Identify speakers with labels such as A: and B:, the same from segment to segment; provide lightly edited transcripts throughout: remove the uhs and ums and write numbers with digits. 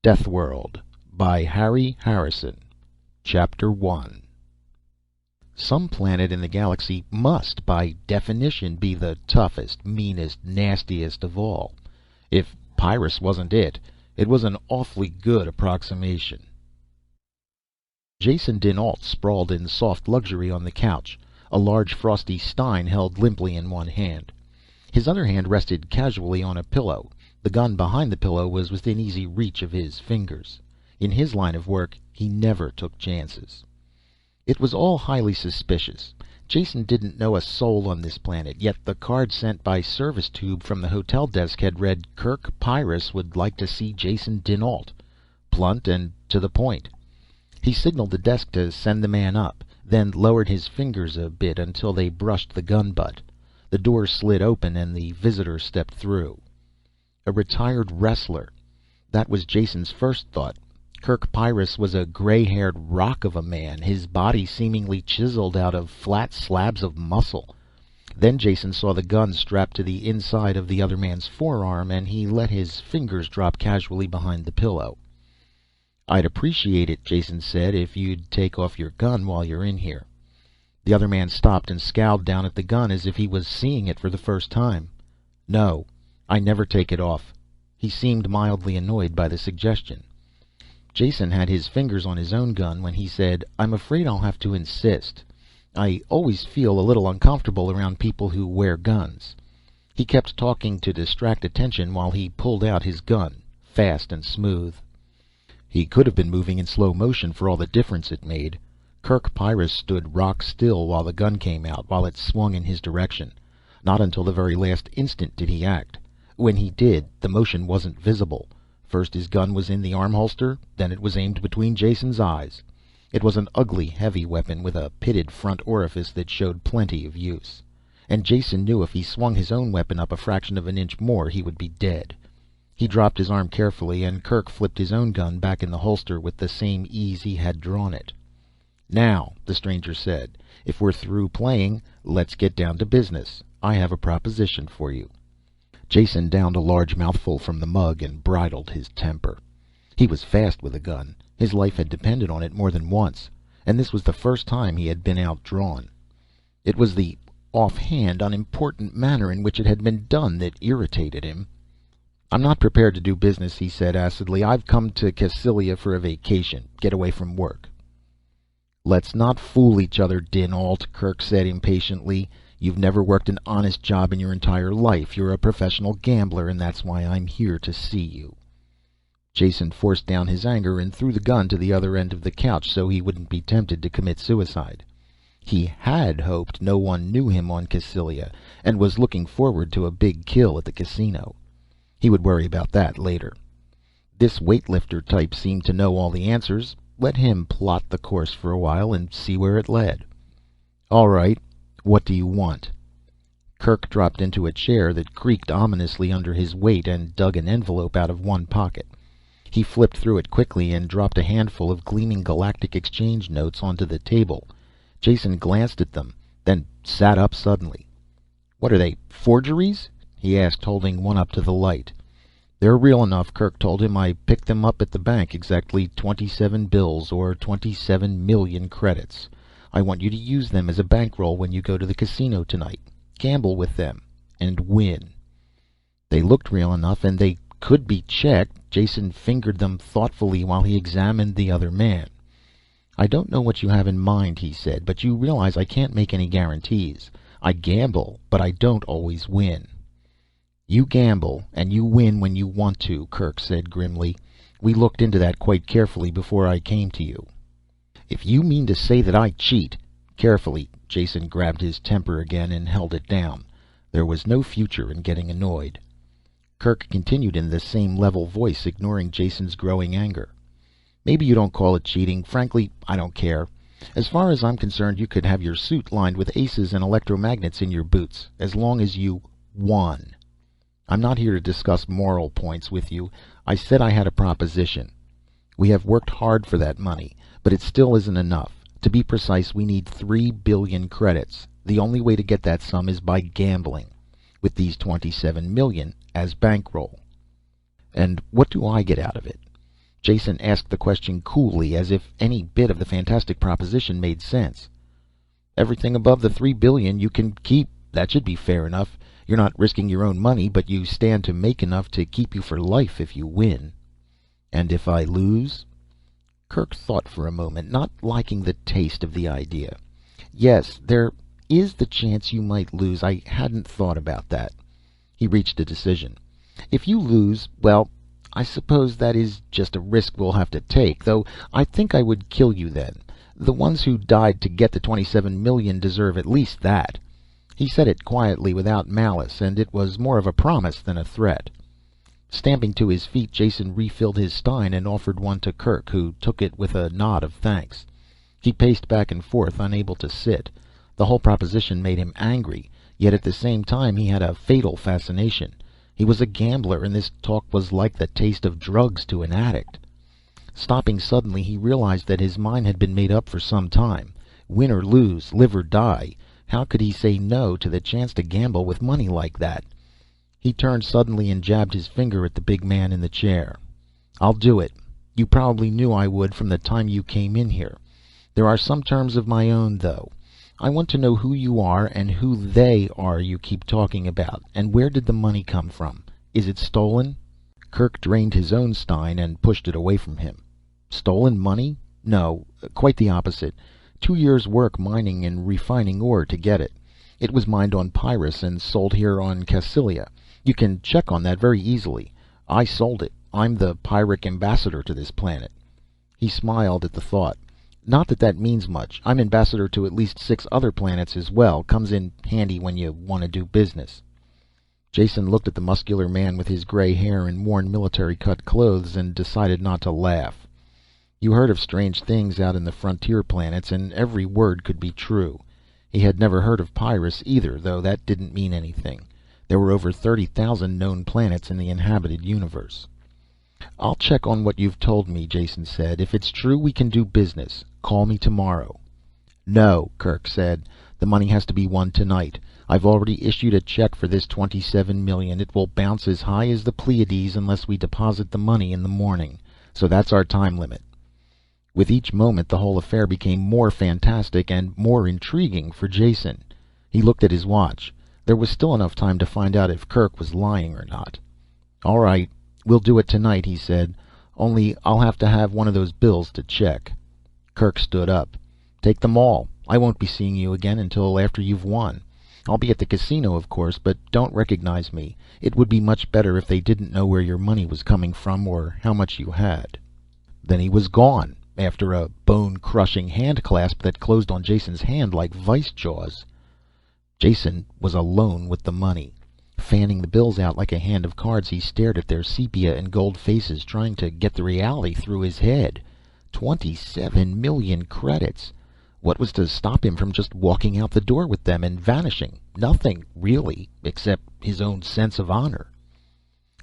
A: DEATHWORLD by Harry Harrison. Chapter 1. Some planet in the galaxy must, by definition, be the toughest, meanest, nastiest of all. If Pyrrus wasn't it, it was an awfully good approximation. Jason Dinalt sprawled in soft luxury on the couch, a large frosty stein held limply in one hand. His other hand rested casually on a pillow. The gun behind the pillow was within easy reach of his fingers. In his line of work, he never took chances. It was all highly suspicious. Jason didn't know a soul on this planet, yet the card sent by service tube from the hotel desk had read, "Kerk Pyrrus would like to see Jason Dinalt." Blunt and to the point. He signaled the desk to send the man up, then lowered his fingers a bit until they brushed the gun butt. The door slid open and the visitor stepped through. A retired wrestler. That was Jason's first thought. Kerk Pyrrus was a gray-haired rock of a man, his body seemingly chiseled out of flat slabs of muscle. Then Jason saw the gun strapped to the inside of the other man's forearm, and he let his fingers drop casually behind the pillow. "I'd appreciate it," Jason said, "if you'd take off your gun while you're in here." The other man stopped and scowled down at the gun as if he was seeing it for the first time. "No, I never take it off." He seemed mildly annoyed by the suggestion. Jason had his fingers on his own gun when he said, "I'm afraid I'll have to insist. I always feel a little uncomfortable around people who wear guns." He kept talking to distract attention while he pulled out his gun, fast and smooth. He could have been moving in slow motion for all the difference it made. Kerk Pyrrus stood rock still while the gun came out, while it swung in his direction. Not until the very last instant did he act. When he did, the motion wasn't visible. First his gun was in the arm holster, then it was aimed between Jason's eyes. It was an ugly, heavy weapon with a pitted front orifice that showed plenty of use. And Jason knew if he swung his own weapon up a fraction of an inch more, he would be dead. He dropped his arm carefully, and Kerk flipped his own gun back in the holster with the same ease he had drawn it. "Now," the stranger said, "if we're through playing, let's get down to business. I have a proposition for you." Jason downed a large mouthful from the mug and bridled his temper. He was fast with a gun. His life had depended on it more than once, and this was the first time he had been outdrawn. It was the offhand, unimportant manner in which it had been done that irritated him. "I'm not prepared to do business," he said acidly. "I've come to Cassilia for a vacation, get away from work." "Let's not fool each other, Dinalt," Kerk said impatiently. "You've never worked an honest job in your entire life. You're a professional gambler, and that's why I'm here to see you." Jason forced down his anger and threw the gun to the other end of the couch so he wouldn't be tempted to commit suicide. He had hoped no one knew him on Cassilia, and was looking forward to a big kill at the casino. He would worry about that later. This weightlifter type seemed to know all the answers. Let him plot the course for a while and see where it led. "All right. What do you want?" Kerk dropped into a chair that creaked ominously under his weight and dug an envelope out of one pocket. He flipped through it quickly and dropped a handful of gleaming Galactic Exchange notes onto the table. Jason glanced at them, then sat up suddenly. "What are they, forgeries?" he asked, holding one up to the light. "They're real enough," Kerk told him. "I picked them up at the bank, exactly 27 bills, or 27 million credits. I want you to use them as a bankroll when you go to the casino tonight. Gamble with them, and win." They looked real enough, and they could be checked. Jason fingered them thoughtfully while he examined the other man. "I don't know what you have in mind," he said, "but you realize I can't make any guarantees. I gamble, but I don't always win." "You gamble, and you win when you want to," Kerk said grimly. "We looked into that quite carefully before I came to you." "If you mean to say that I cheat—" Carefully, Jason grabbed his temper again and held it down. There was no future in getting annoyed. Kerk continued in the same level voice, ignoring Jason's growing anger. "Maybe you don't call it cheating. Frankly, I don't care. As far as I'm concerned, you could have your suit lined with aces and electromagnets in your boots, as long as you won. I'm not here to discuss moral points with you. I said I had a proposition. We have worked hard for that money, but it still isn't enough. To be precise, we need 3 billion credits. The only way to get that sum is by gambling, with these 27 million as bankroll." "And what do I get out of it?" Jason asked the question coolly, as if any bit of the fantastic proposition made sense. "Everything above the 3 billion you can keep. That should be fair enough. You're not risking your own money, but you stand to make enough to keep you for life if you win." "And if I lose?" Kerk thought for a moment, not liking the taste of the idea. "Yes, there is the chance you might lose. I hadn't thought about that." He reached a decision. "If you lose, well, I suppose that is just a risk we'll have to take, though I think I would kill you then. The ones who died to get the 27 million deserve at least that." He said it quietly, without malice, and it was more of a promise than a threat. Stamping to his feet, Jason refilled his stein and offered one to Kerk, who took it with a nod of thanks. He paced back and forth, unable to sit. The whole proposition made him angry, yet at the same time he had a fatal fascination. He was a gambler, and this talk was like the taste of drugs to an addict. Stopping suddenly, he realized that his mind had been made up for some time. Win or lose, live or die, how could he say no to the chance to gamble with money like that? He turned suddenly and jabbed his finger at the big man in the chair. "I'll do it. You probably knew I would from the time you came in here. There are some terms of my own, though. I want to know who you are and who they are you keep talking about, and where did the money come from? Is it stolen?" Kerk drained his own stein and pushed it away from him. "Stolen money? No, quite the opposite. 2 years' work mining and refining ore to get it. It was mined on Pyrrus and sold here on Cassilia. You can check on that very easily. I sold it. I'm the Pyrric ambassador to this planet." He smiled at the thought. "Not that that means much. I'm ambassador to at least 6 other planets as well. Comes in handy when you want to do business." Jason looked at the muscular man with his gray hair and worn military-cut clothes and decided not to laugh. You heard of strange things out in the frontier planets, and every word could be true. He had never heard of Pyrrus either, though that didn't mean anything. There were over 30,000 known planets in the inhabited universe. "I'll check on what you've told me," Jason said. "If it's true, we can do business. Call me tomorrow." "No," Kerk said. "The money has to be won tonight. I've already issued a check for this 27 million. It will bounce as high as the Pleiades unless we deposit the money in the morning. So that's our time limit." With each moment, the whole affair became more fantastic and more intriguing for Jason. He looked at his watch. There was still enough time to find out if Kerk was lying or not. "All right, we'll do it tonight," he said. "Only I'll have to have one of those bills to check." Kerk stood up. "Take them all. I won't be seeing you again until after you've won. I'll be at the casino, of course, but don't recognize me. It would be much better if they didn't know where your money was coming from or how much you had." Then he was gone, after a bone-crushing hand-clasp that closed on Jason's hand like vice jaws. Jason was alone with the money. Fanning the bills out like a hand of cards, he stared at their sepia and gold faces, trying to get the reality through his head. 27 million credits. What was to stop him from just walking out the door with them and vanishing? Nothing, really, except his own sense of honor.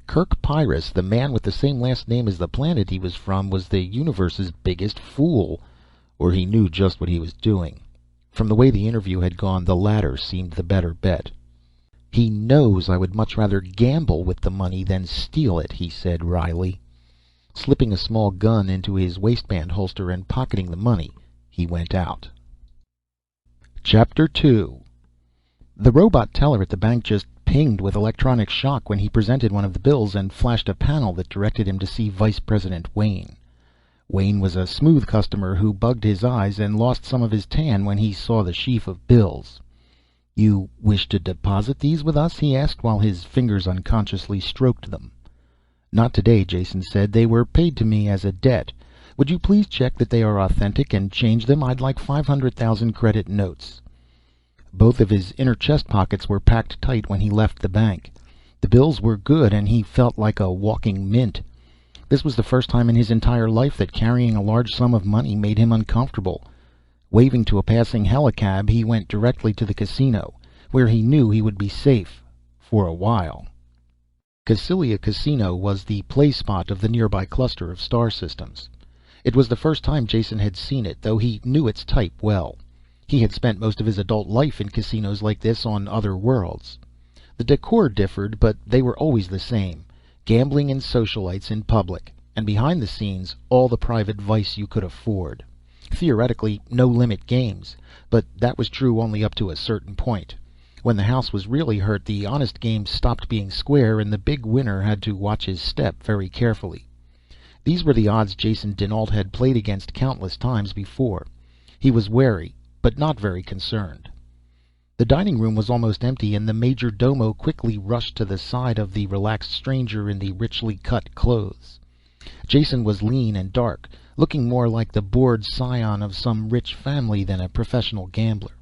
A: Kerk Pyrrus, the man with the same last name as the planet he was from, was the universe's biggest fool. Or he knew just what he was doing. From the way the interview had gone, the latter seemed the better bet. "He knows I would much rather gamble with the money than steal it," he said wryly. Slipping a small gun into his waistband holster and pocketing the money, he went out. Chapter 2. The robot teller at the bank just pinged with electronic shock when he presented one of the bills and flashed a panel that directed him to see Vice President Wayne. Wayne was a smooth customer who bugged his eyes and lost some of his tan when he saw the sheaf of bills. "You wish to deposit these with us?" he asked while his fingers unconsciously stroked them. "Not today," Jason said. "They were paid to me as a debt. Would you please check that they are authentic and change them? I'd like 500,000 credit notes." Both of his inner chest pockets were packed tight when he left the bank. The bills were good and he felt like a walking mint. This was the first time in his entire life that carrying a large sum of money made him uncomfortable. Waving to a passing helicab, he went directly to the casino, where he knew he would be safe for a while. Cassilia Casino was the play spot of the nearby cluster of star systems. It was the first time Jason had seen it, though he knew its type well. He had spent most of his adult life in casinos like this on other worlds. The decor differed, but they were always the same: gambling and socialites in public. and behind the scenes, all the private vice you could afford. Theoretically, no-limit games, but that was true only up to a certain point. When the house was really hurt, the honest games stopped being square, and the big winner had to watch his step very carefully. These were the odds Jason Dinalt had played against countless times before. He was wary, but not very concerned. The dining room was almost empty, and the major domo quickly rushed to the side of the relaxed stranger in the richly cut clothes. Jason was lean and dark, looking more like the bored scion of some rich family than a professional gambler.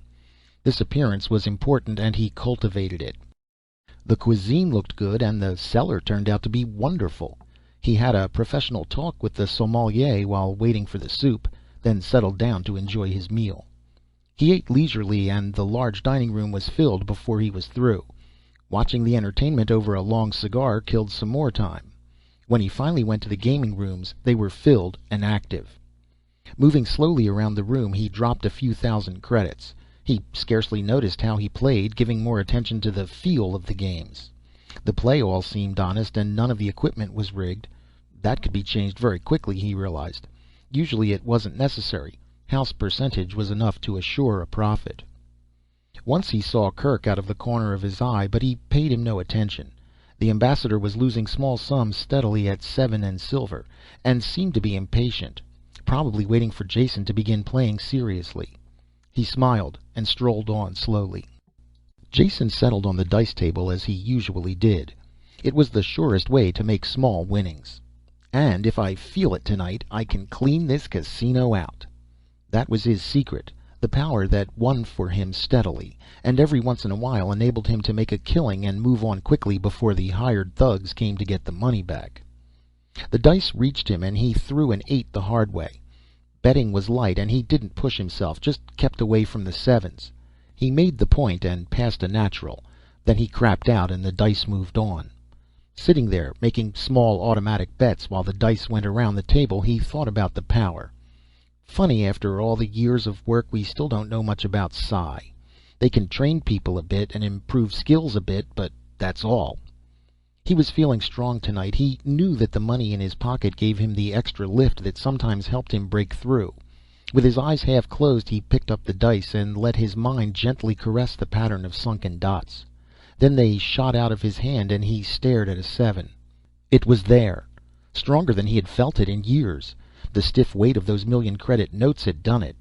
A: This appearance was important, and he cultivated it. The cuisine looked good, and the cellar turned out to be wonderful. He had a professional talk with the sommelier while waiting for the soup, then settled down to enjoy his meal. He ate leisurely, and the large dining room was filled before he was through. Watching the entertainment over a long cigar killed some more time. When he finally went to the gaming rooms, they were filled and active. Moving slowly around the room, he dropped a few thousand credits. He scarcely noticed how he played, giving more attention to the feel of the games. The play all seemed honest, and none of the equipment was rigged. That could be changed very quickly, he realized. Usually it wasn't necessary. House percentage was enough to assure a profit. Once he saw Kerk out of the corner of his eye, but he paid him no attention. The ambassador was losing small sums steadily at 7 and silver, and seemed to be impatient, probably waiting for Jason to begin playing seriously. He smiled and strolled on slowly. Jason settled on the dice table as he usually did. It was the surest way to make small winnings. And if I feel it tonight, I can clean this casino out. That was his secret, the power that won for him steadily, and every once in a while enabled him to make a killing and move on quickly before the hired thugs came to get the money back. The dice reached him, and he threw an 8 the hard way. Betting was light, and he didn't push himself, just kept away from the 7s. He made the point and passed a natural. Then he crapped out, and the dice moved on. Sitting there, making small automatic bets while the dice went around the table, he thought about the power. Funny, after all the years of work, we still don't know much about Psi. They can train people a bit and improve skills a bit, but that's all. He was feeling strong tonight. He knew that the money in his pocket gave him the extra lift that sometimes helped him break through. With his eyes half closed, he picked up the dice and let his mind gently caress the pattern of sunken dots. Then they shot out of his hand, and he stared at a 7. It was there, stronger than he had felt it in years. The stiff weight of those million-credit notes had done it.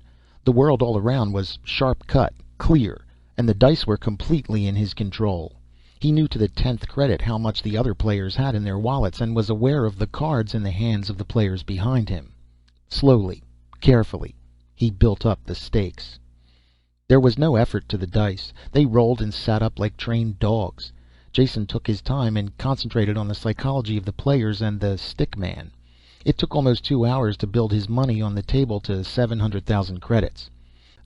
A: The world all around was sharp-cut, clear, and the dice were completely in his control. He knew to the 10th credit how much the other players had in their wallets, and was aware of the cards in the hands of the players behind him. Slowly, carefully, he built up the stakes. There was no effort to the dice. They rolled and sat up like trained dogs. Jason took his time and concentrated on the psychology of the players and the stick man. It took almost 2 hours to build his money on the table to 700,000 credits.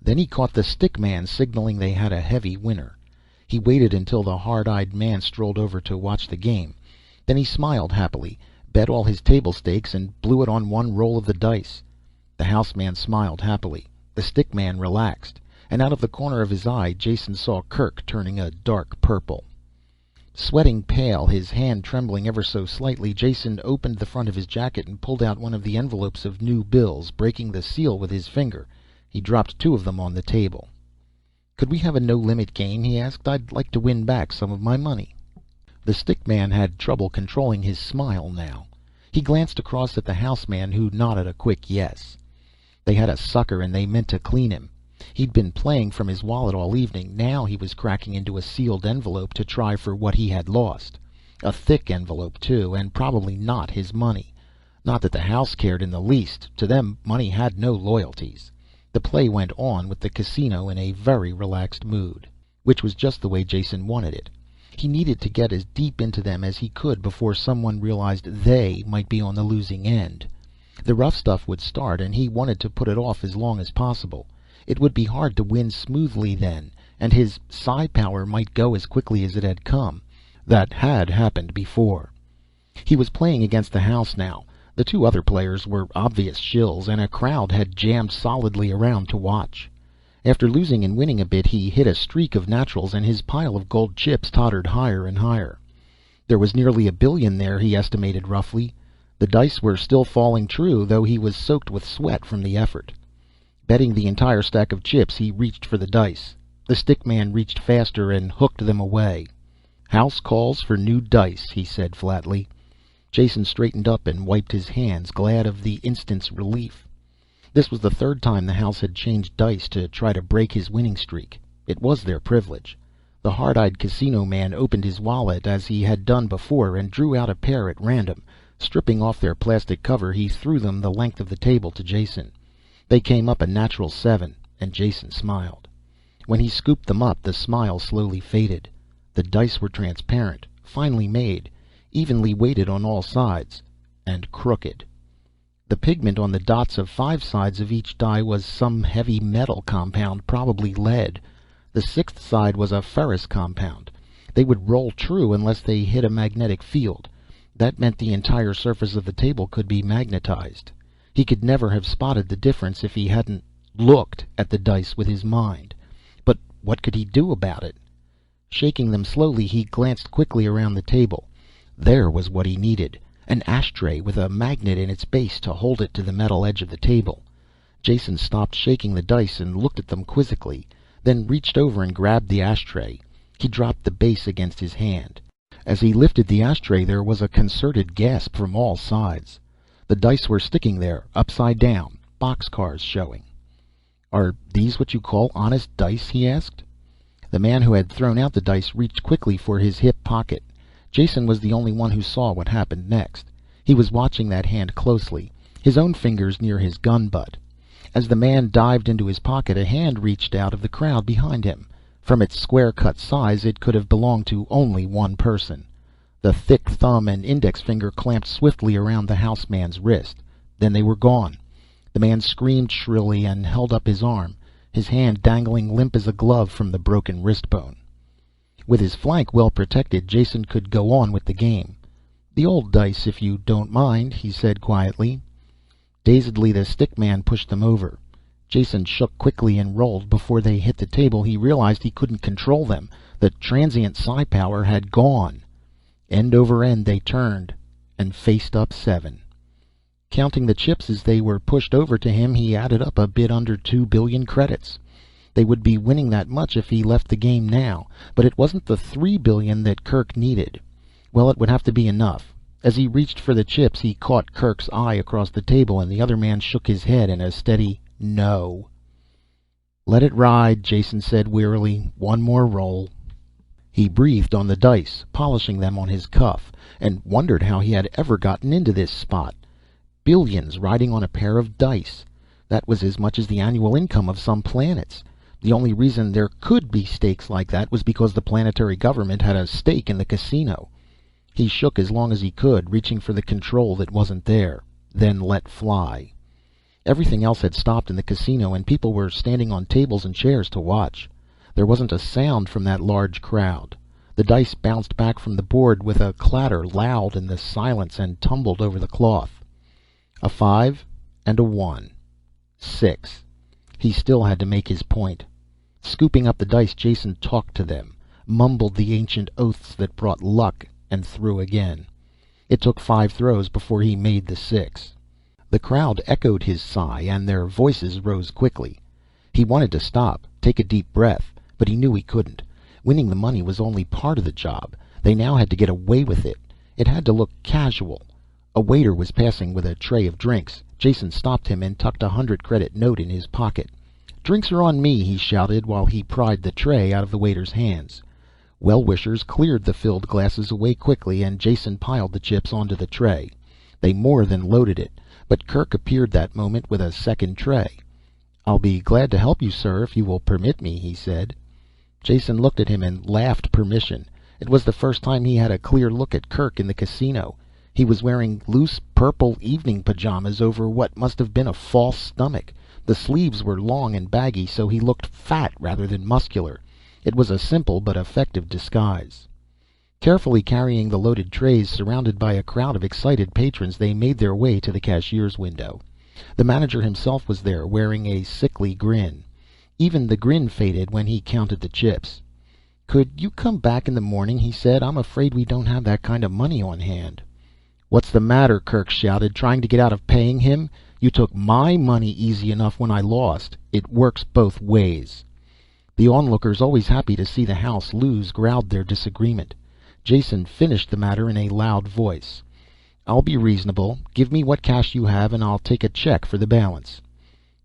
A: Then he caught the stick man signaling they had a heavy winner. He waited until the hard-eyed man strolled over to watch the game. Then he smiled happily, bet all his table stakes, and blew it on one roll of the dice. The house man smiled happily. The stick man relaxed, and out of the corner of his eye, Jason saw Kerk turning a dark purple. Sweating pale, his hand trembling ever so slightly, Jason opened the front of his jacket and pulled out one of the envelopes of new bills. Breaking the seal with his finger, he dropped 2 of them on the table. "Could we have a no-limit game?" he asked. "I'd like to win back some of my money." The stick man had trouble controlling his smile now. He glanced across at the house man, who nodded a quick yes. They had a sucker, and they meant to clean him. He'd been playing from his wallet all evening. Now he was cracking into a sealed envelope to try for what he had lost. A thick envelope, too, and probably not his money. Not that the house cared in the least. To them, money had no loyalties. The play went on, with the casino in a very relaxed mood, which was just the way Jason wanted it. He needed to get as deep into them as he could before someone realized they might be on the losing end. The rough stuff would start, and he wanted to put it off as long as possible. It would be hard to win smoothly then, and his psi power might go as quickly as it had come. That had happened before. He was playing against the house now. The 2 other players were obvious shills, and a crowd had jammed solidly around to watch. After losing and winning a bit, he hit a streak of naturals, and his pile of gold chips tottered higher and higher. There was nearly $1 billion there, he estimated roughly. The dice were still falling true, though he was soaked with sweat from the effort. Betting the entire stack of chips, he reached for the dice. The stick man reached faster and hooked them away. "House calls for new dice," he said flatly. Jason straightened up and wiped his hands, glad of the instant's relief. This was the third time the house had changed dice to try to break his winning streak. It was their privilege. The hard-eyed casino man opened his wallet as he had done before and drew out a pair at random. Stripping off their plastic cover, he threw them the length of the table to Jason. They came up a natural 7, and Jason smiled. When he scooped them up, the smile slowly faded. The dice were transparent, finely made, evenly weighted on all sides, and crooked. The pigment on the dots of 5 sides of each die was some heavy metal compound, probably lead. The 6th side was a ferrous compound. They would roll true unless they hit a magnetic field. That meant the entire surface of the table could be magnetized. He could never have spotted the difference if he hadn't looked at the dice with his mind. But what could he do about it? Shaking them slowly, he glanced quickly around the table. There was what he needed, an ashtray with a magnet in its base to hold it to the metal edge of the table. Jason stopped shaking the dice and looked at them quizzically, then reached over and grabbed the ashtray. He dropped the base against his hand. As he lifted the ashtray, there was a concerted gasp from all sides. The dice were sticking there, upside down, boxcars showing. "Are these what you call honest dice?" he asked. The man who had thrown out the dice reached quickly for his hip pocket. Jason was the only one who saw what happened next. He was watching that hand closely, his own fingers near his gun butt. As the man dived into his pocket, a hand reached out of the crowd behind him. From its square-cut size, it could have belonged to only one person. The thick thumb and index finger clamped swiftly around the houseman's wrist. Then they were gone. The man screamed shrilly and held up his arm, his hand dangling limp as a glove from the broken wrist bone. With his flank well protected, Jason could go on with the game. "The old dice, if you don't mind," he said quietly. Dazedly, the stick man pushed them over. Jason shook quickly and rolled. Before they hit the table, he realized he couldn't control them. The transient psi power had gone. End over end they turned, and faced up 7. Counting the chips as they were pushed over to him, he added up a bit under 2 billion credits. They would be winning that much if he left the game now, but it wasn't the 3 billion that Kerk needed. Well, it would have to be enough. As he reached for the chips, he caught Kerk's eye across the table, and the other man shook his head in a steady no. "Let it ride," Jason said wearily. "One more roll." He breathed on the dice, polishing them on his cuff, and wondered how he had ever gotten into this spot. Billions riding on a pair of dice. That was as much as the annual income of some planets. The only reason there could be stakes like that was because the planetary government had a stake in the casino. He shook as long as he could, reaching for the control that wasn't there, then let fly. Everything else had stopped in the casino, and people were standing on tables and chairs to watch. There wasn't a sound from that large crowd. The dice bounced back from the board with a clatter loud in the silence and tumbled over the cloth. A 5 and a 1. 6. He still had to make his point. Scooping up the dice, Jason talked to them, mumbled the ancient oaths that brought luck, and threw again. It took 5 throws before he made the 6. The crowd echoed his sigh, and their voices rose quickly. He wanted to stop, take a deep breath, but he knew he couldn't. Winning the money was only part of the job. They now had to get away with it. It had to look casual. A waiter was passing with a tray of drinks. Jason stopped him and tucked a 100-credit note in his pocket. "Drinks are on me," he shouted while he pried the tray out of the waiter's hands. Well-wishers cleared the filled glasses away quickly, and Jason piled the chips onto the tray. They more than loaded it, but Kerk appeared that moment with a second tray. "I'll be glad to help you, sir, if you will permit me," he said. Jason looked at him and laughed permission. It was the first time he had a clear look at Kerk in the casino. He was wearing loose purple evening pajamas over what must have been a false stomach. The sleeves were long and baggy, so he looked fat rather than muscular. It was a simple but effective disguise. Carefully carrying the loaded trays, surrounded by a crowd of excited patrons, they made their way to the cashier's window. The manager himself was there, wearing a sickly grin. Even the grin faded when he counted the chips. "Could you come back in the morning?" he said. "I'm afraid we don't have that kind of money on hand." "What's the matter?" Kerk shouted. "Trying to get out of paying him? You took my money easy enough when I lost. It works both ways." The onlookers, always happy to see the house lose, growled their disagreement. Jason finished the matter in a loud voice. "I'll be reasonable. Give me what cash you have and I'll take a check for the balance."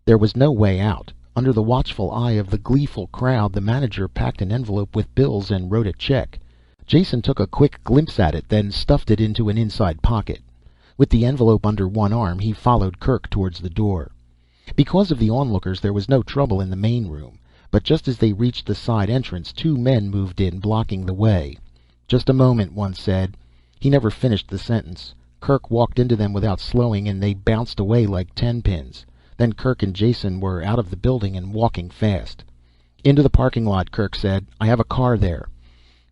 A: There was no way out. Under the watchful eye of the gleeful crowd, the manager packed an envelope with bills and wrote a check. Jason took a quick glimpse at it, then stuffed it into an inside pocket. With the envelope under one arm, he followed Kerk towards the door. Because of the onlookers, there was no trouble in the main room, but just as they reached the side entrance, two men moved in, blocking the way. "Just a moment," one said. He never finished the sentence. Kerk walked into them without slowing, and they bounced away like 10-pins. Then Kerk and Jason were out of the building and walking fast. "Into the parking lot," Kerk said. "I have a car there."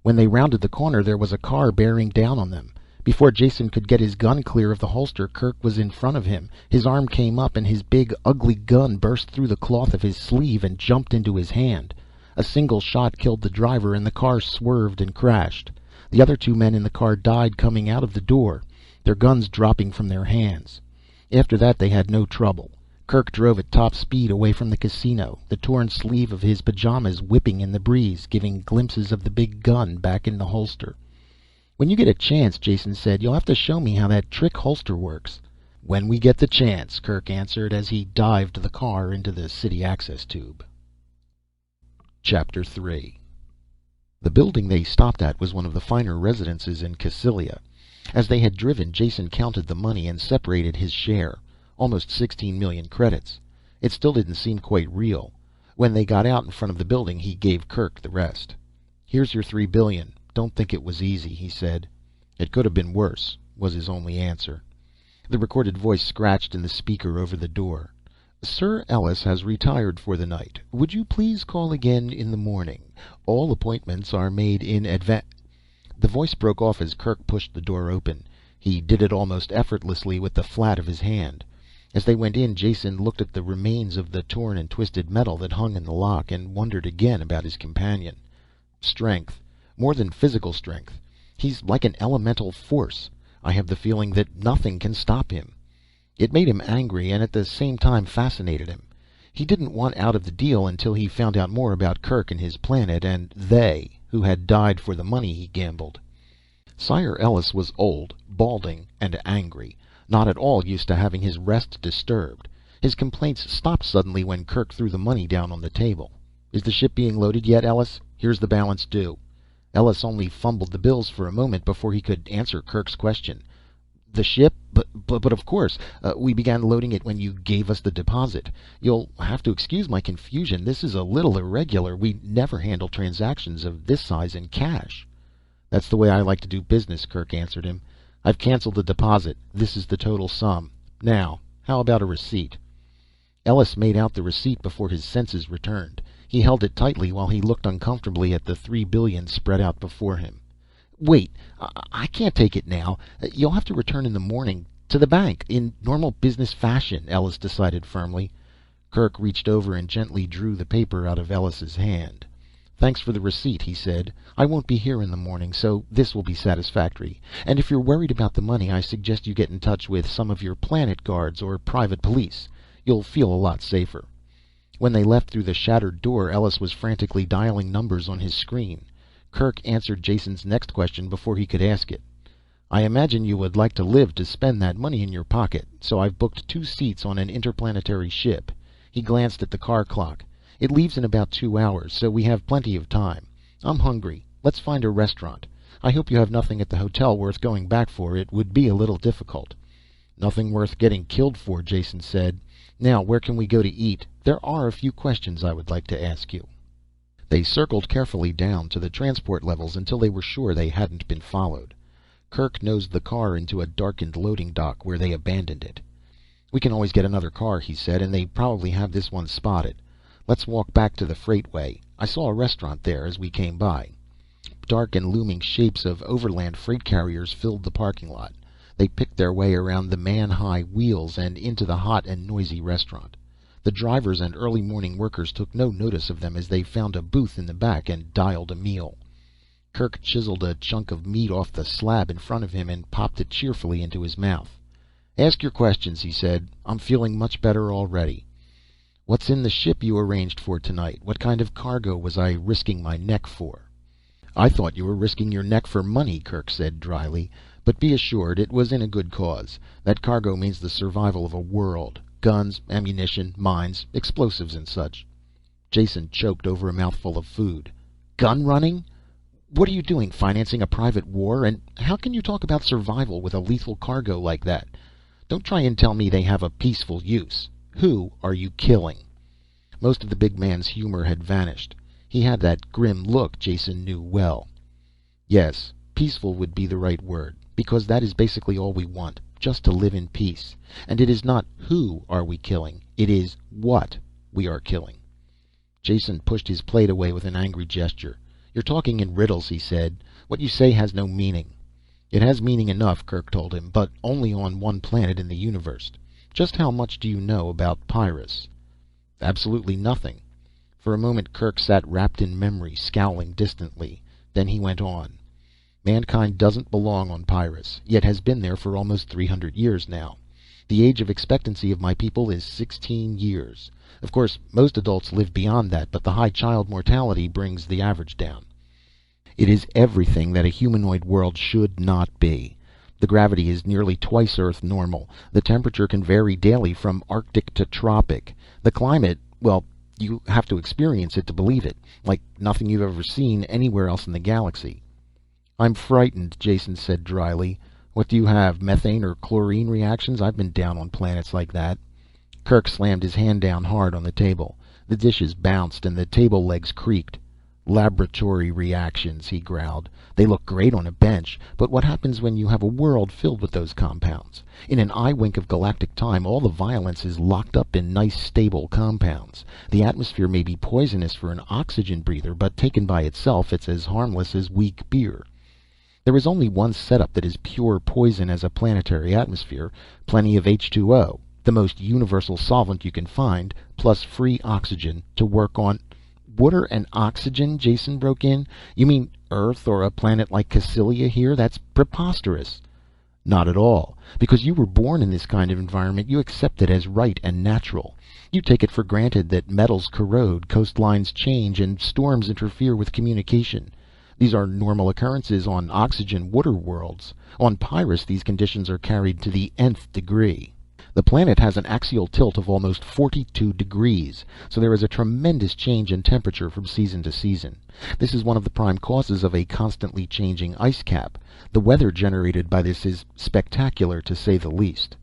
A: When they rounded the corner, there was a car bearing down on them. Before Jason could get his gun clear of the holster, Kerk was in front of him. His arm came up and his big, ugly gun burst through the cloth of his sleeve and jumped into his hand. A single shot killed the driver and the car swerved and crashed. The other two men in the car died coming out of the door, their guns dropping from their hands. After that they had no trouble. Kerk drove at top speed away from the casino, the torn sleeve of his pajamas whipping in the breeze, giving glimpses of the big gun back in the holster. "When you get a chance," Jason said, "you'll have to show me how that trick holster works." "When we get the chance," Kerk answered as he dived the car into the city access tube. Chapter 3. The building they stopped at was one of the finer residences in Cassylia. As they had driven, Jason counted the money and separated his share. Almost 16 million credits. It still didn't seem quite real. When they got out in front of the building, he gave Kerk the rest. "Here's your 3 billion. Don't think it was easy," he said. "It could have been worse," was his only answer. The recorded voice scratched in the speaker over the door. "Sir Ellis has retired for the night. Would you please call again in the morning? All appointments are made in advance." The voice broke off as Kerk pushed the door open. He did it almost effortlessly with the flat of his hand. As they went in, Jason looked at the remains of the torn and twisted metal that hung in the lock, and wondered again about his companion. Strength. More than physical strength. He's like an elemental force. I have the feeling that nothing can stop him. It made him angry, and at the same time fascinated him. He didn't want out of the deal until he found out more about Kerk and his planet, and they, who had died for the money he gambled. Sire Ellis was old, balding, and angry. Not at all used to having his rest disturbed. His complaints stopped suddenly when Kerk threw the money down on the table. "Is the ship being loaded yet, Ellis? Here's the balance due." Ellis only fumbled the bills for a moment before he could answer Kerk's question. "The ship? But of course. We began loading it when you gave us the deposit. You'll have to excuse my confusion. This is a little irregular. We never handle transactions of this size in cash." "That's the way I like to do business," Kerk answered him. "I've canceled the deposit. This is the total sum. Now, how about a receipt?" Ellis made out the receipt before his senses returned. He held it tightly while he looked uncomfortably at the 3 billion spread out before him. "Wait, I can't take it now. You'll have to return in the morning to the bank, in normal business fashion," Ellis decided firmly. Kerk reached over and gently drew the paper out of Ellis's hand. "Thanks for the receipt," he said. "I won't be here in the morning, so this will be satisfactory. And if you're worried about the money, I suggest you get in touch with some of your planet guards or private police. You'll feel a lot safer." When they left through the shattered door, Ellis was frantically dialing numbers on his screen. Kerk answered Jason's next question before he could ask it. "I imagine you would like to live to spend that money in your pocket, so I've booked 2 seats on an interplanetary ship." He glanced at the car clock. "It leaves in about 2 hours, so we have plenty of time. I'm hungry. Let's find a restaurant. I hope you have nothing at the hotel worth going back for. It would be a little difficult." "Nothing worth getting killed for," Jason said. "Now, where can we go to eat? There are a few questions I would like to ask you." They circled carefully down to the transport levels until they were sure they hadn't been followed. Kerk nosed the car into a darkened loading dock where they abandoned it. "We can always get another car," he said, "and they probably have this one spotted. Let's walk back to the freightway. I saw a restaurant there as we came by." Dark and looming shapes of overland freight carriers filled the parking lot. They picked their way around the man-high wheels and into the hot and noisy restaurant. The drivers and early morning workers took no notice of them as they found a booth in the back and dialed a meal. Kerk chiseled a chunk of meat off the slab in front of him and popped it cheerfully into his mouth. "Ask your questions," he said. "I'm feeling much better already." "What's in the ship you arranged for tonight? What kind of cargo was I risking my neck for?" "I thought you were risking your neck for money," Kerk said dryly. "But be assured it was in a good cause. That cargo means the survival of a world. Guns, ammunition, mines, explosives and such." Jason choked over a mouthful of food. "Gun running? What are you doing, financing a private war? And how can you talk about survival with a lethal cargo like that? Don't try and tell me they have a peaceful use. Who are you killing?" Most of the big man's humor had vanished. He had that grim look Jason knew well. "Yes, peaceful would be the right word, because that is basically all we want, just to live in peace. And it is not who are we killing, it is what we are killing." Jason pushed his plate away with an angry gesture. "You're talking in riddles," he said. "What you say has no meaning." "It has meaning enough," Kerk told him, "but only on one planet in the universe. Just how much do you know about Pyrrus?" "Absolutely nothing." For a moment Kerk sat wrapped in memory, scowling distantly. Then he went on. "Mankind doesn't belong on Pyrrus, yet has been there for almost 300 years now. The age of expectancy of my people is 16 years. Of course, most adults live beyond that, but the high child mortality brings the average down. It is everything that a humanoid world should not be. The gravity is nearly twice Earth normal. The temperature can vary daily from Arctic to tropic. The climate, well, you have to experience it to believe it, like nothing you've ever seen anywhere else in the galaxy." "I'm frightened," Jason said dryly. "What do you have, methane or chlorine reactions? I've been down on planets like that." Kerk slammed his hand down hard on the table. The dishes bounced and the table legs creaked. "Laboratory reactions," he growled. "They look great on a bench, but what happens when you have a world filled with those compounds? In an eye wink of galactic time, all the violence is locked up in nice, stable compounds. The atmosphere may be poisonous for an oxygen breather, but taken by itself, it's as harmless as weak beer. There is only one setup that is pure poison as a planetary atmosphere: plenty of H2O, the most universal solvent you can find, plus free oxygen to work on." "Water and oxygen?" Jason broke in. "You mean Earth or a planet like Cassilia here? That's preposterous." "Not at all. Because you were born in this kind of environment, you accept it as right and natural. You take it for granted that metals corrode, coastlines change, and storms interfere with communication. These are normal occurrences on oxygen water worlds. On Pyrrus, these conditions are carried to the nth degree. The planet has an axial tilt of almost 42 degrees, so there is a tremendous change in temperature from season to season. This is one of the prime causes of a constantly changing ice cap. The weather generated by this is spectacular, to say the least."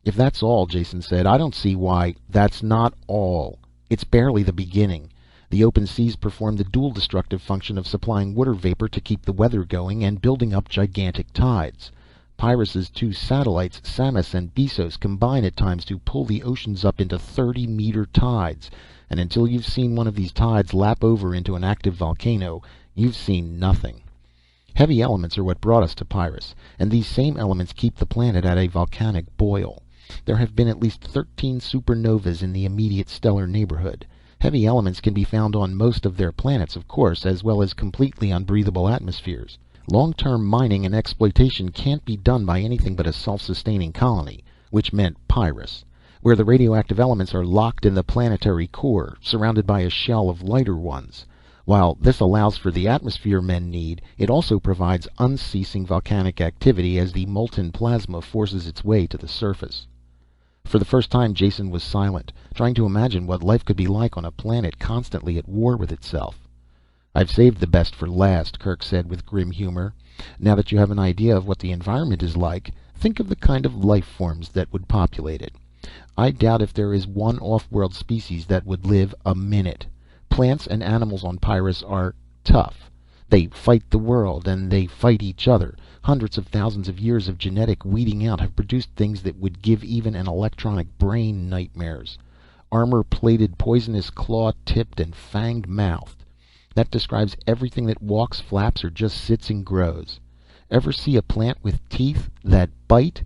A: "If that's all," Jason said, "I don't see why—" "That's not all. It's barely the beginning. The open seas perform the dual destructive function of supplying water vapor to keep the weather going and building up gigantic tides. Pyrrus's two satellites, Samus and Bessos, combine at times to pull the oceans up into 30-meter tides, and until you've seen one of these tides lap over into an active volcano, you've seen nothing. Heavy elements are what brought us to Pyrrus, and these same elements keep the planet at a volcanic boil. There have been at least 13 supernovas in the immediate stellar neighborhood. Heavy elements can be found on most of their planets, of course, as well as completely unbreathable atmospheres. Long-term mining and exploitation can't be done by anything but a self-sustaining colony, which meant Pyrrus, where the radioactive elements are locked in the planetary core, surrounded by a shell of lighter ones. While this allows for the atmosphere men need, it also provides unceasing volcanic activity as the molten plasma forces its way to the surface." For the first time Jason was silent, trying to imagine what life could be like on a planet constantly at war with itself. "I've saved the best for last," Kerk said with grim humor. "Now that you have an idea of what the environment is like, think of the kind of life forms that would populate it. I doubt if there is one off-world species that would live a minute. Plants and animals on Pyrrus are tough. They fight the world, and they fight each other. Hundreds of thousands of years of genetic weeding out have produced things that would give even an electronic brain nightmares. Armor-plated, poisonous, claw-tipped, and fanged-mouthed. That describes everything that walks, flaps, or just sits and grows. Ever see a plant with teeth that bite?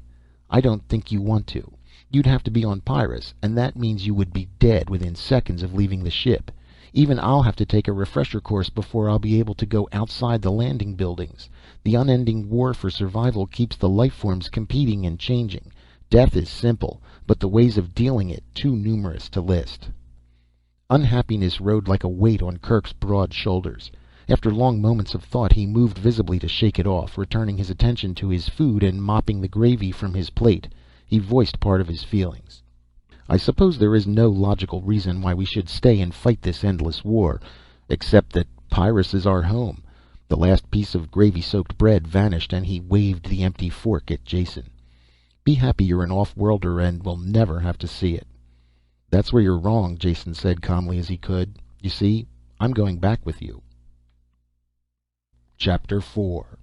A: I don't think you want to. You'd have to be on Pyrrus, and that means you would be dead within seconds of leaving the ship. Even I'll have to take a refresher course before I'll be able to go outside the landing buildings. The unending war for survival keeps the life forms competing and changing. Death is simple, but the ways of dealing it too numerous to list. Unhappiness rode like a weight on Kerk's broad shoulders. After long moments of thought, he moved visibly to shake it off, returning his attention to his food and mopping the gravy from his plate. He voiced part of his feelings. I suppose there is no logical reason why we should stay and fight this endless war, except that Pyrrus is our home. The last piece of gravy-soaked bread vanished, and he waved the empty fork at Jason. Be happy you're an off-worlder and will never have to see it. That's where you're wrong, Jason said calmly as he could. You see, I'm going back with you. Chapter 4.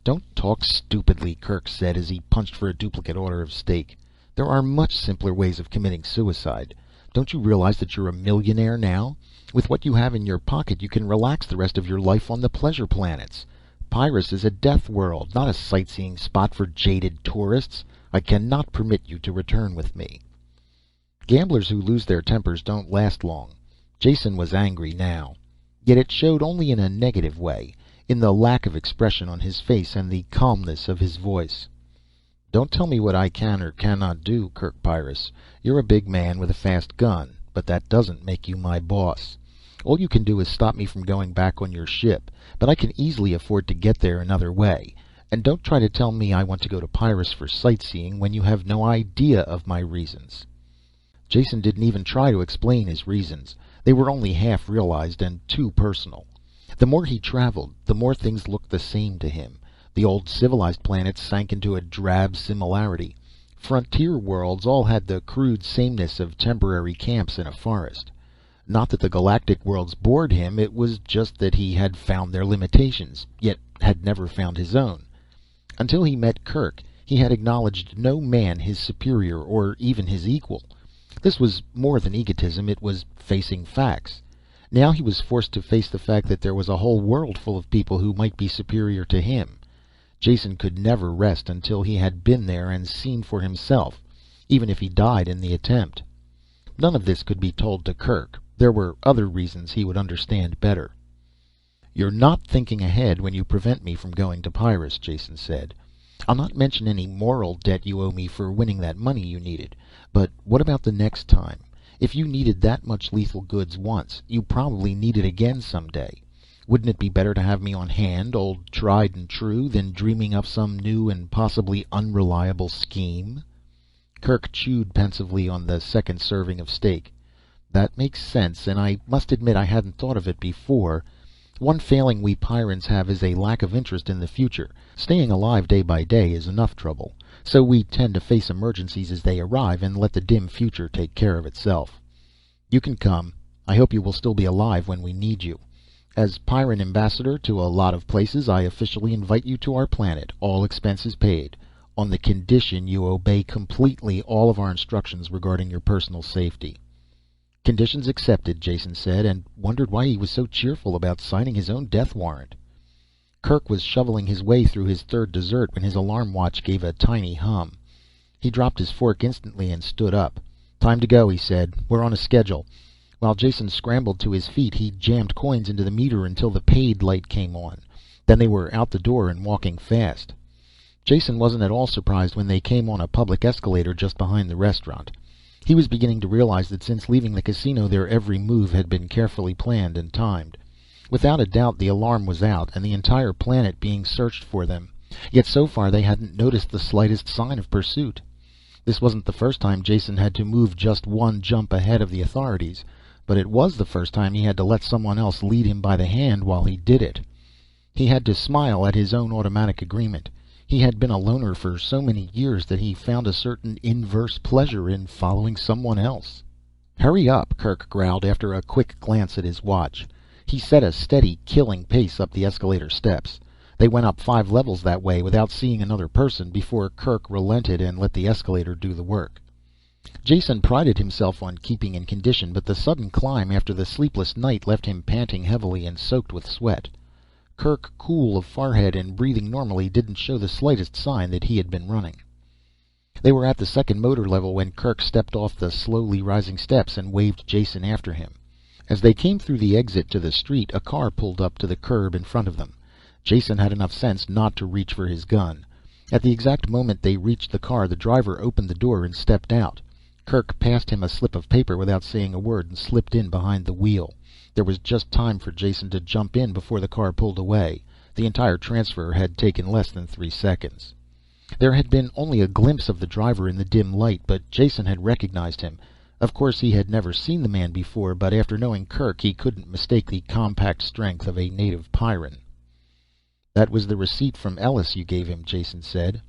A: Don't talk stupidly, Kerk said as he punched for a duplicate order of steak. There are much simpler ways of committing suicide. Don't you realize that you're a millionaire now? With what you have in your pocket, you can relax the rest of your life on the pleasure planets. Pyrrus is a death world, not a sightseeing spot for jaded tourists. I cannot permit you to return with me. Gamblers who lose their tempers don't last long. Jason was angry now. Yet it showed only in a negative way, in the lack of expression on his face and the calmness of his voice. Don't tell me what I can or cannot do, Kerk Pyrrus. You're a big man with a fast gun, but that doesn't make you my boss. All you can do is stop me from going back on your ship, but I can easily afford to get there another way. And don't try to tell me I want to go to Pyrrus for sightseeing when you have no idea of my reasons. Jason didn't even try to explain his reasons. They were only half realized and too personal. The more he traveled, the more things looked the same to him. The old civilized planets sank into a drab similarity. Frontier worlds all had the crude sameness of temporary camps in a forest. Not that the galactic worlds bored him, it was just that he had found their limitations, yet had never found his own. Until he met Kerk, he had acknowledged no man his superior or even his equal. This was more than egotism, it was facing facts. Now he was forced to face the fact that there was a whole world full of people who might be superior to him. Jason could never rest until he had been there and seen for himself, even if he died in the attempt. None of this could be told to Kerk. There were other reasons he would understand better. You're not thinking ahead when you prevent me from going to Pyrrus, Jason said. I'll not mention any moral debt you owe me for winning that money you needed. But what about the next time? If you needed that much lethal goods once, you probably need it again someday. Wouldn't it be better to have me on hand, old tried and true, than dreaming up some new and possibly unreliable scheme? Kerk chewed pensively on the second serving of steak. That makes sense, and I must admit I hadn't thought of it before. One failing we Pyrrans have is a lack of interest in the future. Staying alive day by day is enough trouble. So we tend to face emergencies as they arrive and let the dim future take care of itself. You can come. I hope you will still be alive when we need you. As Pyrran ambassador to a lot of places, I officially invite you to our planet, all expenses paid, on the condition you obey completely all of our instructions regarding your personal safety. Conditions accepted, Jason said, and wondered why he was so cheerful about signing his own death warrant. Kerk was shoveling his way through his third dessert when his alarm watch gave a tiny hum. He dropped his fork instantly and stood up. Time to go, he said. We're on a schedule. While Jason scrambled to his feet, he jammed coins into the meter until the paid light came on. Then they were out the door and walking fast. Jason wasn't at all surprised when they came on a public escalator just behind the restaurant. He was beginning to realize that since leaving the casino their every move had been carefully planned and timed. Without a doubt the alarm was out and the entire planet being searched for them. Yet so far they hadn't noticed the slightest sign of pursuit. This wasn't the first time Jason had to move just one jump ahead of the authorities, but it was the first time he had to let someone else lead him by the hand while he did it. He had to smile at his own automatic agreement. He had been a loner for so many years that he found a certain inverse pleasure in following someone else. Hurry up, Kerk growled after a quick glance at his watch. He set a steady, killing pace up the escalator steps. They went up 5 levels that way without seeing another person before Kerk relented and let the escalator do the work. Jason prided himself on keeping in condition, but the sudden climb after the sleepless night left him panting heavily and soaked with sweat. Kerk, cool of forehead and breathing normally, didn't show the slightest sign that he had been running. They were at the second motor level when Kerk stepped off the slowly rising steps and waved Jason after him. As they came through the exit to the street, a car pulled up to the curb in front of them. Jason had enough sense not to reach for his gun. At the exact moment they reached the car, the driver opened the door and stepped out. Kerk passed him a slip of paper without saying a word and slipped in behind the wheel. There was just time for Jason to jump in before the car pulled away. The entire transfer had taken less than 3 seconds. There had been only a glimpse of the driver in the dim light, but Jason had recognized him. Of course he had never seen the man before, but after knowing Kerk he couldn't mistake the compact strength of a native Pyrran. "That was the receipt from Ellis you gave him," Jason said.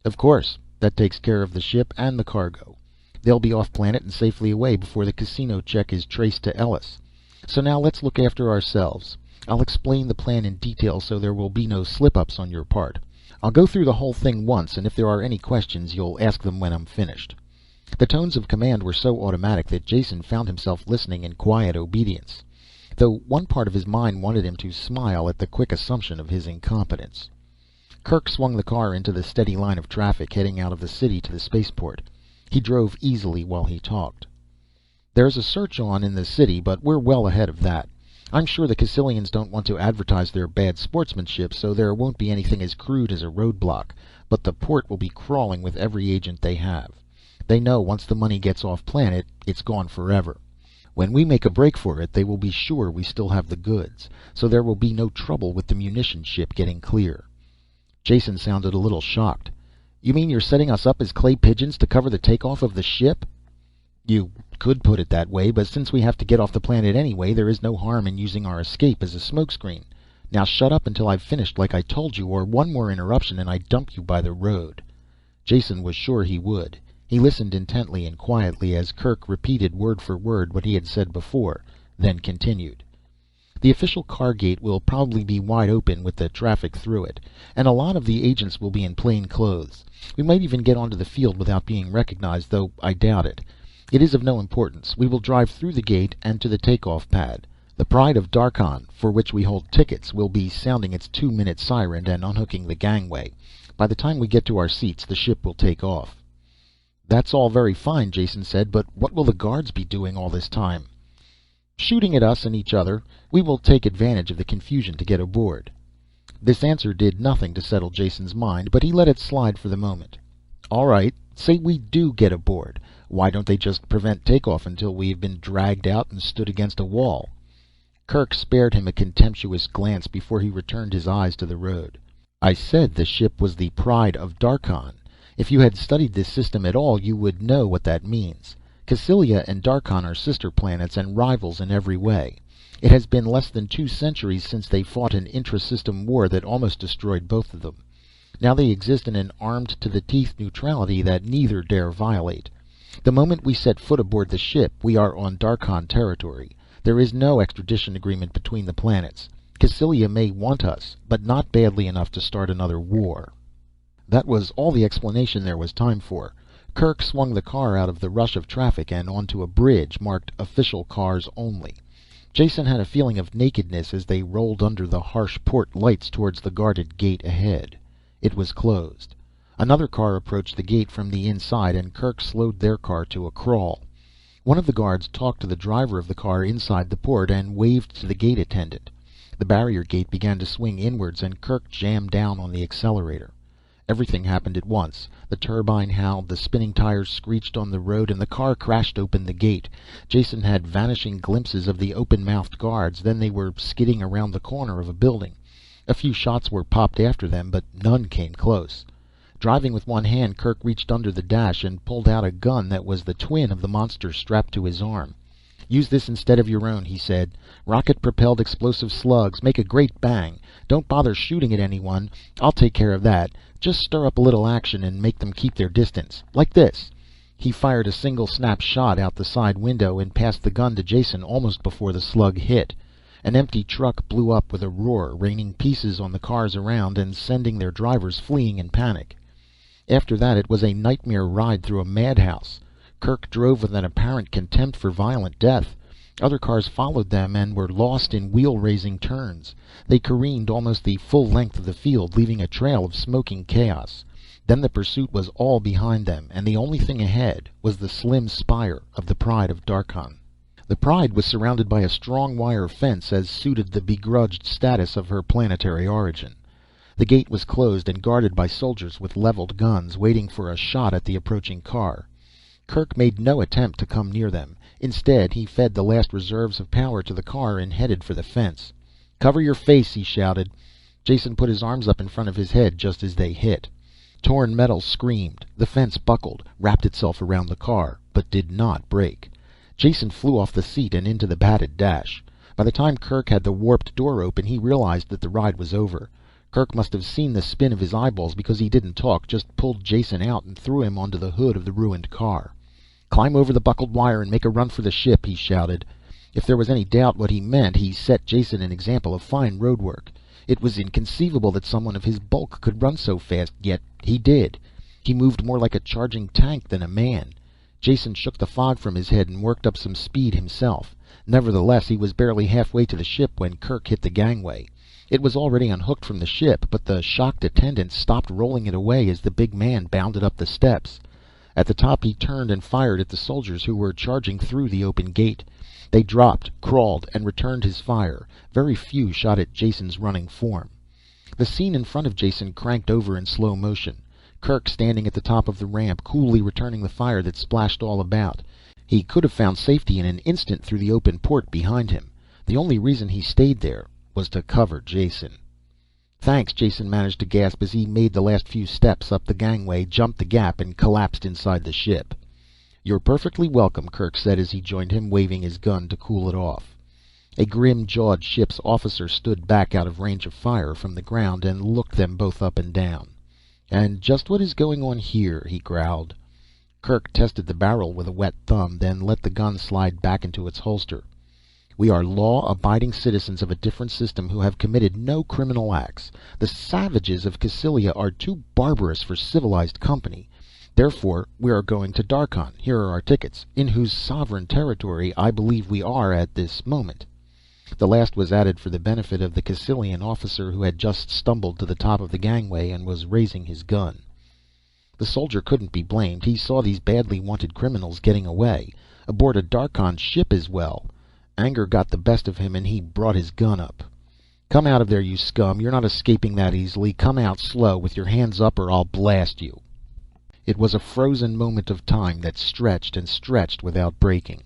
A: "Of course. That takes care of the ship and the cargo. They'll be off planet and safely away before the casino check is traced to Ellis. So now let's look after ourselves. I'll explain the plan in detail so there will be no slip-ups on your part. I'll go through the whole thing once, and if there are any questions you'll ask them when I'm finished." The tones of command were so automatic that Jason found himself listening in quiet obedience, though one part of his mind wanted him to smile at the quick assumption of his incompetence. Kerk swung the car into the steady line of traffic heading out of the city to the spaceport. He drove easily while he talked. "There's a search on in the city, but we're well ahead of that. I'm sure the Cassylians don't want to advertise their bad sportsmanship, so there won't be anything as crude as a roadblock, but the port will be crawling with every agent they have. They know once the money gets off planet, it's gone forever. When we make a break for it, they will be sure we still have the goods, so there will be no trouble with the munition ship getting clear." Jason sounded a little shocked. "You mean you're setting us up as clay pigeons to cover the takeoff of the ship?" "You could put it that way, but since we have to get off the planet anyway, there is no harm in using our escape as a smokescreen. Now shut up until I've finished like I told you, or one more interruption and I dump you by the road." Jason was sure he would. He listened intently and quietly as Kerk repeated word for word what he had said before, then continued. "The official car gate will probably be wide open with the traffic through it, and a lot of the agents will be in plain clothes. We might even get onto the field without being recognized, though I doubt it. It is of no importance. We will drive through the gate and to the takeoff pad. The Pride of Darkhan, for which we hold tickets, will be sounding its 2-minute siren and unhooking the gangway. By the time we get to our seats, the ship will take off." "That's all very fine," Jason said, "but what will the guards be doing all this time?" "Shooting at us and each other. We will take advantage of the confusion to get aboard." This answer did nothing to settle Jason's mind, but he let it slide for the moment. "All right, say we do get aboard. Why don't they just prevent takeoff until we've been dragged out and stood against a wall?" Kerk spared him a contemptuous glance before he returned his eyes to the road. "I said the ship was the Pride of Darkhan. If you had studied this system at all, you would know what that means. Cassylia and Darkhan are sister planets and rivals in every way. It has been less than 2 centuries since they fought an intra-system war that almost destroyed both of them. Now they exist in an armed-to-the-teeth neutrality that neither dare violate. The moment we set foot aboard the ship, we are on Darkhan territory. There is no extradition agreement between the planets. Cassylia may want us, but not badly enough to start another war." That was all the explanation there was time for. Kerk swung the car out of the rush of traffic and onto a bridge marked "Official Cars Only." Jason had a feeling of nakedness as they rolled under the harsh port lights towards the guarded gate ahead. It was closed. Another car approached the gate from the inside, and Kerk slowed their car to a crawl. One of the guards talked to the driver of the car inside the port and waved to the gate attendant. The barrier gate began to swing inwards, and Kerk jammed down on the accelerator. Everything happened at once. The turbine howled, the spinning tires screeched on the road, and the car crashed open the gate. Jason had vanishing glimpses of the open-mouthed guards, then they were skidding around the corner of a building. A few shots were popped after them, but none came close. Driving with one hand, Kerk reached under the dash and pulled out a gun that was the twin of the monster strapped to his arm. "Use this instead of your own," he said. "Rocket-propelled explosive slugs make a great bang. Don't bother shooting at anyone. I'll take care of that. Just stir up a little action and make them keep their distance. Like this." He fired a single snap shot out the side window and passed the gun to Jason almost before the slug hit. An empty truck blew up with a roar, raining pieces on the cars around and sending their drivers fleeing in panic. After that it was a nightmare ride through a madhouse. Kerk drove with an apparent contempt for violent death. Other cars followed them and were lost in wheel-raising turns. They careened almost the full length of the field, leaving a trail of smoking chaos. Then the pursuit was all behind them, and the only thing ahead was the slim spire of the Pride of Darkhan. The Pride was surrounded by a strong wire fence as suited the begrudged status of her planetary origin. The gate was closed and guarded by soldiers with leveled guns, waiting for a shot at the approaching car. Kerk made no attempt to come near them. Instead, he fed the last reserves of power to the car and headed for the fence. "Cover your face," he shouted. Jason put his arms up in front of his head just as they hit. Torn metal screamed. The fence buckled, wrapped itself around the car, but did not break. Jason flew off the seat and into the padded dash. By the time Kerk had the warped door open, he realized that the ride was over. Kerk must have seen the spin of his eyeballs, because he didn't talk, just pulled Jason out and threw him onto the hood of the ruined car. "Climb over the buckled wire and make a run for the ship," he shouted. If there was any doubt what he meant, he set Jason an example of fine road work. It was inconceivable that someone of his bulk could run so fast, yet he did. He moved more like a charging tank than a man. Jason shook the fog from his head and worked up some speed himself. Nevertheless, he was barely halfway to the ship when Kerk hit the gangway. It was already unhooked from the ship, but the shocked attendants stopped rolling it away as the big man bounded up the steps. At the top, he turned and fired at the soldiers who were charging through the open gate. They dropped, crawled, and returned his fire. Very few shot at Jason's running form. The scene in front of Jason cranked over in slow motion. Kerk standing at the top of the ramp, coolly returning the fire that splashed all about. He could have found safety in an instant through the open port behind him. The only reason he stayed there was to cover Jason. "Thanks," Jason managed to gasp as he made the last few steps up the gangway, jumped the gap, and collapsed inside the ship. "You're perfectly welcome," Kerk said as he joined him, waving his gun to cool it off. A grim-jawed ship's officer stood back out of range of fire from the ground and looked them both up and down. "And just what is going on here?" he growled. Kerk tested the barrel with a wet thumb, then let the gun slide back into its holster. "We are law-abiding citizens of a different system who have committed no criminal acts. The savages of Cassilia are too barbarous for civilized company. Therefore, we are going to Darkhan. Here are our tickets, in whose sovereign territory I believe we are at this moment." The last was added for the benefit of the Cassilian officer who had just stumbled to the top of the gangway and was raising his gun. The soldier couldn't be blamed. He saw these badly wanted criminals getting away, aboard a Darkhan ship as well. Anger got the best of him and he brought his gun up. "Come out of there, you scum. You're not escaping that easily. Come out slow, with your hands up, or I'll blast you." It was a frozen moment of time that stretched and stretched without breaking.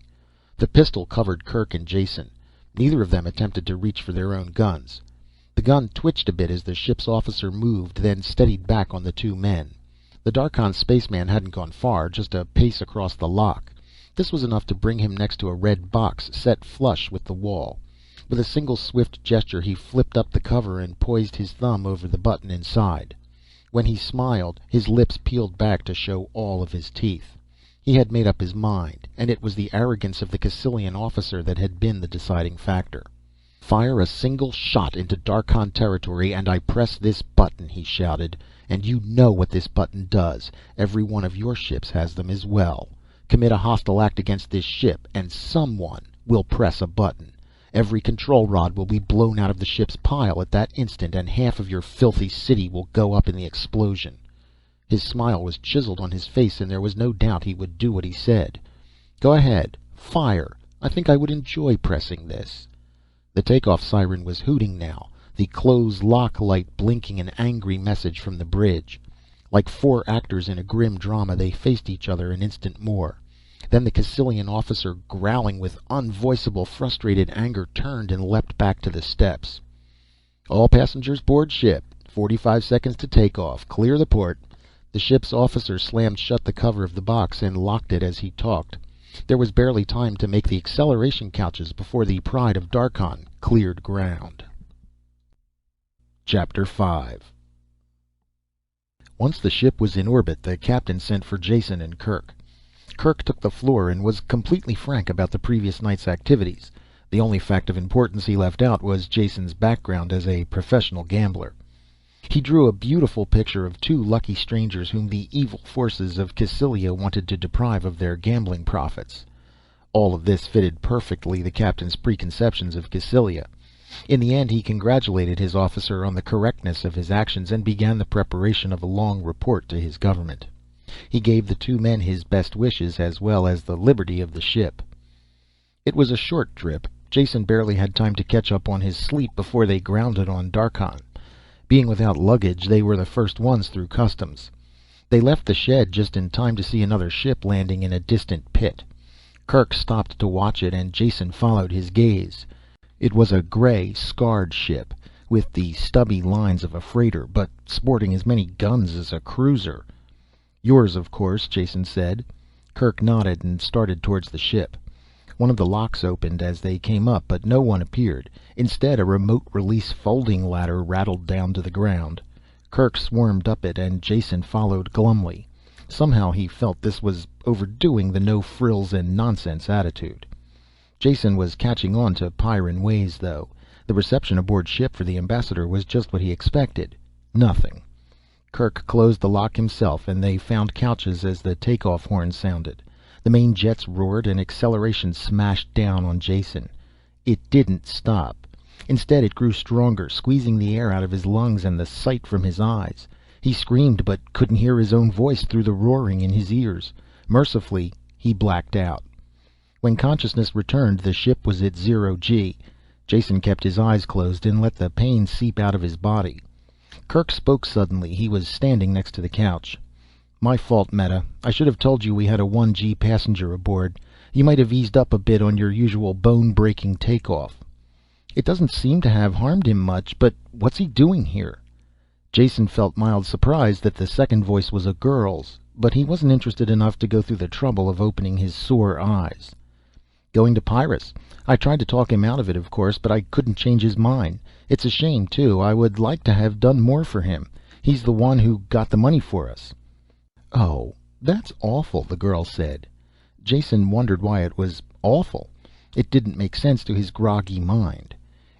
A: The pistol covered Kerk and Jason. Neither of them attempted to reach for their own guns. The gun twitched a bit as the ship's officer moved, then steadied back on the two men. The Darkhan spaceman hadn't gone far, just a pace across the lock. This was enough to bring him next to a red box set flush with the wall. With a single swift gesture, he flipped up the cover and poised his thumb over the button inside. When he smiled, his lips peeled back to show all of his teeth. He had made up his mind, and it was the arrogance of the Cassilian officer that had been the deciding factor. "Fire a single shot into Darkhan territory and I press this button," he shouted. "And you know what this button does. Every one of your ships has them as well. Commit a hostile act against this ship and someone will press a button. Every control rod will be blown out of the ship's pile at that instant, and half of your filthy city will go up in the explosion." His smile was chiseled on his face, and there was no doubt he would do what he said. "Go ahead, fire. I think I would enjoy pressing this." The takeoff siren was hooting now, the close lock light blinking an angry message from the bridge. Like four actors in a grim drama, they faced each other an instant more. Then the Cassilian officer, growling with unvoicable frustrated anger, turned and leapt back to the steps. "All passengers board ship. 45 seconds to take off. Clear the port." The ship's officer slammed shut the cover of the box and locked it as he talked. There was barely time to make the acceleration couches before the Pride of Darkhan cleared ground. Chapter 5. Once the ship was in orbit, the captain sent for Jason and Kerk. Kerk took the floor and was completely frank about the previous night's activities. The only fact of importance he left out was Jason's background as a professional gambler. He drew a beautiful picture of two lucky strangers whom the evil forces of Cassilia wanted to deprive of their gambling profits. All of this fitted perfectly the captain's preconceptions of Cassilia. In the end, he congratulated his officer on the correctness of his actions and began the preparation of a long report to his government. He gave the two men his best wishes, as well as the liberty of the ship. It was a short trip. Jason barely had time to catch up on his sleep before they grounded on Darkhan. Being without luggage, they were the first ones through customs. They left the shed just in time to see another ship landing in a distant pit. Kerk stopped to watch it, and Jason followed his gaze. It was a gray, scarred ship, with the stubby lines of a freighter, but sporting as many guns as a cruiser. "Yours, of course," Jason said. Kerk nodded and started towards the ship. One of the locks opened as they came up, but no one appeared. Instead, a remote-release folding ladder rattled down to the ground. Kerk swarmed up it, and Jason followed glumly. Somehow he felt this was overdoing the no-frills-and-nonsense attitude. Jason was catching on to Pyrran ways, though. The reception aboard ship for the ambassador was just what he expected. Nothing. Kerk closed the lock himself, and they found couches as the takeoff horn sounded. The main jets roared, and acceleration smashed down on Jason. It didn't stop. Instead, it grew stronger, squeezing the air out of his lungs and the sight from his eyes. He screamed, but couldn't hear his own voice through the roaring in his ears. Mercifully, he blacked out. When consciousness returned, the ship was at 0 G. Jason kept his eyes closed and let the pain seep out of his body. Kerk spoke suddenly. He was standing next to the couch. "My fault, Meta. I should have told you we had a 1 G passenger aboard. You might have eased up a bit on your usual bone-breaking takeoff." "It doesn't seem to have harmed him much, but what's he doing here?" Jason felt mild surprise that the second voice was a girl's, but he wasn't interested enough to go through the trouble of opening his sore eyes. "Going to Pyrrus. I tried to talk him out of it, of course, but I couldn't change his mind. It's a shame, too. I would like to have done more for him. He's the one who got the money for us." "Oh, that's awful," the girl said. Jason wondered why it was awful. It didn't make sense to his groggy mind.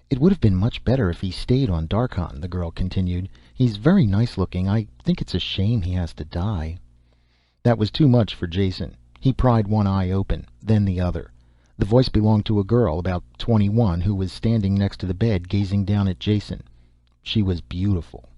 A: "It would have been much better if he stayed on Darkhan," the girl continued. "He's very nice looking. I think it's a shame he has to die." That was too much for Jason. He pried one eye open, then the other. The voice belonged to a girl, about 21, who was standing next to the bed, gazing down at Jason. She was beautiful.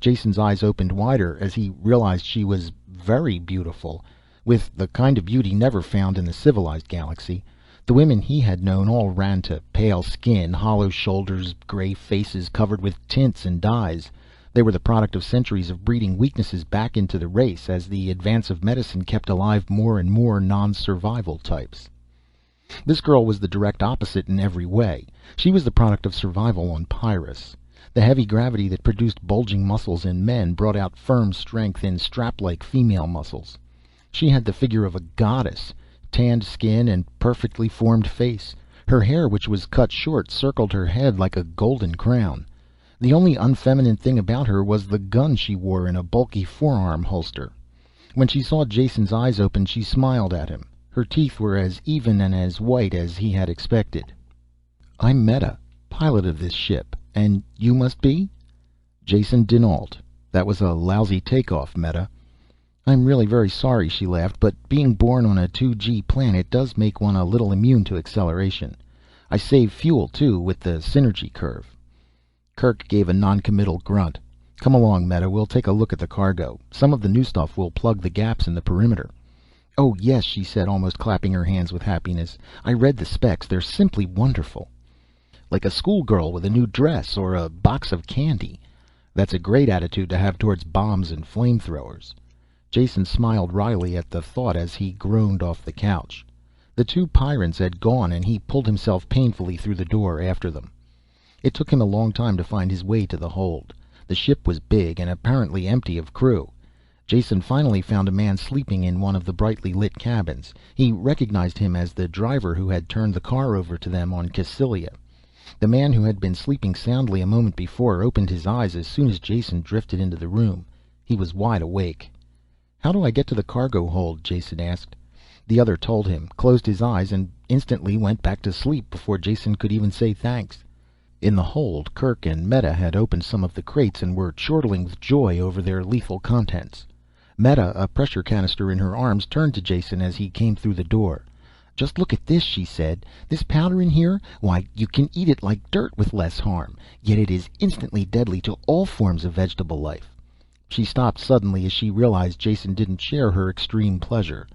A: Jason's eyes opened wider as he realized she was very beautiful, with the kind of beauty never found in the civilized galaxy. The women he had known all ran to pale skin, hollow shoulders, gray faces covered with tints and dyes. They were the product of centuries of breeding weaknesses back into the race, as the advance of medicine kept alive more and more non-survival types. This girl was the direct opposite in every way. She was the product of survival on Pyrrus. The heavy gravity that produced bulging muscles in men brought out firm strength in strap-like female muscles. She had the figure of a goddess, tanned skin and perfectly formed face. Her hair, which was cut short, circled her head like a golden crown. The only unfeminine thing about her was the gun she wore in a bulky forearm holster. When she saw Jason's eyes open, she smiled at him. Her teeth were as even and as white as he had expected. "I'm Meta, pilot of this ship. And you must be?" "Jason Dinalt. That was a lousy takeoff, Meta." "I'm really very sorry," she laughed, "but being born on a 2 G planet does make one a little immune to acceleration. I save fuel, too, with the synergy curve." Kerk gave a noncommittal grunt. "Come along, Meta. We'll take a look at the cargo. Some of the new stuff will plug the gaps in the perimeter." "Oh, yes," she said, almost clapping her hands with happiness. "I read the specs. They're simply wonderful." "Like a schoolgirl with a new dress, or a box of candy." That's a great attitude to have towards bombs and flamethrowers. Jason smiled wryly at the thought as he groaned off the couch. The two Pyrrans had gone, and he pulled himself painfully through the door after them. It took him a long time to find his way to the hold. The ship was big and apparently empty of crew. Jason finally found a man sleeping in one of the brightly lit cabins. He recognized him as the driver who had turned the car over to them on Cassilia. The man who had been sleeping soundly a moment before opened his eyes as soon as Jason drifted into the room. He was wide awake. "How do I get to the cargo hold?" Jason asked. The other told him, closed his eyes, and instantly went back to sleep before Jason could even say thanks. In the hold, Kerk and Meta had opened some of the crates and were chortling with joy over their lethal contents. Meta, a pressure canister in her arms, turned to Jason as he came through the door. "Just look at this," she said. "This powder in here, why, you can eat it like dirt with less harm. Yet it is instantly deadly to all forms of vegetable life." She stopped suddenly as she realized Jason didn't share her extreme pleasure.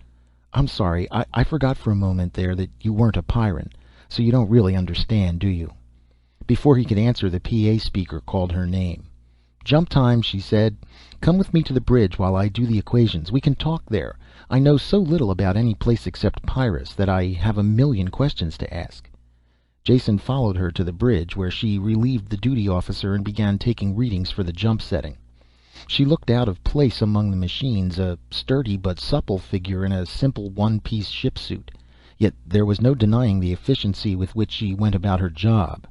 A: "I'm sorry, I forgot for a moment there that you weren't a Pyrran. So you don't really understand, do you?" Before he could answer, the PA speaker called her name. "Jump time," she said. "Come with me to the bridge while I do the equations. We can talk there. I know so little about any place except Pyrrus that I have a million questions to ask." Jason followed her to the bridge, where she relieved the duty officer and began taking readings for the jump setting. She looked out of place among the machines, a sturdy but supple figure in a simple one-piece ship suit. Yet there was no denying the efficiency with which she went about her job.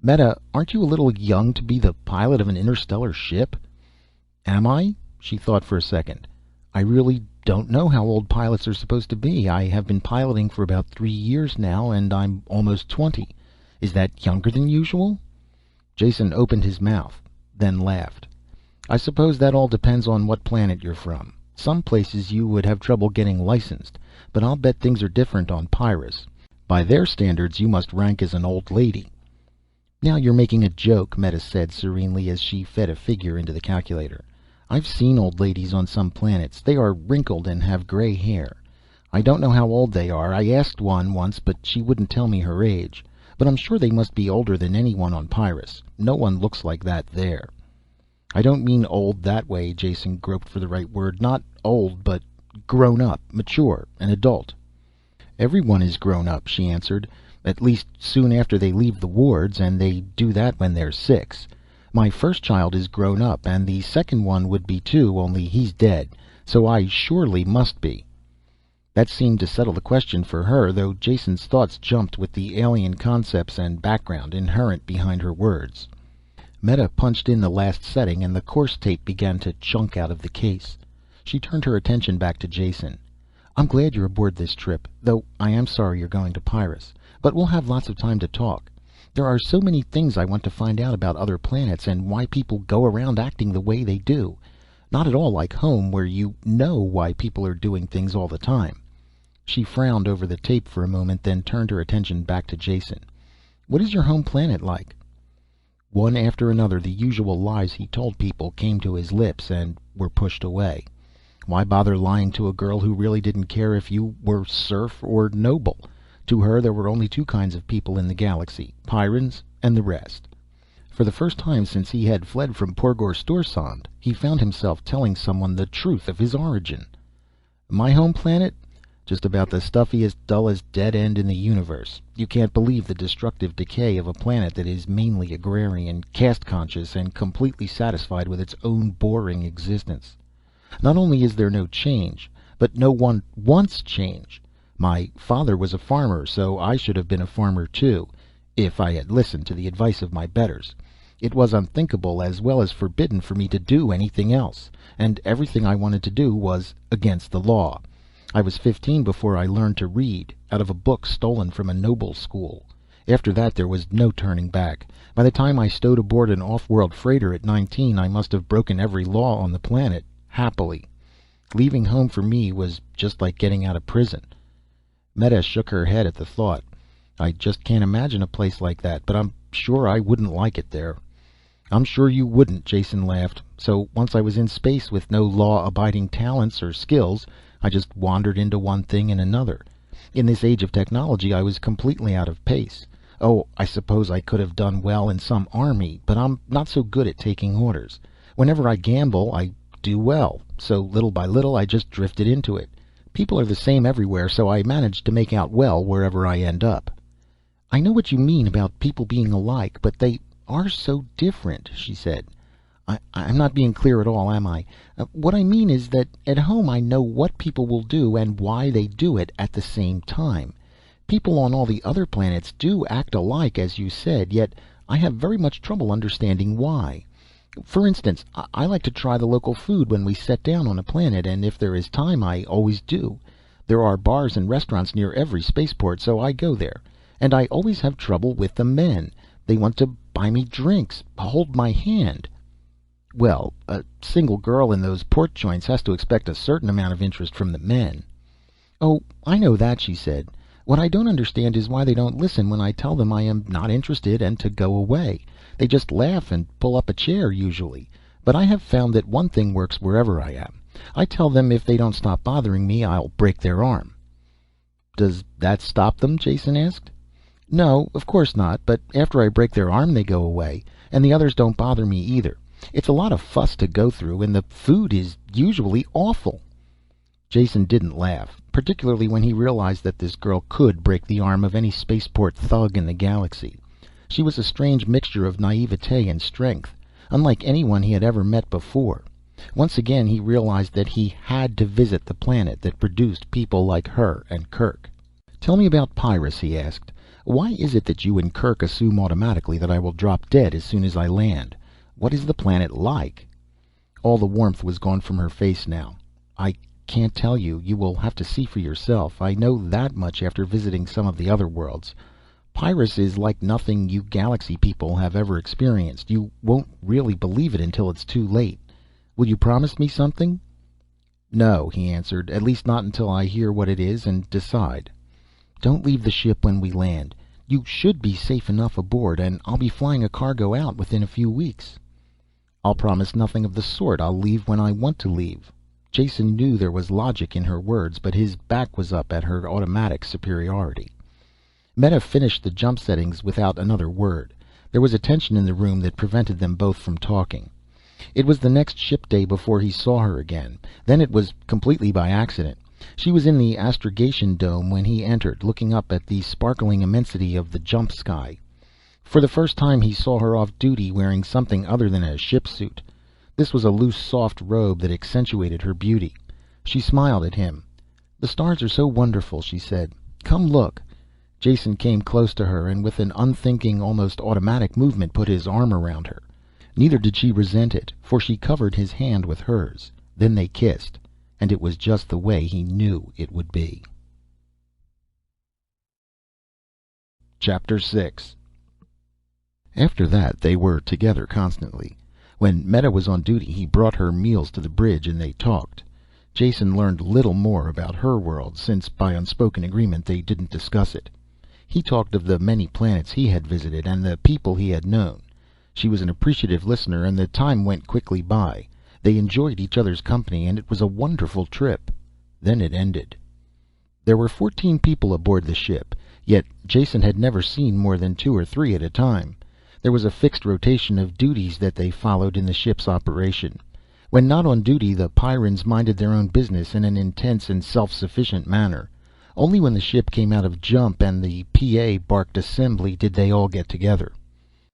A: "Meta, aren't you a little young to be the pilot of an interstellar ship?" "Am I?" She thought for a second. "I really don't know how old pilots are supposed to be. I have been piloting for about 3 years now, and I'm almost 20. Is that younger than usual?" Jason opened his mouth, then laughed. "I suppose that all depends on what planet you're from. Some places you would have trouble getting licensed, but I'll bet things are different on Pyrrus. By their standards, you must rank as an old lady." "Now you're making a joke," Meta said serenely as she fed a figure into the calculator. "I've seen old ladies on some planets. They are wrinkled and have gray hair. I don't know how old they are. I asked one once, but she wouldn't tell me her age. But I'm sure they must be older than anyone on Pyrrus. No one looks like that there." "I don't mean old that way." Jason groped for the right word. "Not old, but grown up, mature, an adult." "Everyone is grown up," she answered. "At least soon after they leave the wards, and they do that when they're 6. My first child is grown up, and the second one would be too, only he's dead. So I surely must be." That seemed to settle the question for her, though Jason's thoughts jumped with the alien concepts and background inherent behind her words. Meta punched in the last setting, and the course tape began to chunk out of the case. She turned her attention back to Jason. "I'm glad you're aboard this trip, though I am sorry you're going to Pyrrus. But we'll have lots of time to talk. There are so many things I want to find out about other planets, and why people go around acting the way they do. Not at all like home, where you know why people are doing things all the time." She frowned over the tape for a moment, then turned her attention back to Jason. "What is your home planet like?" One after another, the usual lies he told people came to his lips and were pushed away. Why bother lying to a girl who really didn't care if you were serf or noble? To her, there were only 2 kinds of people in the galaxy: Pyrrans and the rest. For the first time since he had fled from Porgor Storsand, he found himself telling someone the truth of his origin. "My home planet? Just about the stuffiest, dullest dead end in the universe. You can't believe the destructive decay of a planet that is mainly agrarian, caste-conscious, and completely satisfied with its own boring existence. Not only is there no change, but no one wants change. My father was a farmer, so I should have been a farmer too, if I had listened to the advice of my betters. It was unthinkable as well as forbidden for me to do anything else, and everything I wanted to do was against the law. I was 15 before I learned to read, out of a book stolen from a noble school. After that there was no turning back. By the time I stowed aboard an off-world freighter at 19, I must have broken every law on the planet, happily. Leaving home for me was just like getting out of prison." Meta shook her head at the thought. "I just can't imagine a place like that, but I'm sure I wouldn't like it there." "I'm sure you wouldn't," Jason laughed. "So once I was in space with no law-abiding talents or skills, I just wandered into one thing and another. In this age of technology, I was completely out of pace. Oh, I suppose I could have done well in some army, but I'm not so good at taking orders. Whenever I gamble, I do well, so little by little I just drifted into it. People are the same everywhere, so I managed to make out well wherever I end up." "I know what you mean about people being alike, but they are so different," she said. I'm not being clear at all, am I? What I mean is that at home I know what people will do and why they do it at the same time. People on all the other planets do act alike, as you said, yet I have very much trouble understanding why. For instance, I like to try the local food when we set down on a planet, and if there is time I always do. There are bars and restaurants near every spaceport, so I go there. And I always have trouble with the men. They want to buy me drinks, hold my hand. Well, a single girl in those port joints has to expect a certain amount of interest from the men." "Oh, I know that," she said. What I don't understand is why they don't listen when I tell them I am not interested and to go away. They just laugh and pull up a chair usually. But I have found that one thing works wherever I am. I tell them if they don't stop bothering me, I'll break their arm." "Does that stop them?" Jason asked. "No, of course not, but after I break their arm they go away, and the others don't bother me either. It's a lot of fuss to go through, and the food is usually awful." Jason didn't laugh, particularly when he realized that this girl could break the arm of any spaceport thug in the galaxy. She was a strange mixture of naivete and strength, unlike anyone he had ever met before. Once again he realized that he had to visit the planet that produced people like her and Kerk. "Tell me about Pyrrus," he asked. "Why is it that you and Kerk assume automatically that I will drop dead as soon as I land? What is the planet like?" All the warmth was gone from her face now. "I can't tell you. You will have to see for yourself. I know that much after visiting some of the other worlds. Pyrrus is like nothing you galaxy people have ever experienced. You won't really believe it until it's too late. Will you promise me something?" "No," he answered. "At least not until I hear what it is and decide." "Don't leave the ship when we land. You should be safe enough aboard, and I'll be flying a cargo out within a few weeks." "I'll promise nothing of the sort. I'll leave when I want to leave." Jason knew there was logic in her words, but his back was up at her automatic superiority. Meta finished the jump settings without another word. There was a tension in the room that prevented them both from talking. It was the next ship day before he saw her again. Then it was completely by accident. She was in the astrogation dome when he entered, looking up at the sparkling immensity of the jump sky. For the first time he saw her off duty wearing something other than a ship suit. This was a loose, soft robe that accentuated her beauty. She smiled at him. "The stars are so wonderful," she said. "Come look." Jason came close to her and with an unthinking, almost automatic movement put his arm around her. Neither did she resent it, for she covered his hand with hers. Then they kissed, and it was just the way he knew it would be. Chapter 6. After that they were together constantly. When Meta was on duty he brought her meals to the bridge and they talked. Jason learned little more about her world, since by unspoken agreement they didn't discuss it. He talked of the many planets he had visited and the people he had known. She was an appreciative listener, and the time went quickly by. They enjoyed each other's company, and it was a wonderful trip. Then it ended. There were 14 people aboard the ship, yet Jason had never seen more than 2 or 3 at a time. There was a fixed rotation of duties that they followed in the ship's operation. When not on duty, the Pyrrans minded their own business in an intense and self-sufficient manner. Only when the ship came out of jump and the PA barked assembly did they all get together.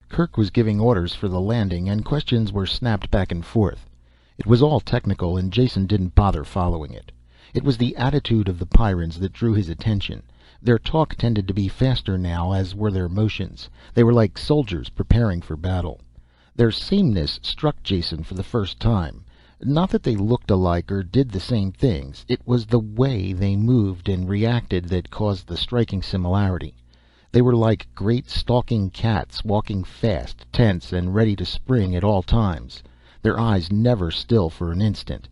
A: Kerk was giving orders for the landing, and questions were snapped back and forth. It was all technical, and Jason didn't bother following it. It was the attitude of the Pyrrans that drew his attention. Their talk tended to be faster now, as were their motions. They were like soldiers preparing for battle. Their sameness struck Jason for the first time. Not that they looked alike or did the same things. It was the way they moved and reacted that caused the striking similarity. They were like great stalking cats, walking fast, tense, and ready to spring at all times, their eyes never still for an instant.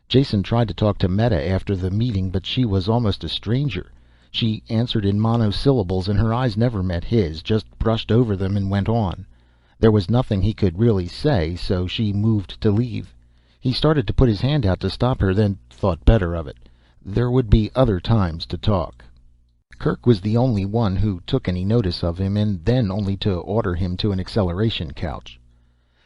A: Jason tried to talk to Meta after the meeting, but she was almost a stranger. She answered in monosyllables, and her eyes never met his, just brushed over them and went on. There was nothing he could really say, so she moved to leave. He started to put his hand out to stop her, then thought better of it. There would be other times to talk. Kerk was the only one who took any notice of him, and then only to order him to an acceleration couch.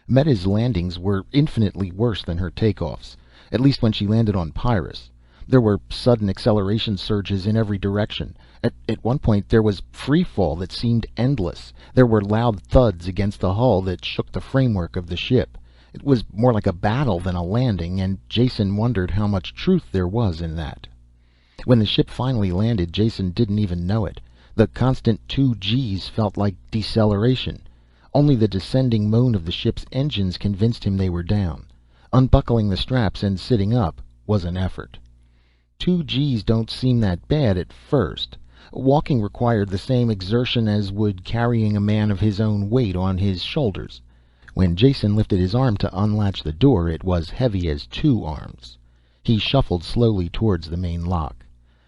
A: Meta's landings were infinitely worse than her takeoffs, at least when she landed on Pyrrus. There were sudden acceleration surges in every direction. At one point there was free fall that seemed endless. There were loud thuds against the hull that shook the framework of the ship. It was more like a battle than a landing, and Jason wondered how much truth there was in that. When the ship finally landed, Jason didn't even know it. The constant 2 Gs felt like deceleration. Only the descending moan of the ship's engines convinced him they were down. Unbuckling the straps and sitting up was an effort. 2 Gs don't seem that bad at first. Walking required the same exertion as would carrying a man of his own weight on his shoulders. When Jason lifted his arm to unlatch the door, it was heavy as 2 arms. He shuffled slowly towards the main lock.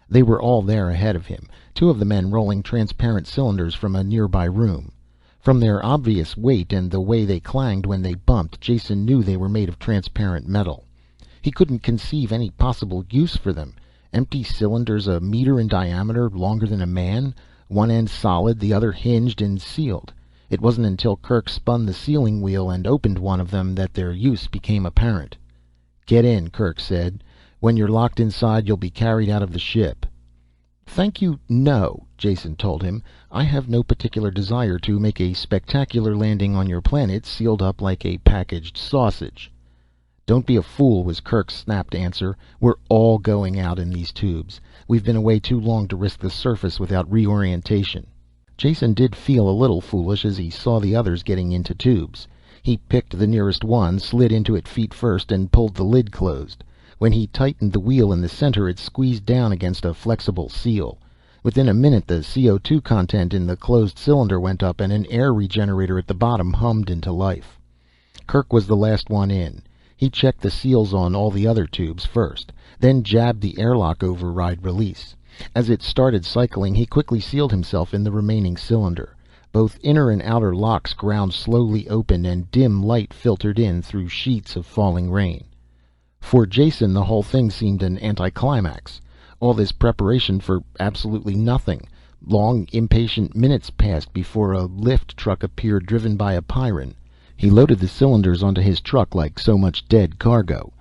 A: They were all there ahead of him, two of the men rolling transparent cylinders from a nearby room. From their obvious weight and the way they clanged when they bumped, Jason knew they were made of transparent metal. He couldn't conceive any possible use for them. Empty cylinders a meter in diameter, longer than a man, one end solid, the other hinged and sealed. It wasn't until Kerk spun the sealing wheel and opened one of them that their use became apparent. "Get in," Kerk said. "When you're locked inside, you'll be carried out of the ship." "Thank you, no," Jason told him. "I have no particular desire to make a spectacular landing on your planet, sealed up like a packaged sausage." "Don't be a fool," was Kerk's snapped answer. "We're all going out in these tubes. We've been away too long to risk the surface without reorientation." Jason did feel a little foolish as he saw the others getting into tubes. He picked the nearest one, slid into it feet first, and pulled the lid closed. When he tightened the wheel in the center, it squeezed down against a flexible seal. Within a minute, the CO2 content in the closed cylinder went up, and an air regenerator at the bottom hummed into life. Kerk was the last one in. He checked the seals on all the other tubes first, then jabbed the airlock override release. As it started cycling, he quickly sealed himself in the remaining cylinder. Both inner and outer locks ground slowly open, and dim light filtered in through sheets of falling rain. For Jason, the whole thing seemed an anticlimax. All this preparation for absolutely nothing. Long, impatient minutes passed before a lift truck appeared, driven by a Pyrran. He loaded the cylinders onto his truck like so much dead cargo.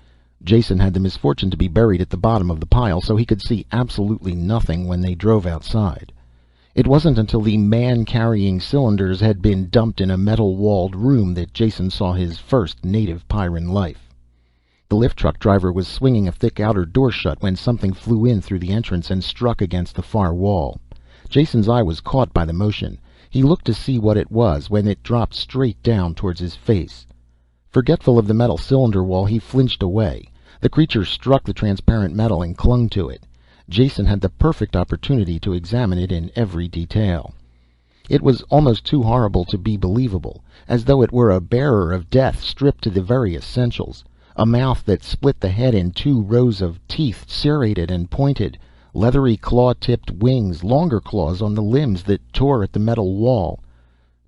A: Jason had the misfortune to be buried at the bottom of the pile, so he could see absolutely nothing when they drove outside. It wasn't until the man carrying cylinders had been dumped in a metal-walled room that Jason saw his first native Pyrran life. The lift truck driver was swinging a thick outer door shut when something flew in through the entrance and struck against the far wall. Jason's eye was caught by the motion. He looked to see what it was when it dropped straight down towards his face. Forgetful of the metal cylinder wall, he flinched away. The creature struck the transparent metal and clung to it. Jason had the perfect opportunity to examine it in every detail. It was almost too horrible to be believable, as though it were a bearer of death stripped to the very essentials. A mouth that split the head in two rows of teeth, serrated and pointed, leathery claw-tipped wings, longer claws on the limbs that tore at the metal wall.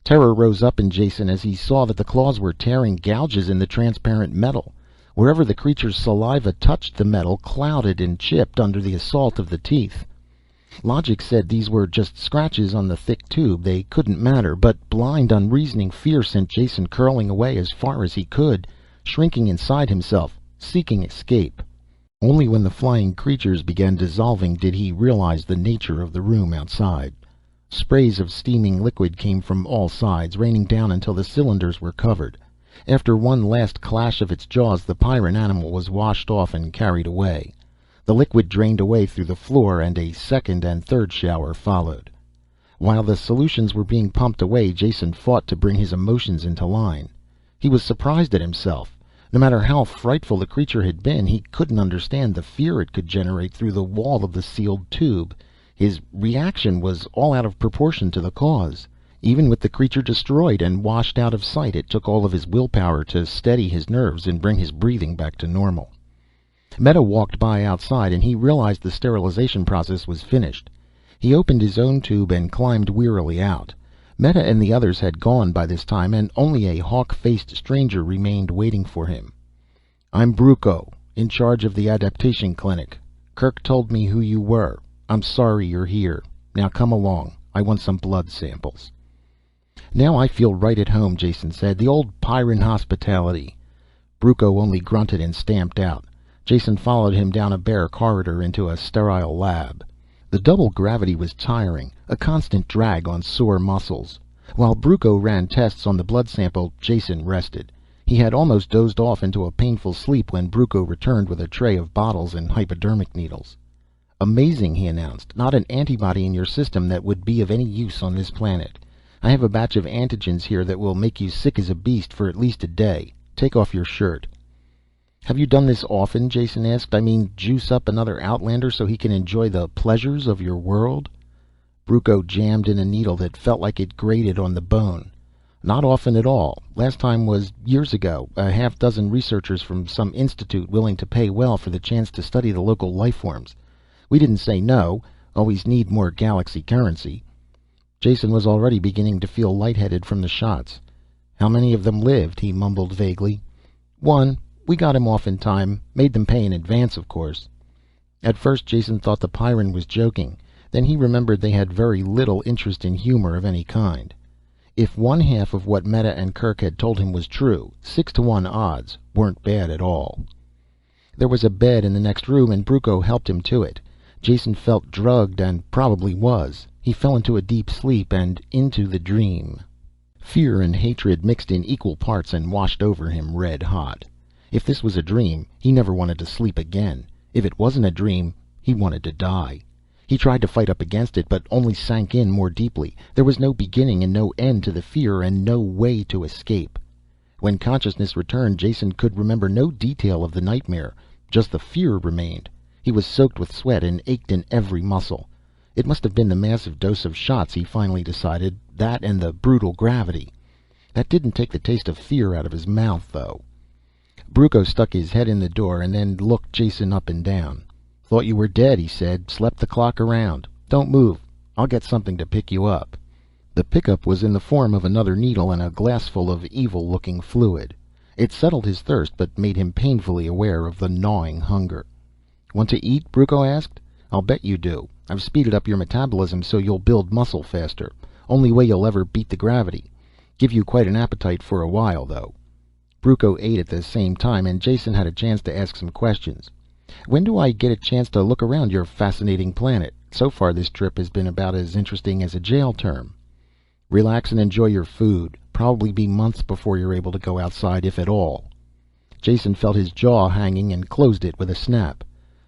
A: Terror rose up in Jason as he saw that the claws were tearing gouges in the transparent metal. Wherever the creature's saliva touched the metal, clouded and chipped under the assault of the teeth. Logic said these were just scratches on the thick tube, they couldn't matter, but blind, unreasoning fear sent Jason curling away as far as he could, shrinking inside himself, seeking escape. Only when the flying creatures began dissolving did he realize the nature of the room outside. Sprays of steaming liquid came from all sides, raining down until the cylinders were covered. After one last clash of its jaws, the Pyrran animal was washed off and carried away. The liquid drained away through the floor, and a second and third shower followed. While the solutions were being pumped away, Jason fought to bring his emotions into line. He was surprised at himself. No matter how frightful the creature had been, he couldn't understand the fear it could generate through the wall of the sealed tube. His reaction was all out of proportion to the cause. Even with the creature destroyed and washed out of sight, it took all of his willpower to steady his nerves and bring his breathing back to normal. Meta walked by outside, and he realized the sterilization process was finished. He opened his own tube and climbed wearily out. Meta and the others had gone by this time, and only a hawk-faced stranger remained waiting for him. "I'm Brucco, in charge of the adaptation clinic. Kerk told me who you were. I'm sorry you're here. Now come along. I want some blood samples." "Now I feel right at home," Jason said. "The old Pyrran hospitality." Brucco only grunted and stamped out. Jason followed him down a bare corridor into a sterile lab. The double gravity was tiring, a constant drag on sore muscles. While Brucco ran tests on the blood sample, Jason rested. He had almost dozed off into a painful sleep when Brucco returned with a tray of bottles and hypodermic needles. "Amazing," he announced. "Not an antibody in your system that would be of any use on this planet. I have a batch of antigens here that will make you sick as a beast for at least a day. Take off your shirt." "Have you done this often?" Jason asked. "I mean, juice up another outlander so he can enjoy the pleasures of your world?" Brucco jammed in a needle that felt like it grated on the bone. "Not often at all. Last time was years ago. A half dozen researchers from some institute willing to pay well for the chance to study the local life forms. We didn't say no. Always need more galaxy currency. Jason was already beginning to feel lightheaded from the shots. How many of them lived? He mumbled vaguely. One. We got him off in time. Made them pay in advance, of course. At first Jason thought the Pyrran was joking. Then he remembered they had very little interest in humor of any kind. If one half of what Meta and Kerk had told him was true, 6-to-1 odds weren't bad at all. There was a bed in the next room and Brucco helped him to it. Jason felt drugged and probably was. He fell into a deep sleep and into the dream. Fear and hatred mixed in equal parts and washed over him red hot. If this was a dream, he never wanted to sleep again. If it wasn't a dream, he wanted to die. He tried to fight up against it, but only sank in more deeply. There was no beginning and no end to the fear, and no way to escape. When consciousness returned, Jason could remember no detail of the nightmare. Just the fear remained. He was soaked with sweat and ached in every muscle. It must have been the massive dose of shots, he finally decided. That and the brutal gravity. That didn't take the taste of fear out of his mouth, though. Brucco stuck his head in the door and then looked Jason up and down. Thought you were dead, he said. Slept the clock around. Don't move. I'll get something to pick you up. The pickup was in the form of another needle and a glassful of evil-looking fluid. It settled his thirst, but made him painfully aware of the gnawing hunger. Want to eat? Brucco asked. I'll bet you do. I've speeded up your metabolism so you'll build muscle faster. Only way you'll ever beat the gravity. Give you quite an appetite for a while, though. Brucco ate at the same time, and Jason had a chance to ask some questions. When do I get a chance to look around your fascinating planet? So far this trip has been about as interesting as a jail term. Relax and enjoy your food. Probably be months before you're able to go outside, if at all. Jason felt his jaw hanging and closed it with a snap.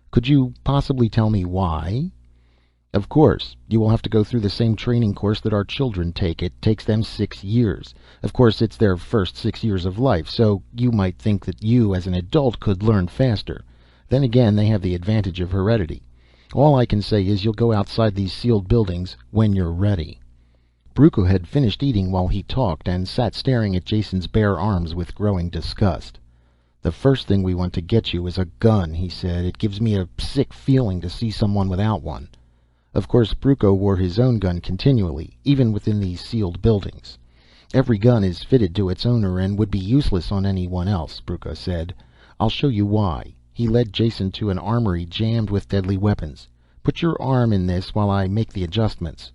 A: Could you possibly tell me why? Of course. You will have to go through the same training course that our children take. It takes them 6 years. Of course, it's their first 6 years of life, so you might think that you, as an adult, could learn faster. Then again, they have the advantage of heredity. All I can say is you'll go outside these sealed buildings when you're ready. Brucco had finished eating while he talked and sat staring at Jason's bare arms with growing disgust. The first thing we want to get you is a gun, he said. It gives me a sick feeling to see someone without one. Of course, Brucco wore his own gun continually, even within these sealed buildings. Every gun is fitted to its owner and would be useless on anyone else, Brucco said. I'll show you why. He led Jason to an armory jammed with deadly weapons. Put your arm in this while I make the adjustments.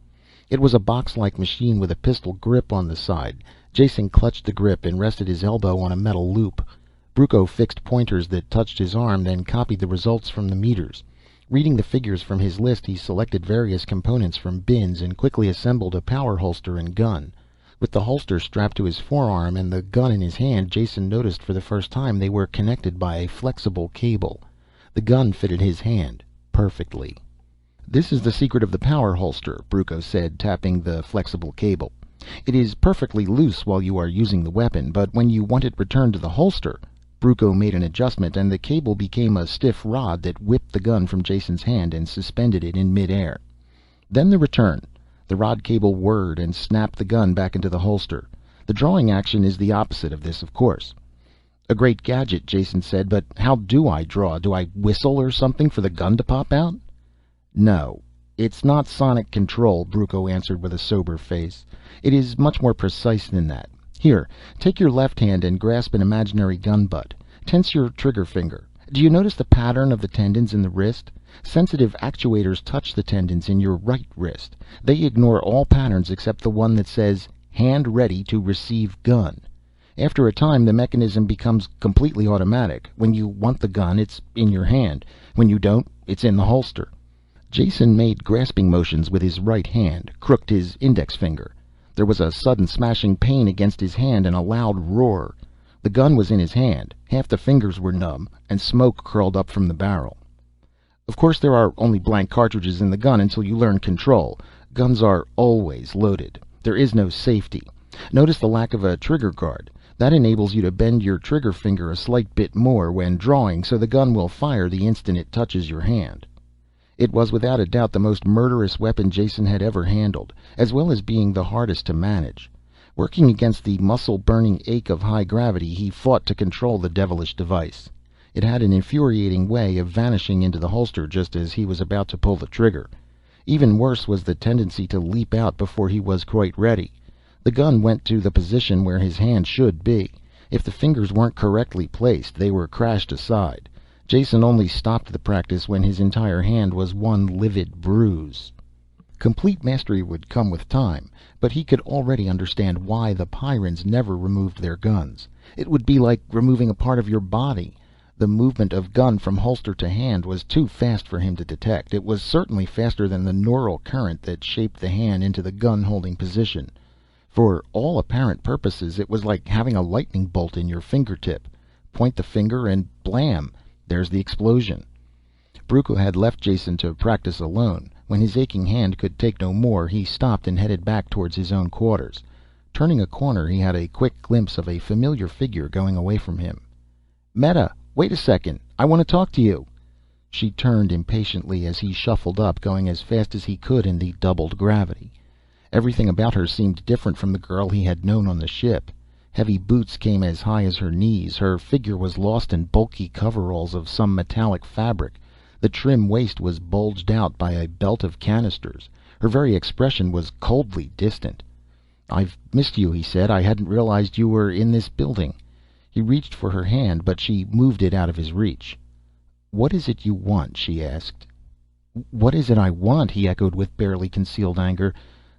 A: It was a box-like machine with a pistol grip on the side. Jason clutched the grip and rested his elbow on a metal loop. Brucco fixed pointers that touched his arm, then copied the results from the meters. Reading the figures from his list, he selected various components from bins and quickly assembled a power holster and gun. With the holster strapped to his forearm and the gun in his hand, Jason noticed for the first time they were connected by a flexible cable. The gun fitted his hand perfectly. This is the secret of the power holster, Brucco said, tapping the flexible cable. It is perfectly loose while you are using the weapon, but when you want it returned to the holster... Brucco made an adjustment, and the cable became a stiff rod that whipped the gun from Jason's hand and suspended it in midair. Then the return. The rod cable whirred and snapped the gun back into the holster. The drawing action is the opposite of this, of course. A great gadget, Jason said, but how do I draw? Do I whistle or something for the gun to pop out? No. It's not sonic control, Brucco answered with a sober face. It is much more precise than that. Here, take your left hand and grasp an imaginary gun butt. Tense your trigger finger. Do you notice the pattern of the tendons in the wrist? Sensitive actuators touch the tendons in your right wrist. They ignore all patterns except the one that says, hand ready to receive gun. After a time, the mechanism becomes completely automatic. When you want the gun, it's in your hand. When you don't, it's in the holster. Jason made grasping motions with his right hand, crooked his index finger. There was a sudden smashing pain against his hand and a loud roar. The gun was in his hand. Half the fingers were numb, and smoke curled up from the barrel. Of course, there are only blank cartridges in the gun until you learn control. Guns are always loaded. There is no safety. Notice the lack of a trigger guard. That enables you to bend your trigger finger a slight bit more when drawing, so the gun will fire the instant it touches your hand. It was without a doubt the most murderous weapon Jason had ever handled, as well as being the hardest to manage. Working against the muscle-burning ache of high gravity, he fought to control the devilish device. It had an infuriating way of vanishing into the holster just as he was about to pull the trigger. Even worse was the tendency to leap out before he was quite ready. The gun went to the position where his hand should be. If the fingers weren't correctly placed, they were crashed aside. Jason only stopped the practice when his entire hand was one livid bruise. Complete mastery would come with time, but he could already understand why the Pyrrans never removed their guns. It would be like removing a part of your body. The movement of gun from holster to hand was too fast for him to detect. It was certainly faster than the neural current that shaped the hand into the gun-holding position. For all apparent purposes, it was like having a lightning bolt in your fingertip. Point the finger and blam, there's the explosion. Brucco had left Jason to practice alone. When his aching hand could take no more, he stopped and headed back towards his own quarters. Turning a corner, he had a quick glimpse of a familiar figure going away from him. "Meta, wait a second. I want to talk to you." She turned impatiently as he shuffled up, going as fast as he could in the doubled gravity. Everything about her seemed different from the girl he had known on the ship. Heavy boots came as high as her knees. Her figure was lost in bulky coveralls of some metallic fabric. The trim waist was bulged out by a belt of canisters. Her very expression was coldly distant. "I've missed you," he said. "I hadn't realized you were in this building." He reached for her hand, but she moved it out of his reach. "What is it you want?" she asked. "What is it I want?" he echoed with barely concealed anger.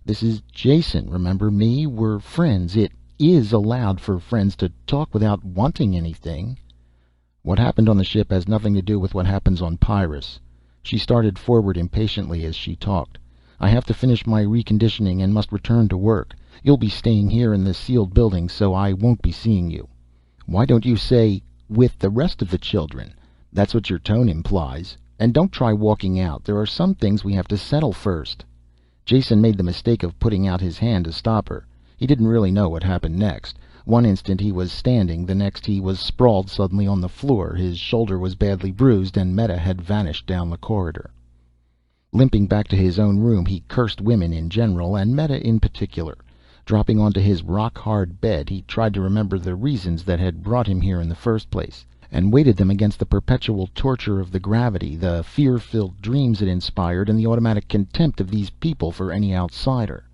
A: "This is Jason, remember me? We're friends. It is allowed for friends to talk without wanting anything." "What happened on the ship has nothing to do with what happens on Pyrrus." She started forward impatiently as she talked. "I have to finish my reconditioning and must return to work. You'll be staying here in the sealed building, so I won't be seeing you." "Why don't you say, 'with the rest of the children'? That's what your tone implies. And don't try walking out. There are some things we have to settle first." Jason made the mistake of putting out his hand to stop her. He didn't really know what happened next. One instant he was standing, the next he was sprawled suddenly on the floor. His shoulder was badly bruised, and Meta had vanished down the corridor. Limping back to his own room, he cursed women in general, and Meta in particular. Dropping onto his rock-hard bed, he tried to remember the reasons that had brought him here in the first place, and weighted them against the perpetual torture of the gravity, the fear-filled dreams it inspired, and the automatic contempt of these people for any outsider.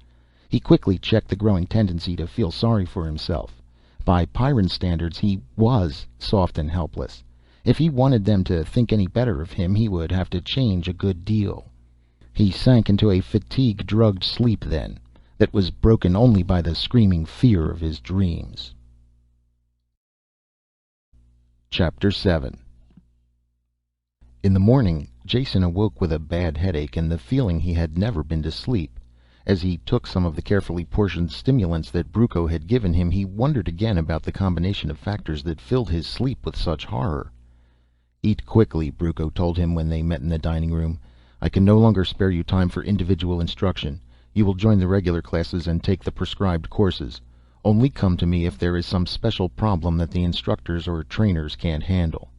A: He quickly checked the growing tendency to feel sorry for himself. By Pyrran standards, he was soft and helpless. If he wanted them to think any better of him, he would have to change a good deal. He sank into a fatigue-drugged sleep then, that was broken only by the screaming fear of his dreams. Chapter 7. In the morning, Jason awoke with a bad headache and the feeling he had never been to sleep. As he took some of the carefully portioned stimulants that Brucco had given him, he wondered again about the combination of factors that filled his sleep with such horror. "Eat quickly," Brucco told him when they met in the dining room. "I can no longer spare you time for individual instruction. You will join the regular classes and take the prescribed courses. Only come to me if there is some special problem that the instructors or trainers can't handle."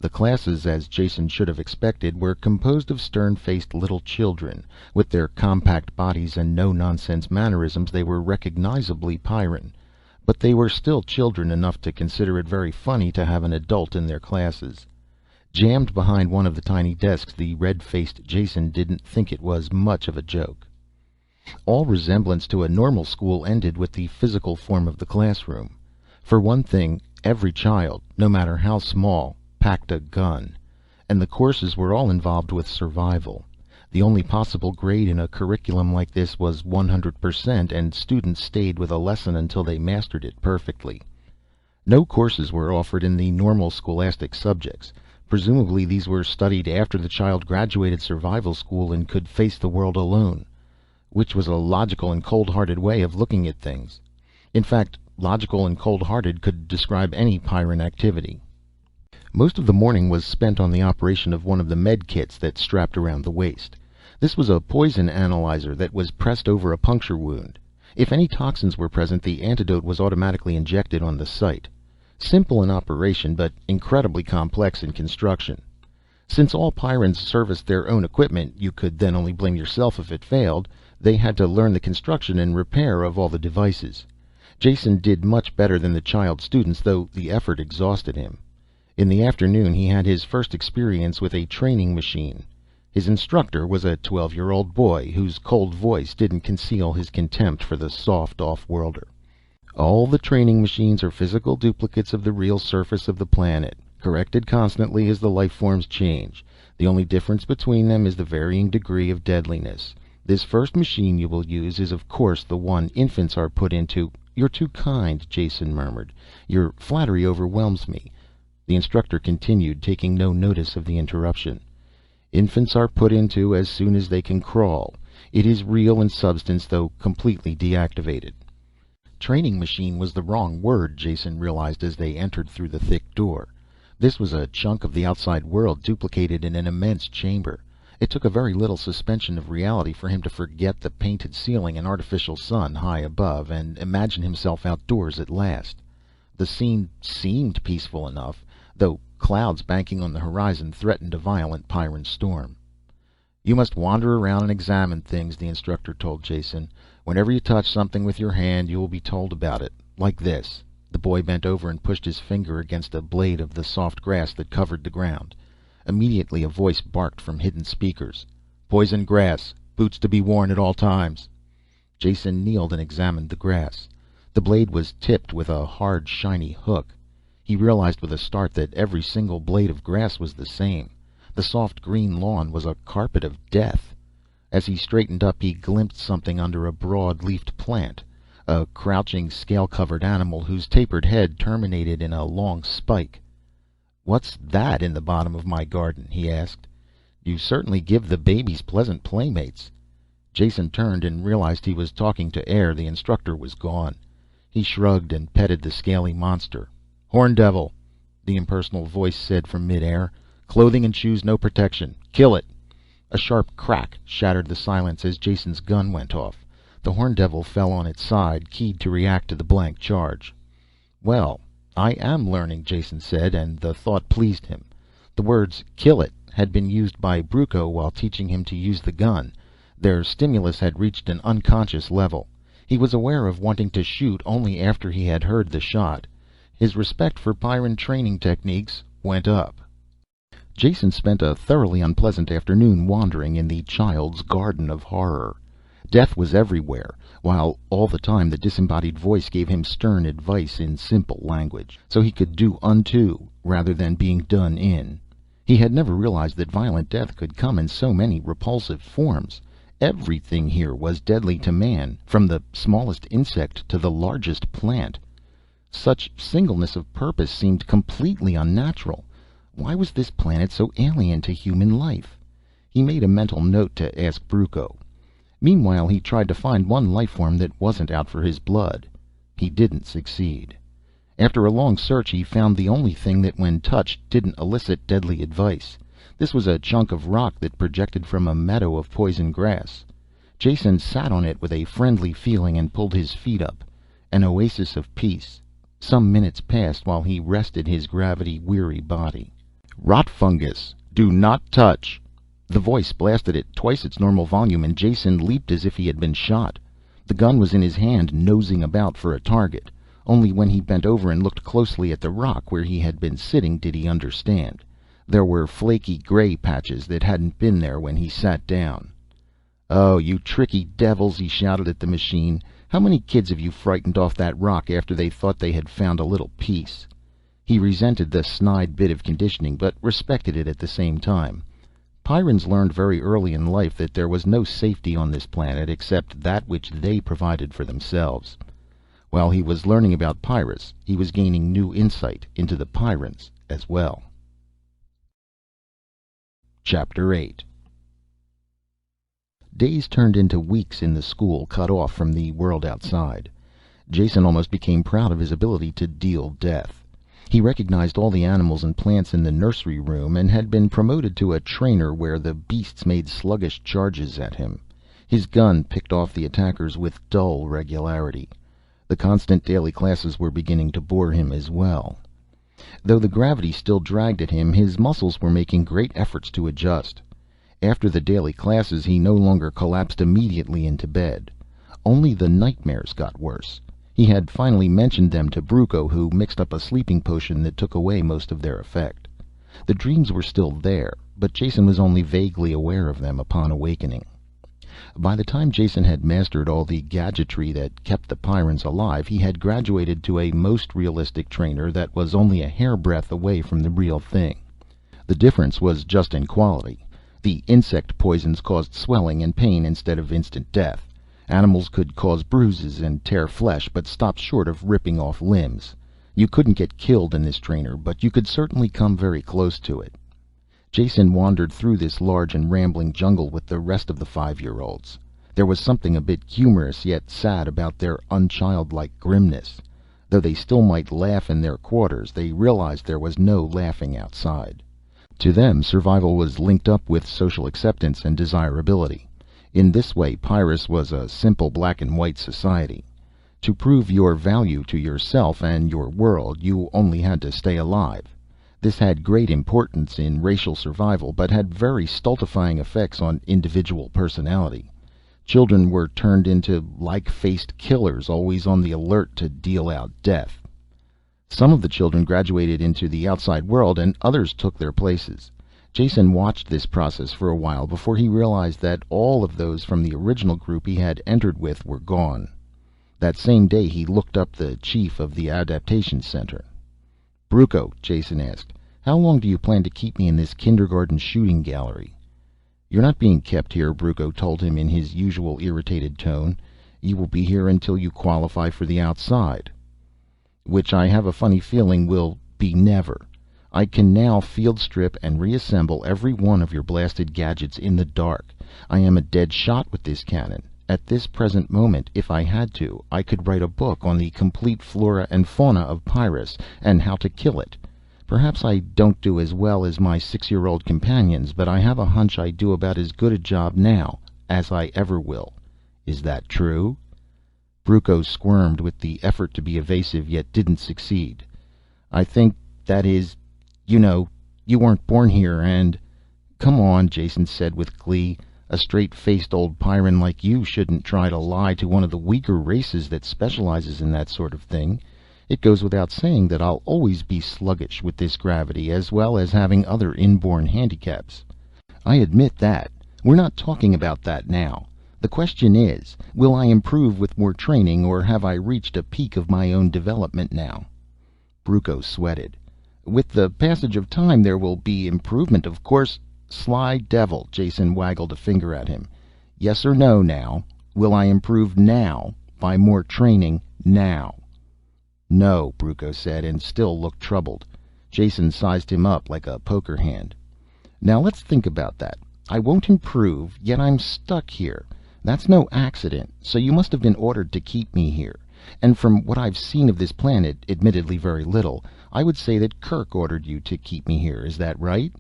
A: The classes, as Jason should have expected, were composed of stern-faced little children. With their compact bodies and no-nonsense mannerisms, they were recognizably Pyrran. But they were still children enough to consider it very funny to have an adult in their classes. Jammed behind one of the tiny desks, the red-faced Jason didn't think it was much of a joke. All resemblance to a normal school ended with the physical form of the classroom. For one thing, every child, no matter how small, packed a gun, and the courses were all involved with survival. The only possible grade in a curriculum like this was 100%, and students stayed with a lesson until they mastered it perfectly. No courses were offered in the normal scholastic subjects. Presumably these were studied after the child graduated survival school and could face the world alone, which was a logical and cold-hearted way of looking at things. In fact, logical and cold-hearted could describe any Pyrran activity. Most of the morning was spent on the operation of one of the med kits that's strapped around the waist. This was a poison analyzer that was pressed over a puncture wound. If any toxins were present, the antidote was automatically injected on the site. Simple in operation, but incredibly complex in construction. Since all Pyrrans serviced their own equipment, you could then only blame yourself if it failed. They had to learn the construction and repair of all the devices. Jason did much better than the child students, though the effort exhausted him. In the afternoon he had his first experience with a training machine. His instructor was a 12-year-old boy whose cold voice didn't conceal his contempt for the soft off-worlder. "All the training machines are physical duplicates of the real surface of the planet, corrected constantly as the life forms change. The only difference between them is the varying degree of deadliness. This first machine you will use is of course the one infants are put into." "You're too kind," Jason murmured. "Your flattery overwhelms me." The instructor continued, taking no notice of the interruption. "Infants are put into as soon as they can crawl. It is real in substance, though completely deactivated." Training machine was the wrong word, Jason realized as they entered through the thick door. This was a chunk of the outside world duplicated in an immense chamber. It took a very little suspension of reality for him to forget the painted ceiling and artificial sun high above, and imagine himself outdoors at last. The scene seemed peaceful enough, though clouds banking on the horizon threatened a violent Pyrran storm. "You must wander around and examine things," the instructor told Jason. "Whenever you touch something with your hand, you will be told about it. Like this." The boy bent over and pushed his finger against a blade of the soft grass that covered the ground. Immediately a voice barked from hidden speakers. "Poison grass. Boots to be worn at all times." Jason kneeled and examined the grass. The blade was tipped with a hard, shiny hook. He realized with a start that every single blade of grass was the same. The soft green lawn was a carpet of death. As he straightened up, he glimpsed something under a broad-leafed plant. A crouching, scale-covered animal whose tapered head terminated in a long spike. "What's that in the bottom of my garden?" he asked. "You certainly give the babies pleasant playmates." Jason turned and realized he was talking to air. The instructor was gone. He shrugged and petted the scaly monster. "Horn devil," the impersonal voice said from midair. "Clothing and shoes no protection. Kill it." A sharp crack shattered the silence as Jason's gun went off. The horn devil fell on its side, keyed to react to the blank charge. "Well, I am learning," Jason said, and the thought pleased him. The words "kill it" had been used by Brucco while teaching him to use the gun. Their stimulus had reached an unconscious level. He was aware of wanting to shoot only after he had heard the shot. His respect for Pyrran training techniques went up. Jason spent a thoroughly unpleasant afternoon wandering in the child's garden of horror. Death was everywhere, while all the time the disembodied voice gave him stern advice in simple language, so he could do unto rather than being done in. He had never realized that violent death could come in so many repulsive forms. Everything here was deadly to man, from the smallest insect to the largest plant. Such singleness of purpose seemed completely unnatural. Why was this planet so alien to human life? He made a mental note to ask Brucco. Meanwhile he tried to find one life form that wasn't out for his blood. He didn't succeed. After a long search he found the only thing that when touched didn't elicit deadly advice. This was a chunk of rock that projected from a meadow of poison grass. Jason sat on it with a friendly feeling and pulled his feet up. An oasis of peace. Some minutes passed while he rested his gravity-weary body. "Rot fungus. Do not touch." The voice blasted at twice its normal volume, and Jason leaped as if he had been shot. The gun was in his hand, nosing about for a target. Only when he bent over and looked closely at the rock where he had been sitting did he understand. There were flaky gray patches that hadn't been there when he sat down. "Oh, you tricky devils," he shouted at the machine. "How many kids have you frightened off that rock after they thought they had found a little peace?" He resented the snide bit of conditioning, but respected it at the same time. Pyrrans learned very early in life that there was no safety on this planet except that which they provided for themselves. While he was learning about Pyrrus, he was gaining new insight into the Pyrrans as well. Chapter 8. Days turned into weeks in the school cut off from the world outside. Jason almost became proud of his ability to deal death. He recognized all the animals and plants in the nursery room and had been promoted to a trainer where the beasts made sluggish charges at him. His gun picked off the attackers with dull regularity. The constant daily classes were beginning to bore him as well. Though the gravity still dragged at him, his muscles were making great efforts to adjust. After the daily classes he no longer collapsed immediately into bed. Only the nightmares got worse. He had finally mentioned them to Brucco, who mixed up a sleeping potion that took away most of their effect. The dreams were still there, but Jason was only vaguely aware of them upon awakening. By the time Jason had mastered all the gadgetry that kept the Pyrrans alive, he had graduated to a most realistic trainer that was only a hairbreadth away from the real thing. The difference was just in quality. The insect poisons caused swelling and pain instead of instant death. Animals could cause bruises and tear flesh, but stopped short of ripping off limbs. You couldn't get killed in this trainer, but you could certainly come very close to it. Jason wandered through this large and rambling jungle with the rest of the 5-year-olds. There was something a bit humorous yet sad about their unchildlike grimness. Though they still might laugh in their quarters, they realized there was no laughing outside. To them, survival was linked up with social acceptance and desirability. In this way, Pyrrus was a simple black and white society. To prove your value to yourself and your world, you only had to stay alive. This had great importance in racial survival, but had very stultifying effects on individual personality. Children were turned into like-faced killers, always on the alert to deal out death. Some of the children graduated into the outside world, and others took their places. Jason watched this process for a while before he realized that all of those from the original group he had entered with were gone. That same day he looked up the chief of the adaptation center. "Brucco," Jason asked, "how long do you plan to keep me in this kindergarten shooting gallery?" "You're not being kept here," Brucco told him in his usual irritated tone. "You will be here until you qualify for the outside." "Which I have a funny feeling will be never. I can now field strip and reassemble every one of your blasted gadgets in the dark. I am a dead shot with this cannon. At this present moment, if I had to, I could write a book on the complete flora and fauna of Pyrrus and how to kill it. Perhaps I don't do as well as my 6-year-old companions, but I have a hunch I do about as good a job now as I ever will. Is that true?" Brucco squirmed with the effort to be evasive, yet didn't succeed. "I think that is, you weren't born here and—" "Come on," Jason said with glee. "A straight-faced old Pyrran like you shouldn't try to lie to one of the weaker races that specializes in that sort of thing. It goes without saying that I'll always be sluggish with this gravity, as well as having other inborn handicaps." "I admit that. We're not talking about that now. The question is, will I improve with more training, or have I reached a peak of my own development now?" Brucco sweated. "With the passage of time there will be improvement, of course." "Sly devil," Jason waggled a finger at him. "Yes or no now? Will I improve now, by more training now?" "No," Brucco said, and still looked troubled. Jason sized him up like a poker hand. "Now let's think about that. I won't improve, yet I'm stuck here. That's no accident, so you must have been ordered to keep me here. And from what I've seen of this planet, admittedly very little, I would say that Kerk ordered you to keep me here. Is that right?"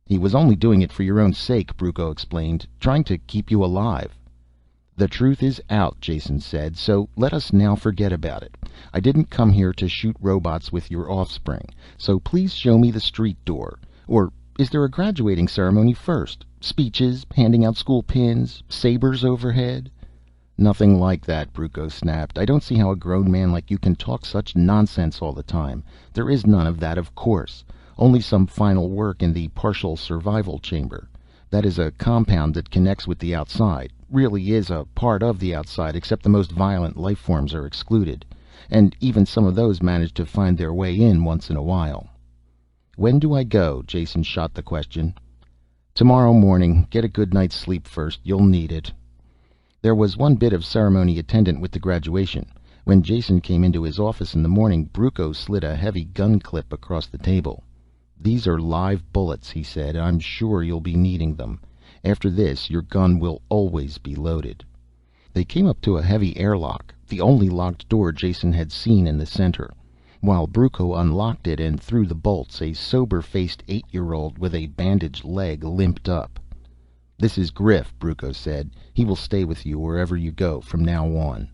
A: "He was only doing it for your own sake," Brucco explained, "trying to keep you alive." "The truth is out," Jason said, "so let us now forget about it. I didn't come here to shoot robots with your offspring, so please show me the street door. Or is there a graduating ceremony first? Speeches, handing out school pins, sabers overhead?" "Nothing like that," Brucco snapped. "I don't see how a grown man like you can talk such nonsense all the time. There is none of that, of course. Only some final work in the partial survival chamber. That is a compound that connects with the outside. Really is a part of the outside, except the most violent life forms are excluded. And even some of those manage to find their way in once in a while." "When do I go?" Jason shot the question. "Tomorrow morning. Get a good night's sleep first. You'll need it." There was one bit of ceremony attendant with the graduation. When Jason came into his office in the morning, Brucco slid a heavy gun clip across the table. "These are live bullets," he said. "I'm sure you'll be needing them. After this, your gun will always be loaded." They came up to a heavy airlock, the only locked door Jason had seen in the center. While Brucco unlocked it and threw the bolts, a sober-faced 8-year-old with a bandaged leg limped up. "This is Griff," Brucco said. "He will stay with you wherever you go from now on."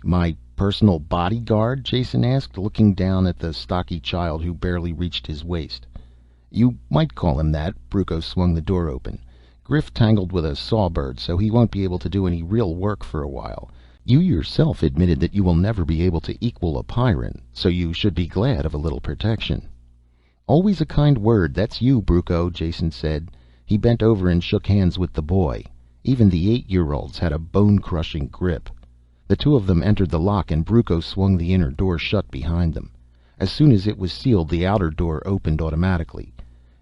A: "My personal bodyguard?" Jason asked, looking down at the stocky child who barely reached his waist. "You might call him that." Brucco swung the door open. "Griff tangled with a sawbird, so he won't be able to do any real work for a while. You yourself admitted that you will never be able to equal a Pyrran, so you should be glad of a little protection." "Always a kind word, that's you, Brucco," Jason said. He bent over and shook hands with the boy. Even the 8-year-olds had a bone-crushing grip. The two of them entered the lock and Brucco swung the inner door shut behind them. As soon as it was sealed, the outer door opened automatically.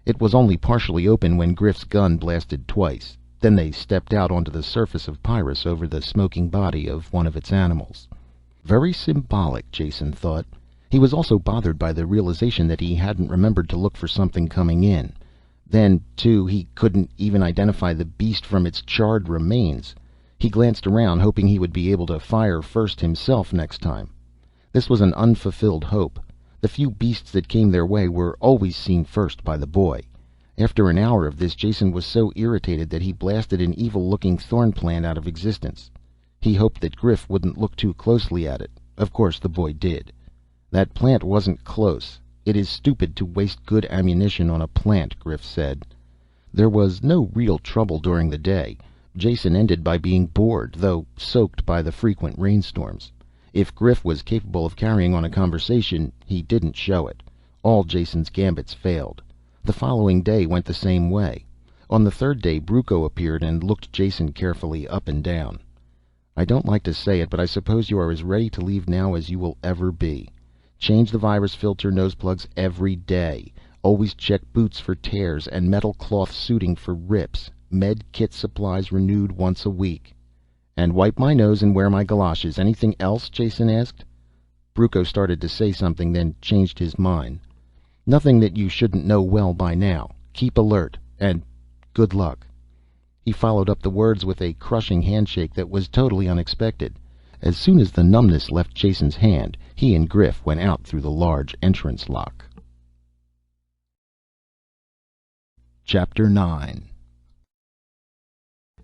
A: It was only partially open when Griff's gun blasted twice. Then they stepped out onto the surface of Pyrrus over the smoking body of one of its animals. Very symbolic, Jason thought. He was also bothered by the realization that he hadn't remembered to look for something coming in. Then, too, he couldn't even identify the beast from its charred remains. He glanced around, hoping he would be able to fire first himself next time. This was an unfulfilled hope. The few beasts that came their way were always seen first by the boy. After an hour of this, Jason was so irritated that he blasted an evil-looking thorn plant out of existence. He hoped that Griff wouldn't look too closely at it. Of course the boy did. "That plant wasn't close. It is stupid to waste good ammunition on a plant," Griff said. There was no real trouble during the day. Jason ended by being bored, though soaked by the frequent rainstorms. If Griff was capable of carrying on a conversation, he didn't show it. All Jason's gambits failed. The following day went the same way. On the third day, Brucco appeared and looked Jason carefully up and down. "I don't like to say it, but I suppose you are as ready to leave now as you will ever be. Change the virus filter nose plugs every day. Always check boots for tears and metal cloth suiting for rips. Med kit supplies renewed once a week." "And wipe my nose and wear my galoshes. Anything else?" Jason asked. Brucco started to say something, then changed his mind. "Nothing that you shouldn't know well by now. Keep alert, and good luck." He followed up the words with a crushing handshake that was totally unexpected. As soon as the numbness left Jason's hand, he and Griff went out through the large entrance lock. Chapter 9.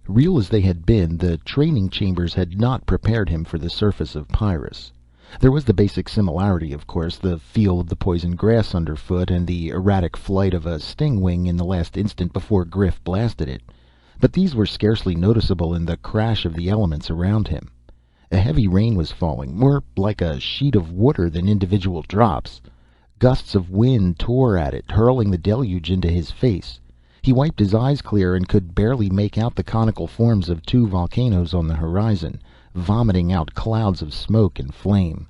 A: Real as they had been, the training chambers had not prepared him for the surface of Pyrrus. There was the basic similarity, of course, the feel of the poison grass underfoot and the erratic flight of a stingwing in the last instant before Griff blasted it. But these were scarcely noticeable in the crash of the elements around him. A heavy rain was falling, more like a sheet of water than individual drops. Gusts of wind tore at it, hurling the deluge into his face. He wiped his eyes clear and could barely make out the conical forms of two volcanoes on the horizon, vomiting out clouds of smoke and flame.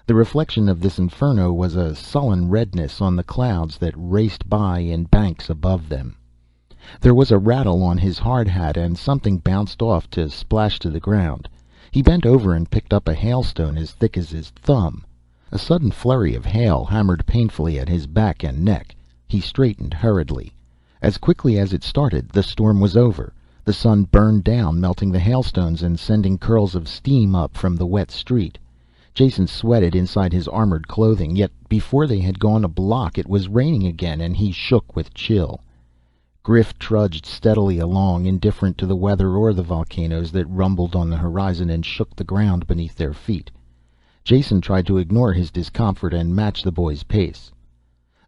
A: The reflection of this inferno was a sullen redness on the clouds that raced by in banks above them. There was a rattle on his hard hat and something bounced off to splash to the ground. He bent over and picked up a hailstone as thick as his thumb. A sudden flurry of hail hammered painfully at his back and neck. He straightened hurriedly. As quickly as it started, the storm was over. The sun burned down, melting the hailstones and sending curls of steam up from the wet street. Jason sweated inside his armored clothing, yet before they had gone a block it was raining again and he shook with chill. Griff trudged steadily along, indifferent to the weather or the volcanoes that rumbled on the horizon and shook the ground beneath their feet. Jason tried to ignore his discomfort and match the boy's pace.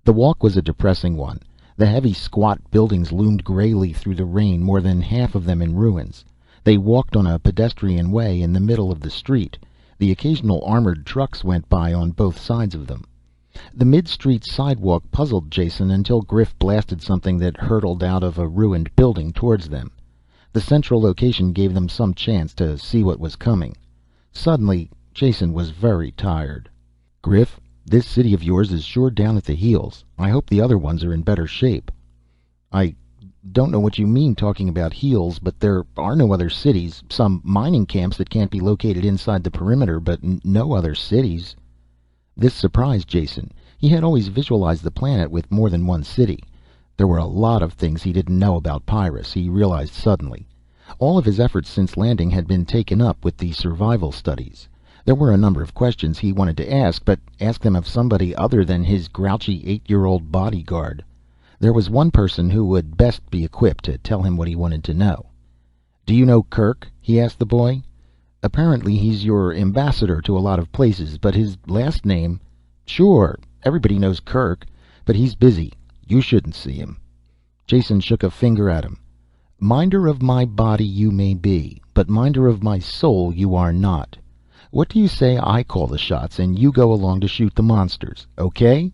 A: The walk was a depressing one. The heavy, squat buildings loomed grayly through the rain, more than half of them in ruins. They walked on a pedestrian way in the middle of the street. The occasional armored trucks went by on both sides of them. The mid-street sidewalk puzzled Jason until Griff blasted something that hurtled out of a ruined building towards them. The central location gave them some chance to see what was coming. Suddenly, Jason was very tired. "Griff, this city of yours is sure down at the heels. I hope the other ones are in better shape." "I don't know what you mean talking about heels, but there are no other cities. Some mining camps that can't be located inside the perimeter, but no other cities." This surprised Jason. He had always visualized the planet with more than one city. There were a lot of things he didn't know about Pyrrus, he realized suddenly. All of his efforts since landing had been taken up with the survival studies. There were a number of questions he wanted to ask, but ask them of somebody other than his grouchy 8-year-old bodyguard. There was one person who would best be equipped to tell him what he wanted to know. "Do you know Kerk?" he asked the boy. "Apparently he's your ambassador to a lot of places, but his last name—" "Sure, everybody knows Kerk, but he's busy. You shouldn't see him." Jason shook a finger at him. "Minder of my body you may be, but minder of my soul you are not. What do you say I call the shots and you go along to shoot the monsters, okay?"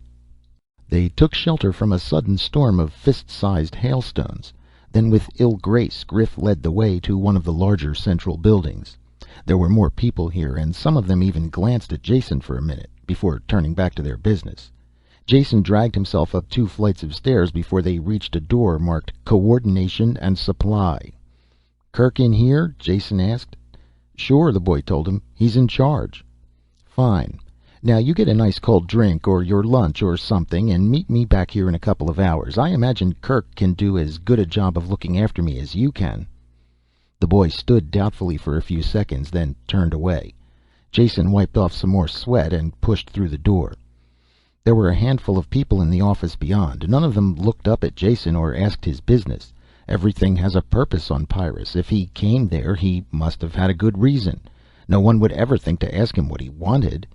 A: They took shelter from a sudden storm of fist-sized hailstones. Then with ill grace Griff led the way to one of the larger central buildings. There were more people here, and some of them even glanced at Jason for a minute, before turning back to their business. Jason dragged himself up 2 flights of stairs before they reached a door marked Coordination and Supply. "Kerk in here?" Jason asked. "Sure," the boy told him. "He's in charge." "Fine. Now you get a nice cold drink or your lunch or something and meet me back here in a couple of hours. I imagine Kerk can do as good a job of looking after me as you can." The boy stood doubtfully for a few seconds, then turned away. Jason wiped off some more sweat and pushed through the door. There were a handful of people in the office beyond. None of them looked up at Jason or asked his business. Everything has a purpose on Pyrrus. If he came there, he must have had a good reason. No one would ever think to ask him what he wanted.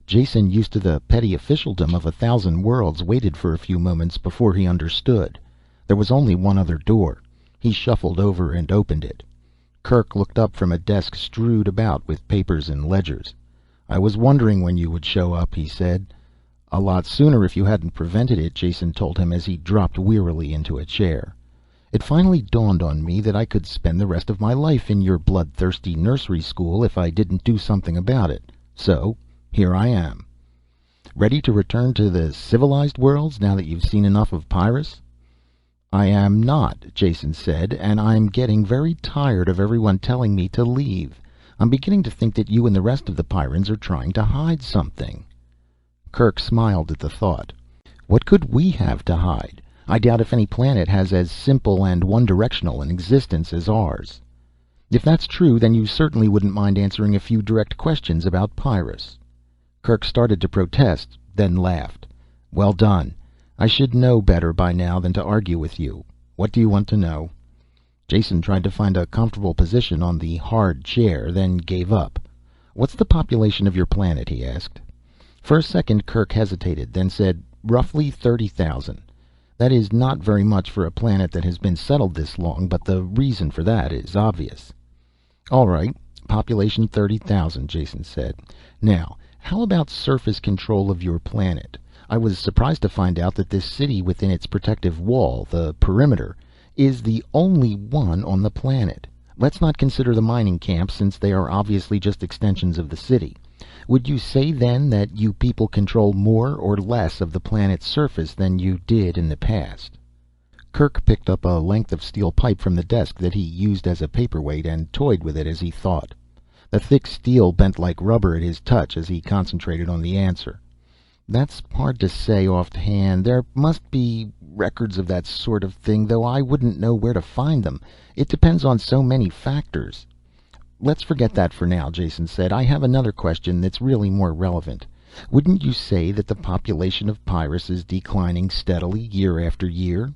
A: Jason, used to the petty officialdom of 1,000 worlds, waited for a few moments before he understood. There was only one other door. He shuffled over and opened it. Kerk looked up from a desk strewed about with papers and ledgers. "I was wondering when you would show up," he said. "A lot sooner if you hadn't prevented it," Jason told him as he dropped wearily into a chair. "It finally dawned on me that I could spend the rest of my life in your bloodthirsty nursery school if I didn't do something about it. So here I am." "Ready to return to the civilized worlds now that you've seen enough of Pyrrus?" "I am not," Jason said, "and I'm getting very tired of everyone telling me to leave. I'm beginning to think that you and the rest of the Pyrrans are trying to hide something." Kerk smiled at the thought. "What could we have to hide? I doubt if any planet has as simple and one-directional an existence as ours." "If that's true, then you certainly wouldn't mind answering a few direct questions about Pyrrus." Kerk started to protest, then laughed. "Well done. I should know better by now than to argue with you. What do you want to know?" Jason tried to find a comfortable position on the hard chair, then gave up. "What's the population of your planet?" he asked. For a second Kerk hesitated, then said, "Roughly 30,000. That is not very much for a planet that has been settled this long, but the reason for that is obvious." "All right, population 30,000, Jason said. "Now, how about surface control of your planet? I was surprised to find out that this city within its protective wall, the perimeter, is the only one on the planet. Let's not consider the mining camps, since they are obviously just extensions of the city. Would you say then that you people control more or less of the planet's surface than you did in the past?" Kerk picked up a length of steel pipe from the desk that he used as a paperweight and toyed with it as he thought. The thick steel bent like rubber at his touch as he concentrated on the answer. "That's hard to say offhand. There must be records of that sort of thing, though I wouldn't know where to find them. It depends on so many factors." "Let's forget that for now," Jason said. "I have another question that's really more relevant. Wouldn't you say that the population of Pyrrus is declining steadily year after year?"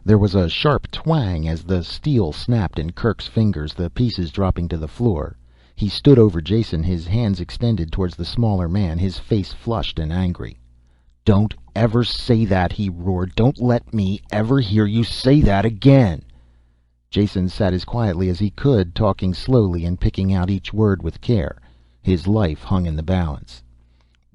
A: There was a sharp twang as the steel snapped in Kerk's fingers, the pieces dropping to the floor. He stood over Jason, his hands extended towards the smaller man, his face flushed and angry. "Don't ever say that!" he roared. "Don't let me ever hear you say that again!" Jason sat as quietly as he could, talking slowly and picking out each word with care. His life hung in the balance.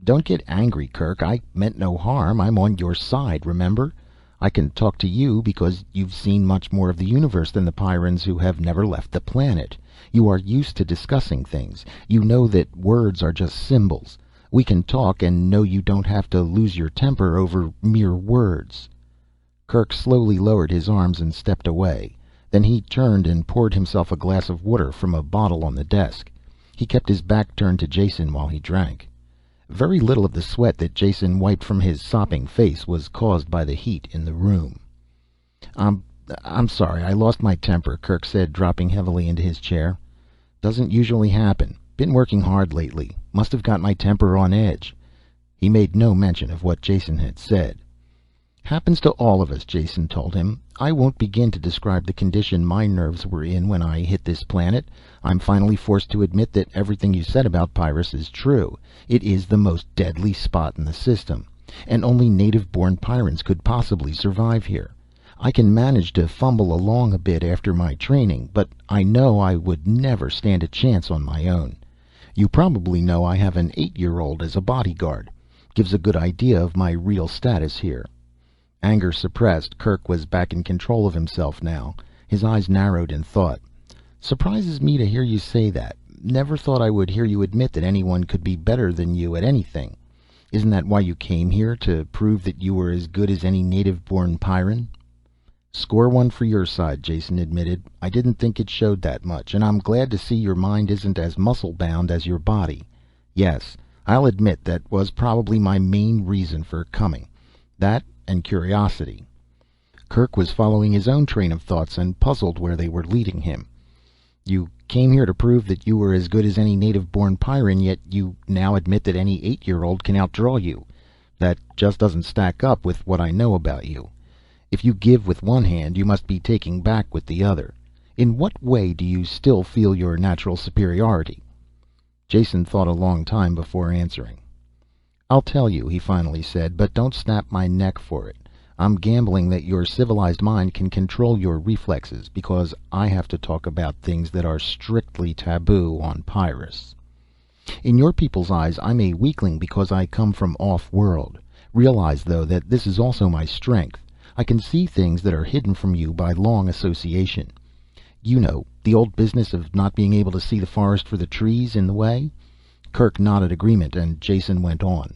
A: "Don't get angry, Kerk. I meant no harm. I'm on your side, remember? I can talk to you because you've seen much more of the universe than the Pyrrans who have never left the planet. You are used to discussing things. You know that words are just symbols. We can talk and know you don't have to lose your temper over mere words." Kerk slowly lowered his arms and stepped away. Then he turned and poured himself a glass of water from a bottle on the desk. He kept his back turned to Jason while he drank. Very little of the sweat that Jason wiped from his sopping face was caused by the heat in the room. I'm sorry, I lost my temper," Kerk said, dropping heavily into his chair. "Doesn't usually happen. Been working hard lately. Must have got my temper on edge." He made no mention of what Jason had said. "Happens to all of us," Jason told him. "I won't begin to describe the condition my nerves were in when I hit this planet. I'm finally forced to admit that everything you said about Pyrrus is true. It is the most deadly spot in the system, and only native-born Pyrrans could possibly survive here. I can manage to fumble along a bit after my training, but I know I would never stand a chance on my own. You probably know I have an 8-year-old as a bodyguard. Gives a good idea of my real status here." Anger suppressed, Kerk was back in control of himself now. His eyes narrowed in thought. "Surprises me to hear you say that. Never thought I would hear you admit that anyone could be better than you at anything. Isn't that why you came here, to prove that you were as good as any native-born Pyrran?" "Score one for your side," Jason admitted. "I didn't think it showed that much, and I'm glad to see your mind isn't as muscle-bound as your body. Yes, I'll admit that was probably my main reason for coming. That and curiosity." Kerk was following his own train of thoughts and puzzled where they were leading him. "You came here to prove that you were as good as any native-born Pyrran, yet you now admit that any 8-year-old can outdraw you. That just doesn't stack up with what I know about you. If you give with one hand, you must be taking back with the other. In what way do you still feel your natural superiority?" Jason thought a long time before answering. "I'll tell you," he finally said, "but don't snap my neck for it. I'm gambling that your civilized mind can control your reflexes, because I have to talk about things that are strictly taboo on Pyrrus. In your people's eyes, I'm a weakling because I come from off-world. Realize, though, that this is also my strength. I can see things that are hidden from you by long association. You know, the old business of not being able to see the forest for the trees in the way?" Kerk nodded agreement, and Jason went on.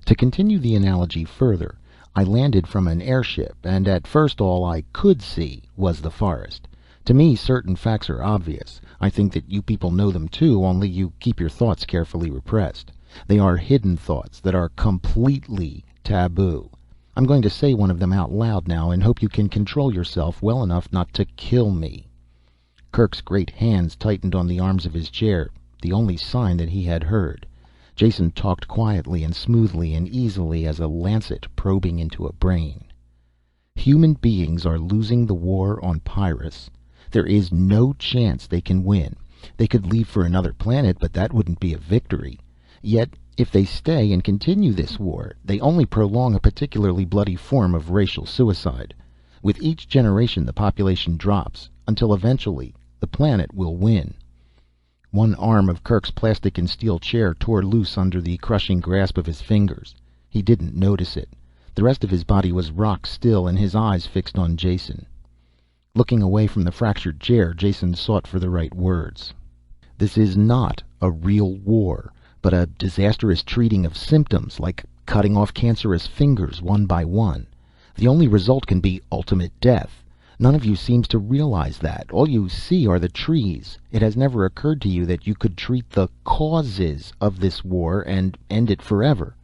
A: "To continue the analogy further, I landed from an airship, and at first all I could see was the forest. To me, certain facts are obvious. I think that you people know them too, only you keep your thoughts carefully repressed. They are hidden thoughts that are completely taboo. I'm going to say one of them out loud now, and hope you can control yourself well enough not to kill me." Kerk's great hands tightened on the arms of his chair, the only sign that he had heard. Jason talked quietly and smoothly and easily as a lancet probing into a brain. "Human beings are losing the war on Pyrrus. There is no chance they can win. They could leave for another planet, but that wouldn't be a victory. Yet, if they stay and continue this war, they only prolong a particularly bloody form of racial suicide. With each generation, the population drops, until eventually the planet will win." One arm of Kerk's plastic and steel chair tore loose under the crushing grasp of his fingers. He didn't notice it. The rest of his body was rock still, and his eyes fixed on Jason. Looking away from the fractured chair, Jason sought for the right words. "This is not a real war, but a disastrous treating of symptoms, like cutting off cancerous fingers one by one. The only result can be ultimate death. None of you seems to realize that. All you see are the trees. It has never occurred to you that you could treat the causes of this war and end it forever."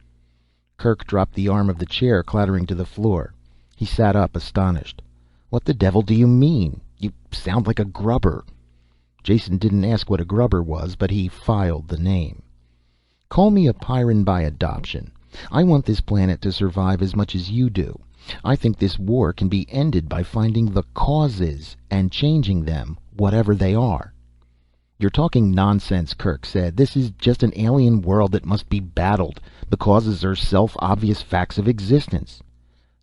A: Kerk dropped the arm of the chair, clattering to the floor. He sat up, astonished. "What the devil do you mean? You sound like a grubber." Jason didn't ask what a grubber was, but he filed the name. "Call me a Pyrran by adoption. I want this planet to survive as much as you do. I think this war can be ended by finding the causes and changing them, whatever they are." "You're talking nonsense," Kerk said. "This is just an alien world that must be battled. The causes are self-obvious facts of existence."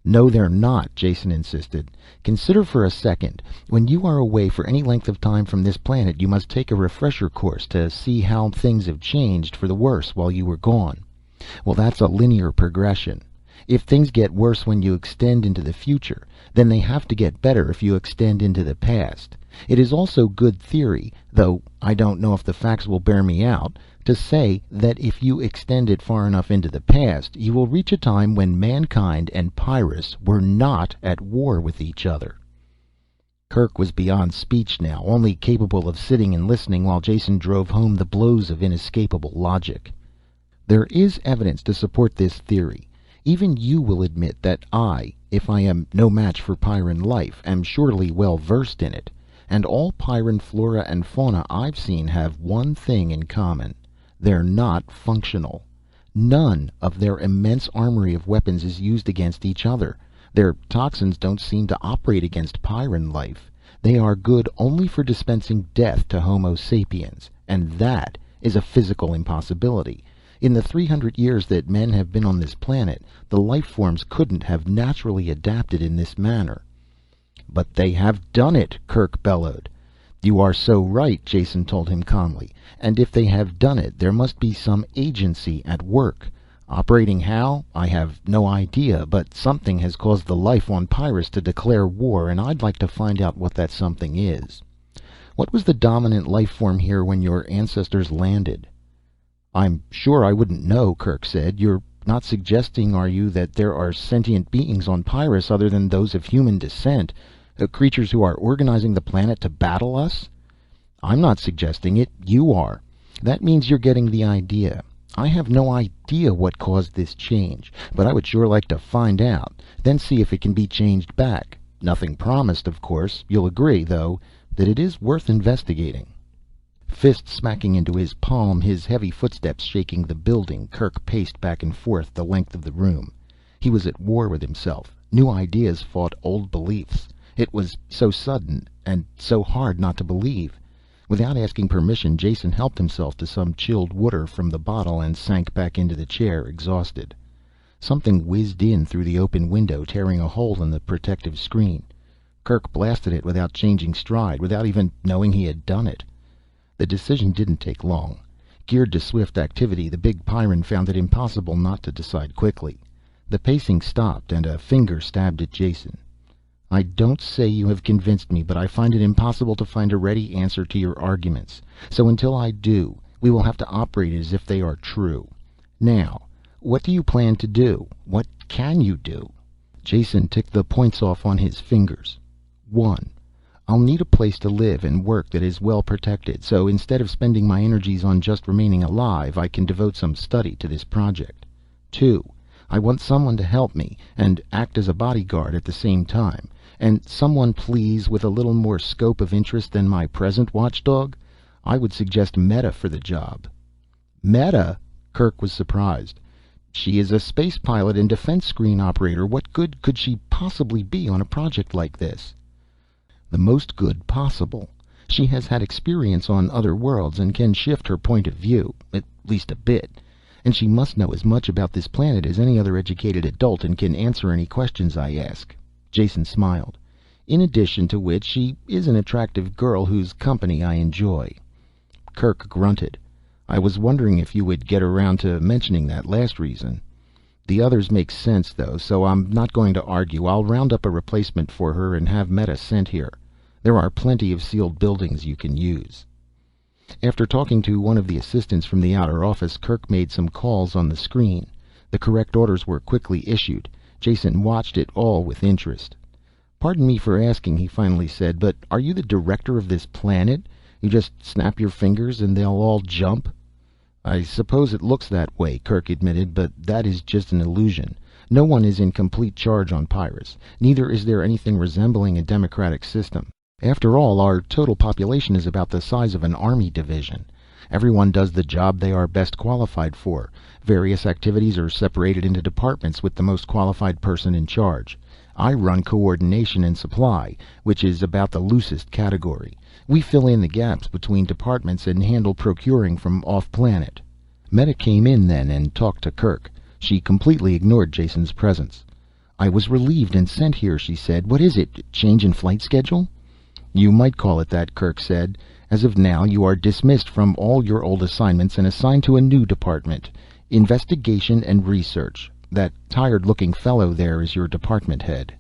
A: "No, they're not," Jason insisted. "Consider for a second. When you are away for any length of time from this planet, you must take a refresher course to see how things have changed for the worse while you were gone. Well, that's a linear progression. If things get worse when you extend into the future, then they have to get better if you extend into the past. It is also good theory, though I don't know if the facts will bear me out, to say that if you extend it far enough into the past, you will reach a time when mankind and Pyrrus were not at war with each other." Kerk was beyond speech now, only capable of sitting and listening while Jason drove home the blows of inescapable logic. "There is evidence to support this theory. Even you will admit that I, if I am no match for Pyrran life, am surely well versed in it. And all Pyrran flora and fauna I've seen have one thing in common. They're not functional. None of their immense armory of weapons is used against each other. Their toxins don't seem to operate against Pyrran life. They are good only for dispensing death to Homo sapiens, and that is a physical impossibility. In the 300 years that men have been on this planet, the life forms couldn't have naturally adapted in this manner." "But they have done it!" Kerk bellowed. "You are so right," Jason told him calmly. "And if they have done it, there must be some agency at work. Operating how, I have no idea, but something has caused the life on Pyrrus to declare war, and I'd like to find out what that something is. What was the dominant life form here when your ancestors landed?" "I'm sure I wouldn't know," Kerk said. "You're not suggesting, are you, that there are sentient beings on Pyrrus other than those of human descent? Creatures who are organizing the planet to battle us?" "I'm not suggesting it. You are. That means you're getting the idea. I have no idea what caused this change, but I would sure like to find out, then see if it can be changed back. Nothing promised, of course. You'll agree, though, that it is worth investigating." Fist smacking into his palm, his heavy footsteps shaking the building, Kerk paced back and forth the length of the room. He was at war with himself. New ideas fought old beliefs. It was so sudden, and so hard not to believe. Without asking permission, Jason helped himself to some chilled water from the bottle and sank back into the chair, exhausted. Something whizzed in through the open window, tearing a hole in the protective screen. Kerk blasted it without changing stride, without even knowing he had done it. The decision didn't take long. Geared to swift activity, the big Pyrran found it impossible not to decide quickly. The pacing stopped, and a finger stabbed at Jason. "I don't say you have convinced me, but I find it impossible to find a ready answer to your arguments. So until I do, we will have to operate as if they are true. Now, what do you plan to do? What can you do?" Jason ticked the points off on his fingers. 1. I'll need a place to live and work that is well protected, so instead of spending my energies on just remaining alive, I can devote some study to this project. 2. I want someone to help me and act as a bodyguard at the same time. And someone, please, with a little more scope of interest than my present watchdog. I would suggest Meta for the job." "Meta?" Kerk was surprised. "She is a space pilot and defense screen operator. What good could she possibly be on a project like this?" "The most good possible. She has had experience on other worlds and can shift her point of view, at least a bit. And she must know as much about this planet as any other educated adult and can answer any questions I ask." Jason smiled. "In addition to which, she is an attractive girl whose company I enjoy." Kerk grunted. "I was wondering if you would get around to mentioning that last reason. The others make sense, though, so I'm not going to argue. I'll round up a replacement for her and have Meta sent here. There are plenty of sealed buildings you can use." After talking to one of the assistants from the outer office, Kerk made some calls on the screen. The correct orders were quickly issued. Jason watched it all with interest. "Pardon me for asking," he finally said, "but are you the director of this planet? You just snap your fingers and they'll all jump?" "I suppose it looks that way," Kerk admitted, "but that is just an illusion. No one is in complete charge on Pyrrus. Neither is there anything resembling a democratic system. After all, our total population is about the size of an army division. Everyone does the job they are best qualified for. Various activities are separated into departments with the most qualified person in charge. I run coordination and supply, which is about the loosest category. We fill in the gaps between departments and handle procuring from off-planet." Meta came in then and talked to Kerk. She completely ignored Jason's presence. "I was relieved and sent here," she said. "What is it? Change in flight schedule?" "You might call it that," Kerk said. "As of now, you are dismissed from all your old assignments and assigned to a new department. Investigation and research. That tired-looking fellow there is your department head."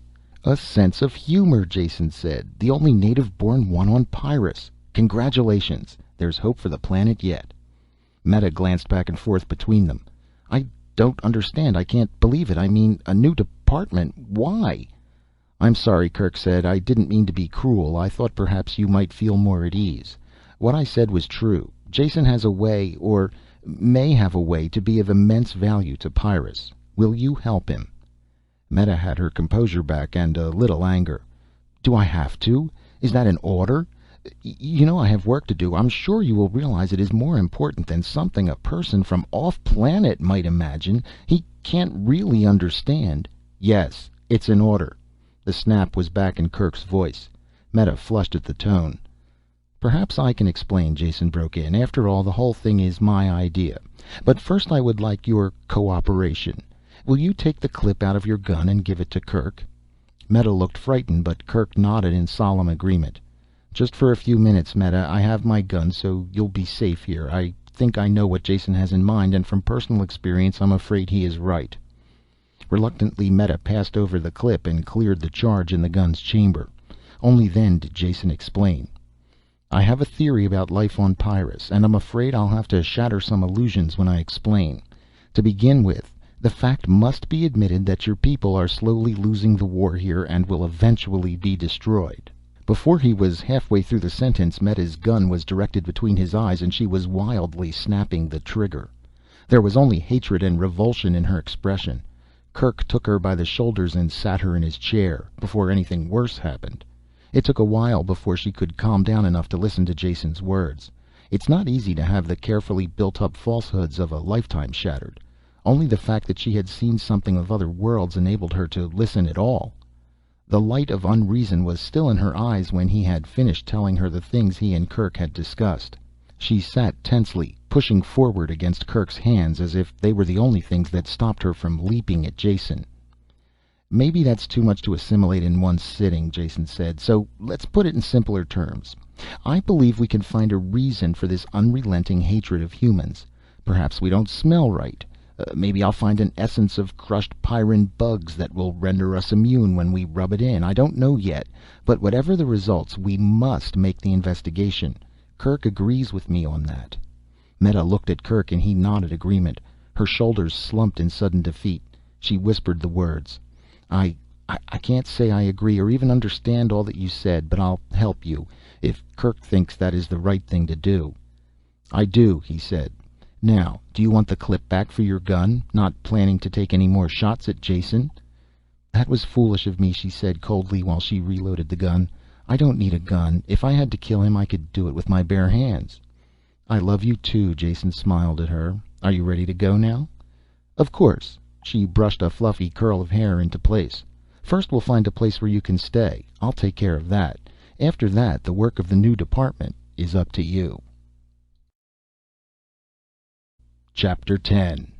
A: "A sense of humor," Jason said. "The only native-born one on Pyrrus. Congratulations. There's hope for the planet yet." Meta glanced back and forth between them. "I don't understand. I can't believe it. I mean, a new department. Why?" "I'm sorry," Kerk said. "I didn't mean to be cruel. I thought perhaps you might feel more at ease. What I said was true. Jason has a way, or may have a way, to be of immense value to Pyrrus. Will you help him?" Meta had her composure back and a little anger. "Do I have to? Is that an order? You know I have work to do. I'm sure you will realize it is more important than something a person from off-planet might imagine. He can't really understand." "Yes, it's an order." The snap was back in Kerk's voice. Meta flushed at the tone. "Perhaps I can explain," Jason broke in. "After all, the whole thing is my idea. But first I would like your cooperation. Will you take the clip out of your gun and give it to Kerk?" Meta looked frightened, but Kerk nodded in solemn agreement.
B: Just for a few minutes, Meta. I have my gun, so you'll be safe here. I think I know what Jason has in mind, and from personal experience, I'm afraid he is right. Reluctantly, Meta passed over the clip and cleared the charge in the gun's chamber. Only then did Jason explain. I have a theory about life on Pyrrus, and I'm afraid I'll have to shatter some illusions when I explain. To begin with, the fact must be admitted that your people are slowly losing the war here and will eventually be destroyed. Before he was halfway through the sentence, Meta's gun was directed between his eyes, and she was wildly snapping the trigger. There was only hatred and revulsion in her expression. Kerk took her by the shoulders and sat her in his chair, before anything worse happened. It took a while before she could calm down enough to listen to Jason's words. It's not easy to have the carefully built-up falsehoods of a lifetime shattered. Only the fact that she had seen something of other worlds enabled her to listen at all. The light of unreason was still in her eyes when he had finished telling her the things he and Kerk had discussed. She sat tensely, pushing forward against Kerk's hands as if they were the only things that stopped her from leaping at Jason. Maybe that's too much to assimilate in one sitting, Jason said, so let's put it in simpler terms. I believe we can find a reason for this unrelenting hatred of humans. Perhaps we don't smell right. Maybe I'll find an essence of crushed Pyrran bugs that will render us immune when we rub it in. I don't know yet, but whatever the results, we must make the investigation. Kerk agrees with me on that. Meta looked at Kerk and he nodded agreement. Her shoulders slumped in sudden defeat. She whispered the words. I can't say I agree or even understand all that you said, but I'll help you, if Kerk thinks that is the right thing to do. I do, he said. Now, do you want the clip back for your gun? Not planning to take any more shots at Jason? That was foolish of me, she said coldly while she reloaded the gun. I don't need a gun. If I had to kill him, I could do it with my bare hands. I love you too, Jason smiled at her. Are you ready to go now? Of course. She brushed a fluffy curl of hair into place. First we'll find a place where you can stay. I'll take care of that. After that, the work of the new department is up to you. Chapter 10.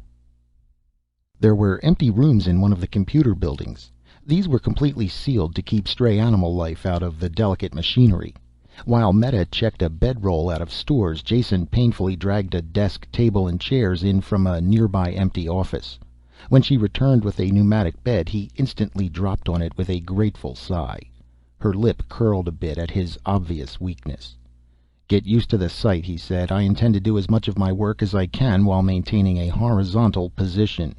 B: There were empty rooms in one of the computer buildings. These were completely sealed to keep stray animal life out of the delicate machinery. While Meta checked a bedroll out of stores, Jason painfully dragged a desk, table, and chairs in from a nearby empty office. When she returned with a pneumatic bed, he instantly dropped on it with a grateful sigh. Her lip curled a bit at his obvious weakness. Get used to the sight, he said. I intend to do as much of my work as I can while maintaining a horizontal position.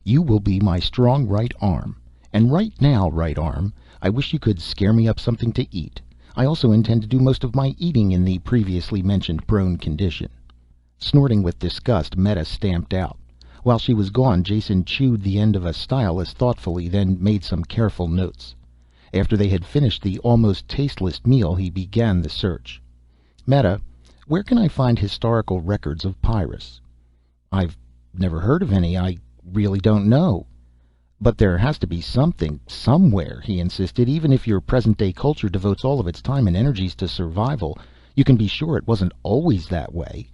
B: You will be my strong right arm. And right now, right arm, I wish you could scare me up something to eat. I also intend to do most of my eating in the previously mentioned prone condition. Snorting with disgust, Meta stamped out. While she was gone, Jason chewed the end of a stylus thoughtfully, then made some careful notes. After they had finished the almost tasteless meal, he began the search. Meta, where can I find historical records of Pyrrus? I've never heard of any. I really don't know. But there has to be something, somewhere, he insisted. Even if your present-day culture devotes all of its time and energies to survival, you can be sure it wasn't always that way.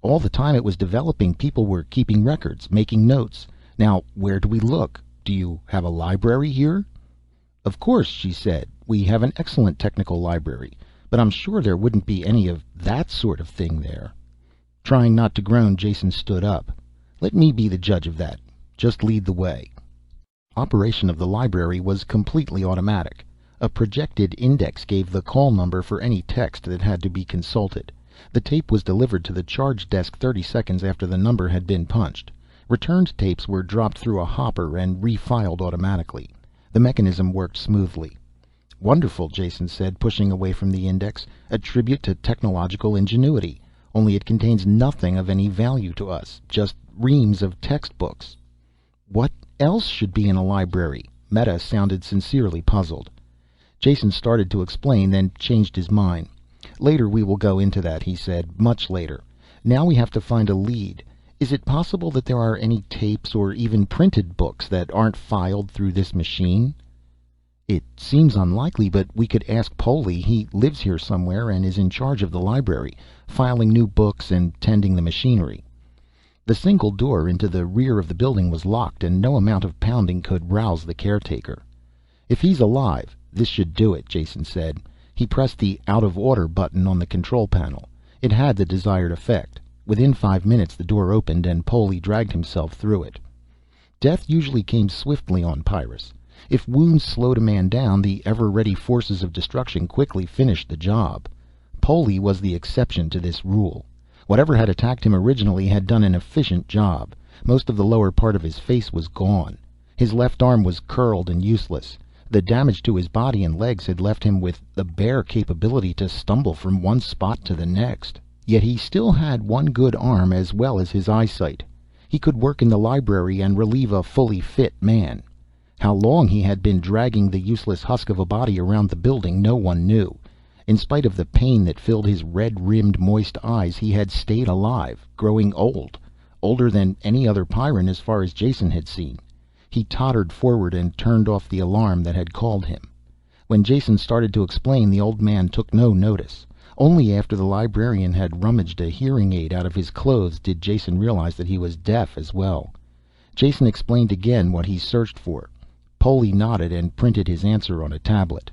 B: All the time it was developing, people were keeping records, making notes. Now, where do we look? Do you have a library here? Of course, she said. We have an excellent technical library. But I'm sure there wouldn't be any of that sort of thing there. Trying not to groan, Jason stood up. Let me be the judge of that. Just lead the way. Operation of the library was completely automatic. A projected index gave the call number for any text that had to be consulted. The tape was delivered to the charge desk 30 seconds after the number had been punched. Returned tapes were dropped through a hopper and refiled automatically. The mechanism worked smoothly. Wonderful, Jason said, pushing away from the index. A tribute to technological ingenuity. Only it contains nothing of any value to us. Just reams of textbooks. What else should be in a library? Meta sounded sincerely puzzled. Jason started to explain, then changed his mind. Later we will go into that, he said, much later. Now we have to find a lead. Is it possible that there are any tapes or even printed books that aren't filed through this machine? It seems unlikely, but we could ask Polly. He lives here somewhere and is in charge of the library, filing new books and tending the machinery. The single door into the rear of the building was locked, and no amount of pounding could rouse the caretaker. If he's alive, this should do it, Jason said. He pressed the out of order button on the control panel. It had the desired effect. Within 5 minutes the door opened and Poli dragged himself through it. Death usually came swiftly on Pyrrus. If wounds slowed a man down, the ever-ready forces of destruction quickly finished the job. Poli was the exception to this rule. Whatever had attacked him originally had done an efficient job. Most of the lower part of his face was gone. His left arm was curled and useless. The damage to his body and legs had left him with the bare capability to stumble from one spot to the next. Yet he still had one good arm as well as his eyesight. He could work in the library and relieve a fully fit man. How long he had been dragging the useless husk of a body around the building no one knew. In spite of the pain that filled his red-rimmed, moist eyes, he had stayed alive, growing old. Older than any other Pyrran as far as Jason had seen. He tottered forward and turned off the alarm that had called him. When Jason started to explain, the old man took no notice. Only after the librarian had rummaged a hearing aid out of his clothes did Jason realize that he was deaf as well. Jason explained again what he searched for. Poli nodded and printed his answer on a tablet.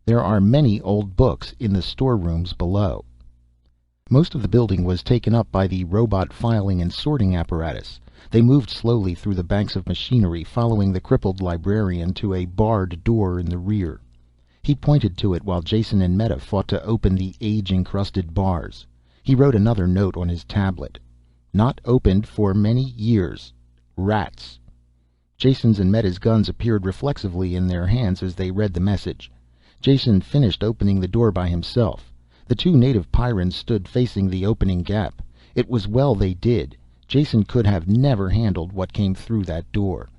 B: There are many old books in the storerooms below. Most of the building was taken up by the robot filing and sorting apparatus. They moved slowly through the banks of machinery, following the crippled librarian to a barred door in the rear. He pointed to it while Jason and Meta fought to open the age-encrusted bars. He wrote another note on his tablet. Not opened for many years. Rats. Jason's and Meta's guns appeared reflexively in their hands as they read the message. Jason finished opening the door by himself. The two native Pyrrans stood facing the opening gap. It was well they did. Jason could have never handled what came through that door.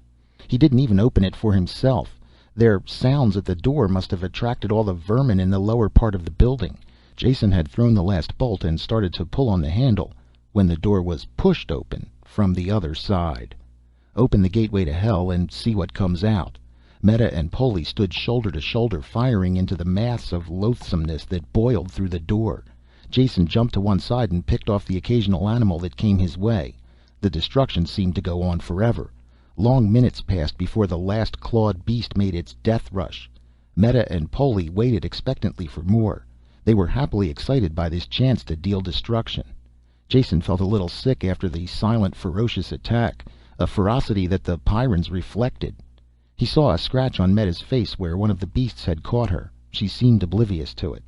B: He didn't even open it for himself. Their sounds at the door must have attracted all the vermin in the lower part of the building. Jason had thrown the last bolt and started to pull on the handle when the door was pushed open from the other side. Open the gateway to hell and see what comes out. Meta and Poli stood shoulder to shoulder, firing into the mass of loathsomeness that boiled through the door. Jason jumped to one side and picked off the occasional animal that came his way. The destruction seemed to go on forever. Long minutes passed before the last clawed beast made its death rush. Meta and Poli waited expectantly for more. They were happily excited by this chance to deal destruction. Jason felt a little sick after the silent, ferocious attack, a ferocity that the Pyrrans reflected. He saw a scratch on Meta's face where one of the beasts had caught her. She seemed oblivious to it.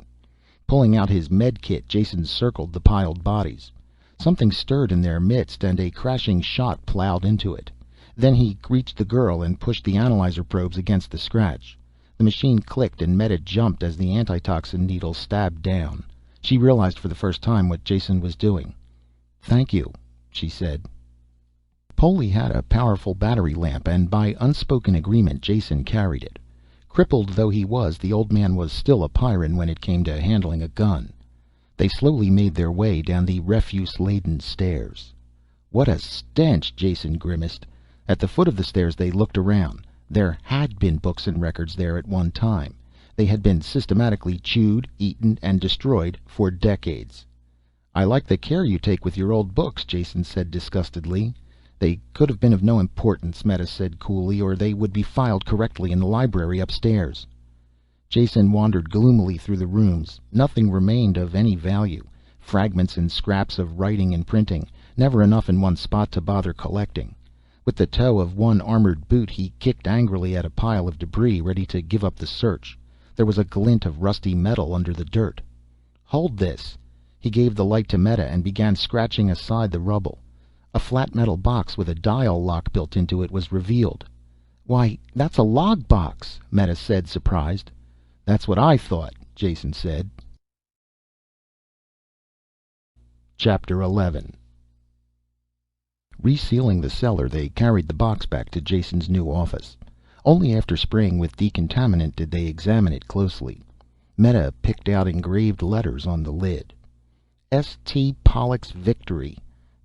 B: Pulling out his med kit, Jason circled the piled bodies. Something stirred in their midst and a crashing shot plowed into it. Then he reached the girl and pushed the analyzer probes against the scratch. The machine clicked and Meta jumped as the antitoxin needle stabbed down. She realized for the first time what Jason was doing. "Thank you," she said. Poli had a powerful battery lamp, and by unspoken agreement Jason carried it. Crippled though he was, the old man was still a Pyrran when it came to handling a gun. They slowly made their way down the refuse-laden stairs. What a stench, Jason grimaced. At the foot of the stairs they looked around. There had been books and records there at one time. They had been systematically chewed, eaten, and destroyed for decades. "I like the care you take with your old books," Jason said disgustedly. "They could have been of no importance," Meta said coolly, "or they would be filed correctly in the library upstairs." Jason wandered gloomily through the rooms. Nothing remained of any value. Fragments and scraps of writing and printing, never enough in one spot to bother collecting. With the toe of one armored boot he kicked angrily at a pile of debris, ready to give up the search. There was a glint of rusty metal under the dirt. "Hold this." He gave the light to Meta and began scratching aside the rubble. A flat metal box with a dial lock built into it was revealed. "Why, that's a log box," Meta said, surprised. "That's what I thought," Jason said. Chapter 11. Resealing the cellar, they carried the box back to Jason's new office. Only after spraying with decontaminant did they examine it closely. Meta picked out engraved letters on the lid. "S.T. Pollux Victory.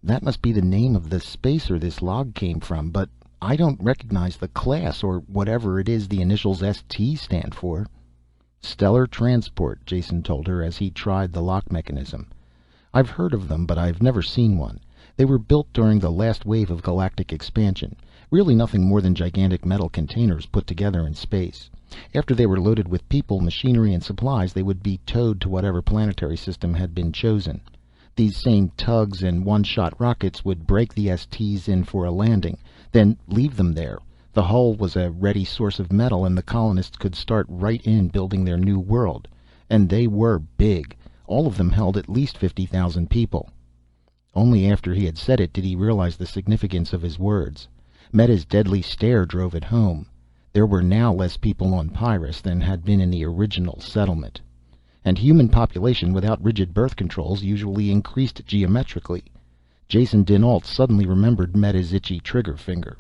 B: That must be the name of the spacer this log came from, but I don't recognize the class, or whatever it is the initials S.T. stand for." "Stellar Transport," Jason told her as he tried the lock mechanism. "I've heard of them, but I've never seen one. They were built during the last wave of galactic expansion, really nothing more than gigantic metal containers put together in space. After they were loaded with people, machinery, and supplies, they would be towed to whatever planetary system had been chosen. These same tugs and one-shot rockets would break the STs in for a landing, then leave them there. The hull was a ready source of metal, and the colonists could start right in building their new world. And they were big. All of them held at least 50,000 people. Only after he had said it did he realize the significance of his words. Meta's deadly stare drove it home. There were now less people on Pyrrus than had been in the original settlement. And human population without rigid birth controls usually increased geometrically. Jason Dinalt suddenly remembered Meta's itchy trigger finger.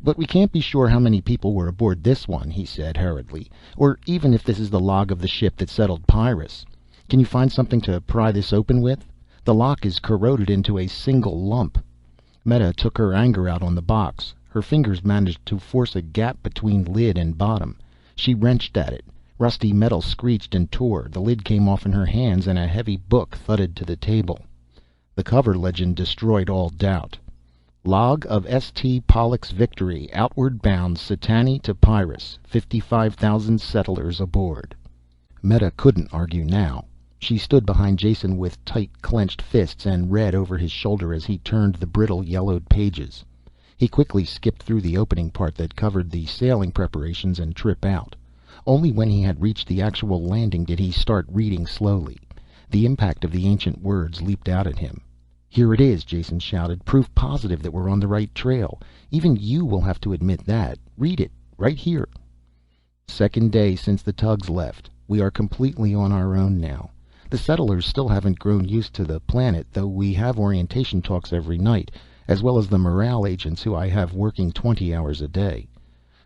B: "But we can't be sure how many people were aboard this one," he said hurriedly, "or even if this is the log of the ship that settled Pyrrus. Can you find something to pry this open with? The lock is corroded into a single lump." Meta took her anger out on the box. Her fingers managed to force a gap between lid and bottom. She wrenched at it. Rusty metal screeched and tore. The lid came off in her hands, and a heavy book thudded to the table. The cover legend destroyed all doubt. "Log of St. Pollux Victory, outward bound Satani to Pyrrus. 55,000 settlers aboard." Meta couldn't argue now. She stood behind Jason with tight clenched fists and read over his shoulder as he turned the brittle yellowed pages. He quickly skipped through the opening part that covered the sailing preparations and trip out. Only when he had reached the actual landing did he start reading slowly. The impact of the ancient words leaped out at him. "Here it is," Jason shouted. "Proof positive that we're on the right trail. Even you will have to admit that. Read it, right here. Second day since the tugs left. We are completely on our own now. The settlers still haven't grown used to the planet, though we have orientation talks every night, as well as the morale agents who I have working 20 hours a day.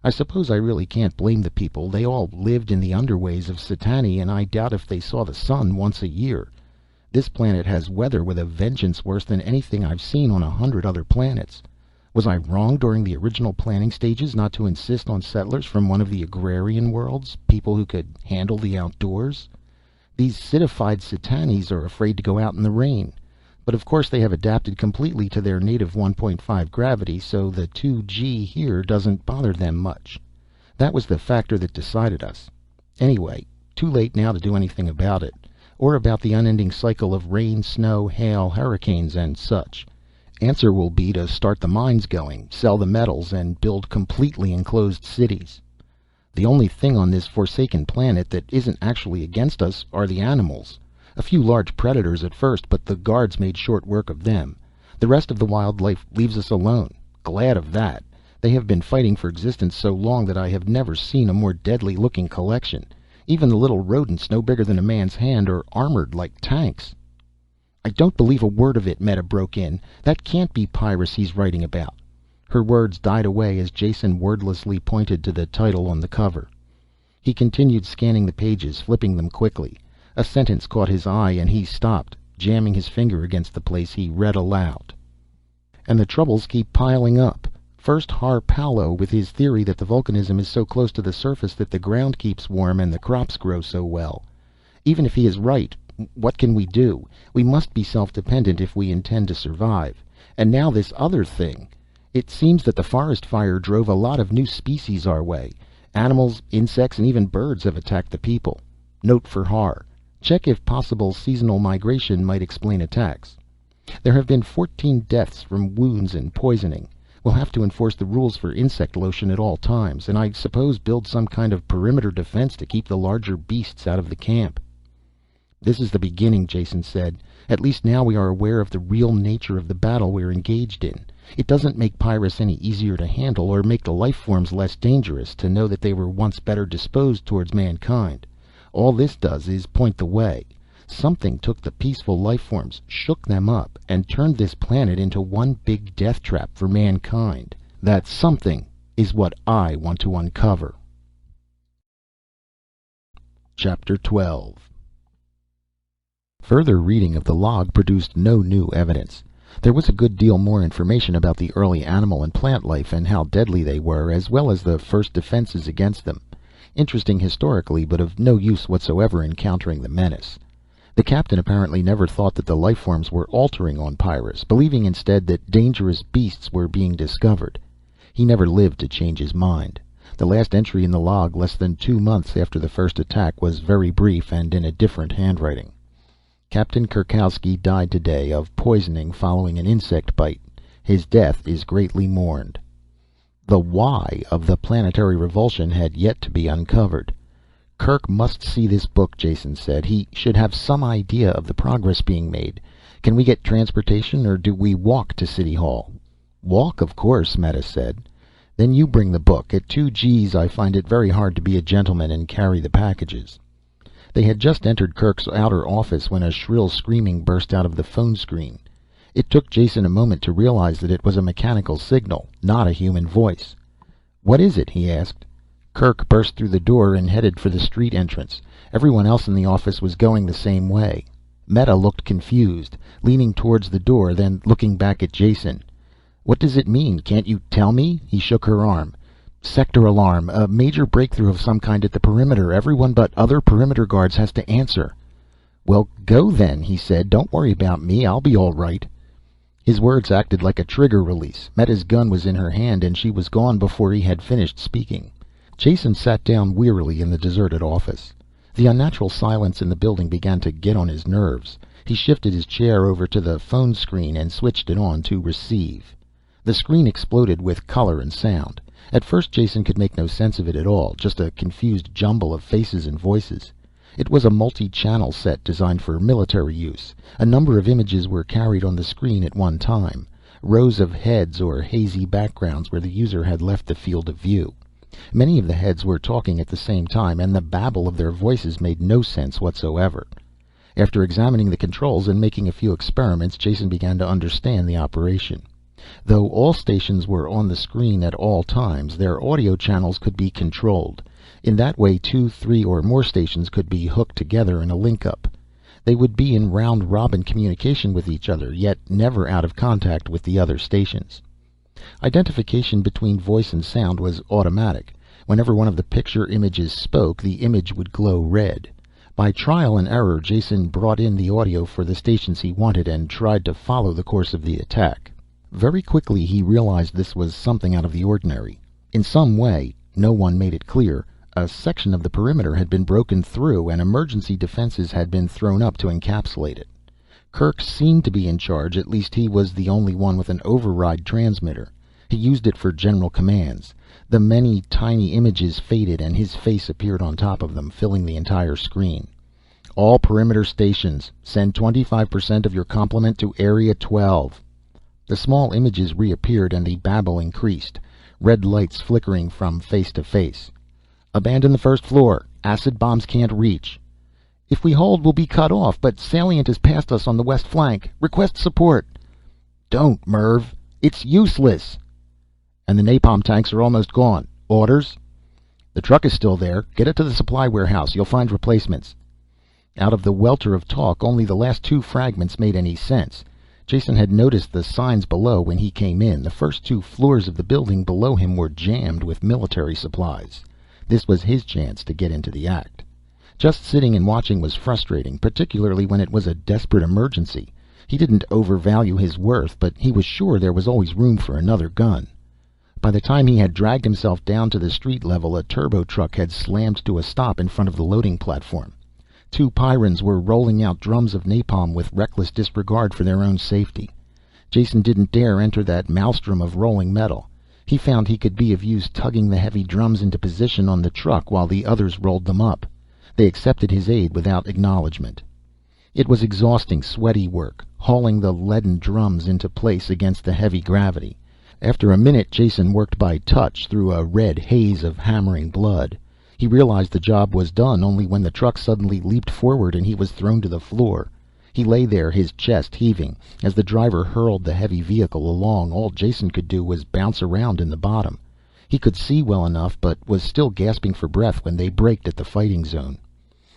B: I suppose I really can't blame the people. They all lived in the underways of Satani, and I doubt if they saw the sun once a year. This planet has weather with a vengeance worse than anything I've seen on 100 other planets. Was I wrong during the original planning stages not to insist on settlers from one of the agrarian worlds, people who could handle the outdoors? These citified Satanis are afraid to go out in the rain. But of course they have adapted completely to their native 1.5 gravity, so the 2G here doesn't bother them much. That was the factor that decided us. Anyway, too late now to do anything about it, or about the unending cycle of rain, snow, hail, hurricanes, and such. Answer will be to start the mines going, sell the metals, and build completely enclosed cities. The only thing on this forsaken planet that isn't actually against us are the animals. A few large predators at first, but the guards made short work of them. The rest of the wildlife leaves us alone. Glad of that. They have been fighting for existence so long that I have never seen a more deadly looking collection. Even the little rodents, no bigger than a man's hand, are armored like tanks." "I don't believe a word of it," Meta broke in. "That can't be Pyrrus he's writing about." Her words died away as Jason wordlessly pointed to the title on the cover. He continued scanning the pages, flipping them quickly. A sentence caught his eye and he stopped. Jamming his finger against the place, he read aloud. "And the troubles keep piling up. First Har Palo with his theory that the volcanism is so close to the surface that the ground keeps warm and the crops grow so well. Even if he is right, what can we do? We must be self-dependent if we intend to survive. And now this other thing. It seems that the forest fire drove a lot of new species our way. Animals, insects, and even birds have attacked the people. Note for Har. Check if possible seasonal migration might explain attacks. There have been 14 deaths from wounds and poisoning. We'll have to enforce the rules for insect lotion at all times, and I suppose build some kind of perimeter defense to keep the larger beasts out of the camp." "This is the beginning," Jason said. "At least now we are aware of the real nature of the battle we're engaged in. It doesn't make Pyrrus any easier to handle, or make the life forms less dangerous, to know that they were once better disposed towards mankind. All this does is point the way. Something took the peaceful life forms, shook them up, and turned this planet into one big death trap for mankind. That something is what I want to uncover." Chapter 12. Further reading of the log produced no new evidence. There was a good deal more information about the early animal and plant life and how deadly they were, as well as the first defenses against them. Interesting historically, but of no use whatsoever in countering the menace. The captain apparently never thought that the life forms were altering on Pyrrus, believing instead that dangerous beasts were being discovered. He never lived to change his mind. The last entry in the log, less than 2 months after the first attack, was very brief and in a different handwriting. Captain Kurkowski died today of poisoning following an insect bite. His death is greatly mourned. The why of the planetary revulsion had yet to be uncovered. Kerk must see this book, Jason said. He should have some idea of the progress being made. Can we get transportation, or do we walk to City Hall? Walk, of course, Meta said. Then you bring the book. At 2 Gs, I find it very hard to be a gentleman and carry the packages. They had just entered Kerk's outer office when a shrill screaming burst out of the phone screen. It took Jason a moment to realize that it was a mechanical signal, not a human voice. "What is it?" he asked. Kerk burst through the door and headed for the street entrance. Everyone else in the office was going the same way. Meta looked confused, leaning towards the door, then looking back at Jason. "What does it mean? Can't you tell me?" He shook her arm. "Sector alarm. A major breakthrough of some kind at the perimeter. Everyone but other perimeter guards has to answer." "Well, go then," he said. "Don't worry about me. I'll be all right." His words acted like a trigger release. Meta's gun was in her hand and she was gone before he had finished speaking. Jason sat down wearily in the deserted office. The unnatural silence in the building began to get on his nerves. He shifted his chair over to the phone screen and switched it on to receive. The screen exploded with color and sound. At first Jason could make no sense of it at all, just a confused jumble of faces and voices. It was a multi-channel set designed for military use. A number of images were carried on the screen at one time, rows of heads or hazy backgrounds where the user had left the field of view. Many of the heads were talking at the same time, and the babble of their voices made no sense whatsoever. After examining the controls and making a few experiments, Jason began to understand the operation. Though all stations were on the screen at all times, their audio channels could be controlled. In that way, 2, 3, or more stations could be hooked together in a link-up. They would be in round-robin communication with each other, yet never out of contact with the other stations. Identification between voice and sound was automatic. Whenever one of the picture images spoke, the image would glow red. By trial and error, Jason brought in the audio for the stations he wanted and tried to follow the course of the attack. Very quickly he realized this was something out of the ordinary. In some way, no one made it clear, a section of the perimeter had been broken through and emergency defenses had been thrown up to encapsulate it. Kerk seemed to be in charge, at least he was the only one with an override transmitter. He used it for general commands. The many tiny images faded and his face appeared on top of them, filling the entire screen. "All perimeter stations, send 25% of your complement to Area 12. The small images reappeared and the babble increased, red lights flickering from face to face. "Abandon the first floor. Acid bombs can't reach." "If we hold, we'll be cut off, but salient is past us on the west flank. Request support." "Don't, Merv. It's useless." "And the napalm tanks are almost gone. Orders?" "The truck is still there. Get it to the supply warehouse. You'll find replacements." Out of the welter of talk, only the last 2 fragments made any sense. Jason had noticed the signs below when he came in. The first 2 floors of the building below him were jammed with military supplies. This was his chance to get into the act. Just sitting and watching was frustrating, particularly when it was a desperate emergency. He didn't overvalue his worth, but he was sure there was always room for another gun. By the time he had dragged himself down to the street level, a turbo truck had slammed to a stop in front of the loading platform. 2 Pyrrans were rolling out drums of napalm with reckless disregard for their own safety. Jason didn't dare enter that maelstrom of rolling metal. He found he could be of use tugging the heavy drums into position on the truck while the others rolled them up. They accepted his aid without acknowledgement. It was exhausting, sweaty work, hauling the leaden drums into place against the heavy gravity. After a minute, Jason worked by touch through a red haze of hammering blood. He realized the job was done only when the truck suddenly leaped forward and he was thrown to the floor. He lay there, his chest heaving. As the driver hurled the heavy vehicle along, all Jason could do was bounce around in the bottom. He could see well enough, but was still gasping for breath when they braked at the fighting zone.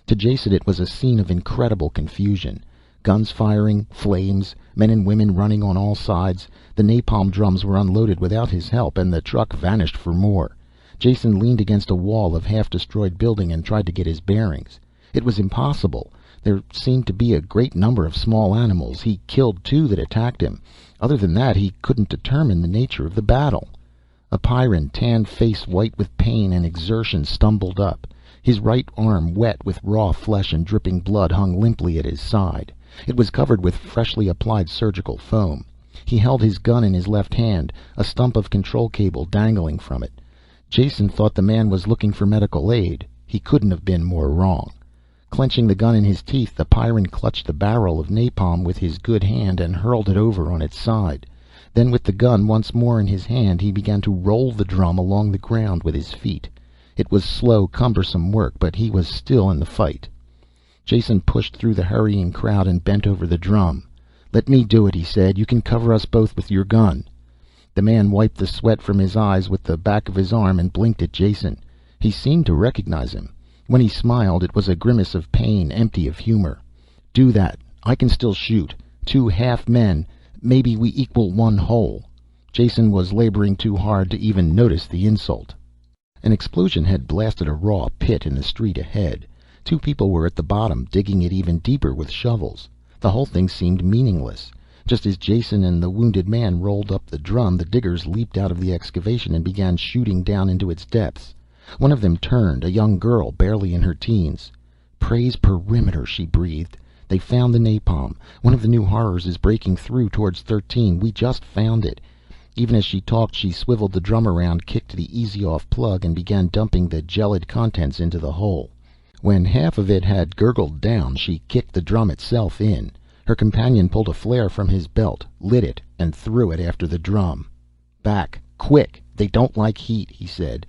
B: To Jason it was a scene of incredible confusion. Guns firing, flames, men and women running on all sides. The napalm drums were unloaded without his help, and the truck vanished for more. Jason leaned against a wall of half-destroyed building and tried to get his bearings. It was impossible. There seemed to be a great number of small animals. He killed 2 that attacked him. Other than that, he couldn't determine the nature of the battle. A Pyrran, tan face white with pain and exertion, stumbled up. His right arm, wet with raw flesh and dripping blood, hung limply at his side. It was covered with freshly applied surgical foam. He held his gun in his left hand, a stump of control cable dangling from it. Jason thought the man was looking for medical aid. He couldn't have been more wrong. Clenching the gun in his teeth, the Pyrran clutched the barrel of napalm with his good hand and hurled it over on its side. Then, with the gun once more in his hand, he began to roll the drum along the ground with his feet. It was slow, cumbersome work, but he was still in the fight. Jason pushed through the hurrying crowd and bent over the drum. "Let me do it," he said. "You can cover us both with your gun." The man wiped the sweat from his eyes with the back of his arm and blinked at Jason. He seemed to recognize him. When he smiled, it was a grimace of pain, empty of humor. "Do that. I can still shoot. 2 half men. Maybe we equal 1 whole." Jason was laboring too hard to even notice the insult. An explosion had blasted a raw pit in the street ahead. 2 people were at the bottom, digging it even deeper with shovels. The whole thing seemed meaningless. Just as Jason and the wounded man rolled up the drum, the diggers leaped out of the excavation and began shooting down into its depths. One of them turned, a young girl, barely in her teens. "Praise perimeter," she breathed. "They found the napalm. One of the new horrors is breaking through towards 13. We just found it." Even as she talked, she swiveled the drum around, kicked the easy-off plug, and began dumping the gelid contents into the hole. When half of it had gurgled down, she kicked the drum itself in. Her companion pulled a flare from his belt, lit it, and threw it after the drum. "Back, quick! They don't like heat," he said.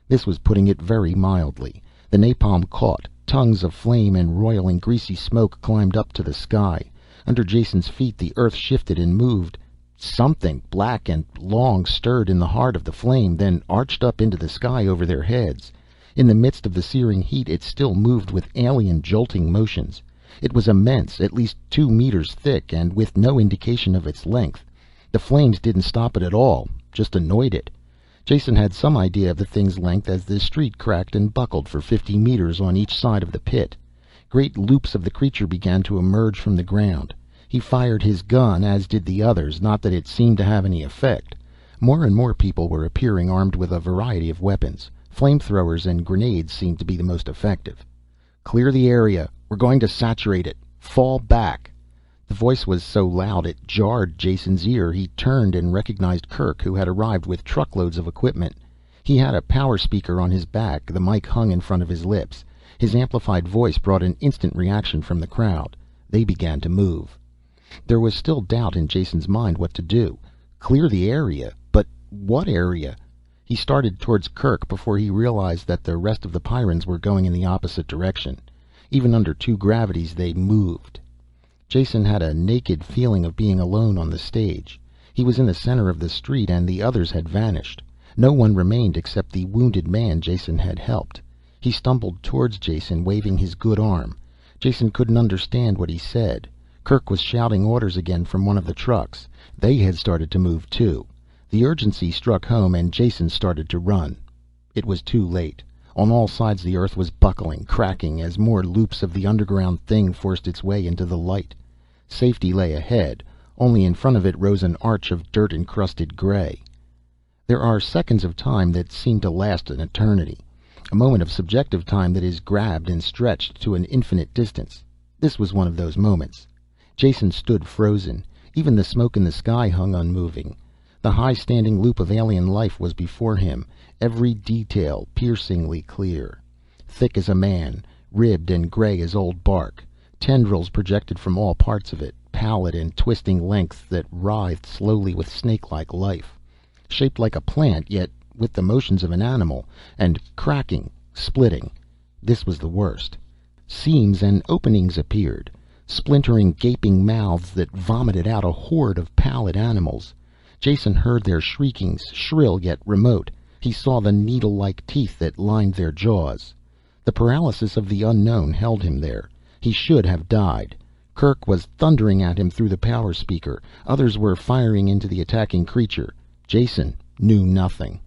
B: This was putting it very mildly. The napalm caught. Tongues of flame and roiling, greasy smoke climbed up to the sky. Under Jason's feet, the earth shifted and moved. Something black and long stirred in the heart of the flame, then arched up into the sky over their heads. In the midst of the searing heat, it still moved with alien, jolting motions. It was immense, at least 2 meters thick, and with no indication of its length. The flames didn't stop it at all, just annoyed it. Jason had some idea of the thing's length as the street cracked and buckled for 50 meters on each side of the pit. Great loops of the creature began to emerge from the ground. He fired his gun, as did the others, not that it seemed to have any effect. More and more people were appearing, armed with a variety of weapons. Flamethrowers and grenades seemed to be the most effective. "Clear the area. We're going to saturate it. Fall back." The voice was so loud it jarred Jason's ear. He turned and recognized Kerk, who had arrived with truckloads of equipment. He had a power speaker on his back. The mic hung in front of his lips. His amplified voice brought an instant reaction from the crowd. They began to move. There was still doubt in Jason's mind what to do. Clear the area? But what area? He started towards Kerk before he realized that the rest of the Pyrrans were going in the opposite direction. Even under 2 gravities, they moved. Jason had a naked feeling of being alone on the stage. He was in the center of the street, and the others had vanished. No one remained except the wounded man Jason had helped. He stumbled towards Jason, waving his good arm. Jason couldn't understand what he said. Kerk was shouting orders again from one of the trucks. They had started to move too. The urgency struck home, and Jason started to run. It was too late. On all sides the earth was buckling, cracking, as more loops of the underground thing forced its way into the light. Safety lay ahead. Only in front of it rose an arch of dirt-encrusted gray. There are seconds of time that seem to last an eternity. A moment of subjective time that is grabbed and stretched to an infinite distance. This was one of those moments. Jason stood frozen. Even the smoke in the sky hung unmoving. The high-standing loop of alien life was before him, every detail piercingly clear. Thick as a man, ribbed and gray as old bark. Tendrils projected from all parts of it, pallid and twisting lengths that writhed slowly with snake-like life. Shaped like a plant, yet with the motions of an animal, and cracking, splitting. This was the worst. Seams and openings appeared. Splintering, gaping mouths that vomited out a horde of pallid animals. Jason heard their shriekings, shrill yet remote. He saw the needle-like teeth that lined their jaws. The paralysis of the unknown held him there. He should have died. Kerk was thundering at him through the power speaker. Others were firing into the attacking creature. Jason knew nothing.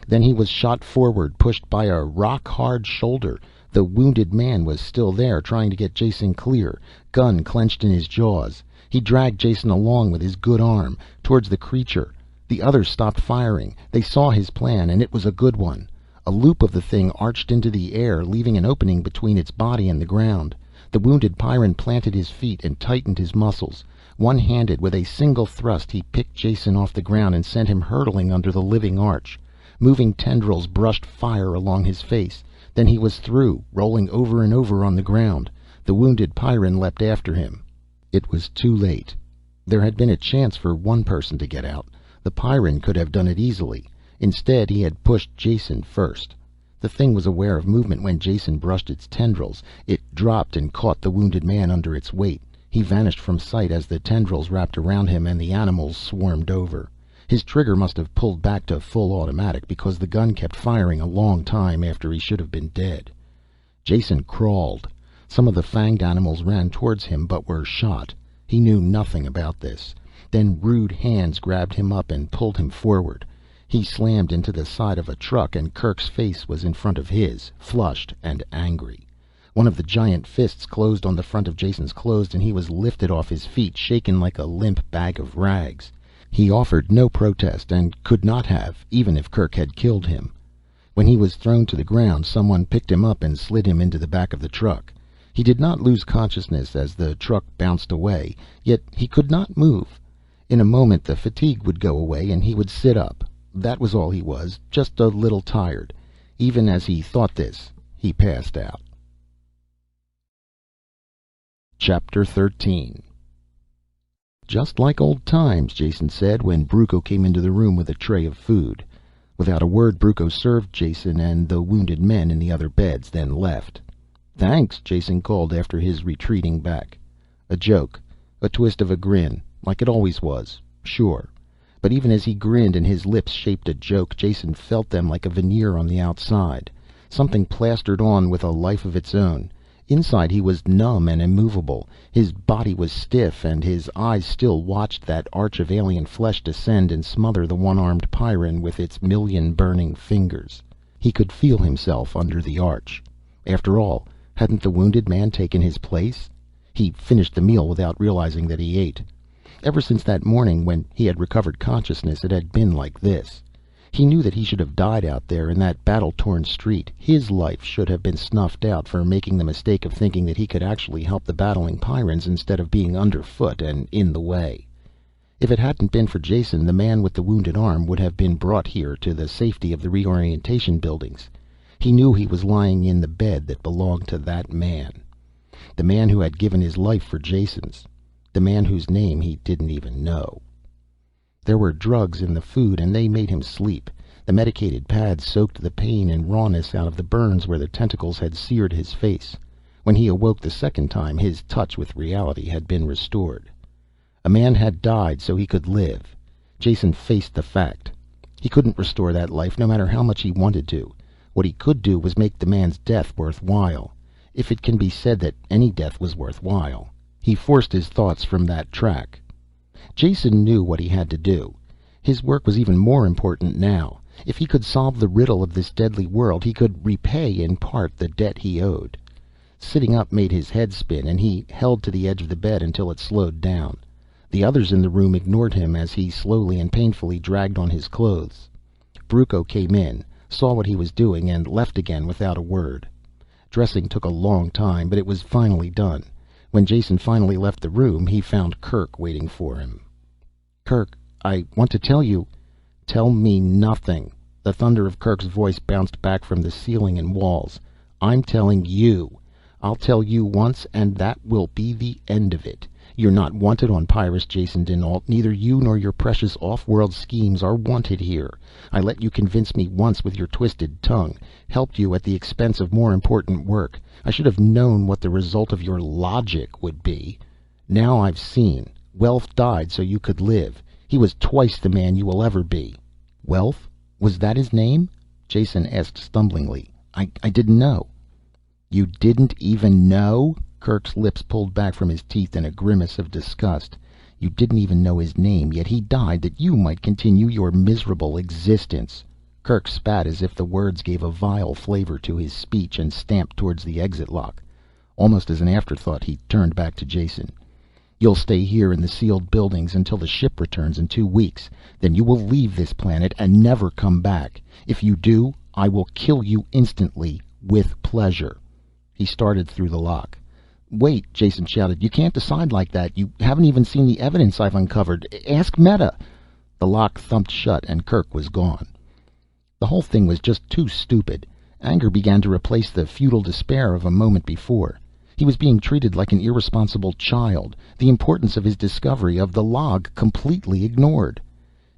B: Then he was shot forward, pushed by a rock-hard shoulder. The wounded man was still there, trying to get Jason clear, gun clenched in his jaws. He dragged Jason along with his good arm, towards the creature. The others stopped firing. They saw his plan, and it was a good one. A loop of the thing arched into the air, leaving an opening between its body and the ground. The wounded Pyrran planted his feet and tightened his muscles. One-handed, with a single thrust, he picked Jason off the ground and sent him hurtling under the living arch. Moving tendrils brushed fire along his face. Then he was through, rolling over and over on the ground. The wounded Pyrran leapt after him. It was too late. There had been a chance for one person to get out. The Pyrran could have done it easily. Instead, he had pushed Jason first. The thing was aware of movement when Jason brushed its tendrils. It dropped and caught the wounded man under its weight. He vanished from sight as the tendrils wrapped around him and the animals swarmed over. His trigger must have pulled back to full automatic, because the gun kept firing a long time after he should have been dead. Jason crawled. Some of the fanged animals ran towards him but were shot. He knew nothing about this. Then rude hands grabbed him up and pulled him forward. He slammed into the side of a truck, and Kerk's face was in front of his, flushed and angry. One of the giant fists closed on the front of Jason's clothes, and he was lifted off his feet, shaken like a limp bag of rags. He offered no protest, and could not have, even if Kerk had killed him. When he was thrown to the ground, someone picked him up and slid him into the back of the truck. He did not lose consciousness as the truck bounced away, yet he could not move. In a moment the fatigue would go away and he would sit up. That was all he was, just a little tired. Even as he thought this, he passed out. Chapter 13. "Just like old times," Jason said when Brucco came into the room with a tray of food. Without a word, Brucco served Jason and the wounded men in the other beds, then left. "Thanks," Jason called after his retreating back. A joke, a twist of a grin, like it always was, sure. But even as he grinned and his lips shaped a joke, Jason felt them like a veneer on the outside. Something plastered on with a life of its own. Inside he was numb and immovable. His body was stiff, and his eyes still watched that arch of alien flesh descend and smother the one-armed Pyrran with its million burning fingers. He could feel himself under the arch. After all, hadn't the wounded man taken his place? He finished the meal without realizing that he ate. Ever since that morning when he had recovered consciousness, it had been like this. He knew that he should have died out there in that battle-torn street. His life should have been snuffed out for making the mistake of thinking that he could actually help the battling Pyrrans instead of being underfoot and in the way. If it hadn't been for Jason, the man with the wounded arm would have been brought here to the safety of the reorientation buildings. He knew he was lying in the bed that belonged to that man. The man who had given his life for Jason's. The man whose name he didn't even know. There were drugs in the food, and they made him sleep. The medicated pads soaked the pain and rawness out of the burns where the tentacles had seared his face. When he awoke the second time, his touch with reality had been restored. A man had died so he could live. Jason faced the fact. He couldn't restore that life, no matter how much he wanted to. What he could do was make the man's death worthwhile. If it can be said that any death was worthwhile. He forced his thoughts from that track. Jason knew what he had to do. His work was even more important now. If he could solve the riddle of this deadly world, he could repay in part the debt he owed. Sitting up made his head spin, and he held to the edge of the bed until it slowed down. The others in the room ignored him as he slowly and painfully dragged on his clothes. Brucco came in, saw what he was doing, and left again without a word. Dressing took a long time, but it was finally done. When Jason finally left the room, he found Kerk waiting for him. "Kerk, I want to tell you." "Tell me nothing." The thunder of Kerk's voice bounced back from the ceiling and walls. "I'm telling you. I'll tell you once, and that will be the end of it. You're not wanted on Pyrrus, Jason dinAlt. Neither you nor your precious off-world schemes are wanted here. I let you convince me once with your twisted tongue. Helped you at the expense of more important work. I should have known what the result of your logic would be. Now I've seen. Welf died so you could live. He was twice the man you will ever be." "Welf? Was that his name?" Jason asked stumblingly. I didn't know." "You didn't even know?" Kerk's lips pulled back from his teeth in a grimace of disgust. "You didn't even know his name, yet he died that you might continue your miserable existence." Kerk spat as if the words gave a vile flavor to his speech and stamped towards the exit lock. Almost as an afterthought, he turned back to Jason. "You'll stay here in the sealed buildings until the ship returns in 2 weeks. Then you will leave this planet and never come back. If you do, I will kill you instantly, with pleasure." He started through the lock. "Wait," Jason shouted. "You can't decide like that. You haven't even seen the evidence I've uncovered. Ask Meta." The lock thumped shut and Kerk was gone. The whole thing was just too stupid. Anger began to replace the futile despair of a moment before. He was being treated like an irresponsible child, the importance of his discovery of the log completely ignored.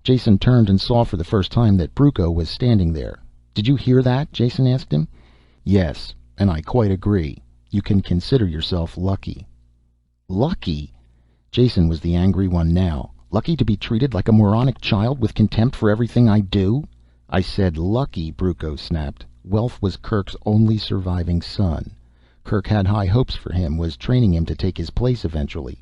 B: Jason turned and saw for the first time that Brucco was standing there. "Did you hear that?" Jason asked him. "Yes, and I quite agree. You can consider yourself lucky." Lucky? Jason was the angry one now. Lucky to be treated like a moronic child with contempt for everything I do? "I said lucky," Brucco snapped. Welf was Kerk's only surviving son. Kerk had high hopes for him, was training him to take his place eventually.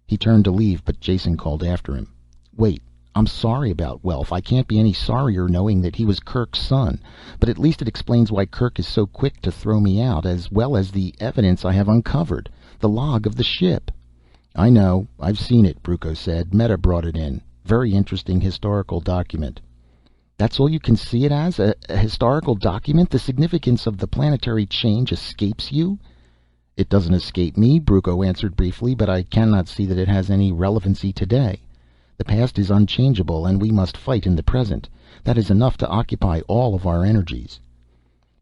B: He turned to leave, but Jason called after him. "Wait, I'm sorry about Welf. I can't be any sorrier knowing that he was Kerk's son. But at least it explains why Kerk is so quick to throw me out, as well as the evidence I have uncovered. The log of the ship." "I know. I've seen it," Brucco said. "Meta brought it in. Very interesting historical document." "That's all you can see it as? A historical document? The significance of the planetary change escapes you?" "It doesn't escape me," Brucco answered briefly, "but I cannot see that it has any relevancy today. The past is unchangeable, and we must fight in the present. That is enough to occupy all of our energies."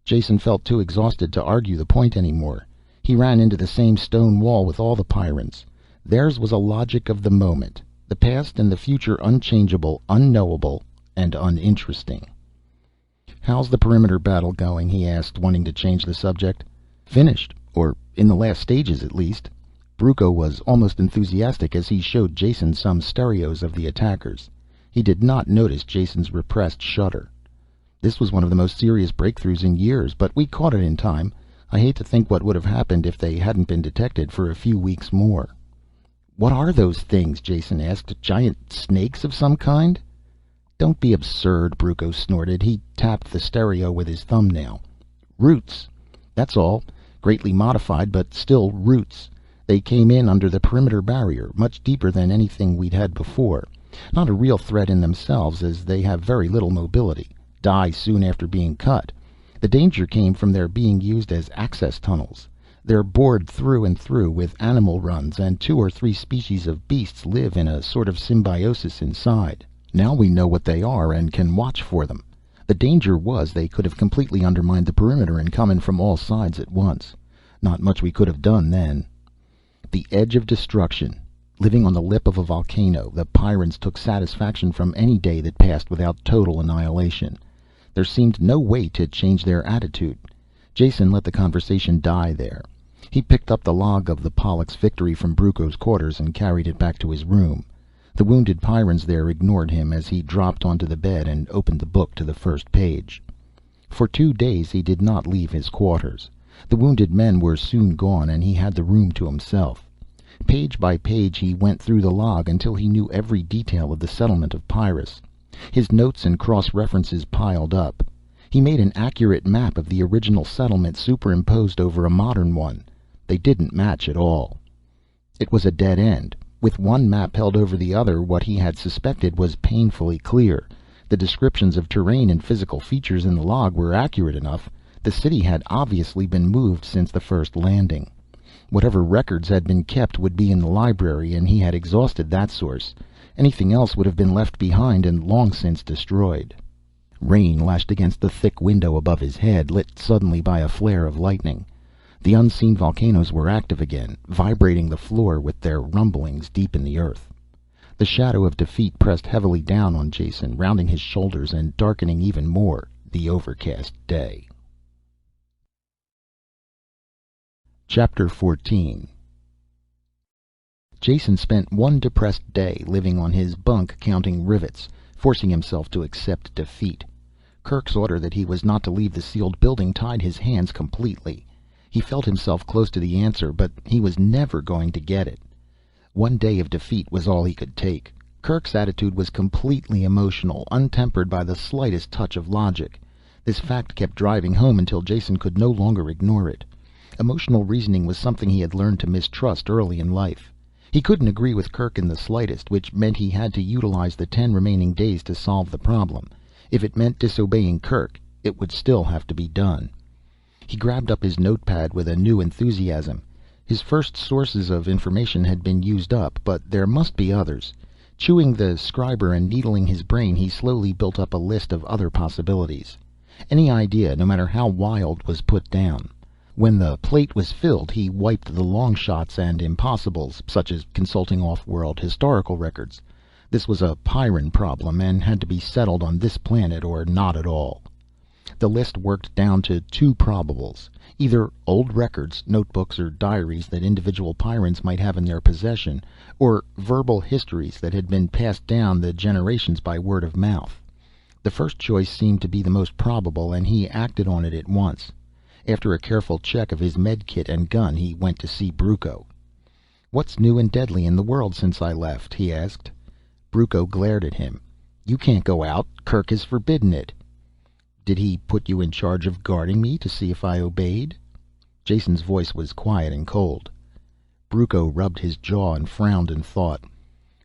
B: Jason felt too exhausted to argue the point anymore. He ran into the same stone wall with all the Pyrrans. Theirs was a logic of the moment. The past and the future unchangeable, unknowable, and uninteresting. "How's the perimeter battle going?" he asked, wanting to change the subject. "Finished, or in the last stages at least." Brucco was almost enthusiastic as he showed Jason some stereos of the attackers. He did not notice Jason's repressed shudder. "This was one of the most serious breakthroughs in years, but we caught it in time. I hate to think what would have happened if they hadn't been detected for a few weeks more." "What are those things?" Jason asked. "Giant snakes of some kind?" "Don't be absurd," Brucco snorted. He tapped the stereo with his thumbnail. "Roots. That's all. Greatly modified, but still roots. They came in under the perimeter barrier, much deeper than anything we'd had before. Not a real threat in themselves, as they have very little mobility. Die soon after being cut. The danger came from their being used as access tunnels. They're bored through and through with animal runs, and 2 or 3 species of beasts live in a sort of symbiosis inside. Now we know what they are and can watch for them. The danger was they could have completely undermined the perimeter and come in from all sides at once. Not much we could have done then. The edge of destruction. Living on the lip of a volcano, the Pyrrans took satisfaction from any day that passed without total annihilation. There seemed no way to change their attitude. Jason let the conversation die there. He picked up the log of the Pollux victory from Brucco's quarters and carried it back to his room. The wounded Pyrrans there ignored him as he dropped onto the bed and opened the book to the first page. For 2 days he did not leave his quarters. The wounded men were soon gone and he had the room to himself. Page by page he went through the log until he knew every detail of the settlement of Pyrrus. His notes and cross-references piled up. He made an accurate map of the original settlement superimposed over a modern one. They didn't match at all. It was a dead end. With one map held over the other, what he had suspected was painfully clear. The descriptions of terrain and physical features in the log were accurate enough. The city had obviously been moved since the first landing. Whatever records had been kept would be in the library, and he had exhausted that source. Anything else would have been left behind and long since destroyed. Rain lashed against the thick window above his head, lit suddenly by a flare of lightning. The unseen volcanoes were active again, vibrating the floor with their rumblings deep in the earth. The shadow of defeat pressed heavily down on Jason, rounding his shoulders and darkening even more the overcast day. Chapter 14. Jason spent one depressed day living on his bunk counting rivets, forcing himself to accept defeat. Kerk's order that he was not to leave the sealed building tied his hands completely. He felt himself close to the answer, but he was never going to get it. One day of defeat was all he could take. Kerk's attitude was completely emotional, untempered by the slightest touch of logic. This fact kept driving home until Jason could no longer ignore it. Emotional reasoning was something he had learned to mistrust early in life. He couldn't agree with Kerk in the slightest, which meant he had to utilize the 10 remaining days to solve the problem. If it meant disobeying Kerk, it would still have to be done. He grabbed up his notepad with a new enthusiasm. His first sources of information had been used up, but there must be others. Chewing the scriber and needling his brain, he slowly built up a list of other possibilities. Any idea, no matter how wild, was put down. When the plate was filled, he wiped the long shots and impossibles, such as consulting off-world historical records. This was a Pyrran problem and had to be settled on this planet or not at all. The list worked down to 2 probables. Either old records, notebooks or diaries that individual Pyrrans might have in their possession, or verbal histories that had been passed down the generations by word of mouth. The first choice seemed to be the most probable, and he acted on it at once. After a careful check of his med kit and gun, he went to see Brucco. "What's new and deadly in the world since I left?" he asked. Brucco glared at him. "You can't go out. Kerk has forbidden it." "Did he put you in charge of guarding me to see if I obeyed?" Jason's voice was quiet and cold. Brucco rubbed his jaw and frowned in thought.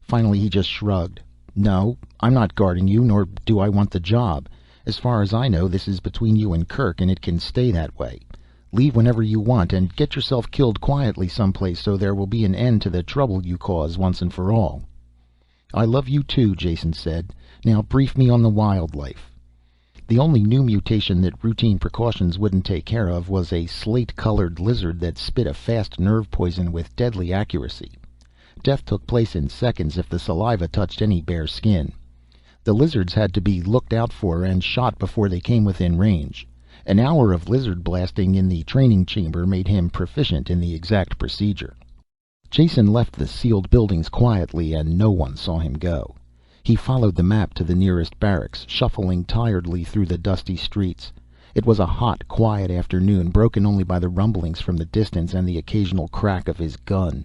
B: Finally he just shrugged. "No, I'm not guarding you, nor do I want the job. As far as I know, this is between you and Kerk, and it can stay that way. Leave whenever you want, and get yourself killed quietly someplace so there will be an end to the trouble you cause once and for all." "I love you too," Jason said. "Now brief me on the wildlife." The only new mutation that routine precautions wouldn't take care of was a slate-colored lizard that spit a fast nerve poison with deadly accuracy. Death took place in seconds if the saliva touched any bare skin. The lizards had to be looked out for and shot before they came within range. An hour of lizard blasting in the training chamber made him proficient in the exact procedure. Jason left the sealed buildings quietly, and no one saw him go. He followed the map to the nearest barracks, shuffling tiredly through the dusty streets. It was a hot, quiet afternoon, broken only by the rumblings from the distance and the occasional crack of his gun.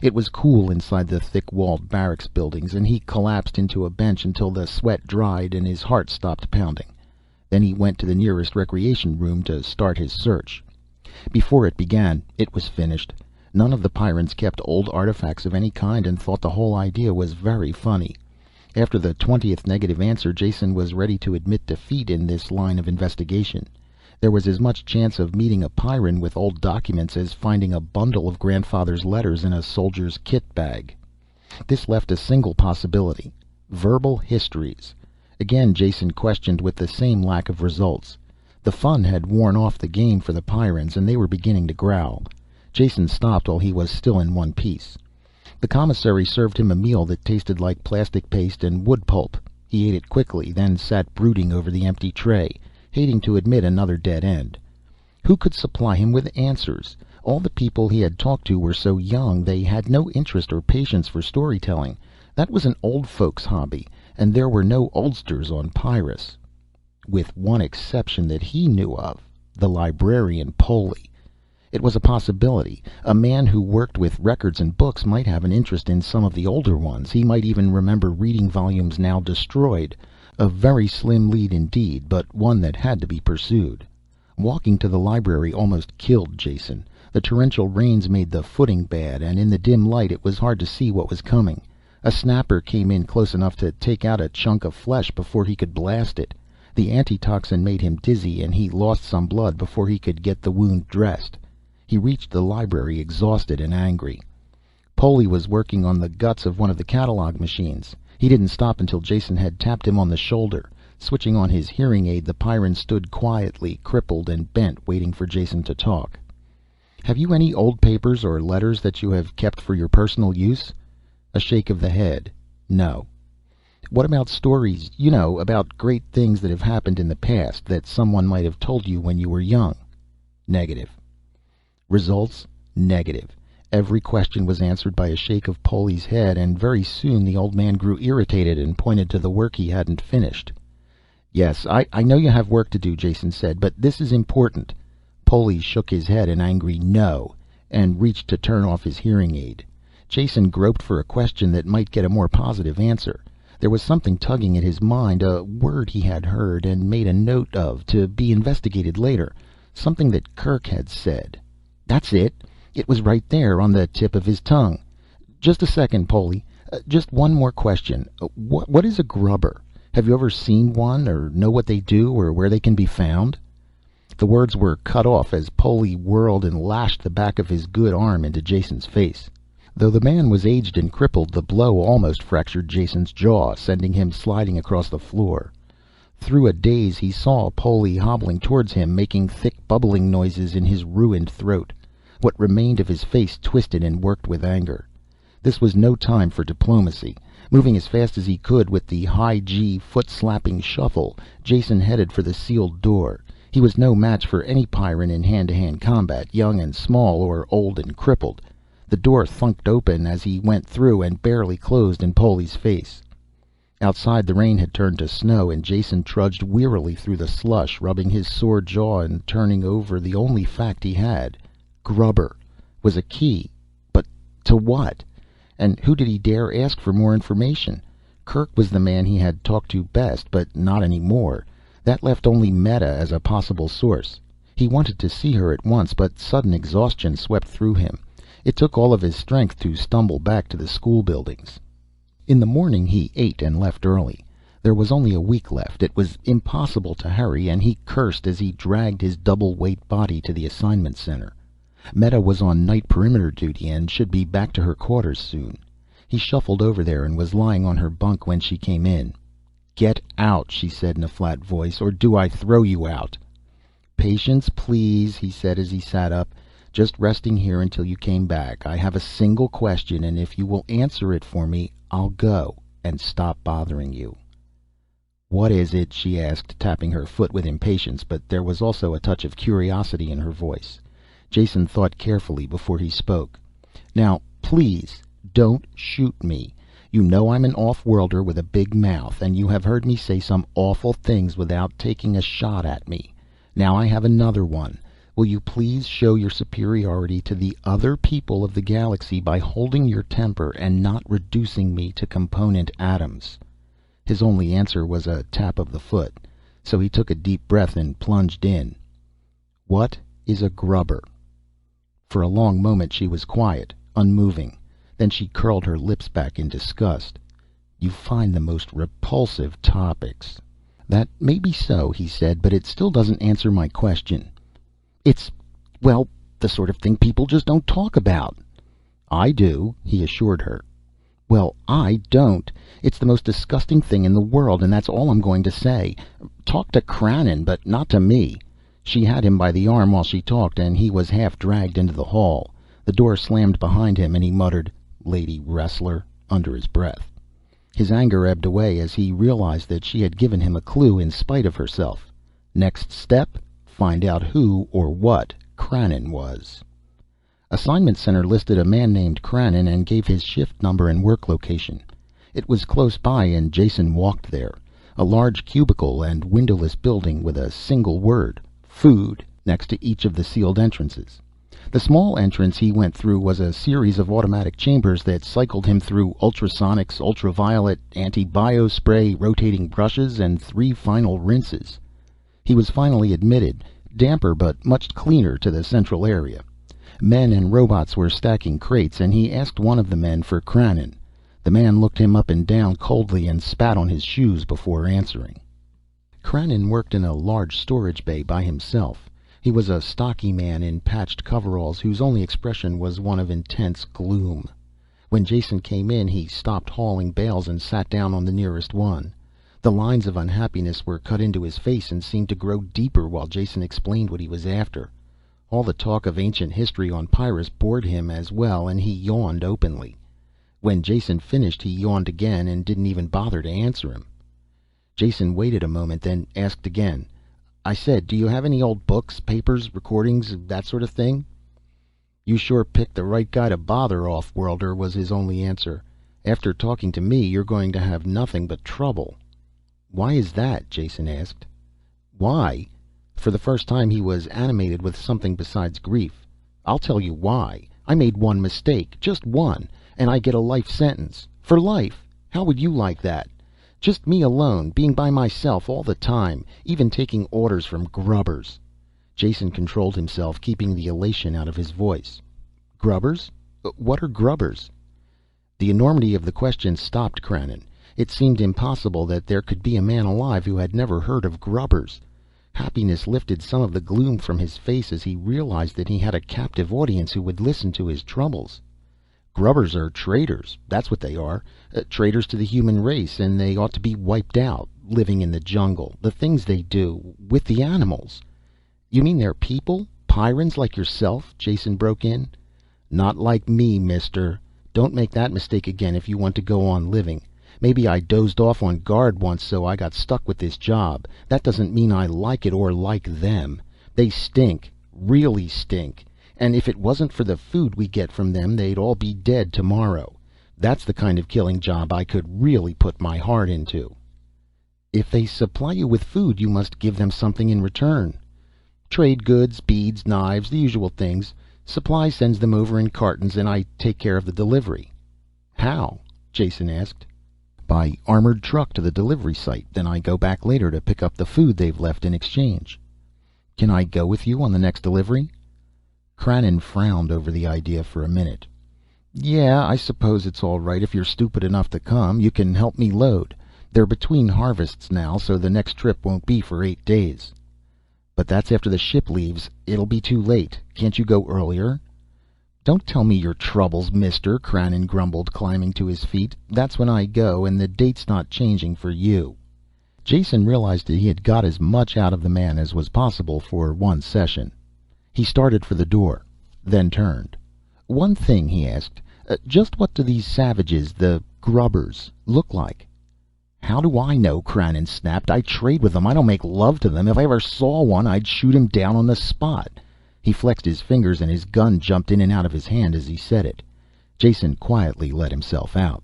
B: It was cool inside the thick-walled barracks buildings, and he collapsed into a bench until the sweat dried and his heart stopped pounding. Then he went to the nearest recreation room to start his search. Before it began, it was finished. None of the Pyrrans kept old artifacts of any kind and thought the whole idea was very funny. After the 20th negative answer, Jason was ready to admit defeat in this line of investigation. There was as much chance of meeting a Pyrran with old documents as finding a bundle of grandfather's letters in a soldier's kit bag. This left a single possibility: verbal histories. Again Jason questioned with the same lack of results. The fun had worn off the game for the Pyrrans, and they were beginning to growl. Jason stopped while he was still in one piece. The commissary served him a meal that tasted like plastic paste and wood pulp. He ate it quickly, then sat brooding over the empty tray, hating to admit another dead end. Who could supply him with answers? All the people he had talked to were so young, they had no interest or patience for storytelling. That was an old folks' hobby, and there were no oldsters on Pyrrus. With one exception that he knew of, the librarian Poli. It was a possibility. A man who worked with records and books might have an interest in some of the older ones. He might even remember reading volumes now destroyed. A very slim lead indeed, but one that had to be pursued. Walking to the library almost killed Jason. The torrential rains made the footing bad, and in the dim light it was hard to see what was coming. A snapper came in close enough to take out a chunk of flesh before he could blast it. The antitoxin made him dizzy, and he lost some blood before he could get the wound dressed. He reached the library exhausted and angry. Poli was working on the guts of one of the catalog machines. He didn't stop until Jason had tapped him on the shoulder. Switching on his hearing aid, the Pyrran stood quietly, crippled and bent, waiting for Jason to talk. "Have you any old papers or letters that you have kept for your personal use?" A shake of the head. "No." "What about stories, you know, about great things that have happened in the past, that someone might have told you when you were young?" "Negative." Results: negative. Every question was answered by a shake of Poli's head, and very soon the old man grew irritated and pointed to the work he hadn't finished. "Yes, I know you have work to do," Jason said, "but this is important." Poli shook his head an angry no, and reached to turn off his hearing aid. Jason groped for a question that might get a more positive answer. There was something tugging at his mind, a word he had heard and made a note of to be investigated later. Something that Kerk had said. That's it. It was right there on the tip of his tongue. Just a second, Polly. Just one more question. What is a grubber? Have you ever seen one, or know what they do, or where they can be found? The words were cut off as Polly whirled and lashed the back of his good arm into Jason's face. Though the man was aged and crippled, the blow almost fractured Jason's jaw, sending him sliding across the floor. Through a daze he saw Polly hobbling towards him, making thick bubbling noises in his ruined throat. What remained of his face twisted and worked with anger. This was no time for diplomacy. Moving as fast as he could with the high G foot-slapping shuffle, Jason headed for the sealed door. He was no match for any Pyrran in hand-to-hand combat, young and small or old and crippled. The door thunked open as he went through and barely closed in Polly's face. Outside, the rain had turned to snow, and Jason trudged wearily through the slush, rubbing his sore jaw and turning over the only fact he had. Grubber was a key, but to what? And who did he dare ask for more information? Kerk was the man he had talked to best, but not anymore. That left only Meta as a possible source. He wanted to see her at once, but sudden exhaustion swept through him. It took all of his strength to stumble back to the school buildings. In the morning he ate and left early. There was only a week left. It was impossible to hurry, and he cursed as he dragged his double-weight body to the assignment center. Meta was on night perimeter duty and should be back to her quarters soon. He shuffled over there and was lying on her bunk when she came in. "Get out," she said in a flat voice, "or do I throw you out?" "Patience, please," he said as he sat up. "Just resting here until you came back. I have a single question, and if you will answer it for me, I'll go and stop bothering you." "What is it?" she asked, tapping her foot with impatience, but there was also a touch of curiosity in her voice. Jason thought carefully before he spoke. "Now, please, don't shoot me. You know I'm an off-worlder with a big mouth, and you have heard me say some awful things without taking a shot at me. Now I have another one. Will you please show your superiority to the other people of the galaxy by holding your temper and not reducing me to component atoms?" His only answer was a tap of the foot, so he took a deep breath and plunged in. "What is a grubber?" For a long moment she was quiet, unmoving. Then she curled her lips back in disgust. "You find the most repulsive topics." "That may be so," he said, "but it still doesn't answer my question." "It's, well, the sort of thing people just don't talk about." "I do," he assured her. "Well, I don't. It's the most disgusting thing in the world, and that's all I'm going to say. Talk to Cranon, but not to me." She had him by the arm while she talked, and he was half dragged into the hall. The door slammed behind him, and he muttered, "Lady Wrestler," under his breath. His anger ebbed away as he realized that she had given him a clue in spite of herself. Next step, find out who or what Cranon was. Assignment Center listed a man named Cranon and gave his shift number and work location. It was close by, and Jason walked there. A large cubicle and windowless building with a single word, "Food," next to each of the sealed entrances. The small entrance he went through was a series of automatic chambers that cycled him through ultrasonics, ultraviolet, anti-bio spray, rotating brushes, and 3 final rinses. He was finally admitted, damper but much cleaner, to the central area. Men and robots were stacking crates, and he asked one of the men for Cranon. The man looked him up and down coldly and spat on his shoes before answering. Cranon worked in a large storage bay by himself. He was a stocky man in patched coveralls whose only expression was one of intense gloom. When Jason came in, he stopped hauling bales and sat down on the nearest one. The lines of unhappiness were cut into his face and seemed to grow deeper while Jason explained what he was after. All the talk of ancient history on Pyrrus bored him as well, and he yawned openly. When Jason finished, he yawned again and didn't even bother to answer him. Jason waited a moment, then asked again, "I said, do you have any old books, papers, recordings, that sort of thing?" "You sure picked the right guy to bother, off-worlder," was his only answer. "After talking to me, you're going to have nothing but trouble." "Why is that?" Jason asked. "Why?" For the first time he was animated with something besides grief. "I'll tell you why. I made one mistake, just one, and I get a life sentence. For life. How would you like that? Just me alone, being by myself all the time, even taking orders from grubbers." Jason controlled himself, keeping the elation out of his voice. "Grubbers? What are grubbers?" The enormity of the question stopped Krannon. It seemed impossible that there could be a man alive who had never heard of grubbers. Happiness lifted some of the gloom from his face as he realized that he had a captive audience who would listen to his troubles. "Grubbers are traitors, that's what they are. Traitors to the human race, and they ought to be wiped out. Living in the jungle, the things they do with the animals." "You mean they're people? Pyrrans like yourself?" Jason broke in. "Not like me, mister. Don't make that mistake again if you want to go on living. Maybe I dozed off on guard once, so I got stuck with this job. That doesn't mean I like it or like them. They stink, really stink. And if it wasn't for the food we get from them, they'd all be dead tomorrow. That's the kind of killing job I could really put my heart into." "If they supply you with food, you must give them something in return." "Trade goods, beads, knives, the usual things. Supply sends them over in cartons, and I take care of the delivery." "How?" Jason asked. "By armored truck to the delivery site. Then I go back later to pick up the food they've left in exchange." "Can I go with you on the next delivery?" Krannon frowned over the idea for a minute. "Yeah, I suppose it's all right if you're stupid enough to come. You can help me load. They're between harvests now, so the next trip won't be for 8 days." "But that's after the ship leaves. It'll be too late. Can't you go earlier?" "Don't tell me your troubles, mister," Krannon grumbled, climbing to his feet. "That's when I go, and the date's not changing for you." Jason realized that he had got as much out of the man as was possible for one session. He started for the door, then turned. "One thing," he asked. "Just what do these savages, the grubbers, look like?" "How do I know?" Krannon snapped. "I trade with them. I don't make love to them. If I ever saw one, I'd shoot him down on the spot." He flexed his fingers and his gun jumped in and out of his hand as he said it. Jason quietly let himself out.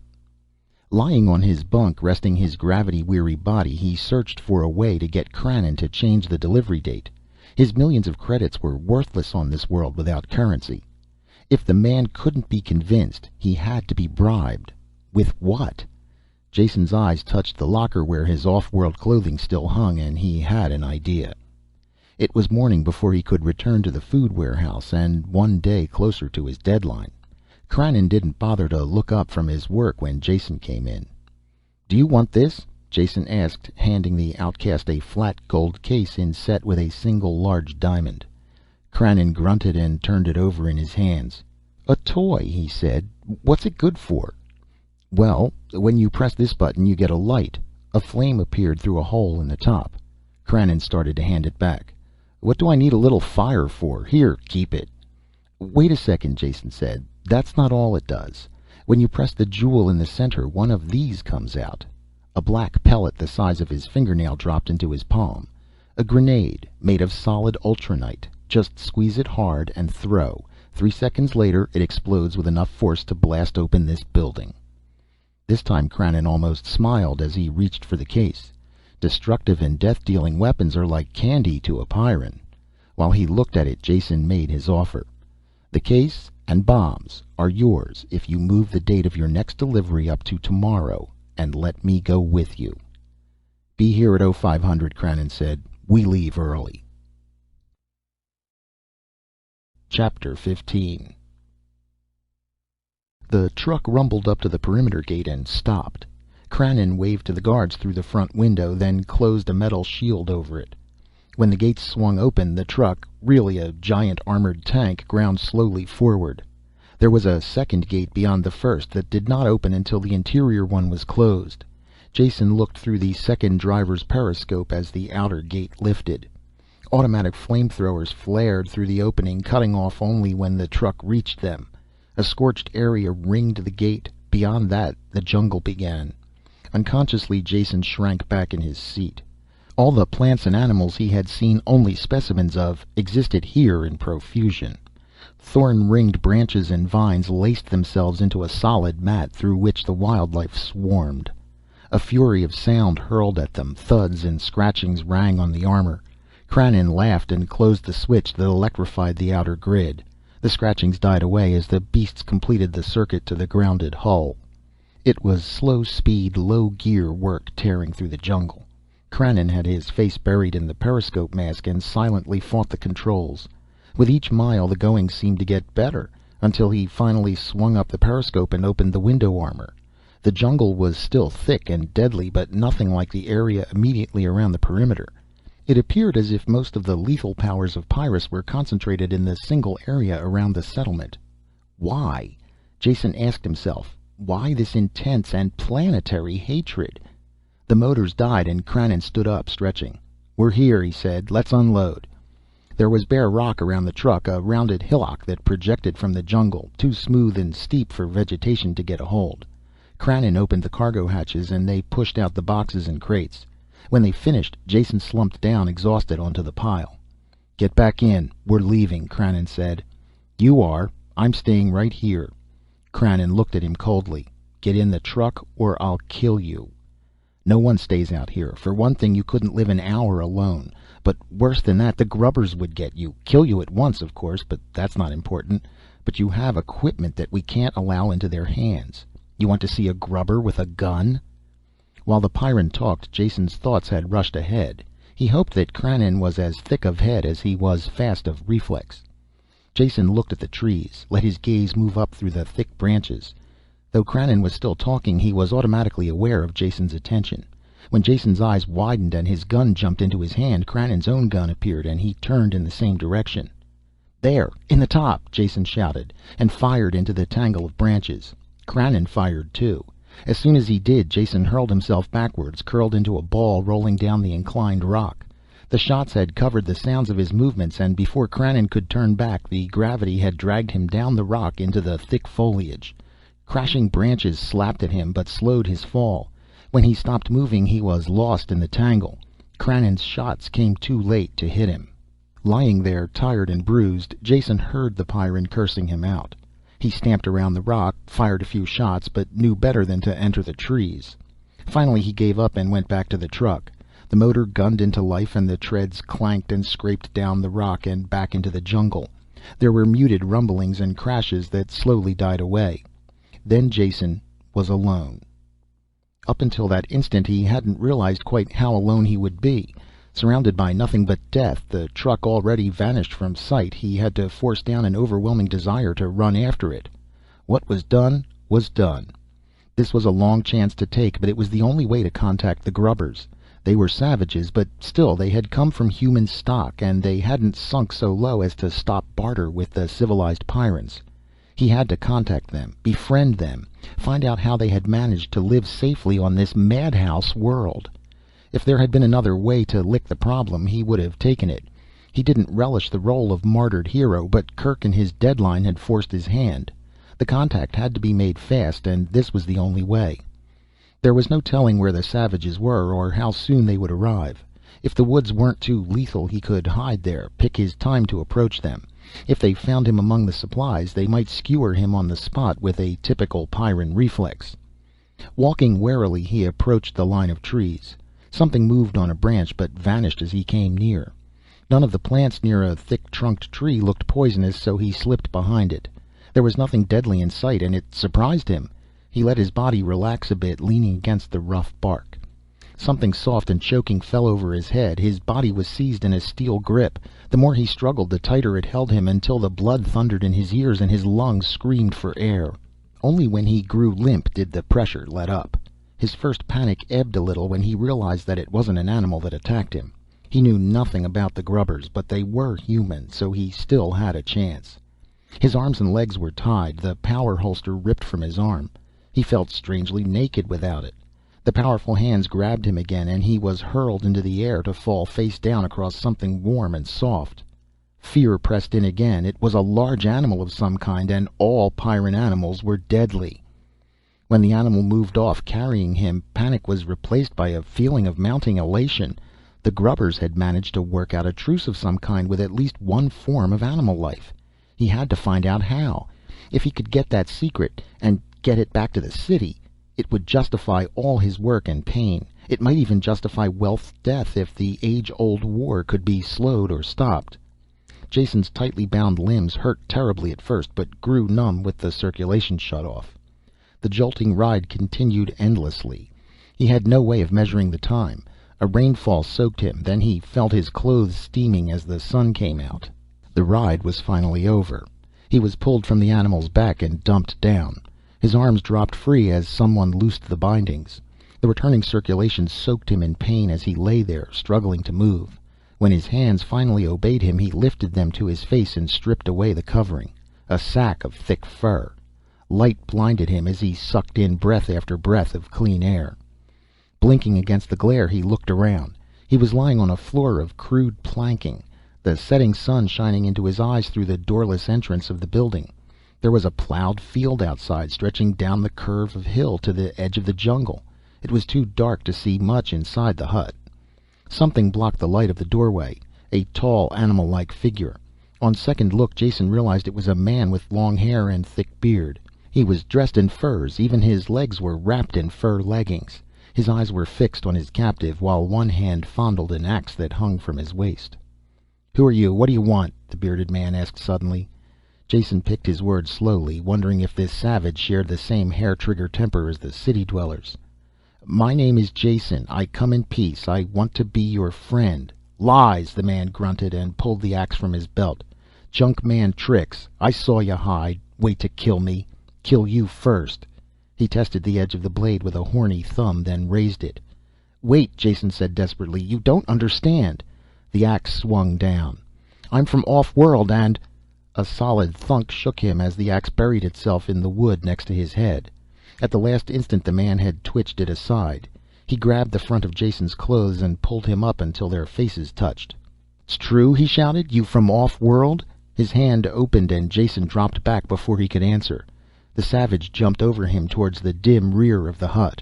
B: Lying on his bunk, resting his gravity-weary body, he searched for a way to get Krannon to change the delivery date. His millions of credits were worthless on this world without currency. If the man couldn't be convinced, he had to be bribed. With what? Jason's eyes touched the locker where his off-world clothing still hung, and he had an idea. It was morning before he could return to the food warehouse, and one day closer to his deadline. Krannon didn't bother to look up from his work when Jason came in. "Do you want this?" Jason asked, handing the outcast a flat gold case inset with a single large diamond. Krannon grunted and turned it over in his hands. "A toy," he said. "What's it good for?" "Well, when you press this button you get a light." A flame appeared through a hole in the top. Krannon started to hand it back. "What do I need a little fire for? Here, keep it." "Wait a second," Jason said. "That's not all it does. When you press the jewel in the center, one of these comes out." A black pellet the size of his fingernail dropped into his palm. "A grenade, made of solid ultranite. Just squeeze it hard and throw. 3 seconds later it explodes with enough force to blast open this building." This time Krannon almost smiled as he reached for the case. Destructive and death-dealing weapons are like candy to a Pyrran. While he looked at it, Jason made his offer. "The case and bombs are yours if you move the date of your next delivery up to tomorrow and let me go with you." "Be here at 0500, Krannon said. "We leave early." Chapter 15. The truck rumbled up to the perimeter gate and stopped. Krannon waved to the guards through the front window, then closed a metal shield over it. When the gates swung open, the truck, really a giant armored tank, ground slowly forward. There was a second gate beyond the first that did not open until the interior one was closed. Jason looked through the second driver's periscope as the outer gate lifted. Automatic flamethrowers flared through the opening, cutting off only when the truck reached them. A scorched area ringed the gate. Beyond that, the jungle began. Unconsciously, Jason shrank back in his seat. All the plants and animals he had seen only specimens of existed here in profusion. Thorn-ringed branches and vines laced themselves into a solid mat through which the wildlife swarmed. A fury of sound hurled at them. Thuds and scratchings rang on the armor. Krannon laughed and closed the switch that electrified the outer grid. The scratchings died away as the beasts completed the circuit to the grounded hull. It was slow speed, low gear work tearing through the jungle. Krannon had his face buried in the periscope mask and silently fought the controls. With each mile the going seemed to get better, until he finally swung up the periscope and opened the window armor. The jungle was still thick and deadly, but nothing like the area immediately around the perimeter. It appeared as if most of the lethal powers of Pyrrus were concentrated in the single area around the settlement. Why? Jason asked himself. Why this intense and planetary hatred? The motors died and Krannon stood up, stretching. "We're here," he said. "Let's unload." There was bare rock around the truck, a rounded hillock that projected from the jungle, too smooth and steep for vegetation to get a hold. Krannon opened the cargo hatches and they pushed out the boxes and crates. When they finished, Jason slumped down, exhausted, onto the pile. "Get back in. We're leaving," Krannon said. "You are. I'm staying right here." Krannon looked at him coldly. "Get in the truck or I'll kill you." "No one stays out here. For one thing, you couldn't live an hour alone. But worse than that, the grubbers would get you. Kill you at once, of course, but that's not important. But you have equipment that we can't allow into their hands. You want to see a grubber with a gun?" While the Pyrran talked, Jason's thoughts had rushed ahead. He hoped that Krannon was as thick of head as he was fast of reflex. Jason looked at the trees, let his gaze move up through the thick branches. Though Krannon was still talking, he was automatically aware of Jason's attention. When Jason's eyes widened and his gun jumped into his hand, Krannon's own gun appeared and he turned in the same direction. "There, in the top!" Jason shouted, and fired into the tangle of branches. Krannon fired too. As soon as he did, Jason hurled himself backwards, curled into a ball, rolling down the inclined rock. The shots had covered the sounds of his movements, and before Krannon could turn back, the gravity had dragged him down the rock into the thick foliage. Crashing branches slapped at him, but slowed his fall. When he stopped moving, he was lost in the tangle. Krannon's shots came too late to hit him. Lying there, tired and bruised, Jason heard the Pyrran cursing him out. He stamped around the rock, fired a few shots, but knew better than to enter the trees. Finally he gave up and went back to the truck. The motor gunned into life and the treads clanked and scraped down the rock and back into the jungle. There were muted rumblings and crashes that slowly died away. Then Jason was alone. Up until that instant he hadn't realized quite how alone he would be. Surrounded by nothing but death, the truck already vanished from sight, he had to force down an overwhelming desire to run after it. What was done was done. This was a long chance to take, but it was the only way to contact the grubbers. They were savages, but still they had come from human stock, and they hadn't sunk so low as to stop barter with the civilized Pyrrans. He had to contact them, befriend them, find out how they had managed to live safely on this madhouse world. If there had been another way to lick the problem, he would have taken it. He didn't relish the role of martyred hero, but Kerk and his deadline had forced his hand. The contact had to be made fast, and this was the only way. There was no telling where the savages were or how soon they would arrive. If the woods weren't too lethal, he could hide there, pick his time to approach them. If they found him among the supplies, they might skewer him on the spot with a typical Pyrran reflex. Walking warily, he approached the line of trees. Something moved on a branch, but vanished as he came near. None of the plants near a thick-trunked tree looked poisonous, so he slipped behind it. There was nothing deadly in sight, and it surprised him. He let his body relax a bit, leaning against the rough bark. Something soft and choking fell over his head. His body was seized in a steel grip. The more he struggled, the tighter it held him, until the blood thundered in his ears and his lungs screamed for air. Only when he grew limp did the pressure let up. His first panic ebbed a little when he realized that it wasn't an animal that attacked him. He knew nothing about the grubbers, but they were human, so he still had a chance. His arms and legs were tied, the power holster ripped from his arm. He felt strangely naked without it. The powerful hands grabbed him again, and he was hurled into the air to fall face down across something warm and soft. Fear pressed in again. It was a large animal of some kind, and all Pyrran animals were deadly. When the animal moved off, carrying him, panic was replaced by a feeling of mounting elation. The grubbers had managed to work out a truce of some kind with at least one form of animal life. He had to find out how. If he could get that secret, and get it back to the city, it would justify all his work and pain. It might even justify Welf's death if the age-old war could be slowed or stopped. Jason's tightly bound limbs hurt terribly at first, but grew numb with the circulation shut off. The jolting ride continued endlessly. He had no way of measuring the time. A rainfall soaked him, then he felt his clothes steaming as the sun came out. The ride was finally over. He was pulled from the animal's back and dumped down. His arms dropped free as someone loosed the bindings. The returning circulation soaked him in pain as he lay there, struggling to move. When his hands finally obeyed him, he lifted them to his face and stripped away the covering, a sack of thick fur. Light blinded him as he sucked in breath after breath of clean air. Blinking against the glare, he looked around. He was lying on a floor of crude planking, the setting sun shining into his eyes through the doorless entrance of the building. There was a plowed field outside, stretching down the curve of hill to the edge of the jungle. It was too dark to see much inside the hut. Something blocked the light of the doorway, a tall, animal-like figure. On second look, Jason realized it was a man with long hair and thick beard. He was dressed in furs, even his legs were wrapped in fur leggings. His eyes were fixed on his captive, while one hand fondled an axe that hung from his waist. "Who are you? What do you want?" the bearded man asked suddenly. Jason picked his words slowly, wondering if this savage shared the same hair-trigger temper as the city dwellers. "My name is Jason. I come in peace. I want to be your friend." "Lies!" the man grunted and pulled the axe from his belt. "Junk man tricks. I saw you hide. Wait to kill me. Kill you first." He tested the edge of the blade with a horny thumb, then raised it. "Wait," Jason said desperately. "You don't understand." The axe swung down. "I'm from off-world and—" A solid thunk shook him as the axe buried itself in the wood next to his head. At the last instant the man had twitched it aside. He grabbed the front of Jason's clothes and pulled him up until their faces touched. "It's true?" he shouted. "You from off-world?" His hand opened and Jason dropped back before he could answer. The savage jumped over him towards the dim rear of the hut.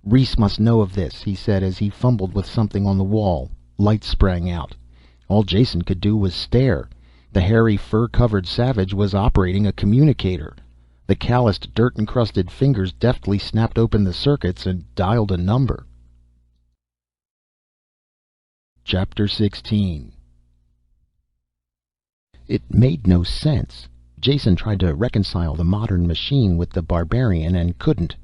B: "Reese must know of this," he said as he fumbled with something on the wall. Light sprang out. All Jason could do was stare. The hairy, fur-covered savage was operating a communicator. The calloused, dirt-encrusted fingers deftly snapped open the circuits and dialed a number. Chapter 16. It made no sense. Jason tried to reconcile the modern machine with the barbarian and couldn't.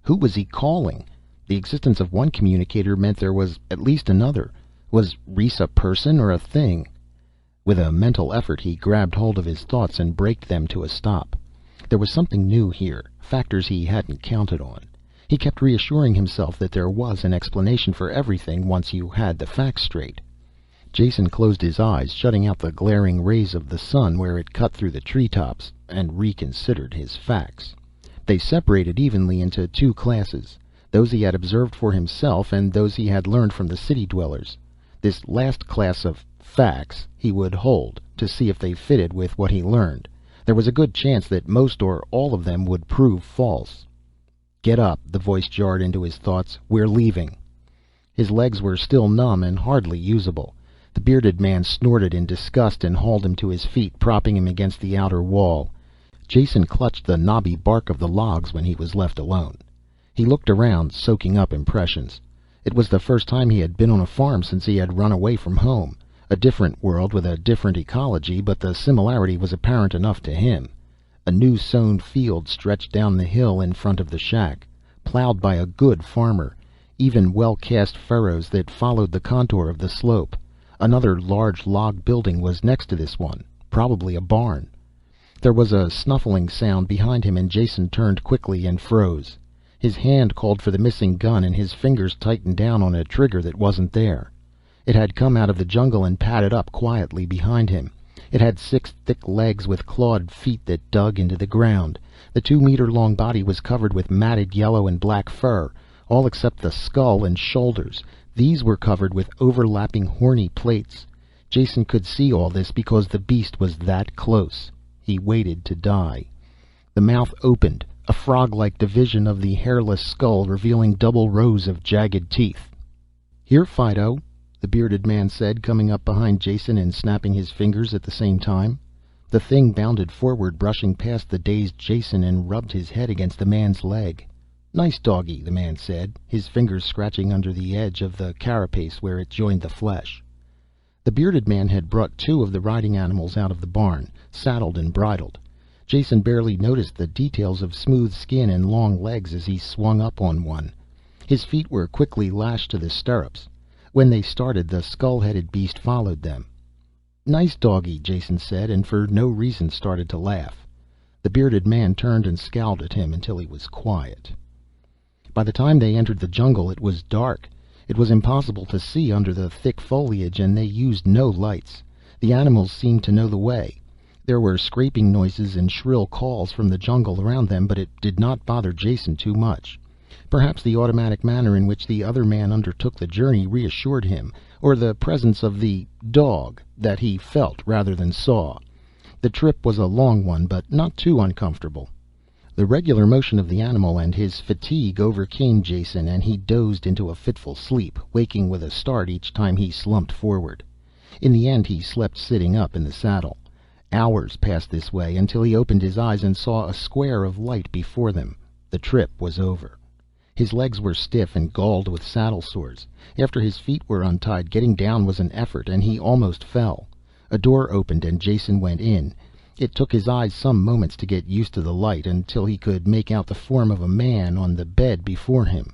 B: Who was he calling? The existence of one communicator meant there was at least another. Was Reese a person or a thing? With a mental effort he grabbed hold of his thoughts and braked them to a stop. There was something new here, factors he hadn't counted on. He kept reassuring himself that there was an explanation for everything once you had the facts straight. Jason closed his eyes, shutting out the glaring rays of the sun where it cut through the treetops, and reconsidered his facts. They separated evenly into two classes, those he had observed for himself and those he had learned from the city dwellers. This last class of facts he would hold, to see if they fitted with what he learned. There was a good chance that most or all of them would prove false. "Get up," the voice jarred into his thoughts. "We're leaving." His legs were still numb and hardly usable. The bearded man snorted in disgust and hauled him to his feet, propping him against the outer wall. Jason clutched the knobby bark of the logs when he was left alone. He looked around, soaking up impressions. It was the first time he had been on a farm since he had run away from home. A different world with a different ecology, but the similarity was apparent enough to him. A new sown field stretched down the hill in front of the shack, plowed by a good farmer, even well-cast furrows that followed the contour of the slope. Another large log building was next to this one, probably a barn. There was a snuffling sound behind him and Jason turned quickly and froze. His hand called for the missing gun and his fingers tightened down on a trigger that wasn't there. It had come out of the jungle and padded up quietly behind him. It had 6 thick legs with clawed feet that dug into the ground. The 2-meter-long body was covered with matted yellow and black fur, all except the skull and shoulders. These were covered with overlapping horny plates. Jason could see all this because the beast was that close. He waited to die. The mouth opened, a frog-like division of the hairless skull revealing double rows of jagged teeth. "Here, Fido," the bearded man said, coming up behind Jason and snapping his fingers at the same time. The thing bounded forward, brushing past the dazed Jason, and rubbed his head against the man's leg. "Nice doggy," the man said, his fingers scratching under the edge of the carapace where it joined the flesh. The bearded man had brought two of the riding animals out of the barn, saddled and bridled. Jason barely noticed the details of smooth skin and long legs as he swung up on one. His feet were quickly lashed to the stirrups. When they started, the skull-headed beast followed them. "Nice doggy," Jason said, and for no reason started to laugh. The bearded man turned and scowled at him until he was quiet. By the time they entered the jungle, it was dark. It was impossible to see under the thick foliage, and they used no lights. The animals seemed to know the way. There were scraping noises and shrill calls from the jungle around them, but it did not bother Jason too much. Perhaps the automatic manner in which the other man undertook the journey reassured him, or the presence of the dog that he felt rather than saw. The trip was a long one, but not too uncomfortable. The regular motion of the animal and his fatigue overcame Jason, and he dozed into a fitful sleep, waking with a start each time he slumped forward. In the end he slept sitting up in the saddle. Hours passed this way, until he opened his eyes and saw a square of light before them. The trip was over. His legs were stiff and galled with saddle sores. After his feet were untied, getting down was an effort, and he almost fell. A door opened and Jason went in. It took his eyes some moments to get used to the light, until he could make out the form of a man on the bed before him.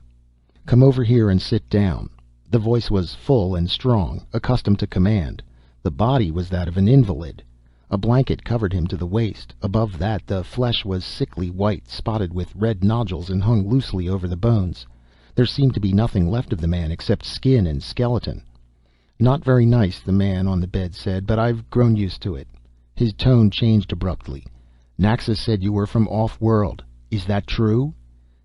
B: "Come over here and sit down." The voice was full and strong, accustomed to command. The body was that of an invalid. A blanket covered him to the waist. Above that, the flesh was sickly white, spotted with red nodules, and hung loosely over the bones. There seemed to be nothing left of the man except skin and skeleton. "Not very nice," the man on the bed said, "but I've grown used to it." His tone changed abruptly. "Naxa said you were from off-world. Is that true?"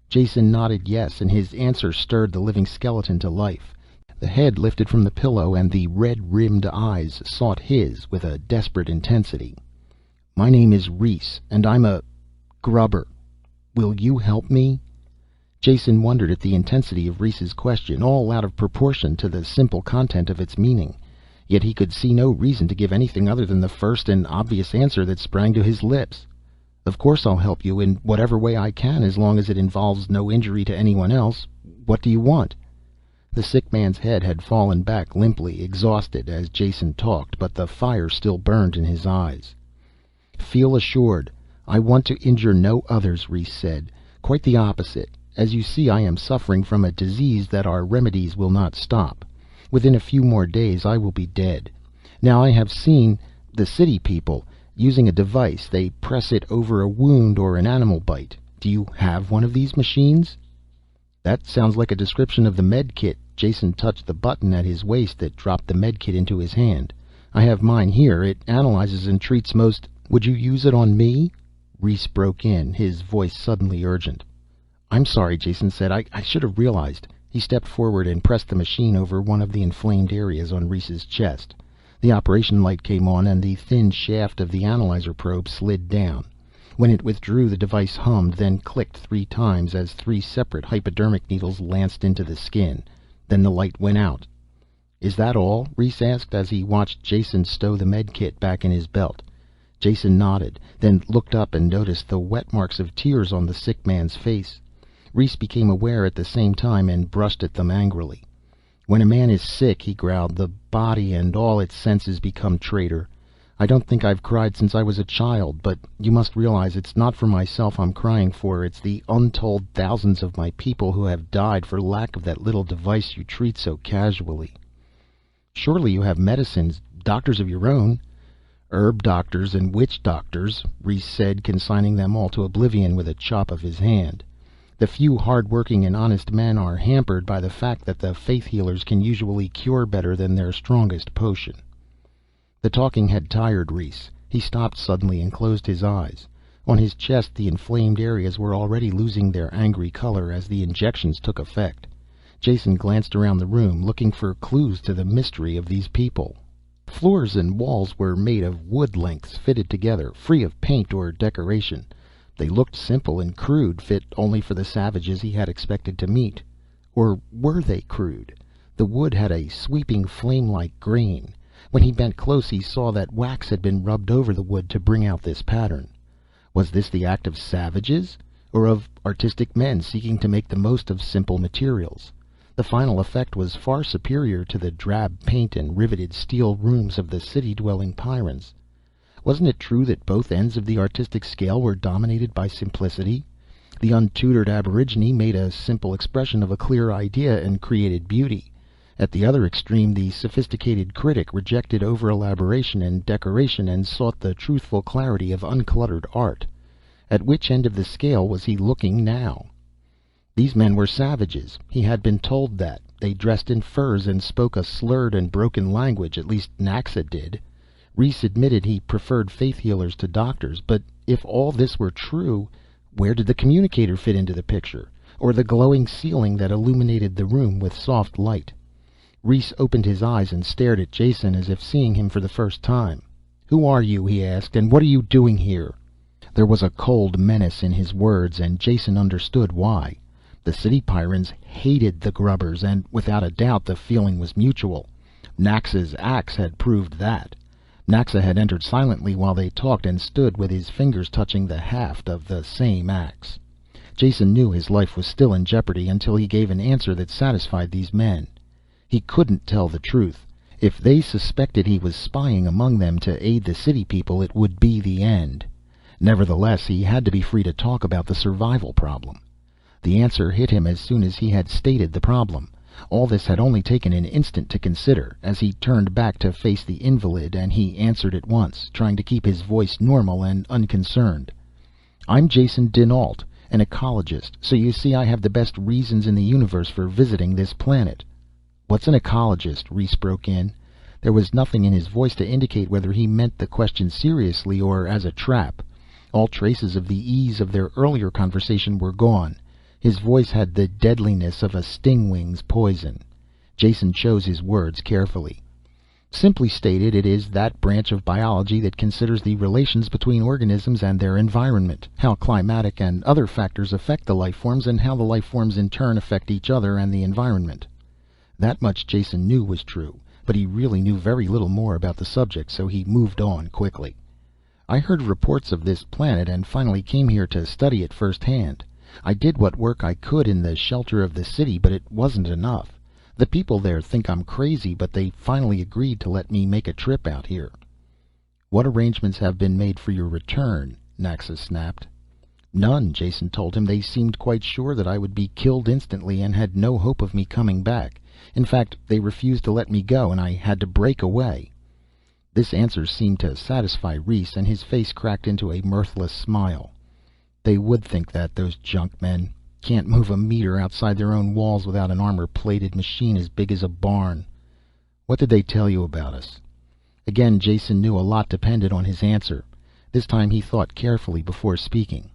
B: Jason nodded yes, and his answer stirred the living skeleton to life. The head lifted from the pillow, and the red-rimmed eyes sought his with a desperate intensity. "My name is Reese, and I'm a grubber. Will you help me?" Jason wondered at the intensity of Reese's question, all out of proportion to the simple content of its meaning. Yet he could see no reason to give anything other than the first and obvious answer that sprang to his lips. "Of course I'll help you in whatever way I can, as long as it involves no injury to anyone else. What do you want?" The sick man's head had fallen back limply, exhausted, as Jason talked, but the fire still burned in his eyes. "Feel assured. I want to injure no others," Reese said. "Quite the opposite. As you see, I am suffering from a disease that our remedies will not stop. Within a few more days I will be dead. Now I have seen the city people using a device. They press it over a wound or an animal bite. Do you have one of these machines?" "That sounds like a description of the med kit." Jason touched the button at his waist that dropped the med kit into his hand. "I have mine here. It analyzes and treats most—" "Would you use it on me?" Reese broke in, his voice suddenly urgent. "I'm sorry," Jason said. I should have realized." He stepped forward and pressed the machine over one of the inflamed areas on Reese's chest. The operation light came on, and the thin shaft of the analyzer probe slid down. When it withdrew, the device hummed, then clicked 3 times as 3 separate hypodermic needles lanced into the skin. Then the light went out. "Is that all?" Reese asked as he watched Jason stow the med kit back in his belt. Jason nodded, then looked up and noticed the wet marks of tears on the sick man's face. Reese became aware at the same time and brushed at them angrily. "When a man is sick," he growled, "the body and all its senses become traitor. I don't think I've cried since I was a child, but you must realize it's not for myself I'm crying for. It's the untold thousands of my people who have died for lack of that little device you treat so casually." "Surely you have medicines, doctors of your own." "Herb doctors and witch doctors," Reese said, consigning them all to oblivion with a chop of his hand. "The few hard-working and honest men are hampered by the fact that the faith healers can usually cure better than their strongest potion." The talking had tired Reese. He stopped suddenly and closed his eyes. On his chest the inflamed areas were already losing their angry color as the injections took effect. Jason glanced around the room, looking for clues to the mystery of these people. Floors and walls were made of wood lengths fitted together, free of paint or decoration. They looked simple and crude, fit only for the savages he had expected to meet. Or were they crude? The wood had a sweeping flame-like grain. When he bent close he saw that wax had been rubbed over the wood to bring out this pattern. Was this the act of savages, or of artistic men seeking to make the most of simple materials? The final effect was far superior to the drab paint and riveted steel rooms of the city-dwelling Pyrrans. Wasn't it true that both ends of the artistic scale were dominated by simplicity? The untutored aborigine made a simple expression of a clear idea and created beauty. At the other extreme, the sophisticated critic rejected over-elaboration and decoration and sought the truthful clarity of uncluttered art. At which end of the scale was he looking now? These men were savages. He had been told that. They dressed in furs and spoke a slurred and broken language, at least Naxa did. Reese admitted he preferred faith healers to doctors, but if all this were true, where did the communicator fit into the picture, or the glowing ceiling that illuminated the room with soft light? Reese opened his eyes and stared at Jason as if seeing him for the first time. "Who are you?" he asked, "and what are you doing here?" There was a cold menace in his words, and Jason understood why. The city Pyrrans hated the grubbers, and without a doubt the feeling was mutual. Naxa's axe had proved that. Naxa had entered silently while they talked and stood with his fingers touching the haft of the same axe. Jason knew his life was still in jeopardy until he gave an answer that satisfied these men. He couldn't tell the truth. If they suspected he was spying among them to aid the city people, it would be the end. Nevertheless, he had to be free to talk about the survival problem. The answer hit him as soon as he had stated the problem. All this had only taken an instant to consider. As he turned back to face the invalid, and he answered at once, trying to keep his voice normal and unconcerned. "I'm Jason Dinalt, an ecologist, so you see I have the best reasons in the universe for visiting this planet." "What's an ecologist?" Reese broke in. There was nothing in his voice to indicate whether he meant the question seriously or as a trap. All traces of the ease of their earlier conversation were gone. His voice had the deadliness of a stingwing's poison. Jason chose his words carefully. "Simply stated, it is that branch of biology that considers the relations between organisms and their environment, how climatic and other factors affect the life forms, and how the life forms in turn affect each other and the environment." That much Jason knew was true, but he really knew very little more about the subject, so he moved on quickly. "I heard reports of this planet and finally came here to study it firsthand. I did what work I could in the shelter of the city, but it wasn't enough. The people there think I'm crazy, but they finally agreed to let me make a trip out here." "What arrangements have been made for your return?" Naxa snapped. "None," Jason told him. "They seemed quite sure that I would be killed instantly and had no hope of me coming back. In fact, they refused to let me go, and I had to break away." This answer seemed to satisfy Reese, and his face cracked into a mirthless smile. "They would think that, those junk men. Can't move a meter outside their own walls without an armor-plated machine as big as a barn. What did they tell you about us?" Again, Jason knew a lot depended on his answer. This time he thought carefully before speaking.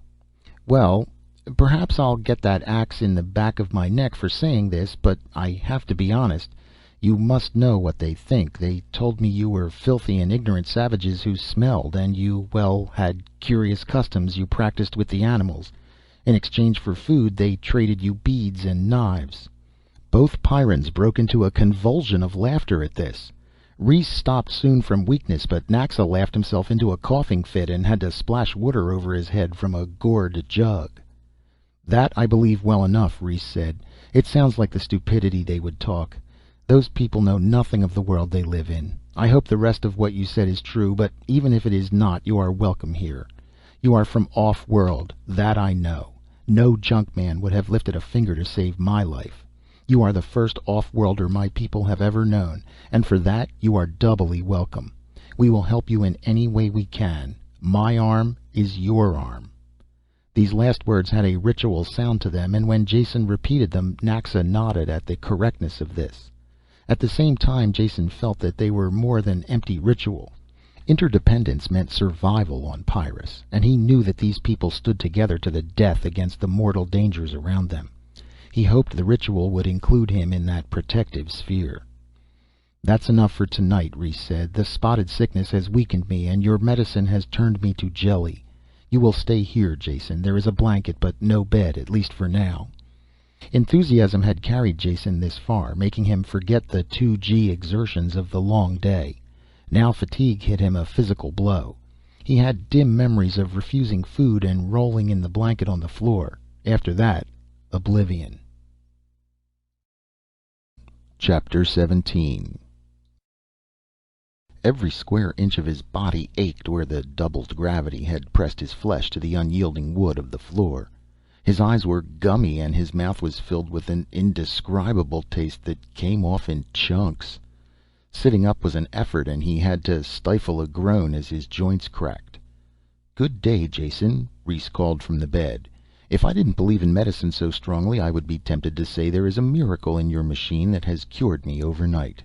B: "Well, perhaps I'll get that axe in the back of my neck for saying this, but I have to be honest. You must know what they think. They told me you were filthy and ignorant savages who smelled, and you, well, had curious customs you practiced with the animals. In exchange for food, they traded you beads and knives." Both Pyrrans broke into a convulsion of laughter at this. Reese stopped soon from weakness, but Naxa laughed himself into a coughing fit and had to splash water over his head from a gourd jug. "That I believe well enough," Reese said. "It sounds like the stupidity they would talk. Those people know nothing of the world they live in. I hope the rest of what you said is true, but even if it is not, you are welcome here. You are from off-world, that I know. No junk man would have lifted a finger to save my life. You are the first off-worlder my people have ever known, and for that you are doubly welcome. We will help you in any way we can. My arm is your arm." These last words had a ritual sound to them, and when Jason repeated them, Naxa nodded at the correctness of this. At the same time, Jason felt that they were more than empty ritual. Interdependence meant survival on Pyrrus, and he knew that these people stood together to the death against the mortal dangers around them. He hoped the ritual would include him in that protective sphere. "That's enough for tonight," Reese said. "The spotted sickness has weakened me, and your medicine has turned me to jelly. You will stay here, Jason. There is a blanket, but no bed, at least for now." Enthusiasm had carried Jason this far, making him forget the 2G exertions of the long day. Now fatigue hit him a physical blow. He had dim memories of refusing food and rolling in the blanket on the floor. After that, oblivion. Chapter 17. Every square inch of his body ached where the doubled gravity had pressed his flesh to the unyielding wood of the floor. His eyes were gummy and his mouth was filled with an indescribable taste that came off in chunks. Sitting up was an effort and he had to stifle a groan as his joints cracked. "Good day, Jason," Reese called from the bed. "If I didn't believe in medicine so strongly, I would be tempted to say there is a miracle in your machine that has cured me overnight."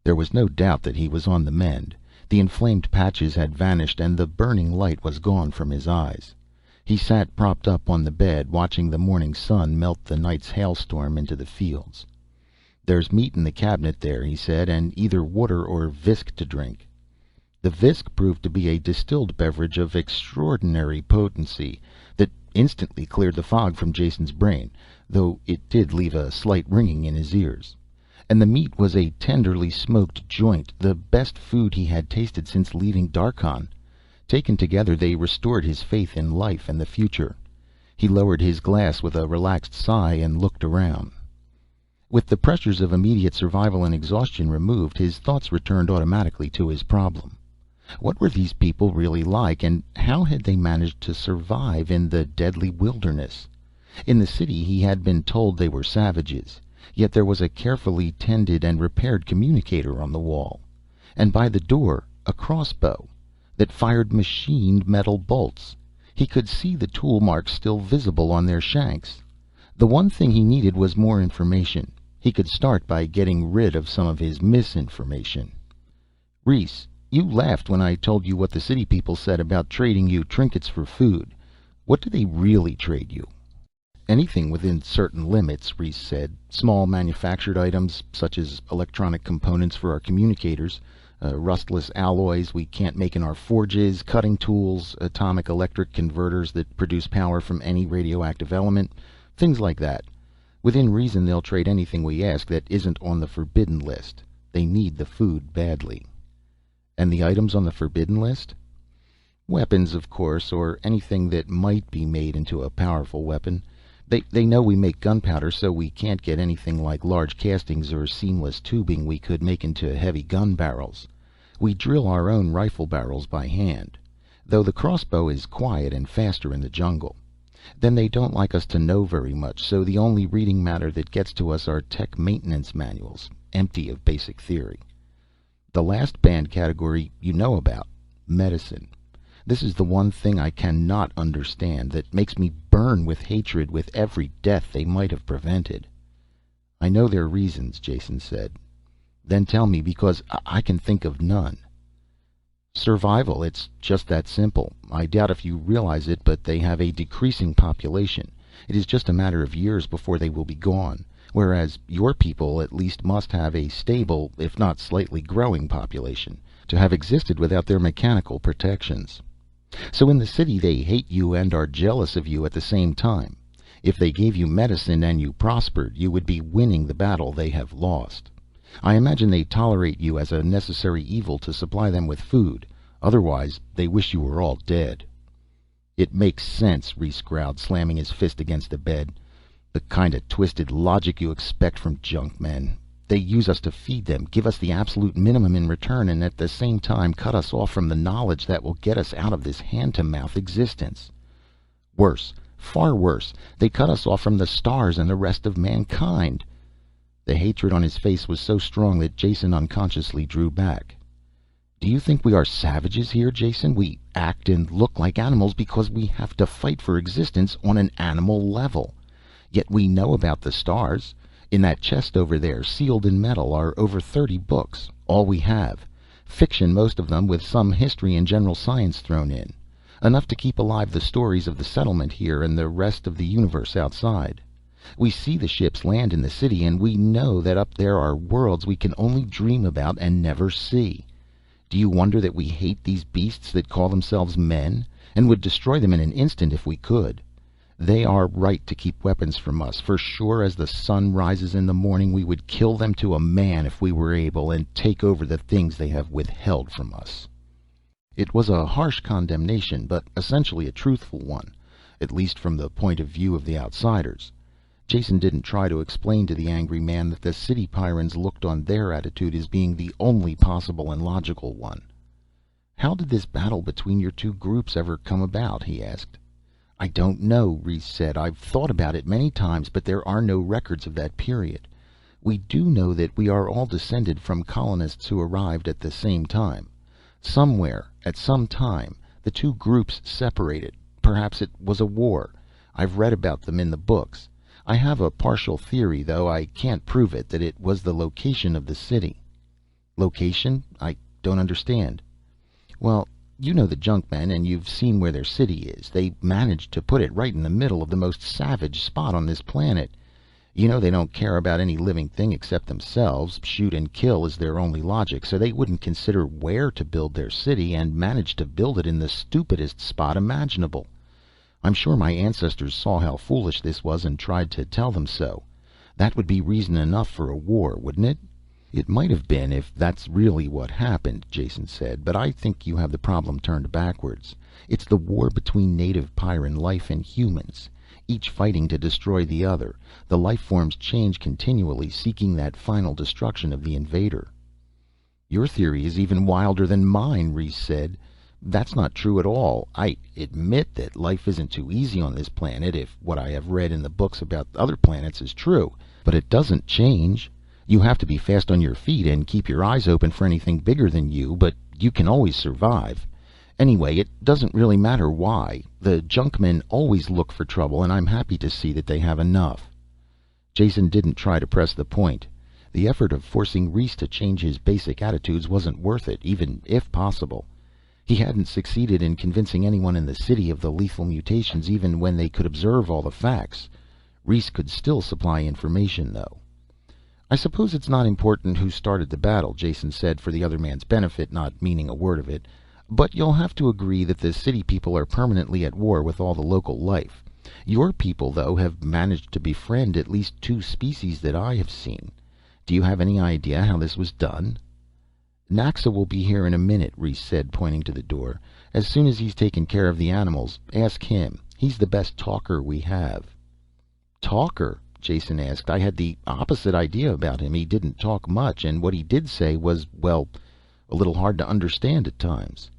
B: There was no doubt that he was on the mend. The inflamed patches had vanished and the burning light was gone from his eyes. He sat propped up on the bed, watching the morning sun melt the night's hailstorm into the fields. "There's meat in the cabinet there," he said, "and either water or visk to drink." The visk proved to be a distilled beverage of extraordinary potency that instantly cleared the fog from Jason's brain, though it did leave a slight ringing in his ears. And the meat was a tenderly smoked joint, the best food he had tasted since leaving Darkhan. Taken together, they restored his faith in life and the future. He lowered his glass with a relaxed sigh and looked around. With the pressures of immediate survival and exhaustion removed, his thoughts returned automatically to his problem. What were these people really like, and how had they managed to survive in the deadly wilderness? In the city he had been told they were savages. Yet there was a carefully tended and repaired communicator on the wall, and by the door a crossbow that fired machined metal bolts. He could see the tool marks still visible on their shanks. The one thing he needed was more information. He could start by getting rid of some of his misinformation. "Reese, you laughed when I told you what the city people said about trading you trinkets for food. What do they really trade you?" "Anything within certain limits," Reese said. "Small manufactured items, such as electronic components for our communicators, rustless alloys we can't make in our forges, cutting tools, atomic electric converters that produce power from any radioactive element, things like that. Within reason, they'll trade anything we ask that isn't on the forbidden list. They need the food badly." "And the items on the forbidden list?" "Weapons, of course, or anything that might be made into a powerful weapon. They know we make gunpowder, so we can't get anything like large castings or seamless tubing we could make into heavy gun barrels. We drill our own rifle barrels by hand, though the crossbow is quiet and faster in the jungle. Then they don't like us to know very much, so the only reading matter that gets to us are tech maintenance manuals, empty of basic theory. The last banned category you know about, medicine. This is the one thing I cannot understand, that makes me burn with hatred with every death they might have prevented." "I know their reasons," Jason said. "Then tell me, because I can think of none." "Survival, it's just that simple. I doubt if you realize it, but they have a decreasing population. It is just a matter of years before they will be gone. Whereas your people at least must have a stable, if not slightly growing population, to have existed without their mechanical protections. So in the city they hate you and are jealous of you at the same time. If they gave you medicine and you prospered, you would be winning the battle they have lost. I imagine they tolerate you as a necessary evil to supply them with food. Otherwise, they wish you were all dead." "It makes sense," Reese growled, slamming his fist against the bed. "The kind of twisted logic you expect from junk men. They use us to feed them, give us the absolute minimum in return, and at the same time cut us off from the knowledge that will get us out of this hand-to-mouth existence. Worse, far worse, they cut us off from the stars and the rest of mankind." The hatred on his face was so strong that Jason unconsciously drew back. "Do you think we are savages here, Jason? We act and look like animals because we have to fight for existence on an animal level. Yet we know about the stars. In that chest over there, sealed in metal, are over 30 books. All we have. Fiction, most of them, with some history and general science thrown in. Enough to keep alive the stories of the settlement here and the rest of the universe outside. We see the ships land in the city, and we know that up there are worlds we can only dream about and never see. Do you wonder that we hate these beasts that call themselves men, and would destroy them in an instant if we could? They are right to keep weapons from us, for sure as the sun rises in the morning we would kill them to a man if we were able, and take over the things they have withheld from us." It was a harsh condemnation, but essentially a truthful one, at least from the point of view of the outsiders. Jason didn't try to explain to the angry man that the city Pyrrans looked on their attitude as being the only possible and logical one. "How did this battle between your two groups ever come about?" he asked. "I don't know," Reese said. "I've thought about it many times, but there are no records of that period. We do know that we are all descended from colonists who arrived at the same time. Somewhere, at some time, the two groups separated. Perhaps it was a war. I've read about them in the books. I have a partial theory, though I can't prove it, that it was the location of the city." "Location? I don't understand." "Well, you know the Junkmen, and you've seen where their city is. They managed to put it right in the middle of the most savage spot on this planet. You know they don't care about any living thing except themselves. Shoot and kill is their only logic, so they wouldn't consider where to build their city, and managed to build it in the stupidest spot imaginable. I'm sure my ancestors saw how foolish this was and tried to tell them so. That would be reason enough for a war, wouldn't it?" "It might have been, if that's really what happened," Jason said, "but I think you have the problem turned backwards. It's the war between native Pyrran life and humans, each fighting to destroy the other. The life forms change continually, seeking that final destruction of the invader." "Your theory is even wilder than mine," Reese said. "That's not true at all. I admit that life isn't too easy on this planet, if what I have read in the books about other planets is true. But it doesn't change. You have to be fast on your feet and keep your eyes open for anything bigger than you, but you can always survive. Anyway, it doesn't really matter why. The Junkmen always look for trouble, and I'm happy to see that they have enough." Jason didn't try to press the point. The effort of forcing Reese to change his basic attitudes wasn't worth it, even if possible. He hadn't succeeded in convincing anyone in the city of the lethal mutations, even when they could observe all the facts. Reese could still supply information, though. "I suppose it's not important who started the battle," Jason said, for the other man's benefit, not meaning a word of it. "But you'll have to agree that the city people are permanently at war with all the local life. Your people, though, have managed to befriend at least 2 species that I have seen. Do you have any idea how this was done?" "Naxa will be here in a minute," Reese said, pointing to the door. "As soon as he's taken care of the animals, ask him. He's the best talker we have." "Talker?" Jason asked. "I had the opposite idea about him. He didn't talk much, and what he did say was, well, a little hard to understand at times."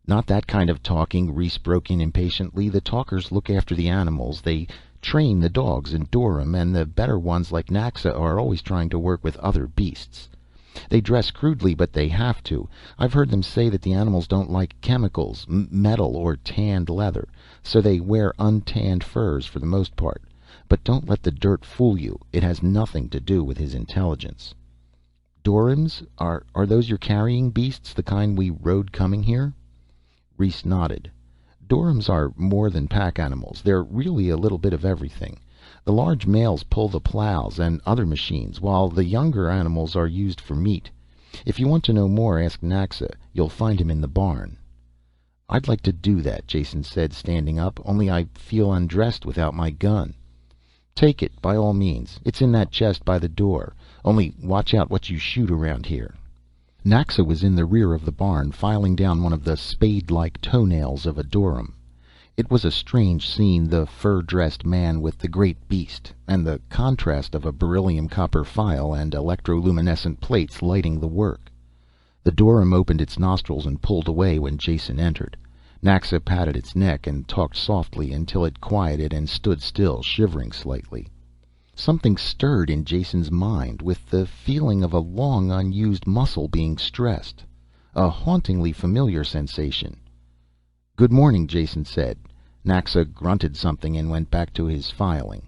B: "Not that kind of talking," Reese broke in impatiently. "The talkers look after the animals. They train the dogs and Durham, and the better ones like Naxa are always trying to work with other beasts. They dress crudely, but they have to. I've heard them say that the animals don't like chemicals, metal, or tanned leather, so they wear untanned furs for the most part. But don't let the dirt fool you. It has nothing to do with his intelligence." "Durhams? Are those your carrying beasts, the kind we rode coming here?" Reese nodded. "Durhams are more than pack animals. They're really a little bit of everything. The large males pull the plows and other machines, while the younger animals are used for meat. If you want to know more, ask Naxa. You'll find him in the barn." "I'd like to do that," Jason said, standing up, "only I feel undressed without my gun." "Take it, by all means. It's in that chest by the door. Only watch out what you shoot around here." Naxa was in the rear of the barn, filing down one of the spade-like toenails of a Durham. It was a strange scene, the fur-dressed man with the great beast, and the contrast of a beryllium copper file and electroluminescent plates lighting the work. The Durham opened its nostrils and pulled away when Jason entered. Naxa patted its neck and talked softly until it quieted and stood still, shivering slightly. Something stirred in Jason's mind, with the feeling of a long unused muscle being stressed. A hauntingly familiar sensation. "Good morning," Jason said. Naxa grunted something and went back to his filing.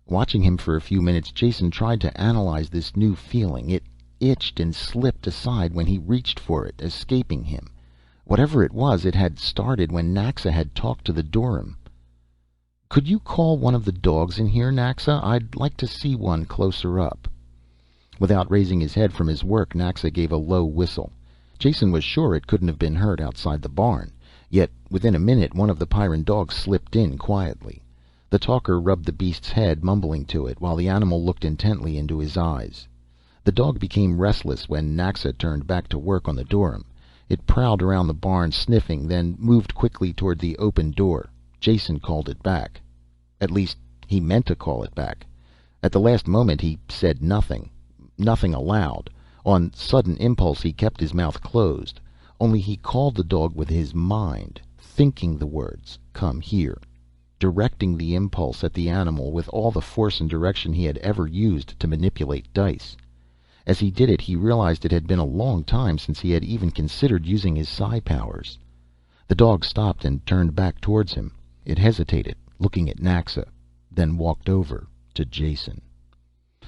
B: Watching him for a few minutes, Jason tried to analyze this new feeling. It itched and slipped aside when he reached for it, escaping him. Whatever it was, it had started when Naxa had talked to the Durham. "Could you call one of the dogs in here, Naxa? I'd like to see one closer up." Without raising his head from his work, Naxa gave a low whistle. Jason was sure it couldn't have been heard outside the barn. Yet within a minute one of the Pyrran dogs slipped in quietly. The talker rubbed the beast's head, mumbling to it, while the animal looked intently into his eyes. The dog became restless when Naxa turned back to work on the Durham. It prowled around the barn, sniffing, then moved quickly toward the open door. Jason called it back. At least, he meant to call it back. At the last moment he said nothing aloud. On sudden impulse he kept his mouth closed. Only he called the dog with his mind, thinking the words, "Come here," directing the impulse at the animal with all the force and direction he had ever used to manipulate dice. As he did it he realized it had been a long time since he had even considered using his psi powers. The dog stopped and turned back towards him. It hesitated, looking at Naxa, then walked over to Jason.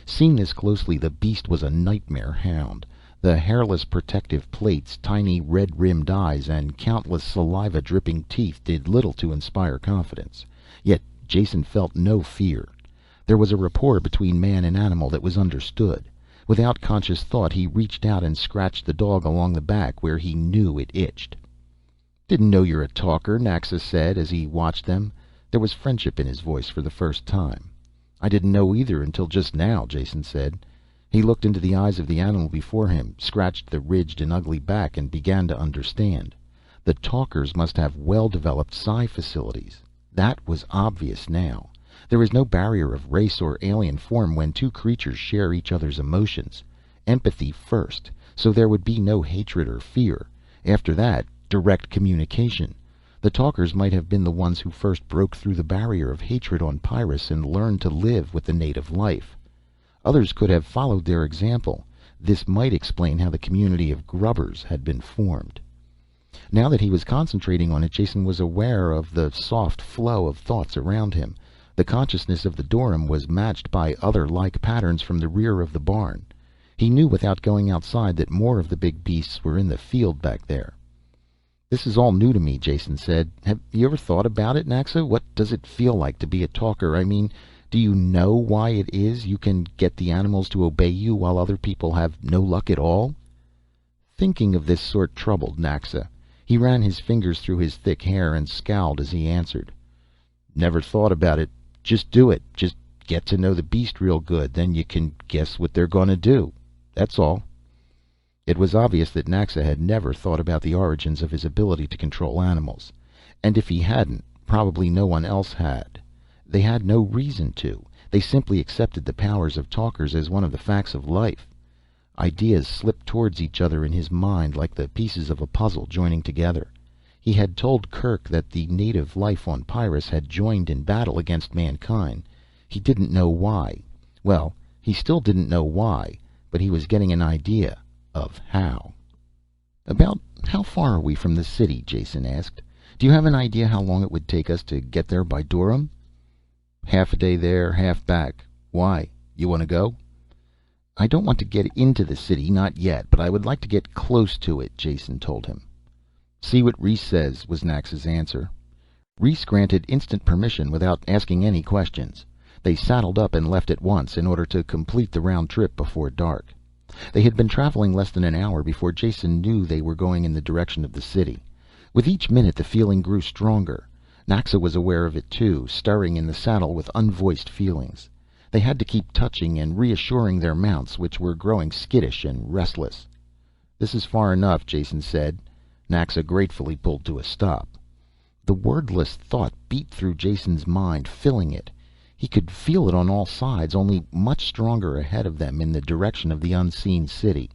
B: Seen this closely, the beast was a nightmare hound. The hairless protective plates, tiny red-rimmed eyes, and countless saliva-dripping teeth did little to inspire confidence. Yet Jason felt no fear. There was a rapport between man and animal that was understood. Without conscious thought he reached out and scratched the dog along the back where he knew it itched. "Didn't know you're a talker," Naxa said as he watched them. There was friendship in his voice for the first time. "I didn't know either until just now," Jason said. He looked into the eyes of the animal before him, scratched the ridged and ugly back, and began to understand. The talkers must have well-developed psi facilities. That was obvious now. There is no barrier of race or alien form when two creatures share each other's emotions. Empathy first, so there would be no hatred or fear. After that, direct communication. The talkers might have been the ones who first broke through the barrier of hatred on Pyrrus and learned to live with the native life. Others could have followed their example. This might explain how the community of grubbers had been formed. Now that he was concentrating on it, Jason was aware of the soft flow of thoughts around him. The consciousness of the dorm was matched by other like patterns from the rear of the barn. He knew without going outside that more of the big beasts were in the field back there. "This is all new to me," Jason said. "Have you ever thought about it, Naxa? What does it feel like to be a talker? I mean, do you know why it is you can get the animals to obey you while other people have no luck at all?" Thinking of this sort troubled Naxa. He ran his fingers through his thick hair and scowled as he answered. "Never thought about it. Just do it. Just get to know the beast real good. Then you can guess what they're going to do. That's all." It was obvious that Naxa had never thought about the origins of his ability to control animals. And if he hadn't, probably no one else had. They had no reason to. They simply accepted the powers of talkers as one of the facts of life. Ideas slipped towards each other in his mind like the pieces of a puzzle joining together. He had told Kerk that the native life on Pyrrus had joined in battle against mankind. He didn't know why. Well, he still didn't know why, but he was getting an idea of how. "About how far are we from the city?" Jason asked. "Do you have an idea how long it would take us to get there by Durham?" "Half a day there, half back. Why? You want to go?" "I don't want to get into the city, not yet, but I would like to get close to it," Jason told him. "See what Reese says," was Naxa's answer. Reese granted instant permission without asking any questions. They saddled up and left at once in order to complete the round trip before dark. They had been traveling less than an hour before Jason knew they were going in the direction of the city. With each minute the feeling grew stronger. Naxa was aware of it too, stirring in the saddle with unvoiced feelings. They had to keep touching and reassuring their mounts, which were growing skittish and restless. "This is far enough," Jason said. Naxa gratefully pulled to a stop. The wordless thought beat through Jason's mind, filling it. He could feel it on all sides, only much stronger ahead of them in the direction of the unseen city.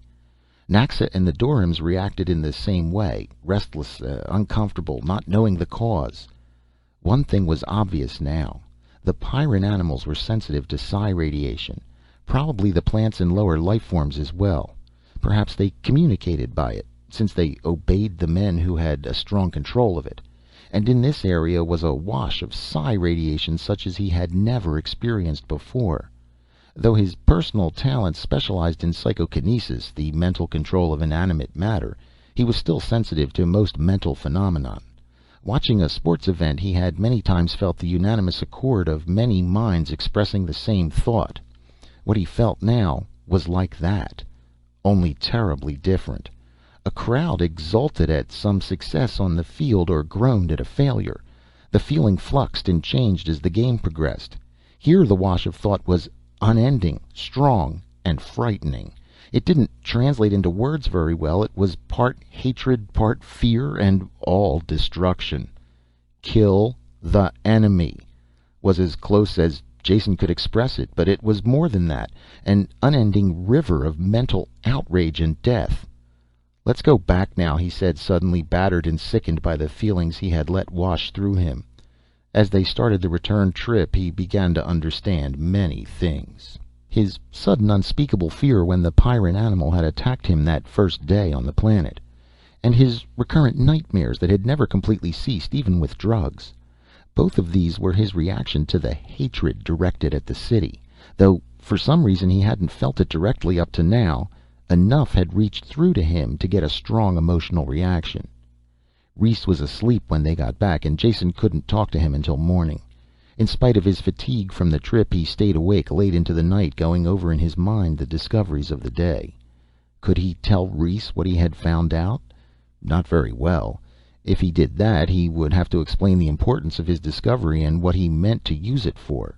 B: Naxa and the Dorms reacted in the same way, restless, uncomfortable, not knowing the cause. One thing was obvious now. The Pyrran animals were sensitive to psi radiation. Probably the plants and lower life forms as well. Perhaps they communicated by it, since they obeyed the men who had a strong control of it. And in this area was a wash of psi radiation such as he had never experienced before. Though his personal talents specialized in psychokinesis, the mental control of inanimate matter, he was still sensitive to most mental phenomenon. Watching a sports event, he had many times felt the unanimous accord of many minds expressing the same thought. What he felt now was like that, only terribly different. A crowd exulted at some success on the field or groaned at a failure. The feeling fluxed and changed as the game progressed. Here the wash of thought was unending, strong, and frightening. It didn't translate into words very well. It was part hatred, part fear, and all destruction. "Kill the enemy" was as close as Jason could express it, but it was more than that, an unending river of mental outrage and death. "Let's go back now," he said, suddenly battered and sickened by the feelings he had let wash through him. As they started the return trip, he began to understand many things. His sudden unspeakable fear when the Pyrran animal had attacked him that first day on the planet. And his recurrent nightmares that had never completely ceased, even with drugs. Both of these were his reaction to the hatred directed at the city, though for some reason he hadn't felt it directly up to now. Enough had reached through to him to get a strong emotional reaction. Reese was asleep when they got back, and Jason couldn't talk to him until morning. In spite of his fatigue from the trip, he stayed awake late into the night, going over in his mind the discoveries of the day. Could he tell Reese what he had found out? Not very well. If he did that, he would have to explain the importance of his discovery and what he meant to use it for.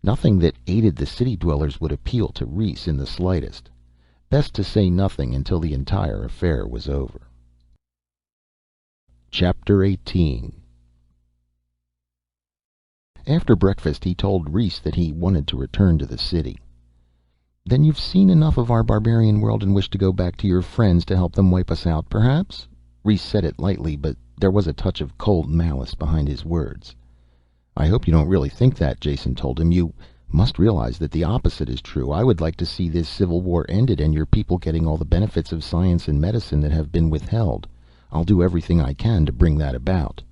B: Nothing that aided the city dwellers would appeal to Reese in the slightest. Best to say nothing until the entire affair was over. Chapter 18. After breakfast, he told Reese that he wanted to return to the city. "Then you've seen enough of our barbarian world and wish to go back to your friends to help them wipe us out, perhaps?" Reese said it lightly, but there was a touch of cold malice behind his words. "I hope you don't really think that," Jason told him. "You must realize that the opposite is true. I would like to see this civil war ended and your people getting all the benefits of science and medicine that have been withheld. I'll do everything I can to bring that about."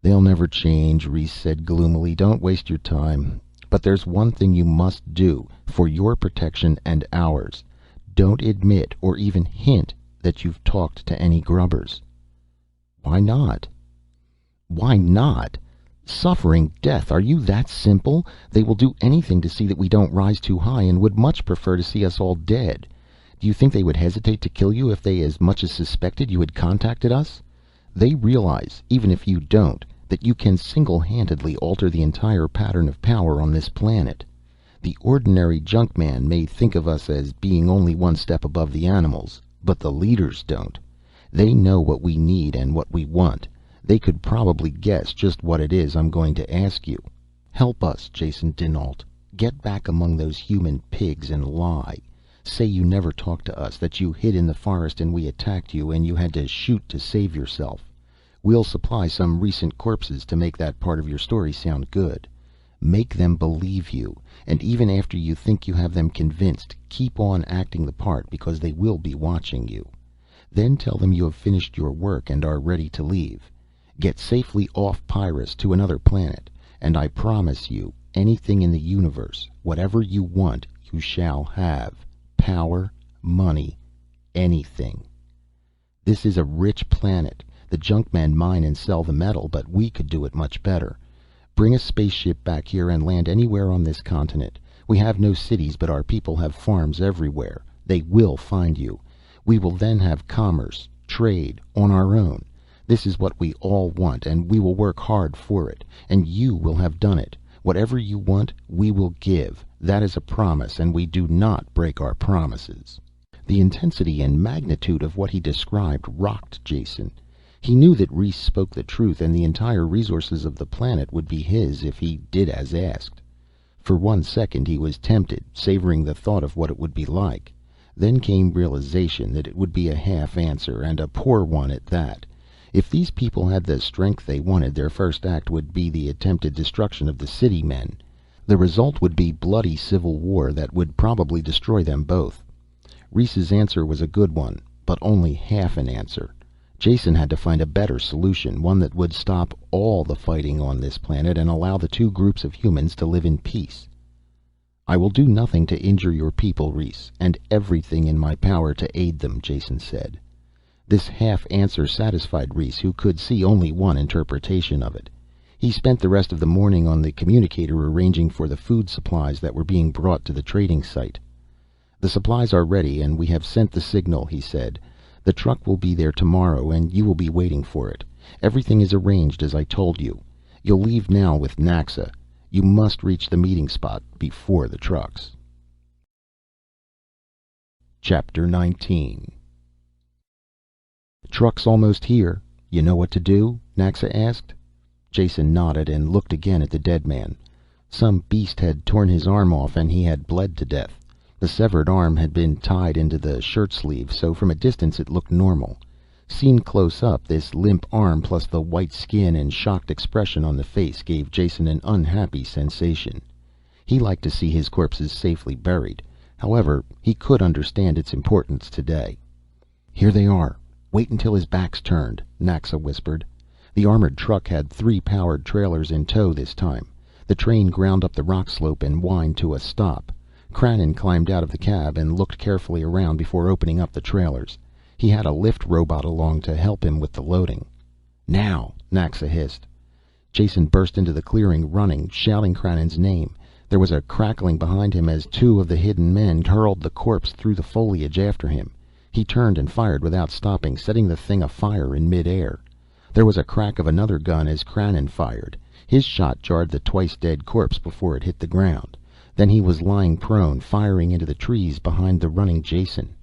B: "They'll never change," Reese said gloomily. "Don't waste your time. But there's one thing you must do, for your protection and ours. Don't admit or even hint that you've talked to any grubbers." "Why not?" "Why not? Suffering death, are you that simple? They will do anything to see that we don't rise too high, and would much prefer to see us all dead. Do you think they would hesitate to kill you if they as much as suspected you had contacted us? They realize, even if you don't, that you can single-handedly alter the entire pattern of power on this planet. The ordinary junkman may think of us as being only one step above the animals, but the leaders don't. They know what we need and what we want. They could probably guess just what it is I'm going to ask you. Help us, Jason dinAlt. Get back among those human pigs and lie. Say you never talked to us, that you hid in the forest and we attacked you and you had to shoot to save yourself. We'll supply some recent corpses to make that part of your story sound good. Make them believe you, and even after you think you have them convinced, keep on acting the part because they will be watching you. Then tell them you have finished your work and are ready to leave. Get safely off Pyrrus to another planet, and I promise you, anything in the universe, whatever you want, you shall have. Power, money, anything. This is a rich planet. The junkmen mine and sell the metal, but we could do it much better. Bring a spaceship back here and land anywhere on this continent. We have no cities, but our people have farms everywhere. They will find you. We will then have commerce, trade, on our own. This is what we all want, and we will work hard for it. And you will have done it. Whatever you want, we will give. That is a promise, and we do not break our promises." The intensity and magnitude of what he described rocked Jason. He knew that Reese spoke the truth, and the entire resources of the planet would be his if he did as asked. For 1 second he was tempted, savoring the thought of what it would be like. Then came realization that it would be a half answer, and a poor one at that. If these people had the strength they wanted, their first act would be the attempted destruction of the city men. The result would be bloody civil war that would probably destroy them both. Reese's answer was a good one, but only half an answer. Jason had to find a better solution, one that would stop all the fighting on this planet and allow the two groups of humans to live in peace. "I will do nothing to injure your people, Reese, and everything in my power to aid them," Jason said. This half answer satisfied Reese, who could see only one interpretation of it. He spent the rest of the morning on the communicator arranging for the food supplies that were being brought to the trading site. "The supplies are ready and we have sent the signal," he said. "The truck will be there tomorrow and you will be waiting for it. Everything is arranged as I told you. You'll leave now with Naxa. You must reach the meeting spot before the trucks." Chapter 19. "Truck's almost here. You know what to do?" Naxa asked. Jason nodded and looked again at the dead man. Some beast had torn his arm off and he had bled to death. The severed arm had been tied into the shirt sleeve, so from a distance it looked normal. Seen close up, this limp arm plus the white skin and shocked expression on the face gave Jason an unhappy sensation. He liked to see his corpses safely buried. However, he could understand its importance today. "Here they are. Wait until his back's turned," Naxa whispered. The armored truck had 3 powered trailers in tow this time. The train ground up the rock slope and whined to a stop. Krannon climbed out of the cab and looked carefully around before opening up the trailers. He had a lift robot along to help him with the loading. "Now!" Naxa hissed. Jason burst into the clearing, running, shouting Krannon's name. There was a crackling behind him as 2 of the hidden men hurled the corpse through the foliage after him. He turned and fired without stopping, setting the thing afire in midair. There was a crack of another gun as Krannon fired. His shot jarred the twice-dead corpse before it hit the ground. Then he was lying prone, firing into the trees behind the running Jason.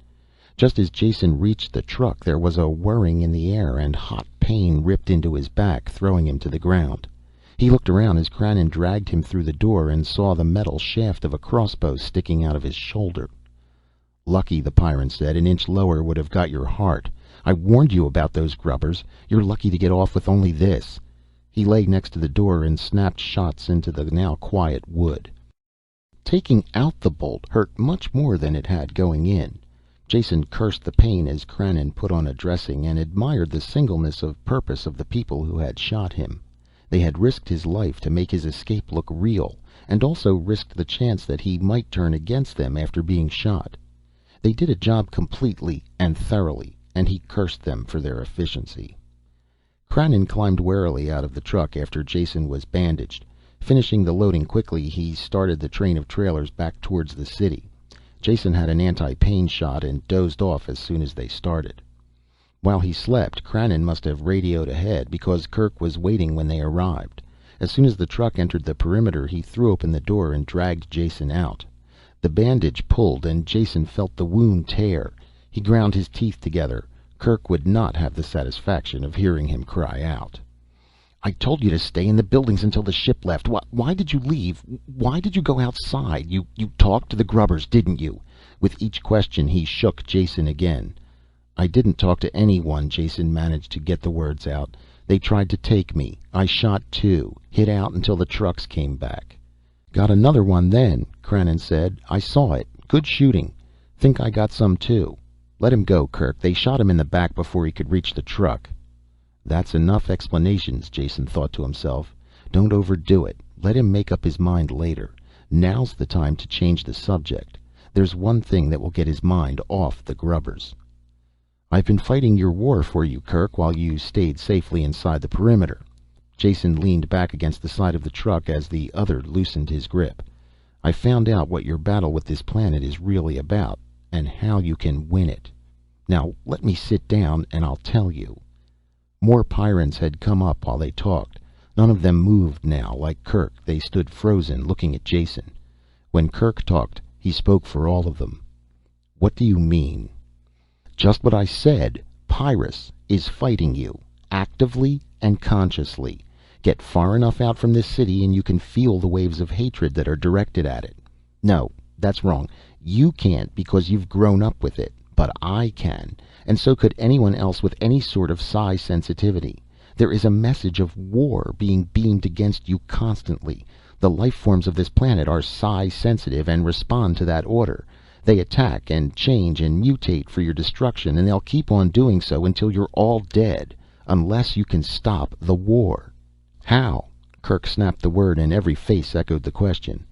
B: Just as Jason reached the truck, there was a whirring in the air, and hot pain ripped into his back, throwing him to the ground. He looked around as Krannon dragged him through the door and saw the metal shaft of a crossbow sticking out of his shoulder. "Lucky," the Pyrran said. "An inch lower would have got your heart. I warned you about those grubbers. You're lucky to get off with only this." He lay next to the door and snapped shots into the now quiet wood. Taking out the bolt hurt much more than it had going in. Jason cursed the pain as Krannon put on a dressing, and admired the singleness of purpose of the people who had shot him. They had risked his life to make his escape look real, and also risked the chance that he might turn against them after being shot. They did a job completely and thoroughly, and he cursed them for their efficiency. Krannon climbed warily out of the truck after Jason was bandaged. Finishing the loading quickly, he started the train of trailers back towards the city. Jason had an anti-pain shot and dozed off as soon as they started. While he slept, Krannon must have radioed ahead, because Kerk was waiting when they arrived. As soon as the truck entered the perimeter, he threw open the door and dragged Jason out. The bandage pulled and Jason felt the wound tear. He ground his teeth together. Kerk would not have the satisfaction of hearing him cry out. "I told you to stay in the buildings until the ship left. Why did you leave? Why did you go outside? You talked to the grubbers, didn't you?" With each question he shook Jason again. "I didn't talk to anyone," Jason managed to get the words out. "They tried to take me. I shot 2. Hid out until the trucks came back." "Got another one then," Krannon said. "I saw it. Good shooting. Think I got some too. Let him go, Kerk. They shot him in the back before he could reach the truck." That's enough explanations, Jason thought to himself. Don't overdo it. Let him make up his mind later. Now's the time to change the subject. There's one thing that will get his mind off the grubbers. "I've been fighting your war for you, Kerk, while you stayed safely inside the perimeter." Jason leaned back against the side of the truck as the other loosened his grip. "I found out what your battle with this planet is really about, and how you can win it. Now let me sit down and I'll tell you." More Pyrrans had come up while they talked. None of them moved now, like Kerk. They stood frozen, looking at Jason. When Kerk talked, he spoke for all of them. "What do you mean?" "Just what I said. Pyrrus is fighting you, actively and consciously. Get far enough out from this city and you can feel the waves of hatred that are directed at it. No, that's wrong. You can't because you've grown up with it. But I can, and so could anyone else with any sort of psi sensitivity. There is a message of war being beamed against you constantly. The life forms of this planet are psi sensitive and respond to that order. They attack and change and mutate for your destruction, and they'll keep on doing so until you're all dead, unless you can stop the war." "How?" Kerk snapped the word, and every face echoed the question.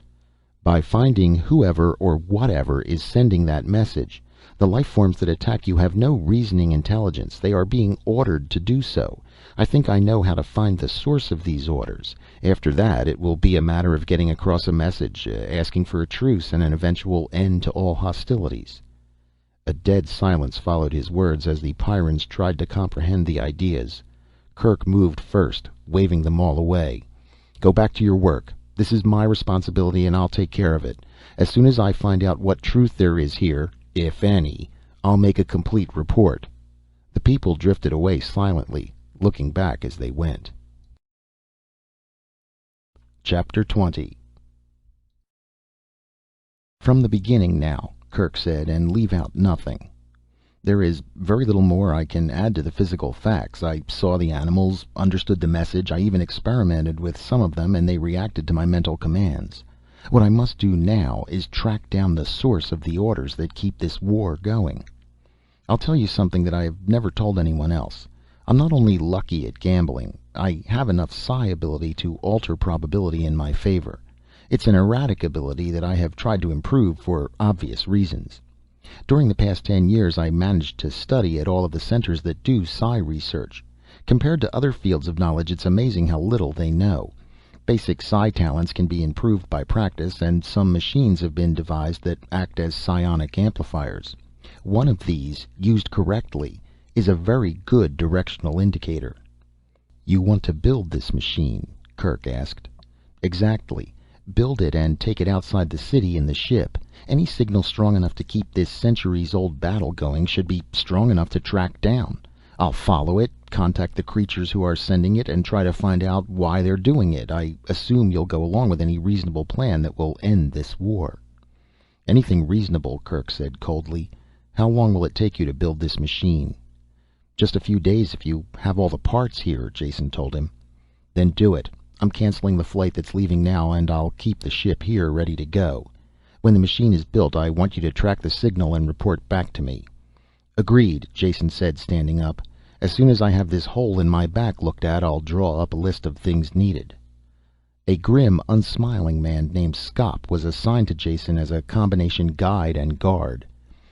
B: "By finding whoever or whatever is sending that message. The life forms that attack you have no reasoning intelligence. They are being ordered to do so. I think I know how to find the source of these orders. After that, it will be a matter of getting across a message, asking for a truce and an eventual end to all hostilities." A dead silence followed his words as the Pyrrans tried to comprehend the ideas. Kerk moved first, waving them all away. "Go back to your work. This is my responsibility and I'll take care of it. As soon as I find out what truth there is here, if any, I'll make a complete report." The people drifted away silently, looking back as they went. Chapter 20. "From the beginning now," Kerk said, "and leave out nothing. There is very little more I can add to the physical facts. I saw the animals, understood the message, I even experimented with some of them, and they reacted to my mental commands. What I must do now is track down the source of the orders that keep this war going. I'll tell you something that I have never told anyone else. I'm not only lucky at gambling, I have enough psi ability to alter probability in my favor. It's an erratic ability that I have tried to improve for obvious reasons. During the past 10 years I managed to study at all of the centers that do psi research. Compared to other fields of knowledge, it's amazing how little they know. Basic psi talents can be improved by practice, and some machines have been devised that act as psionic amplifiers. One of these, used correctly, is a very good directional indicator." "You want to build this machine?" Kerk asked. "Exactly. Build it and take it outside the city in the ship. Any signal strong enough to keep this centuries-old battle going should be strong enough to track down. I'll follow it, contact the creatures who are sending it, and try to find out why they're doing it. I assume you'll go along with any reasonable plan that will end this war." "Anything reasonable," Kerk said coldly. "How long will it take you to build this machine?" "Just a few days if you have all the parts here," Jason told him. "Then do it. I'm canceling the flight that's leaving now, and I'll keep the ship here ready to go. When the machine is built, I want you to track the signal and report back to me." "Agreed," Jason said, standing up. "As soon as I have this hole in my back looked at, I'll draw up a list of things needed." A grim, unsmiling man named Skop was assigned to Jason as a combination guide and guard.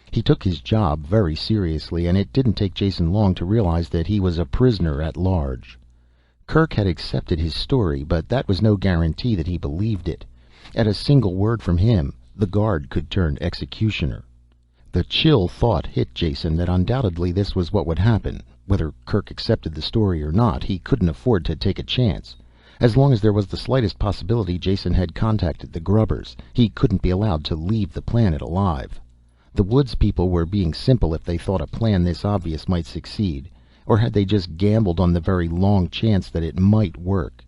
B: He took his job very seriously, and it didn't take Jason long to realize that he was a prisoner at large. Kerk had accepted his story, but that was no guarantee that he believed it. At a single word from him, the guard could turn executioner. The chill thought hit Jason that undoubtedly this was what would happen. Whether Kerk accepted the story or not, he couldn't afford to take a chance. As long as there was the slightest possibility Jason had contacted the grubbers, he couldn't be allowed to leave the planet alive. The woods people were being simple if they thought a plan this obvious might succeed. Or had they just gambled on the very long chance that it might work?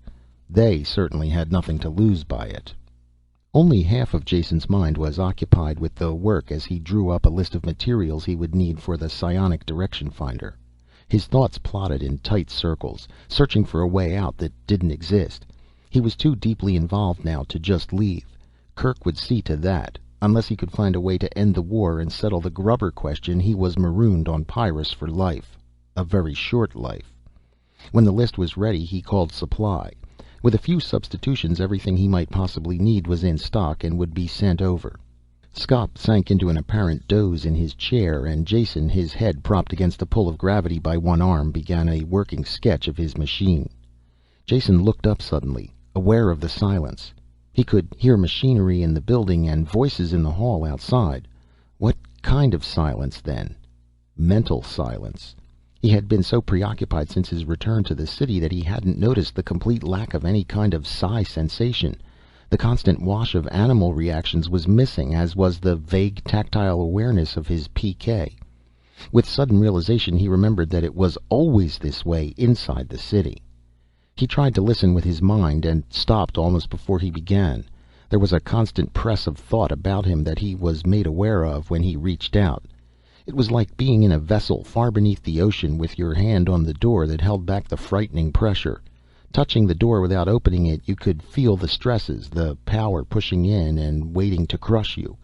B: They certainly had nothing to lose by it. Only half of Jason's mind was occupied with the work as he drew up a list of materials he would need for the psionic direction finder. His thoughts plodded in tight circles, searching for a way out that didn't exist. He was too deeply involved now to just leave. Kerk would see to that. Unless he could find a way to end the war and settle the grubber question, he was marooned on Pyrrus for life. A very short life. When the list was ready, he called supply. With a few substitutions, everything he might possibly need was in stock and would be sent over. Skop sank into an apparent doze in his chair, and Jason, his head propped against the pull of gravity by one arm, began a working sketch of his machine. Jason looked up suddenly, aware of the silence. He could hear machinery in the building and voices in the hall outside. What kind of silence, then? Mental silence. He had been so preoccupied since his return to the city that he hadn't noticed the complete lack of any kind of psi sensation. The constant wash of animal reactions was missing, as was the vague tactile awareness of his PK. With sudden realization, he remembered that it was always this way inside the city. He tried to listen with his mind, and stopped almost before he began. There was a constant press of thought about him that he was made aware of when he reached out. It was like being in a vessel far beneath the ocean with your hand on the door that held back the frightening pressure. Touching the door without opening it, you could feel the stresses, the power pushing in and waiting to crush you.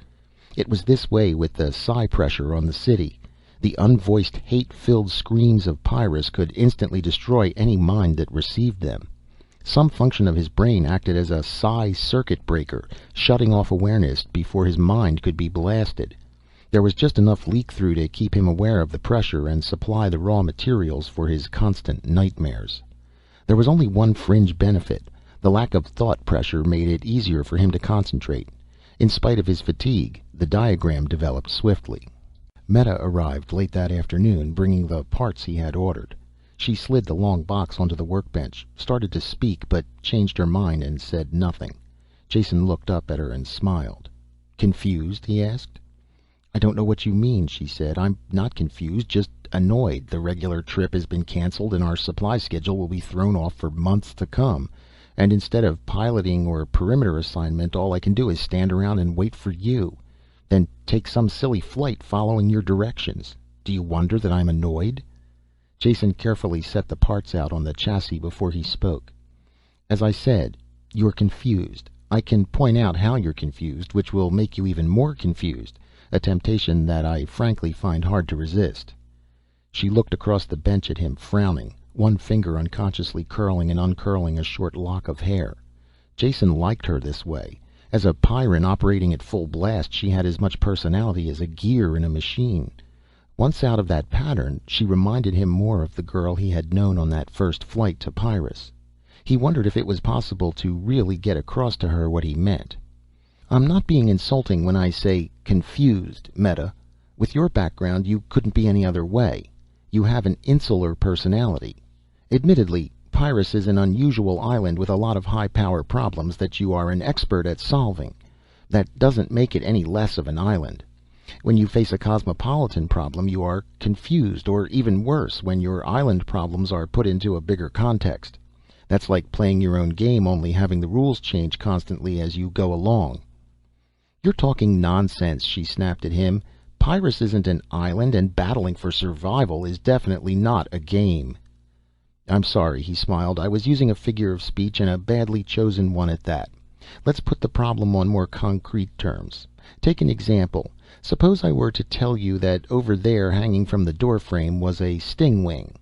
B: It was this way with the psi pressure on the city. The unvoiced, hate-filled screams of Pyrrus could instantly destroy any mind that received them. Some function of his brain acted as a psi circuit breaker, shutting off awareness before his mind could be blasted. There was just enough leak-through to keep him aware of the pressure and supply the raw materials for his constant nightmares. There was only one fringe benefit. The lack of thought pressure made it easier for him to concentrate. In spite of his fatigue, the diagram developed swiftly. Meta arrived late that afternoon, bringing the parts he had ordered. She slid the long box onto the workbench, started to speak, but changed her mind and said nothing. Jason looked up at her and smiled. "Confused?" he asked. "I don't know what you mean," she said. "I'm not confused, just annoyed. The regular trip has been canceled and our supply schedule will be thrown off for months to come. And instead of piloting or perimeter assignment, all I can do is stand around and wait for you. Then take some silly flight following your directions. Do you wonder that I'm annoyed?" Jason carefully set the parts out on the chassis before he spoke. "As I said, you're confused. I can point out how you're confused, which will make you even more confused, a temptation that I frankly find hard to resist." She looked across the bench at him, frowning, one finger unconsciously curling and uncurling a short lock of hair. Jason liked her this way. As a Pyrran operating at full blast, she had as much personality as a gear in a machine. Once out of that pattern, she reminded him more of the girl he had known on that first flight to Pyrrus. He wondered if it was possible to really get across to her what he meant. "I'm not being insulting when I say confused, Meta. With your background, you couldn't be any other way. You have an insular personality. Admittedly, Pyrrus is an unusual island with a lot of high-power problems that you are an expert at solving. That doesn't make it any less of an island. When you face a cosmopolitan problem, you are confused, or even worse, when your island problems are put into a bigger context. That's like playing your own game, only having the rules change constantly as you go along." "You're talking nonsense," she snapped at him. "Pyrrus isn't an island, and battling for survival is definitely not a game." "I'm sorry," he smiled. "I was using a figure of speech, and a badly chosen one at that. Let's put the problem on more concrete terms. Take an example. Suppose I were to tell you that over there, hanging from the doorframe, was a stingwing."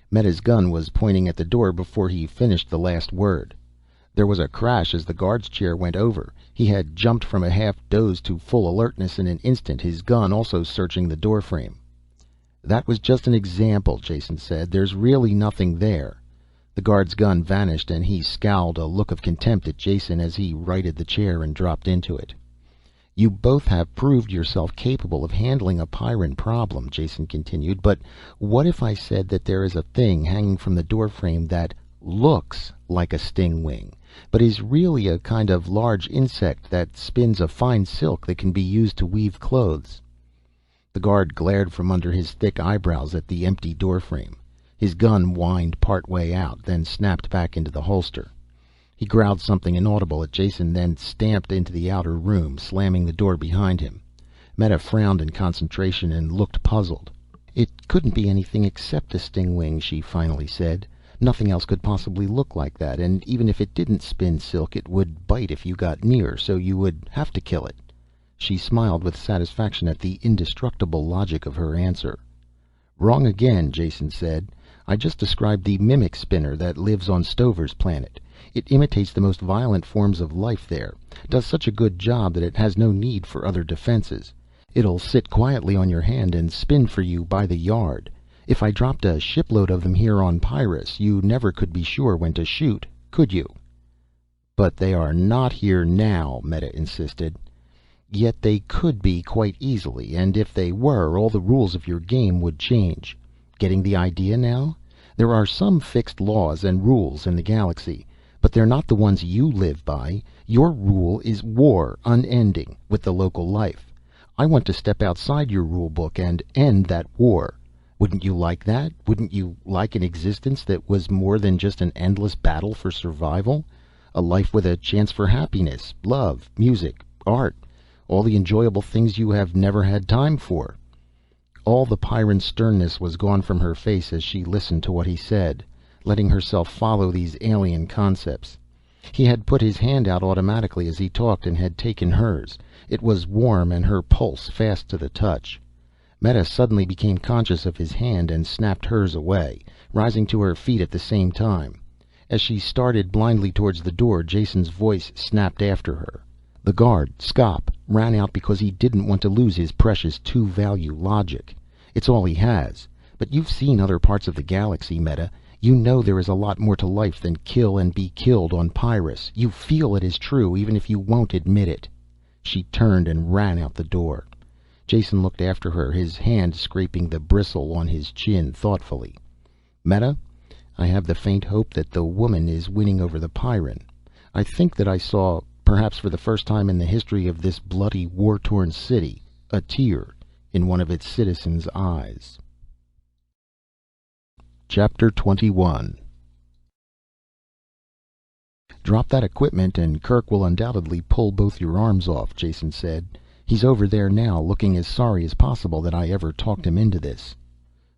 B: Meta's gun was pointing at the door before he finished the last word. There was a crash as the guard's chair went over. He had jumped from a half doze to full alertness in an instant, his gun also searching the doorframe. "That was just an example," Jason said. "There's really nothing there." The guard's gun vanished, and he scowled a look of contempt at Jason as he righted the chair and dropped into it. "You both have proved yourself capable of handling a Pyrran problem," Jason continued. "But what if I said that there is a thing hanging from the doorframe that looks like a stingwing, but is really a kind of large insect that spins a fine silk that can be used to weave clothes?" The guard glared from under his thick eyebrows at the empty doorframe. His gun whined part way out, then snapped back into the holster. He growled something inaudible at Jason, then stamped into the outer room, slamming the door behind him. Meta frowned in concentration and looked puzzled. "It couldn't be anything except a stingwing," she finally said. "Nothing else could possibly look like that, and even if it didn't spin silk, it would bite if you got near, so you would have to kill it." She smiled with satisfaction at the indestructible logic of her answer. "Wrong again," Jason said. "I just described the mimic spinner that lives on Stover's planet. It imitates the most violent forms of life there, does such a good job that it has no need for other defenses. It'll sit quietly on your hand and spin for you by the yard. If I dropped a shipload of them here on Pyrrus, you never could be sure when to shoot, could you?" "But they are not here now," Meta insisted. "Yet they could be quite easily, and if they were, all the rules of your game would change. Getting the idea now? There are some fixed laws and rules in the galaxy, but they're not the ones you live by. Your rule is war, unending, with the local life. I want to step outside your rule book and end that war. Wouldn't you like that? Wouldn't you like an existence that was more than just an endless battle for survival? A life with a chance for happiness, love, music, art, all the enjoyable things you have never had time for." All the Pyrran sternness was gone from her face as she listened to what he said, letting herself follow these alien concepts. He had put his hand out automatically as he talked and had taken hers. It was warm and her pulse fast to the touch. Meta suddenly became conscious of his hand and snapped hers away, rising to her feet at the same time. As she started blindly towards the door, Jason's voice snapped after her. The guard, Skop, ran out because he didn't want to lose his precious two-value logic. It's all he has. But you've seen other parts of the galaxy, Meta. You know there is a lot more to life than kill and be killed on Pyrrus. You feel it is true, even if you won't admit it. She turned and ran out the door. Jason looked after her, his hand scraping the bristle on his chin thoughtfully. "Meta, I have the faint hope that the woman is winning over the Pyrran. I think that I saw, perhaps for the first time in the history of this bloody, war-torn city, a tear in one of its citizens' eyes." Chapter 21. "Drop that equipment and Kerk will undoubtedly pull both your arms off," Jason said. He's over there now, looking as sorry as possible that I ever talked him into this."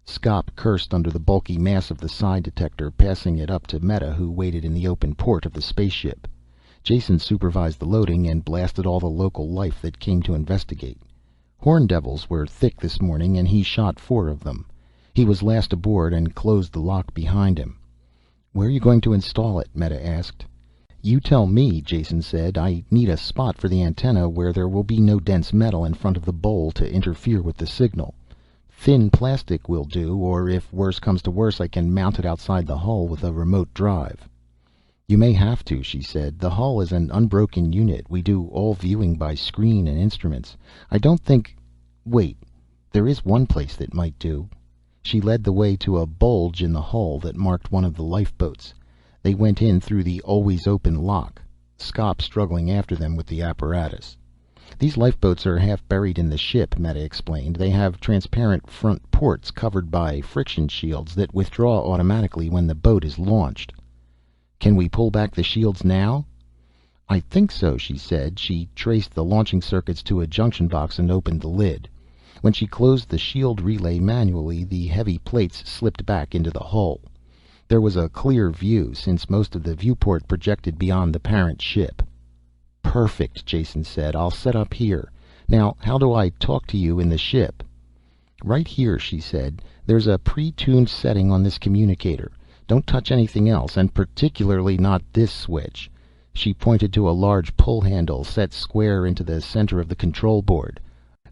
B: Skop cursed under the bulky mass of the psi detector, passing it up to Meta, who waited in the open port of the spaceship. Jason supervised the loading and blasted all the local life that came to investigate. Horn devils were thick this morning, and he shot 4 of them. He was last aboard and closed the lock behind him. "Where are you going to install it?" Meta asked. "You tell me," Jason said. "I need a spot for the antenna where there will be no dense metal in front of the bowl to interfere with the signal. Thin plastic will do, or if worse comes to worse, I can mount it outside the hull with a remote drive." "You may have to," she said. "The hull is an unbroken unit. We do all viewing by screen and instruments. I don't think... Wait, there is one place that might do." She led the way to a bulge in the hull that marked one of the lifeboats. They went in through the always open lock, Skop struggling after them with the apparatus. "These lifeboats are half buried in the ship," Meta explained. "They have transparent front ports covered by friction shields that withdraw automatically when the boat is launched." "Can we pull back the shields now?" "I think so," she said. She traced the launching circuits to a junction box and opened the lid. When she closed the shield relay manually, the heavy plates slipped back into the hull. There was a clear view, since most of the viewport projected beyond the parent ship. "Perfect," Jason said. "I'll set up here. Now, how do I talk to you in the ship?" "Right here," she said. "There's a pre-tuned setting on this communicator. Don't touch anything else, and particularly not this switch." She pointed to a large pull handle set square into the center of the control board.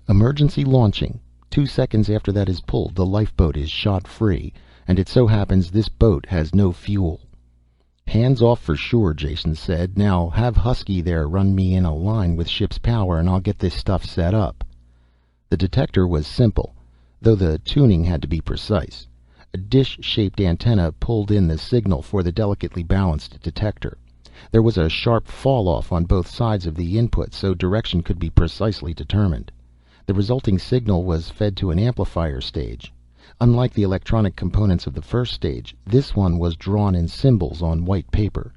B: "Emergency launching. 2 seconds after that is pulled, the lifeboat is shot free. And it so happens this boat has no fuel." "Hands off for sure," Jason said. "Now have Husky there run me in a line with ship's power and I'll get this stuff set up." The detector was simple, though the tuning had to be precise. A dish-shaped antenna pulled in the signal for the delicately balanced detector. There was a sharp fall-off on both sides of the input, so direction could be precisely determined. The resulting signal was fed to an amplifier stage. Unlike the electronic components of the first stage, this one was drawn in symbols on white paper.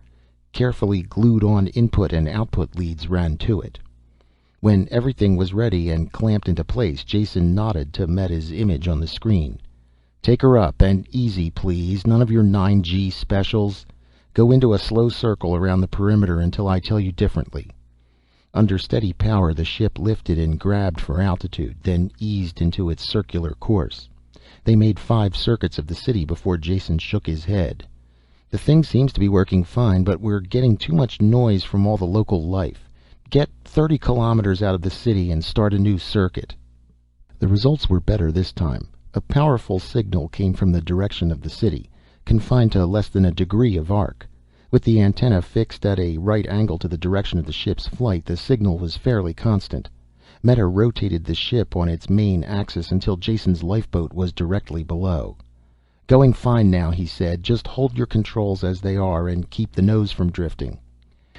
B: Carefully glued on input and output leads ran to it. When everything was ready and clamped into place, Jason nodded to Meta's image on the screen. "Take her up, and easy please. None of your 9G specials. Go into a slow circle around the perimeter until I tell you differently." Under steady power, the ship lifted and grabbed for altitude, then eased into its circular course. They made 5 circuits of the city before Jason shook his head. "The thing seems to be working fine, but we're getting too much noise from all the local life. Get 30 kilometers out of the city and start a new circuit." The results were better this time. A powerful signal came from the direction of the city, confined to less than a degree of arc. With the antenna fixed at a right angle to the direction of the ship's flight, the signal was fairly constant. Meta rotated the ship on its main axis until Jason's lifeboat was directly below. "Going fine now," he said. "Just hold your controls as they are and keep the nose from drifting."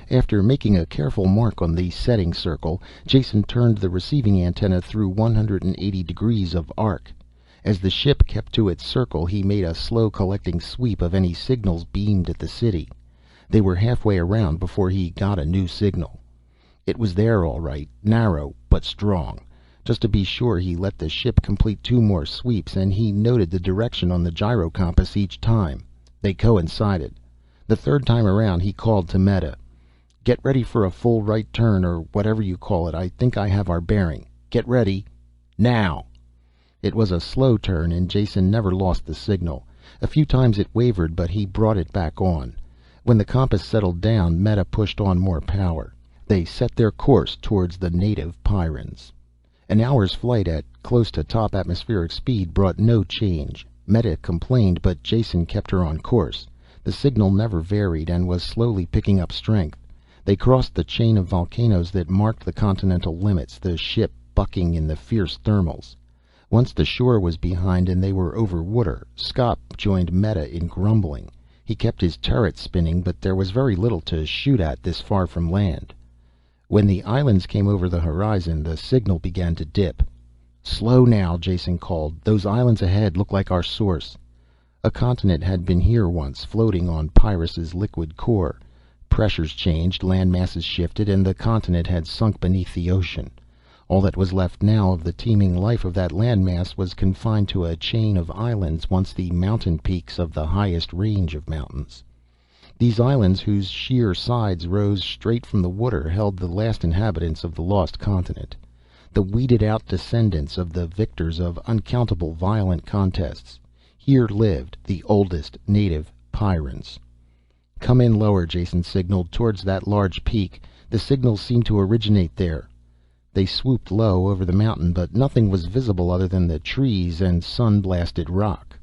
B: After making a careful mark on the setting circle, Jason turned the receiving antenna through 180 degrees of arc. As the ship kept to its circle, he made a slow collecting sweep of any signals beamed at the city. They were halfway around before he got a new signal. It was there all right, narrow but strong. Just to be sure, he let the ship complete 2 more sweeps, and he noted the direction on the gyro compass each time. They coincided. The 3rd time around, he called to Meta. "Get ready for a full right turn, or whatever you call it. I think I have our bearing. Get ready. Now." It was a slow turn, and Jason never lost the signal. A few times it wavered, but he brought it back on. When the compass settled down, Meta pushed on more power. They set their course towards the native Pyrrans. An hour's flight at close to top atmospheric speed brought no change. Meta complained, but Jason kept her on course. The signal never varied and was slowly picking up strength. They crossed the chain of volcanoes that marked the continental limits, the ship bucking in the fierce thermals. Once the shore was behind and they were over water, Skop joined Meta in grumbling. He kept his turret spinning, but there was very little to shoot at this far from land. When the islands came over the horizon, the signal began to dip. "Slow now," Jason called. "Those islands ahead look like our source." A continent had been here once, floating on Pyrrus's liquid core. Pressures changed, land masses shifted, and the continent had sunk beneath the ocean. All that was left now of the teeming life of that landmass was confined to a chain of islands, once the mountain peaks of the highest range of mountains. These islands, whose sheer sides rose straight from the water, held the last inhabitants of the lost continent, the weeded-out descendants of the victors of uncountable violent contests. Here lived the oldest native Pyrrans. "Come in lower," Jason signaled, "towards that large peak. The signals seem to originate there." They swooped low over the mountain, but nothing was visible other than the trees and sun-blasted rock.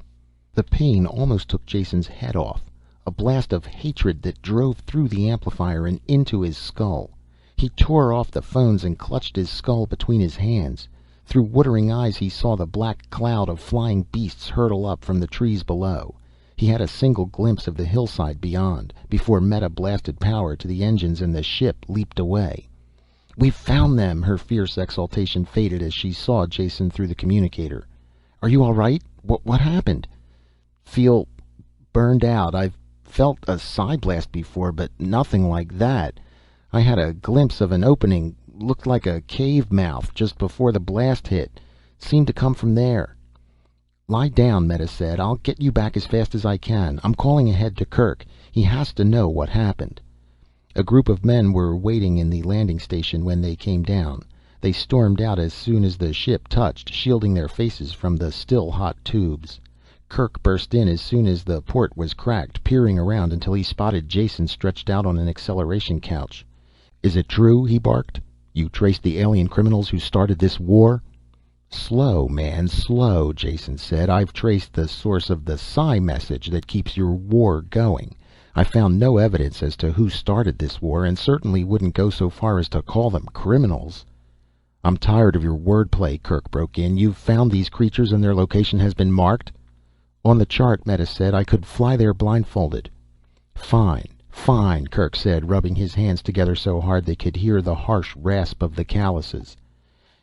B: The pain almost took Jason's head off, a blast of hatred that drove through the amplifier and into his skull. He tore off the phones and clutched his skull between his hands. Through watering eyes he saw the black cloud of flying beasts hurtle up from the trees below. He had a single glimpse of the hillside beyond, before Meta blasted power to the engines and the ship leaped away. "We've found them!" Her fierce exultation faded as she saw Jason through the communicator. "Are you all right? What happened?" "Feel burned out. I've felt a psi blast before, but nothing like that. I had a glimpse of an opening, looked like a cave mouth, just before the blast hit. Seemed to come from there." "Lie down," Meta said. "I'll get you back as fast as I can. I'm calling ahead to Kerk. He has to know what happened." A group of men were waiting in the landing station when they came down. They stormed out as soon as the ship touched, shielding their faces from the still hot tubes. Kerk burst in as soon as the port was cracked, peering around until he spotted Jason stretched out on an acceleration couch. "Is it true?" he barked. "You traced the alien criminals who started this war?" "Slow, man, slow," Jason said. "I've traced the source of the psi message that keeps your war going. I found no evidence as to who started this war, and certainly wouldn't go so far as to call them criminals." "I'm tired of your wordplay," Kerk broke in. "You've found these creatures and their location has been marked?" "On the chart," Meta said. "I could fly there blindfolded." "Fine, fine," Kerk said, rubbing his hands together so hard they could hear the harsh rasp of the calluses.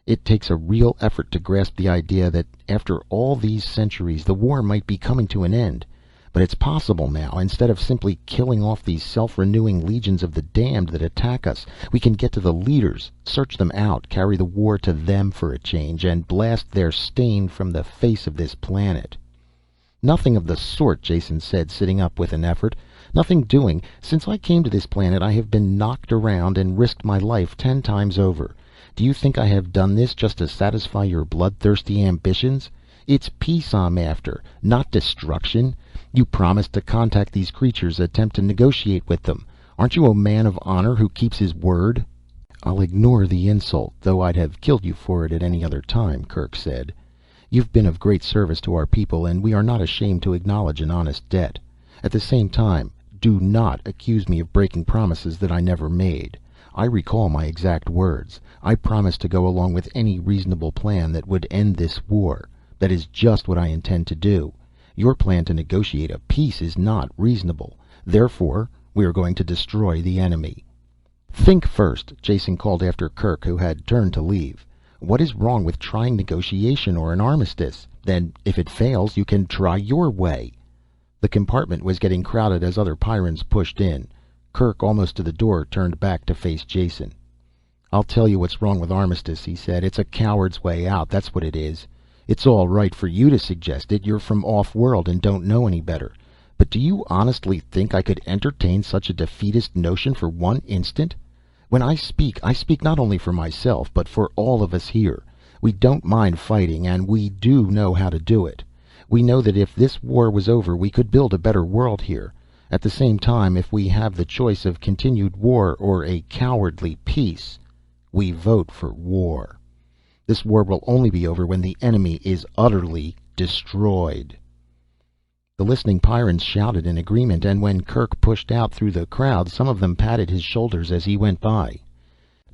B: "It takes a real effort to grasp the idea that after all these centuries the war might be coming to an end. But it's possible now. Instead of simply killing off these self-renewing legions of the damned that attack us, we can get to the leaders, search them out, carry the war to them for a change, and blast their stain from the face of this planet." "Nothing of the sort," Jason said, sitting up with an effort. "Nothing doing. Since I came to this planet I have been knocked around and risked my life 10 times over. Do you think I have done this just to satisfy your bloodthirsty ambitions? It's peace I'm after, not destruction. You promised to contact these creatures, attempt to negotiate with them. Aren't you a man of honor who keeps his word?" "I'll ignore the insult, though I'd have killed you for it at any other time," Kerk said. "You've been of great service to our people, and we are not ashamed to acknowledge an honest debt. At the same time, do not accuse me of breaking promises that I never made. I recall my exact words. I promised to go along with any reasonable plan that would end this war. That is just what I intend to do. Your plan to negotiate a peace is not reasonable. Therefore, we are going to destroy the enemy." "Think first," Jason called after Kerk, who had turned to leave. "What is wrong with trying negotiation or an armistice? Then, if it fails, you can try your way." The compartment was getting crowded as other Pyrrans pushed in. Kerk, almost to the door, turned back to face Jason. "I'll tell you what's wrong with armistice," he said. "It's a coward's way out, that's what it is. It's all right for you to suggest it. You're from off-world and don't know any better. But do you honestly think I could entertain such a defeatist notion for one instant? When I speak not only for myself, but for all of us here. We don't mind fighting, and we do know how to do it. We know that if this war was over, we could build a better world here. At the same time, if we have the choice of continued war or a cowardly peace, we vote for war. This war will only be over when the enemy is utterly destroyed." The listening Pyrrans shouted in agreement, and when Kerk pushed out through the crowd, some of them patted his shoulders as he went by.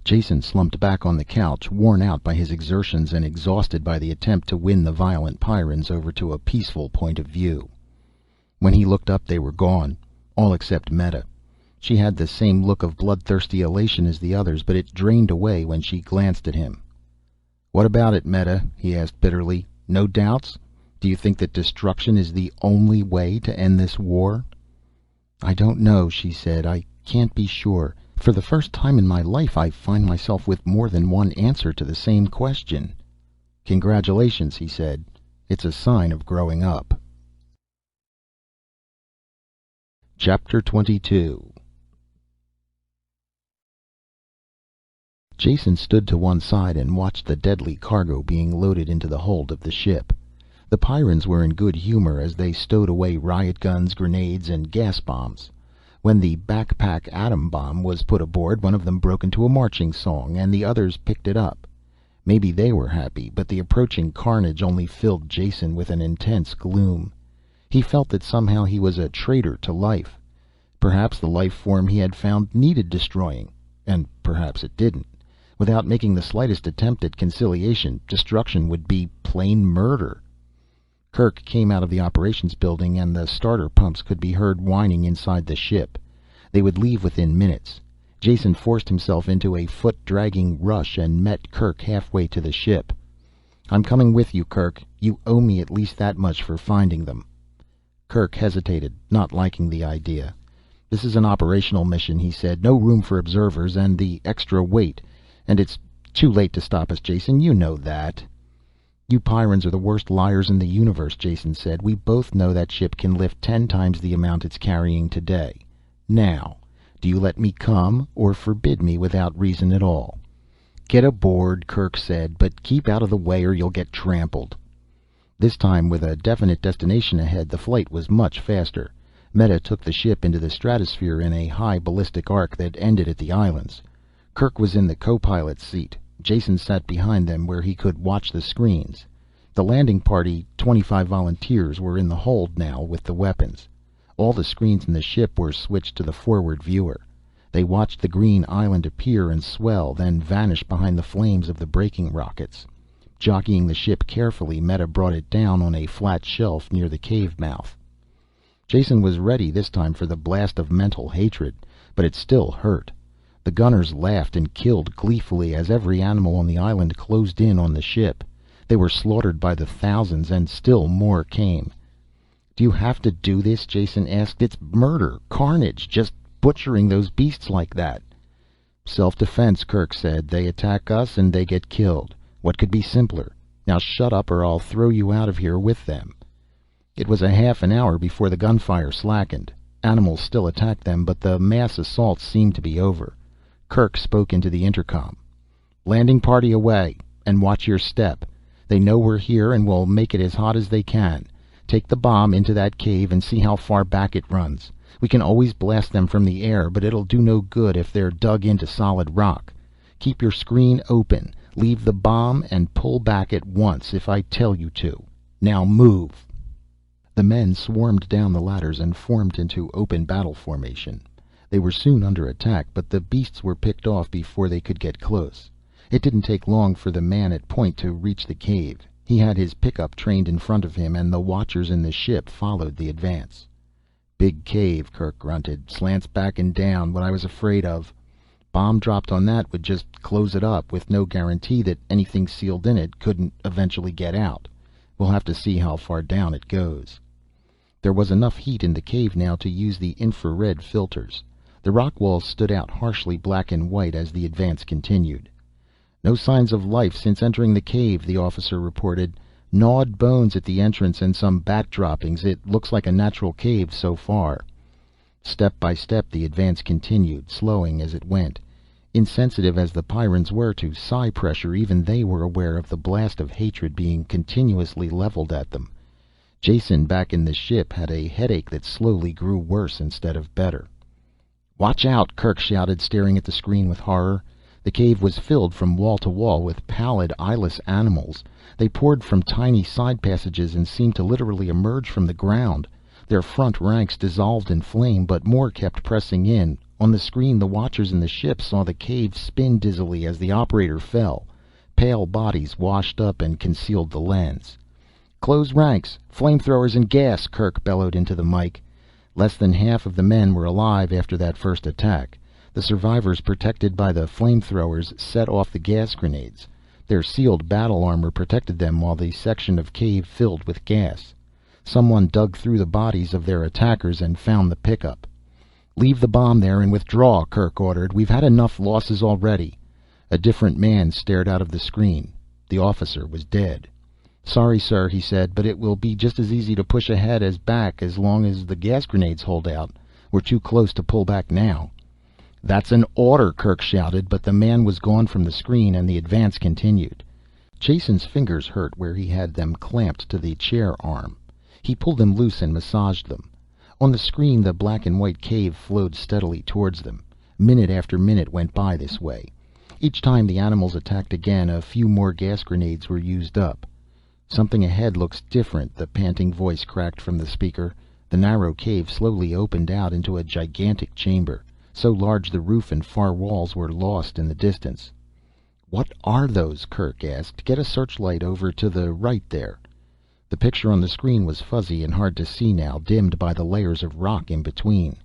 B: Jason slumped back on the couch, worn out by his exertions and exhausted by the attempt to win the violent Pyrrans over to a peaceful point of view. When he looked up they were gone, all except Meta. She had the same look of bloodthirsty elation as the others, but it drained away when she glanced at him. "What about it, Meta?" he asked bitterly. "No doubts? Do you think that destruction is the only way to end this war?" "I don't know," she said. "I can't be sure. For the first time in my life, I find myself with more than one answer to the same question. Congratulations, he said. It's a sign of growing up. Chapter 22. Jason stood to one side and watched the deadly cargo being loaded into the hold of the ship. The Pyrrans were in good humor as they stowed away riot guns, grenades, and gas bombs. When the backpack atom bomb was put aboard, one of them broke into a marching song, and the others picked it up. Maybe they were happy, but the approaching carnage only filled Jason with an intense gloom. He felt that somehow he was a traitor to life. Perhaps the life form he had found needed destroying, and perhaps it didn't. Without making the slightest attempt at conciliation, destruction would be plain murder. Kerk came out of the operations building, and the starter pumps could be heard whining inside the ship. They would leave within minutes. Jason forced himself into a foot-dragging rush and met Kerk halfway to the ship. "I'm coming with you, Kerk. You owe me at least that much for finding them." Kerk hesitated, not liking the idea. "This is an operational mission," he said. "No room for observers, and the extra weight. And it's too late to stop us, Jason. You know that." "You Pyrrans are the worst liars in the universe," Jason said. "We both know that ship can lift 10 times the amount it's carrying today. Now, do you let me come, or forbid me without reason at all?" "Get aboard," Kerk said, "but keep out of the way or you'll get trampled." This time, with a definite destination ahead, the flight was much faster. Meta took the ship into the stratosphere in a high ballistic arc that ended at the islands. Kerk was in the co-pilot's seat. Jason sat behind them where he could watch the screens. The landing party, 25 volunteers, were in the hold now with the weapons. All the screens in the ship were switched to the forward viewer. They watched the green island appear and swell, then vanish behind the flames of the braking rockets. Jockeying the ship carefully, Meta brought it down on a flat shelf near the cave mouth. Jason was ready this time for the blast of mental hatred, but it still hurt. The gunners laughed and killed gleefully as every animal on the island closed in on the ship. They were slaughtered by the thousands, and still more came. "Do you have to do this?" Jason asked. "It's murder, carnage, just butchering those beasts like that." "Self-defense," Kerk said. "They attack us and they get killed. What could be simpler? Now shut up or I'll throw you out of here with them." It was a half an hour before the gunfire slackened. Animals still attacked them, but the mass assaults seemed to be over. Kerk spoke into the intercom. "Landing party away, and watch your step. They know we're here and will make it as hot as they can. Take the bomb into that cave and see how far back it runs. We can always blast them from the air, but it'll do no good if they're dug into solid rock. Keep your screen open, leave the bomb, and pull back at once if I tell you to. Now move." The men swarmed down the ladders and formed into open battle formation. They were soon under attack, but the beasts were picked off before they could get close. It didn't take long for the man at point to reach the cave. He had his pickup trained in front of him, and the watchers in the ship followed the advance. "Big cave," Kerk grunted. "Slants back and down, what I was afraid of. Bomb dropped on that would just close it up, with no guarantee that anything sealed in it couldn't eventually get out. We'll have to see how far down it goes." There was enough heat in the cave now to use the infrared filters. The rock walls stood out harshly black and white as the advance continued. "No signs of life since entering the cave," the officer reported. "Gnawed bones at the entrance and some bat droppings. It looks like a natural cave so far." Step by step the advance continued, slowing as it went. Insensitive as the Pyrrans were to psi pressure, even they were aware of the blast of hatred being continuously leveled at them. Jason, back in the ship, had a headache that slowly grew worse instead of better. "Watch out!" Kerk shouted, staring at the screen with horror. The cave was filled from wall to wall with pallid, eyeless animals. They poured from tiny side passages and seemed to literally emerge from the ground. Their front ranks dissolved in flame, but more kept pressing in. On the screen, the watchers in the ship saw the cave spin dizzily as the operator fell. Pale bodies washed up and concealed the lens. "Close ranks! Flamethrowers and gas!" Kerk bellowed into the mike. Less than half of the men were alive after that first attack. The survivors, protected by the flamethrowers, set off the gas grenades. Their sealed battle armor protected them while the section of cave filled with gas. Someone dug through the bodies of their attackers and found the pickup. "Leave the bomb there and withdraw," Kerk ordered. "We've had enough losses already." A different man stared out of the screen. The officer was dead. "Sorry, sir," he said, "but it will be just as easy to push ahead as back as long as the gas grenades hold out. We're too close to pull back now." "That's an order," Kerk shouted, but the man was gone from the screen and the advance continued. Jason's fingers hurt where he had them clamped to the chair arm. He pulled them loose and massaged them. On the screen the black and white cave flowed steadily towards them. Minute after minute went by this way. Each time the animals attacked again, a few more gas grenades were used up. "Something ahead looks different," the panting voice cracked from the speaker. The narrow cave slowly opened out into a gigantic chamber, so large the roof and far walls were lost in the distance. "What are those?" Kerk asked. "Get a searchlight over to the right there." The picture on the screen was fuzzy and hard to see now, dimmed by the layers of rock in between.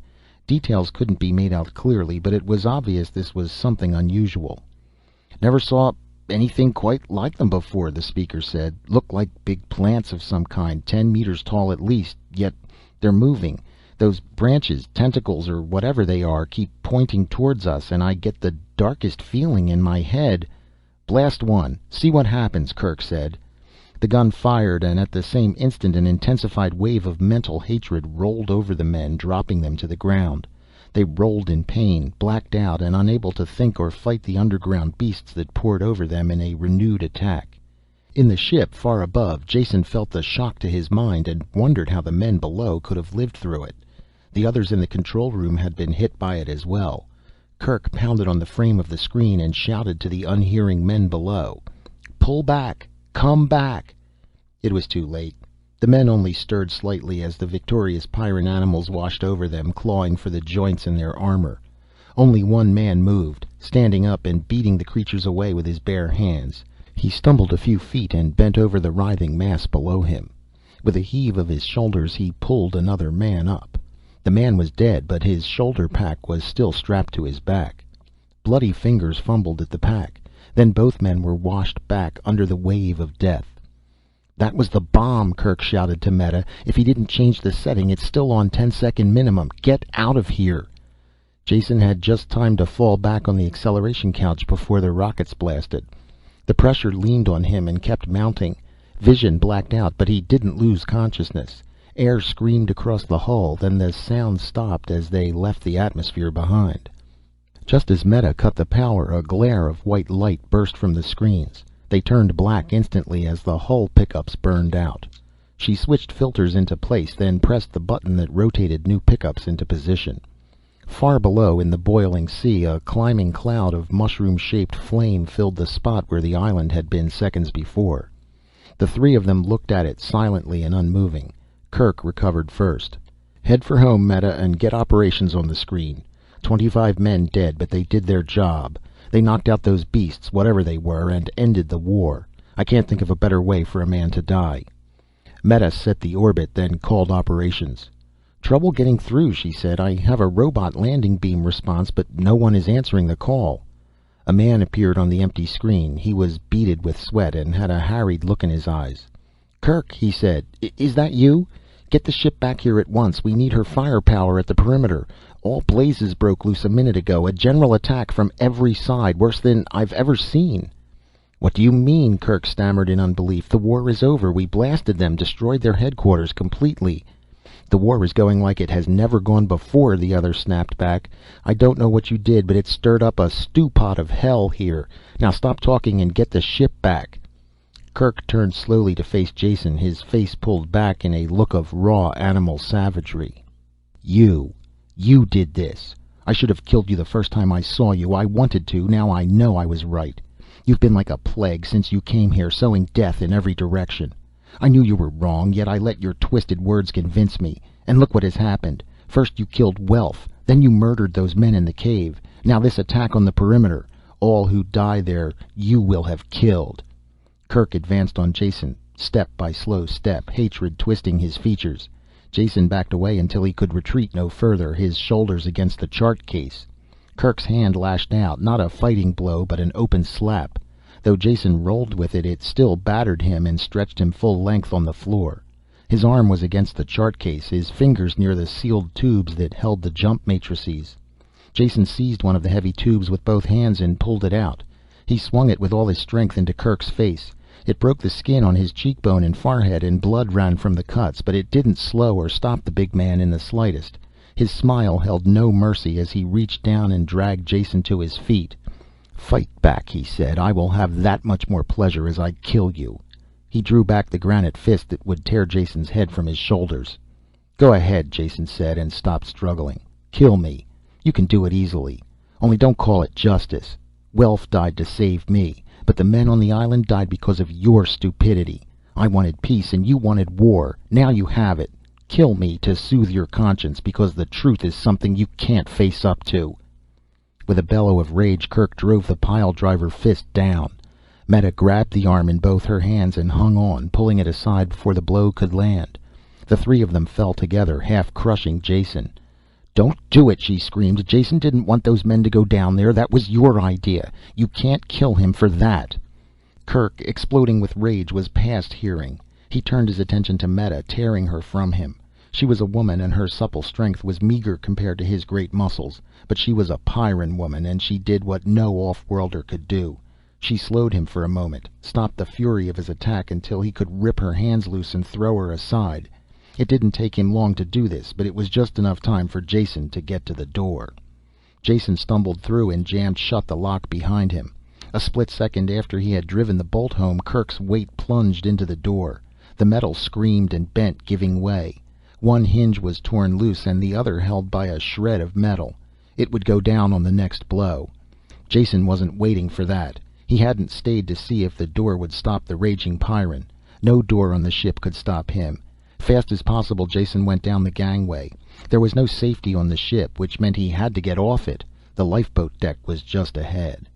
B: Details couldn't be made out clearly, but it was obvious this was something unusual. "Never saw anything quite like them before," the speaker said. "Look like big plants of some kind, 10 meters tall at least, yet they're moving. Those branches, tentacles, or whatever they are, keep pointing towards us, and I get the darkest feeling in my head." "Blast one, see what happens," Kerk said. The gun fired, and at the same instant an intensified wave of mental hatred rolled over the men, dropping them to the ground. They rolled in pain, blacked out, and unable to think or fight the underground beasts that poured over them in a renewed attack. In the ship, far above, Jason felt the shock to his mind and wondered how the men below could have lived through it. The others in the control room had been hit by it as well. Kerk pounded on the frame of the screen and shouted to the unhearing men below. "Pull back! Come back!" It was too late. The men only stirred slightly as the victorious Pyrran animals washed over them, clawing for the joints in their armor. Only one man moved, standing up and beating the creatures away with his bare hands. He stumbled a few feet and bent over the writhing mass below him. With a heave of his shoulders he pulled another man up. The man was dead, but his shoulder pack was still strapped to his back. Bloody fingers fumbled at the pack. Then both men were washed back under the wave of death. "That was the bomb," Kerk shouted to Meta. "If he didn't change the setting, it's still on 10-second minimum. Get out of here." Jason had just time to fall back on the acceleration couch before the rockets blasted. The pressure leaned on him and kept mounting. Vision blacked out, but he didn't lose consciousness. Air screamed across the hull, then the sound stopped as they left the atmosphere behind. Just as Meta cut the power, a glare of white light burst from the screens. They turned black instantly as the hull pickups burned out. She switched filters into place, then pressed the button that rotated new pickups into position. Far below, in the boiling sea, a climbing cloud of mushroom-shaped flame filled the spot where the island had been seconds before. The three of them looked at it, silently and unmoving. Kerk recovered first. "Head for home, Meta, and get operations on the screen. 25 men dead, but they did their job. They knocked out those beasts, whatever they were, and ended the war. I can't think of a better way for a man to die." Meta set the orbit, then called operations. "Trouble getting through," she said. "I have a robot landing beam response, but no one is answering the call." A man appeared on the empty screen. He was beaded with sweat and had a harried look in his eyes. "Kerk," he said, "is that you? Get the ship back here at once. We need her firepower at the perimeter. All blazes broke loose a minute ago. A general attack from every side, worse than I've ever seen." "What do you mean?" Kerk stammered in unbelief. "The war is over. We blasted them, destroyed their headquarters completely." "The war is going like it has never gone before," the other snapped back. "I don't know what you did, but it stirred up a stew pot of hell here. Now stop talking and get the ship back." Kerk turned slowly to face Jason, his face pulled back in a look of raw animal savagery. You did this. I should have killed you the first time I saw you. I wanted to. Now I know I was right. You've been like a plague since you came here, sowing death in every direction. I knew you were wrong, yet I let your twisted words convince me. And look what has happened. First you killed Welf, then you murdered those men in the cave. Now this attack on the perimeter. All who die there, you will have killed." Kerk advanced on Jason, step by slow step, hatred twisting his features. Jason backed away until he could retreat no further, his shoulders against the chart case. Kerk's hand lashed out, not a fighting blow, but an open slap. Though Jason rolled with it, it still battered him and stretched him full length on the floor. His arm was against the chart case, his fingers near the sealed tubes that held the jump matrices. Jason seized one of the heavy tubes with both hands and pulled it out. He swung it with all his strength into Kerk's face. It broke the skin on his cheekbone and forehead, and blood ran from the cuts, but it didn't slow or stop the big man in the slightest. His smile held no mercy as he reached down and dragged Jason to his feet. "Fight back," he said. "I will have that much more pleasure as I kill you." He drew back the granite fist that would tear Jason's head from his shoulders. "Go ahead," Jason said, and stopped struggling. "Kill me. You can do it easily. Only don't call it justice. Welf died to save me, but the men on the island died because of your stupidity. I wanted peace and you wanted war. Now you have it. Kill me to soothe your conscience, because the truth is something you can't face up to." With a bellow of rage, Kerk drove the pile driver fist down. Meta grabbed the arm in both her hands and hung on, pulling it aside before the blow could land. The three of them fell together, half crushing Jason. "Don't do it," she screamed. "Jason didn't want those men to go down there. That was your idea. You can't kill him for that." Kerk, exploding with rage, was past hearing. He turned his attention to Meta, tearing her from him. She was a woman, and her supple strength was meager compared to his great muscles, but she was a Pyrran woman, and she did what no off-worlder could do. She slowed him for a moment, stopped the fury of his attack until he could rip her hands loose and throw her aside. It didn't take him long to do this, but it was just enough time for Jason to get to the door. Jason stumbled through and jammed shut the lock behind him. A split second after he had driven the bolt home, Kerk's weight plunged into the door. The metal screamed and bent, giving way. One hinge was torn loose and the other held by a shred of metal. It would go down on the next blow. Jason wasn't waiting for that. He hadn't stayed to see if the door would stop the raging Pyrran. No door on the ship could stop him. Fast as possible, Jason went down the gangway. There was no safety on the ship, which meant he had to get off it. The lifeboat deck was just ahead.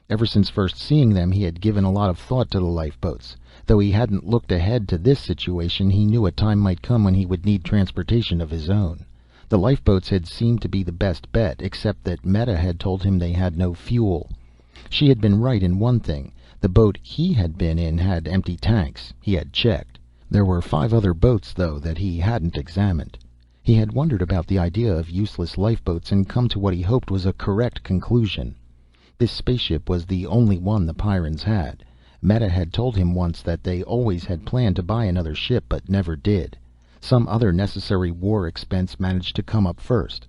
B: Ever since first seeing them, he had given a lot of thought to the lifeboats. Though he hadn't looked ahead to this situation, he knew a time might come when he would need transportation of his own. The lifeboats had seemed to be the best bet, except that Meta had told him they had no fuel. She had been right in one thing. The boat he had been in had empty tanks. He had checked. There were 5 other boats, though, that he hadn't examined. He had wondered about the idea of useless lifeboats and come to what he hoped was a correct conclusion. This spaceship was the only one the Pyrrans had. Meta had told him once that they always had planned to buy another ship, but never did. Some other necessary war expense managed to come up first.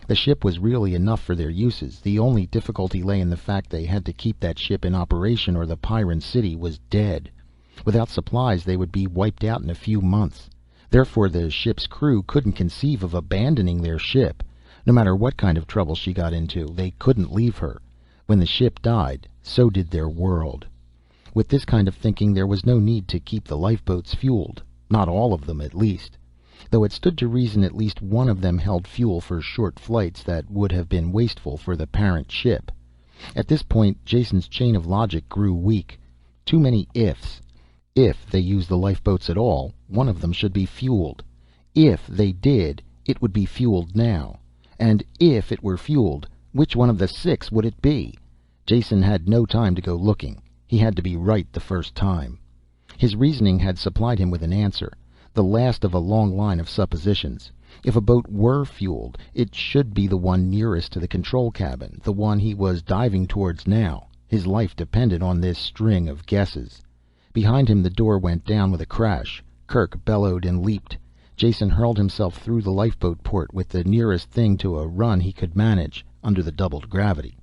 B: The ship was really enough for their uses. The only difficulty lay in the fact they had to keep that ship in operation or the Pyrran city was dead. Without supplies they would be wiped out in a few months. Therefore the ship's crew couldn't conceive of abandoning their ship. No matter what kind of trouble she got into, they couldn't leave her. When the ship died, so did their world. With this kind of thinking, there was no need to keep the lifeboats fueled. Not all of them, at least. Though it stood to reason at least one of them held fuel for short flights that would have been wasteful for the parent ship. At this point, Jason's chain of logic grew weak. Too many ifs. If they used the lifeboats at all, one of them should be fueled. If they did, it would be fueled now. And if it were fueled, which one of the 6 would it be? Jason had no time to go looking. He had to be right the first time. His reasoning had supplied him with an answer, the last of a long line of suppositions. If a boat were fueled, it should be the one nearest to the control cabin, the one he was diving towards now. His life depended on this string of guesses. Behind him the door went down with a crash. Kerk bellowed and leaped. Jason hurled himself through the lifeboat port with the nearest thing to a run he could manage, under the doubled gravity.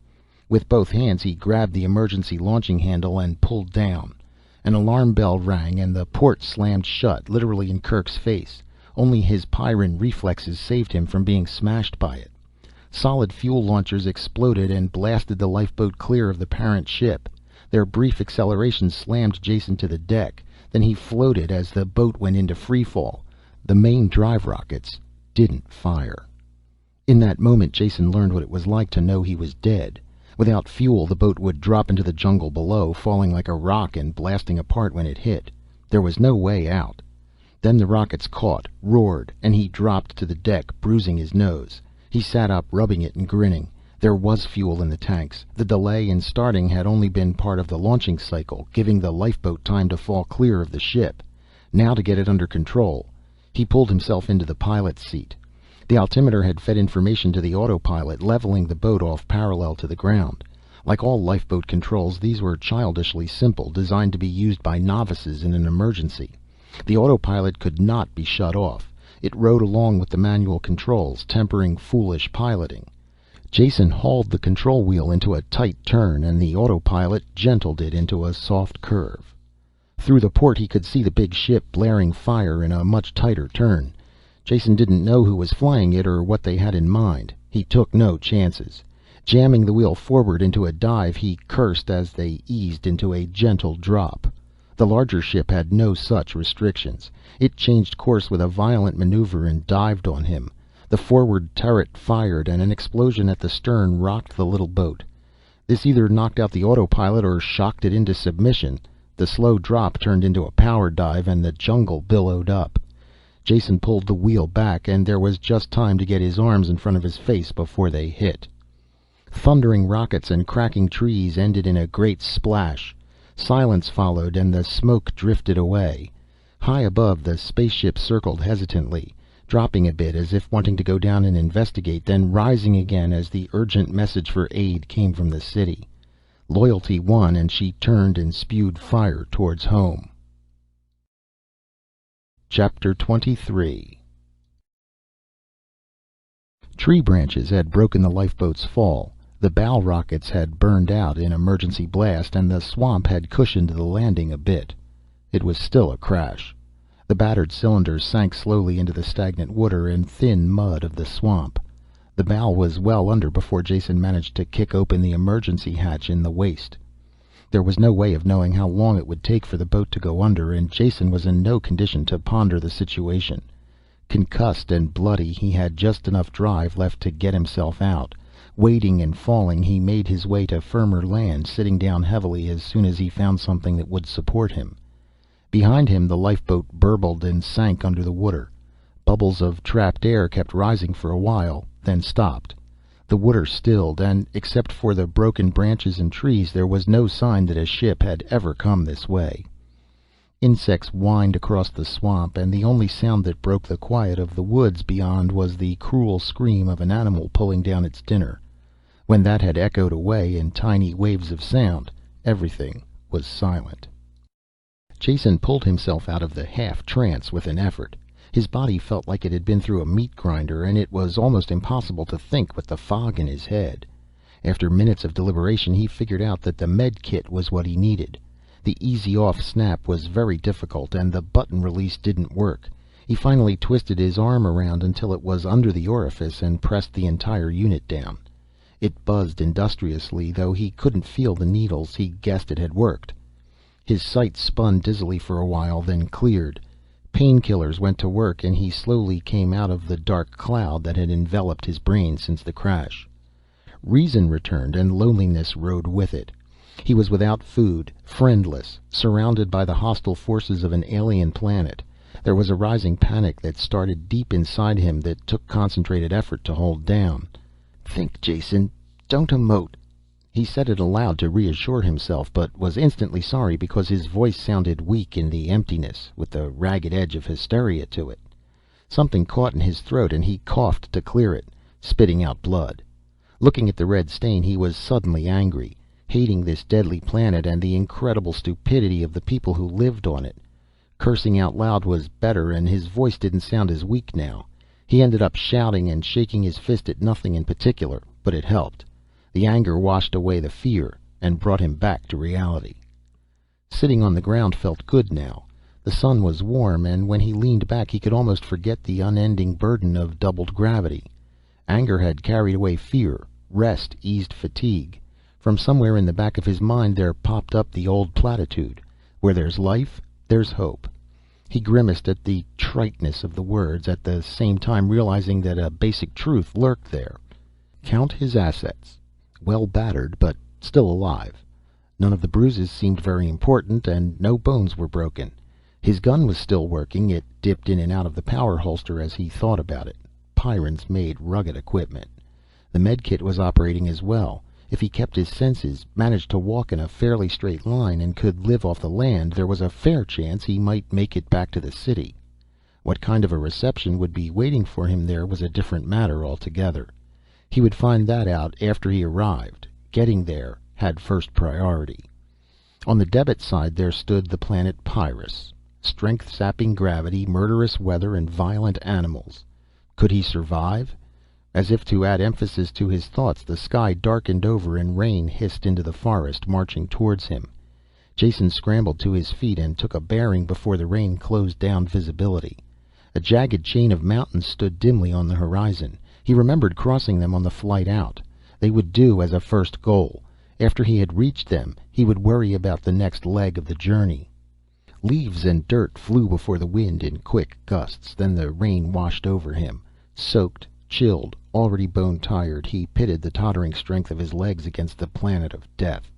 B: With both hands he grabbed the emergency launching handle and pulled down. An alarm bell rang and the port slammed shut, literally in Kerk's face. Only his Pyrran reflexes saved him from being smashed by it. Solid fuel launchers exploded and blasted the lifeboat clear of the parent ship. Their brief acceleration slammed Jason to the deck. Then he floated as the boat went into freefall. The main drive rockets didn't fire. In that moment Jason learned what it was like to know he was dead. Without fuel, the boat would drop into the jungle below, falling like a rock and blasting apart when it hit. There was no way out. Then the rockets caught, roared, and he dropped to the deck, bruising his nose. He sat up, rubbing it and grinning. There was fuel in the tanks. The delay in starting had only been part of the launching cycle, giving the lifeboat time to fall clear of the ship. Now to get it under control. He pulled himself into the pilot's seat. The altimeter had fed information to the autopilot, leveling the boat off parallel to the ground. Like all lifeboat controls, these were childishly simple, designed to be used by novices in an emergency. The autopilot could not be shut off. It rode along with the manual controls, tempering foolish piloting. Jason hauled the control wheel into a tight turn, and the autopilot gentled it into a soft curve. Through the port he could see the big ship blaring fire in a much tighter turn. Jason didn't know who was flying it or what they had in mind. He took no chances. Jamming the wheel forward into a dive, he cursed as they eased into a gentle drop. The larger ship had no such restrictions. It changed course with a violent maneuver and dived on him. The forward turret fired, and an explosion at the stern rocked the little boat. This either knocked out the autopilot or shocked it into submission. The slow drop turned into a power dive, and the jungle billowed up. Jason pulled the wheel back, and there was just time to get his arms in front of his face before they hit. Thundering rockets and cracking trees ended in a great splash. Silence followed, and the smoke drifted away. High above, the spaceship circled hesitantly, dropping a bit as if wanting to go down and investigate, then rising again as the urgent message for aid came from the city. Loyalty won, and she turned and spewed fire towards home. Chapter 23. Tree branches had broken the lifeboat's fall. The bow rockets had burned out in emergency blast, and the swamp had cushioned the landing a bit. It was still a crash. The battered cylinders sank slowly into the stagnant water and thin mud of the swamp. The bow was well under before Jason managed to kick open the emergency hatch in the waist. There was no way of knowing how long it would take for the boat to go under, and Jason was in no condition to ponder the situation. Concussed and bloody, he had just enough drive left to get himself out. Wading and falling, he made his way to firmer land, sitting down heavily as soon as he found something that would support him. Behind him, the lifeboat burbled and sank under the water. Bubbles of trapped air kept rising for a while, then stopped. The water stilled, and except for the broken branches and trees, there was no sign that a ship had ever come this way. Insects whined across the swamp, and the only sound that broke the quiet of the woods beyond was the cruel scream of an animal pulling down its dinner. When that had echoed away in tiny waves of sound, everything was silent. Jason pulled himself out of the half-trance with an effort. His body felt like it had been through a meat grinder, and it was almost impossible to think with the fog in his head. After minutes of deliberation, he figured out that the med kit was what he needed. The easy-off snap was very difficult, and the button release didn't work. He finally twisted his arm around until it was under the orifice and pressed the entire unit down. It buzzed industriously, though he couldn't feel the needles. He guessed it had worked. His sight spun dizzily for a while, then cleared. Painkillers went to work, and he slowly came out of the dark cloud that had enveloped his brain since the crash. Reason returned, and loneliness rode with it. He was without food, friendless, surrounded by the hostile forces of an alien planet. There was a rising panic that started deep inside him that took concentrated effort to hold down. "Think, Jason. Don't emote." He said it aloud to reassure himself, but was instantly sorry because his voice sounded weak in the emptiness, with the ragged edge of hysteria to it. Something caught in his throat, and he coughed to clear it, spitting out blood. Looking at the red stain, he was suddenly angry, hating this deadly planet and the incredible stupidity of the people who lived on it. Cursing out loud was better, and his voice didn't sound as weak now. He ended up shouting and shaking his fist at nothing in particular, but it helped. The anger washed away the fear and brought him back to reality. Sitting on the ground felt good now. The sun was warm, and when he leaned back he could almost forget the unending burden of doubled gravity. Anger had carried away fear. Rest eased fatigue. From somewhere in the back of his mind there popped up the old platitude: where there's life, there's hope. He grimaced at the triteness of the words, at the same time realizing that a basic truth lurked there. Count his assets. Well battered, but still alive. None of the bruises seemed very important, and no bones were broken. His gun was still working. It dipped in and out of the power holster as he thought about it. Pyrrans made rugged equipment. The medkit was operating as well. If he kept his senses, managed to walk in a fairly straight line, and could live off the land, there was a fair chance he might make it back to the city. What kind of a reception would be waiting for him there was a different matter altogether. He would find that out after he arrived. Getting there had first priority. On the debit side there stood the planet Pyrrus. Strength-sapping gravity, murderous weather, and violent animals. Could he survive? As if to add emphasis to his thoughts, the sky darkened over and rain hissed into the forest, marching towards him. Jason scrambled to his feet and took a bearing before the rain closed down visibility. A jagged chain of mountains stood dimly on the horizon. He remembered crossing them on the flight out. They would do as a first goal. After he had reached them, he would worry about the next leg of the journey. Leaves and dirt flew before the wind in quick gusts. Then the rain washed over him. Soaked, chilled, already bone-tired, he pitted the tottering strength of his legs against the planet of death.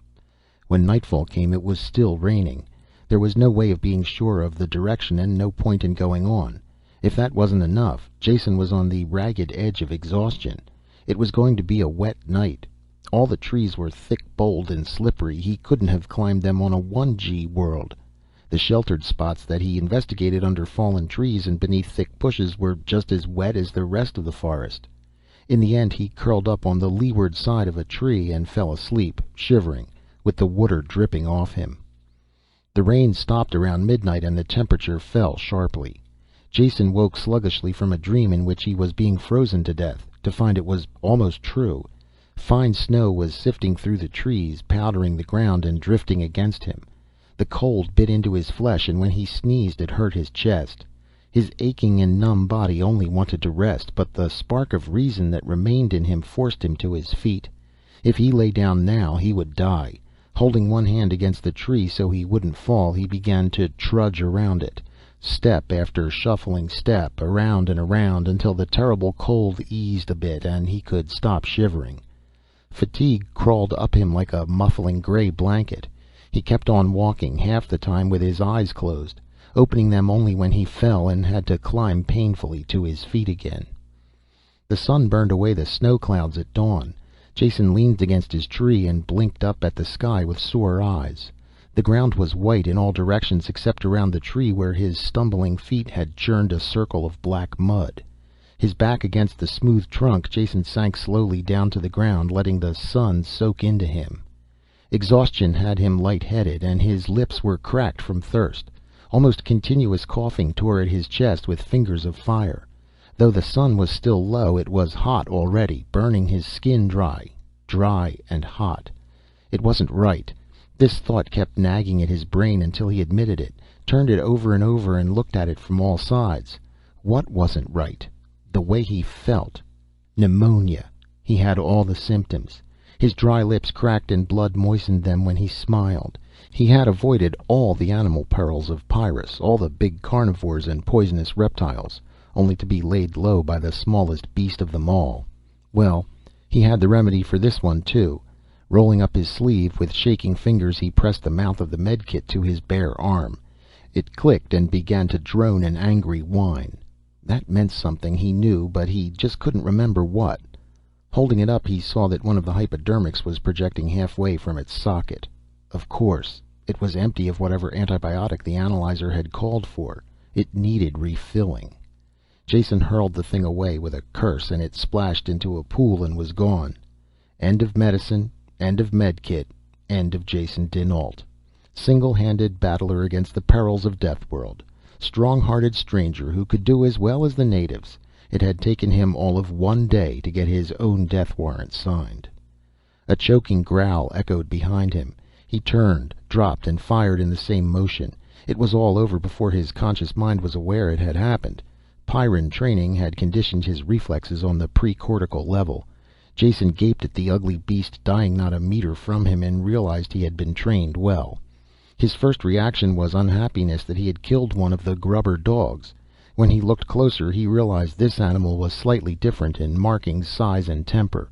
B: When nightfall came, it was still raining. There was no way of being sure of the direction, and no point in going on. If that wasn't enough, Jason was on the ragged edge of exhaustion. It was going to be a wet night. All the trees were thick, bold, and slippery. He couldn't have climbed them on a 1G world. The sheltered spots that he investigated under fallen trees and beneath thick bushes were just as wet as the rest of the forest. In the end he curled up on the leeward side of a tree and fell asleep, shivering, with the water dripping off him. The rain stopped around midnight and the temperature fell sharply. Jason woke sluggishly from a dream in which he was being frozen to death, to find it was almost true. Fine snow was sifting through the trees, powdering the ground and drifting against him. The cold bit into his flesh, and when he sneezed it hurt his chest. His aching and numb body only wanted to rest, but the spark of reason that remained in him forced him to his feet. If he lay down now, he would die. Holding one hand against the tree so he wouldn't fall, he began to trudge around it. Step after shuffling step, around and around, until the terrible cold eased a bit and he could stop shivering. Fatigue crawled up him like a muffling gray blanket. He kept on walking, half the time with his eyes closed, opening them only when he fell and had to climb painfully to his feet again. The sun burned away the snow clouds at dawn. Jason leaned against his tree and blinked up at the sky with sore eyes. The ground was white in all directions except around the tree where his stumbling feet had churned a circle of black mud. His back against the smooth trunk, Jason sank slowly down to the ground, letting the sun soak into him. Exhaustion had him light-headed, and his lips were cracked from thirst. Almost continuous coughing tore at his chest with fingers of fire. Though the sun was still low, it was hot already, burning his skin dry and hot. It wasn't right. This thought kept nagging at his brain until he admitted it, turned it over and over and looked at it from all sides. What wasn't right? The way he felt. Pneumonia. He had all the symptoms. His dry lips cracked and blood moistened them when he smiled. He had avoided all the animal perils of Pyrrus, all the big carnivores and poisonous reptiles, only to be laid low by the smallest beast of them all. Well, he had the remedy for this one too. Rolling up his sleeve, with shaking fingers he pressed the mouth of the medkit to his bare arm. It clicked and began to drone an angry whine. That meant something, he knew, but he just couldn't remember what. Holding it up, he saw that one of the hypodermics was projecting halfway from its socket. Of course, it was empty of whatever antibiotic the analyzer had called for. It needed refilling. Jason hurled the thing away with a curse, and it splashed into a pool and was gone. End of medicine, end of medkit, end of Jason DeNault. Single-handed battler against the perils of DEATHWORLD. Strong-hearted stranger who could do as well as the natives. It had taken him all of 1 day to get his own death warrant signed. A choking growl echoed behind him. He turned, dropped, and fired in the same motion. It was all over before his conscious mind was aware it had happened. Pyrran training had conditioned his reflexes on the pre-cortical level. Jason gaped at the ugly beast dying not a meter from him and realized he had been trained well. His first reaction was unhappiness that he had killed one of the grubber dogs. When he looked closer, he realized this animal was slightly different in markings, size, and temper.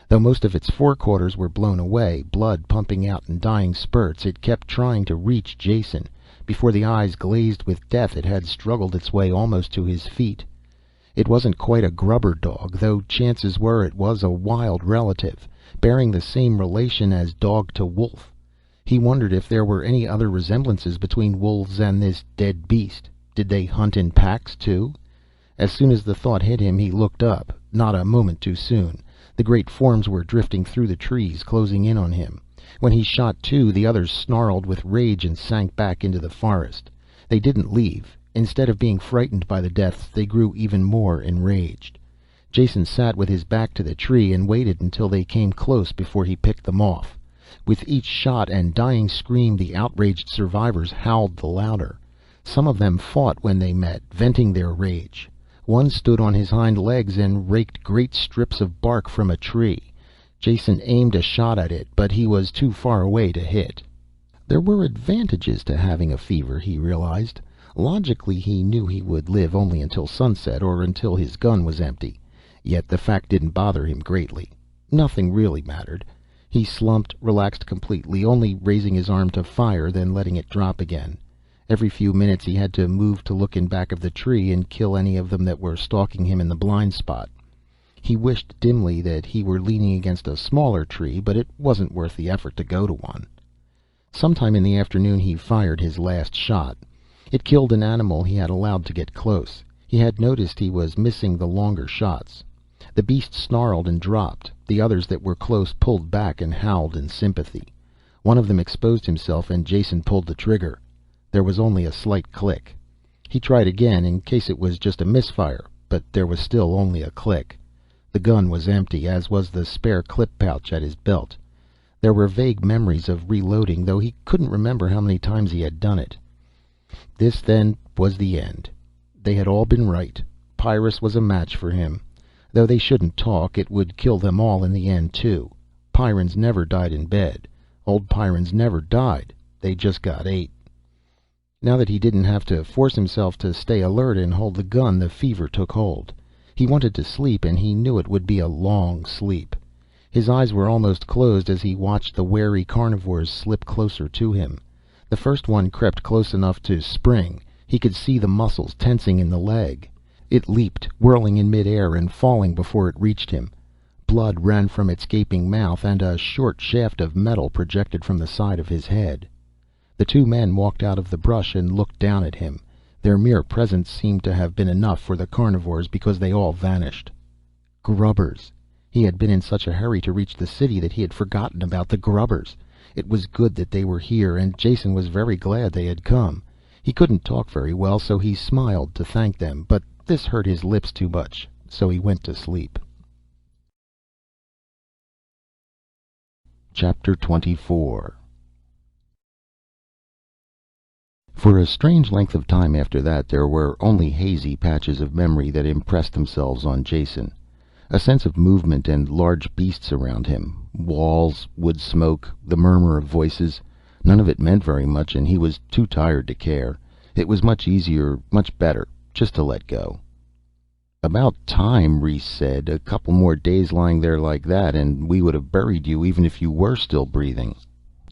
B: Though most of its forequarters were blown away, blood pumping out in dying spurts, it kept trying to reach Jason. Before the eyes glazed with death, it had struggled its way almost to his feet. It wasn't quite a grubber dog, though chances were it was a wild relative, bearing the same relation as dog to wolf. He wondered if there were any other resemblances between wolves and this dead beast. Did they hunt in packs, too? As soon as the thought hit him, he looked up, not a moment too soon. The great forms were drifting through the trees, closing in on him. When he shot two, the others snarled with rage and sank back into the forest. They didn't leave. Instead of being frightened by the deaths, they grew even more enraged. Jason sat with his back to the tree and waited until they came close before he picked them off. With each shot and dying scream, the outraged survivors howled the louder. Some of them fought when they met, venting their rage. One stood on his hind legs and raked great strips of bark from a tree. Jason aimed a shot at it, but he was too far away to hit. There were advantages to having a fever, he realized. Logically, he knew he would live only until sunset, or until his gun was empty. Yet the fact didn't bother him greatly. Nothing really mattered. He slumped, relaxed completely, only raising his arm to fire, then letting it drop again. Every few minutes he had to move to look in back of the tree and kill any of them that were stalking him in the blind spot. He wished dimly that he were leaning against a smaller tree, but it wasn't worth the effort to go to one. Sometime in the afternoon he fired his last shot. It killed an animal he had allowed to get close. He had noticed he was missing the longer shots. The beast snarled and dropped. The others that were close pulled back and howled in sympathy. One of them exposed himself and Jason pulled the trigger. There was only a slight click. He tried again in case it was just a misfire, but there was still only a click. The gun was empty, as was the spare clip pouch at his belt. There were vague memories of reloading, though he couldn't remember how many times he had done it. This, then, was the end. They had all been right. Pyrrus was a match for him. Though they shouldn't talk, it would kill them all in the end, too. Pyrrans never died in bed. Old Pyrrans never died. They just got ate. Now that he didn't have to force himself to stay alert and hold the gun, the fever took hold. He wanted to sleep, and he knew it would be a long sleep. His eyes were almost closed as he watched the wary carnivores slip closer to him. The first one crept close enough to spring. He could see the muscles tensing in the leg. It leaped, whirling in midair and falling before it reached him. Blood ran from its gaping mouth, and a short shaft of metal projected from the side of his head. The two men walked out of the brush and looked down at him. Their mere presence seemed to have been enough for the carnivores, because they all vanished. Grubbers. He had been in such a hurry to reach the city that he had forgotten about the grubbers. It was good that they were here, and Jason was very glad they had come. He couldn't talk very well, so he smiled to thank them, but this hurt his lips too much, so he went to sleep. Chapter 24. For a strange length of time after that, there were only hazy patches of memory that impressed themselves on Jason. A sense of movement and large beasts around him. Walls, wood smoke, the murmur of voices. None of it meant very much, and he was too tired to care. It was much easier, much better, just to let go. "About time," Reese said. "A couple more days lying there like that, and we would have buried you even if you were still breathing."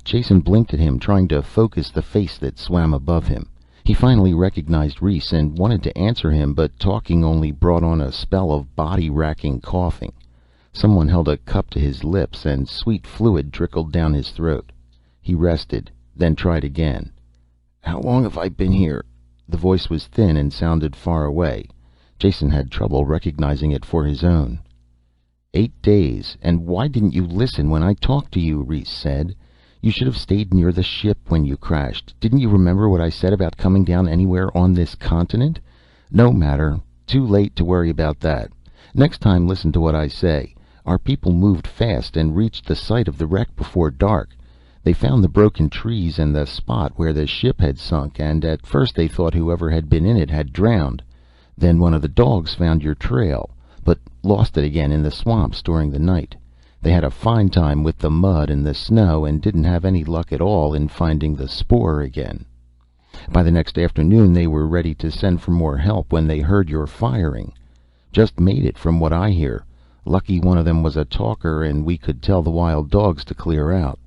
B: Jason blinked at him, trying to focus the face that swam above him. He finally recognized Reese and wanted to answer him, but talking only brought on a spell of body-racking coughing. Someone held a cup to his lips, and sweet fluid trickled down his throat. He rested, then tried again. "How long have I been here?" The voice was thin and sounded far away. Jason had trouble recognizing it for his own. 8 days, and why didn't you listen when I talked to you?" Reese said. "You should have stayed near the ship when you crashed. Didn't you remember what I said about coming down anywhere on this continent? No matter. Too late to worry about that. Next time, listen to what I say. Our people moved fast and reached the site of the wreck before dark. They found the broken trees and the spot where the ship had sunk, and at first they thought whoever had been in it had drowned. Then one of the dogs found your trail, but lost it again in the swamps during the night. They had a fine time with the mud and the snow, and didn't have any luck at all in finding the spoor again. By the next afternoon they were ready to send for more help when they heard your firing. Just made it, from what I hear. Lucky one of them was a talker, and we could tell the wild dogs to clear out.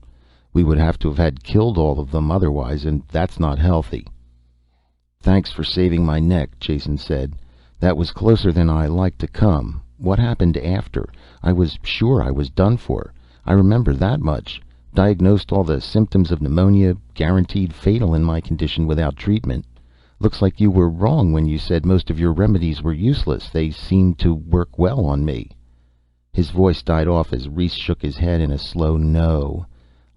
B: We would have to have had killed all of them otherwise, and that's not healthy." "Thanks for saving my neck," Jason said. "That was closer than I liked to come. What happened after? I was sure I was done for. I remember that much. Diagnosed all the symptoms of pneumonia, guaranteed fatal in my condition without treatment. Looks like you were wrong when you said most of your remedies were useless. They seemed to work well on me." His voice died off as Rhys shook his head in a slow no.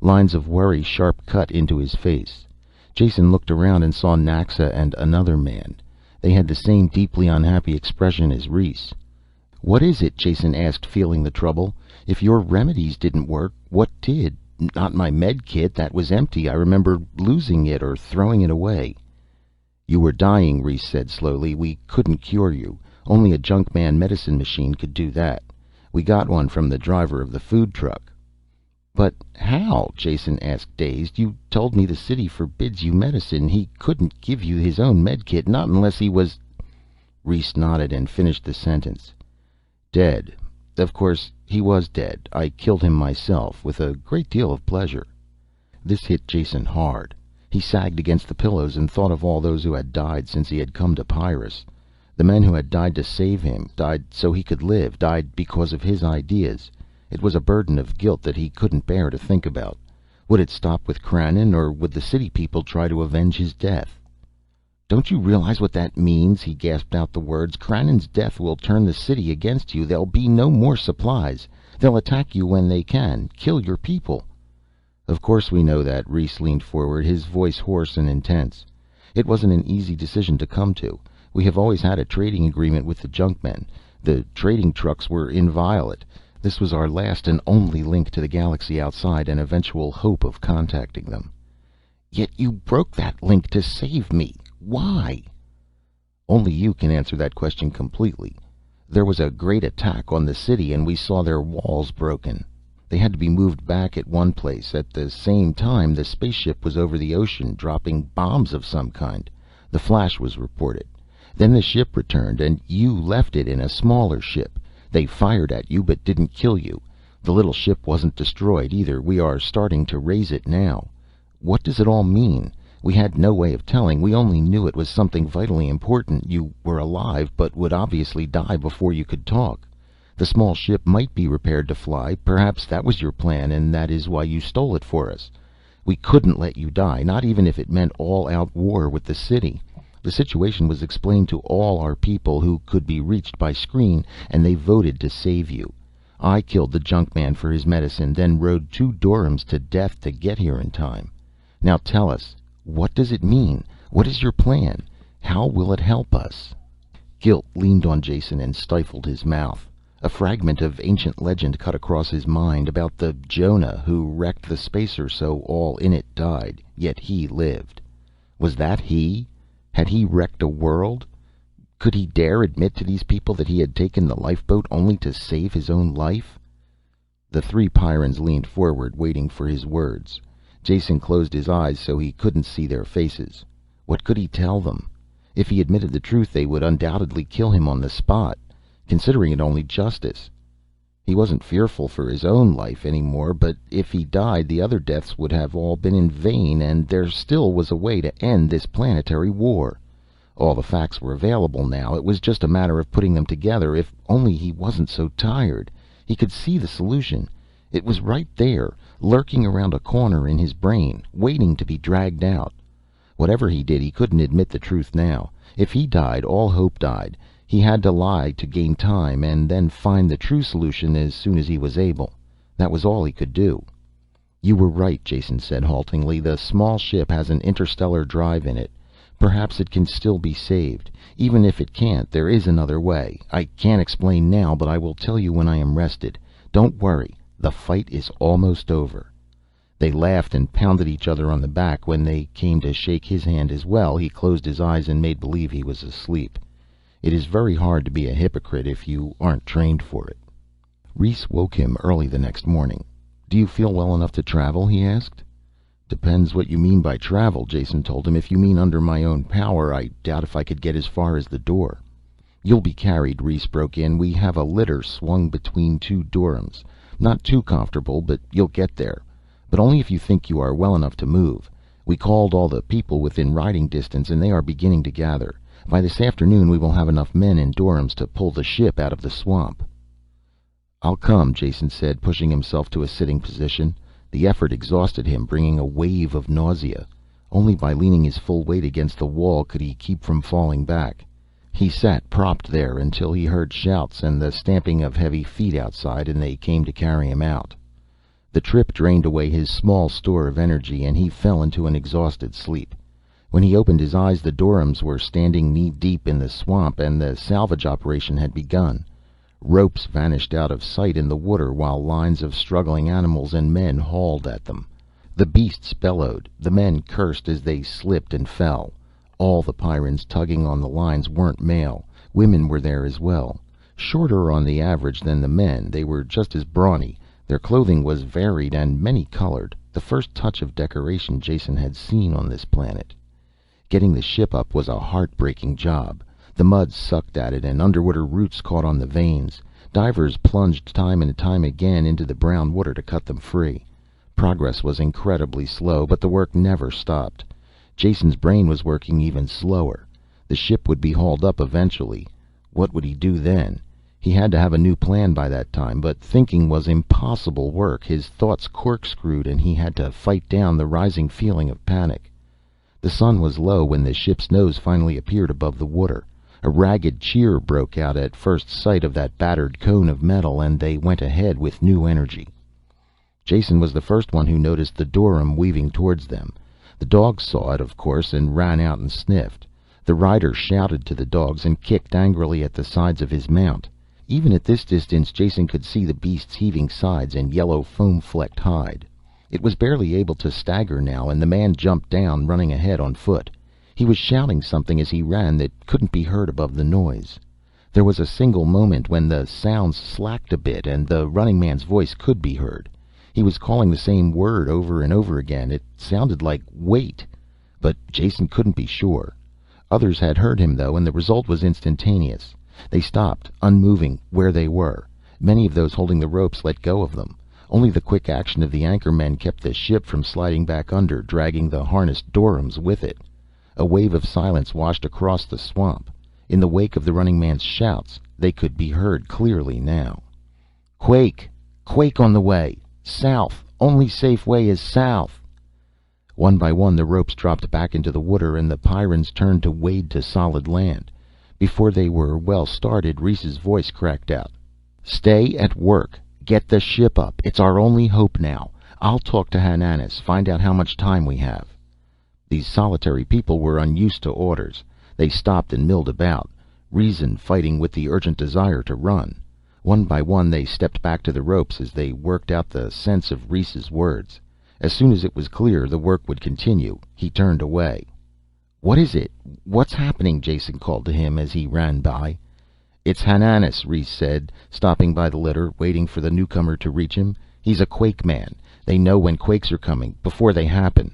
B: Lines of worry sharp cut into his face. Jason looked around and saw Naxa and another man. They had the same deeply unhappy expression as Rhys. "What is it?" Jason asked, feeling the trouble. "If your remedies didn't work, what did? Not my med kit. That was empty. I remember losing it or throwing it away." "You were dying," Rhys said slowly. "We couldn't cure you. Only a Junkman medicine machine could do that. We got one from the driver of the food truck." "But how?" Jason asked, dazed. "You told me the city forbids you medicine. He couldn't give you his own medkit, not unless he was—" Rhys nodded and finished the sentence. "Dead. Of course, he was dead. I killed him myself, with a great deal of pleasure." This hit Jason hard. He sagged against the pillows and thought of all those who had died since he had come to Pyrrus. The men who had died to save him, died so he could live, died because of his ideas. It was a burden of guilt that he couldn't bear to think about. Would it stop with Krannon, or would the city people try to avenge his death? "Don't you realize what that means?" He gasped out the words. "Krannon's death will turn the city against you. There'll be no more supplies. They'll attack you when they can, kill your people." "Of course we know that." Rhys leaned forward, his voice hoarse and intense. "It wasn't an easy decision to come to. We have always had a trading agreement with the Junkmen. The trading trucks were inviolate. This was our last and only link to the galaxy outside, an eventual hope of contacting them." "Yet you broke that link to save me. Why?" "Only you can answer that question completely. There was a great attack on the city and we saw their walls broken. They had to be moved back at one place. At the same time, the spaceship was over the ocean, dropping bombs of some kind. The flash was reported. Then the ship returned and you left it in a smaller ship. They fired at you but didn't kill you. The little ship wasn't destroyed either. We are starting to raise it now. What does it all mean? We had no way of telling. We only knew it was something vitally important. You were alive, but would obviously die before you could talk. The small ship might be repaired to fly. Perhaps that was your plan, and that is why you stole it for us. We couldn't let you die, not even if it meant all-out war with the city. The situation was explained to all our people who could be reached by screen, and they voted to save you. I killed the Junkman for his medicine, then rode 2 Durhams to death to get here in time. Now tell us, what does it mean? What is your plan? How will it help us?" Guilt leaned on Jason and stifled his mouth. A fragment of ancient legend cut across his mind, about the Jonah who wrecked the spacer so all in it died, yet he lived. Was that he? Had he wrecked a world? Could he dare admit to these people that he had taken the lifeboat only to save his own life? The 3 Pyrrans leaned forward, waiting for his words. Jason closed his eyes so he couldn't see their faces. What could he tell them? If he admitted the truth, they would undoubtedly kill him on the spot, considering it only justice. He wasn't fearful for his own life anymore, but if he died, the other deaths would have all been in vain, and there still was a way to end this planetary war. All the facts were available now. It was just a matter of putting them together. If only he wasn't so tired. He could see the solution. It was right there, lurking around a corner in his brain, waiting to be dragged out. Whatever he did, he couldn't admit the truth now. If he died, all hope died. He had to lie to gain time, and then find the true solution as soon as he was able. That was all he could do. "You were right," Jason said haltingly. "The small ship has an interstellar drive in it. Perhaps it can still be saved. Even if it can't, there is another way. I can't explain now, but I will tell you when I am rested. Don't worry. The fight is almost over." They laughed and pounded each other on the back. When they came to shake his hand as well, he closed his eyes and made believe he was asleep. It is very hard to be a hypocrite if you aren't trained for it. Rhys woke him early the next morning. "Do you feel well enough to travel?" he asked. "Depends what you mean by travel," Jason told him. "If you mean under my own power, I doubt if I could get as far as the door." "You'll be carried," Rhys broke in. "We have a litter swung between 2 Durhams. Not too comfortable, but you'll get there. But only if you think you are well enough to move. We called all the people within riding distance, and they are beginning to gather. By this afternoon we will have enough men in Durhams to pull the ship out of the swamp." "I'll come," Jason said, pushing himself to a sitting position. The effort exhausted him, bringing a wave of nausea. Only by leaning his full weight against the wall could he keep from falling back. He sat propped there until he heard shouts and the stamping of heavy feet outside, and they came to carry him out. The trip drained away his small store of energy, and he fell into an exhausted sleep. When he opened his eyes, the Durhams were standing knee-deep in the swamp, and the salvage operation had begun. Ropes vanished out of sight in the water while lines of struggling animals and men hauled at them. The beasts bellowed, the men cursed as they slipped and fell. All the Pyrrans tugging on the lines weren't male. Women were there as well. Shorter on the average than the men, they were just as brawny. Their clothing was varied and many-colored, the first touch of decoration Jason had seen on this planet. Getting the ship up was a heartbreaking job. The mud sucked at it and underwater roots caught on the vanes. Divers plunged time and time again into the brown water to cut them free. Progress was incredibly slow, but the work never stopped. Jason's brain was working even slower. The ship would be hauled up eventually. What would he do then? He had to have a new plan by that time, but thinking was impossible work. His thoughts corkscrewed, and he had to fight down the rising feeling of panic. The sun was low when the ship's nose finally appeared above the water. A ragged cheer broke out at first sight of that battered cone of metal, and they went ahead with new energy. Jason was the first one who noticed the Durham weaving towards them. The dogs saw it, of course, and ran out and sniffed. The rider shouted to the dogs and kicked angrily at the sides of his mount. Even at this distance, Jason could see the beast's heaving sides and yellow foam-flecked hide. It was barely able to stagger now, and the man jumped down, running ahead on foot. He was shouting something as he ran that couldn't be heard above the noise. There was a single moment when the sounds slacked a bit, and the running man's voice could be heard. He was calling the same word over and over again. It sounded like wait, but Jason couldn't be sure. Others had heard him, though, and the result was instantaneous. They stopped, unmoving, where they were. Many of those holding the ropes let go of them. Only the quick action of the anchor men kept the ship from sliding back under, dragging the harnessed Durhams with it. A wave of silence washed across the swamp. In the wake of the running man's shouts, they could be heard clearly now. "Quake! Quake on the way! South! Only safe way is south!" One by one the ropes dropped back into the water, and the Pyrrans turned to wade to solid land. Before they were well started, Reese's voice cracked out. "Stay at work. Get the ship up. It's our only hope now. I'll talk to Hananis, find out how much time we have." These solitary people were unused to orders. They stopped and milled about, reason fighting with the urgent desire to run. One by one they stepped back to the ropes as they worked out the sense of Reese's words. As soon as it was clear the work would continue, he turned away. "What is it? What's happening?" Jason called to him as he ran by. "It's Hananis," Reese said, stopping by the litter, waiting for the newcomer to reach him. "He's a quake man. They know when quakes are coming, before they happen."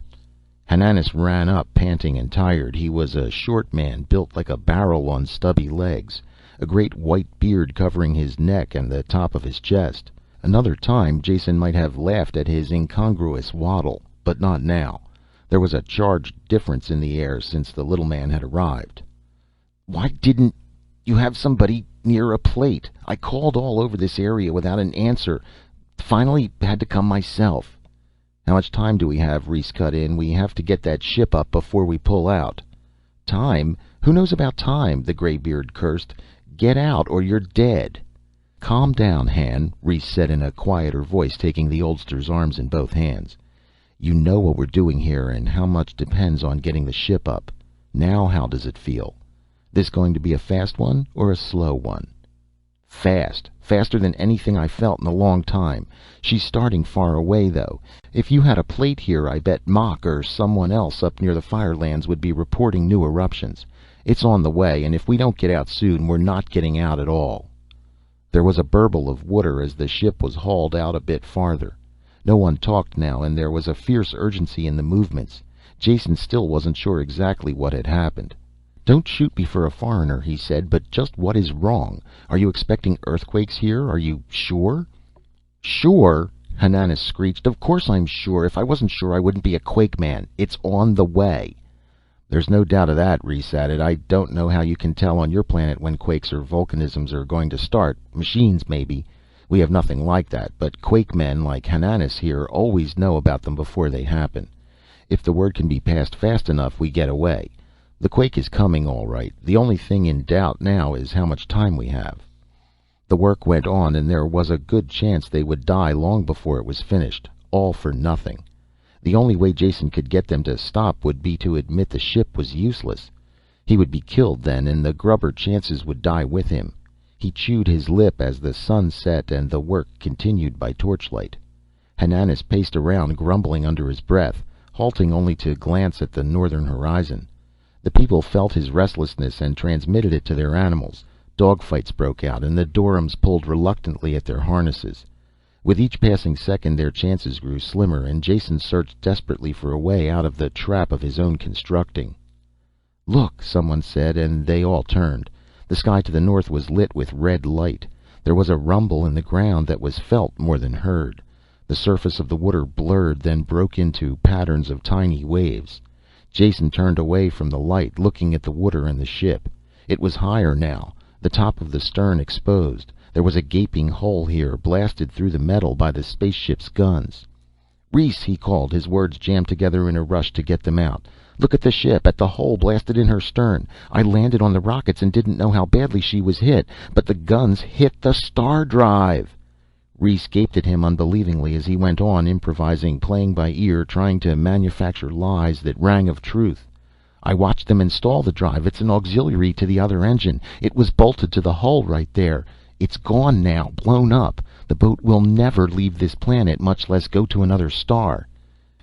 B: Hananis ran up, panting and tired. He was a short man, built like a barrel on stubby legs, a great white beard covering his neck and the top of his chest. Another time Jason might have laughed at his incongruous waddle, but not now. There was a charged difference in the air since the little man had arrived. "Why didn't you have somebody near a plate? I called all over this area without an answer. Finally had to come myself." "How much time do we have?" Reese cut in. "We have to get that ship up before we pull out." "Time? Who knows about time?" the graybeard cursed. "Get out or you're dead." "Calm down, Han," Reese said in a quieter voice, taking the oldster's arms in both hands. "You know what we're doing here and how much depends on getting the ship up. Now how does it feel? This going to be a fast one or a slow one?" "Fast. Faster than anything I felt in a long time. She's starting far away, though. If you had a plate here, I bet Mock or someone else up near the Firelands would be reporting new eruptions. It's on the way, and if we don't get out soon, we're not getting out at all." There was a burble of water as the ship was hauled out a bit farther. No one talked now, and there was a fierce urgency in the movements. Jason still wasn't sure exactly what had happened. "Don't shoot me for a foreigner," he said, "but just what is wrong? Are you expecting earthquakes here? Are you sure?" "Sure?" Hananis screeched. "Of course I'm sure. If I wasn't sure I wouldn't be a quake man. It's on the way." "There's no doubt of that," Reese added. "I don't know how you can tell on your planet when quakes or volcanisms are going to start. Machines, maybe. We have nothing like that, but quake men like Hananis here always know about them before they happen. If the word can be passed fast enough, we get away. The quake is coming all right. The only thing in doubt now is how much time we have." The work went on, and there was a good chance they would die long before it was finished. All for nothing. The only way Jason could get them to stop would be to admit the ship was useless. He would be killed then, and the grubber chances would die with him. He chewed his lip as the sun set and the work continued by torchlight. Hananas paced around, grumbling under his breath, halting only to glance at the northern horizon. The people felt his restlessness and transmitted it to their animals. Dogfights broke out, and the Durhams pulled reluctantly at their harnesses. With each passing second their chances grew slimmer, and Jason searched desperately for a way out of the trap of his own constructing. "Look," someone said, and they all turned. The sky to the north was lit with red light. There was a rumble in the ground that was felt more than heard. The surface of the water blurred, then broke into patterns of tiny waves. Jason turned away from the light, looking at the water and the ship. It was higher now, the top of the stern exposed. There was a gaping hole here, blasted through the metal by the spaceship's guns. "Reese," he called, his words jammed together in a rush to get them out. "Look at the ship, at the hole blasted in her stern. I landed on the rockets and didn't know how badly she was hit, but the guns hit the star drive." Reese gaped at him unbelievingly as he went on, improvising, playing by ear, trying to manufacture lies that rang of truth. "I watched them install the drive. It's an auxiliary to the other engine. It was bolted to the hull right there. It's gone now, blown up. The boat will never leave this planet, much less go to another star."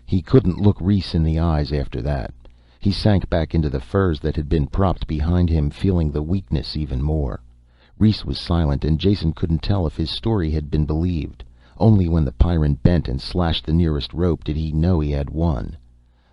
B: He couldn't look Reese in the eyes after that. He sank back into the furs that had been propped behind him, feeling the weakness even more. Reese was silent, and Jason couldn't tell if his story had been believed. Only when the Pyrran bent and slashed the nearest rope did he know he had won.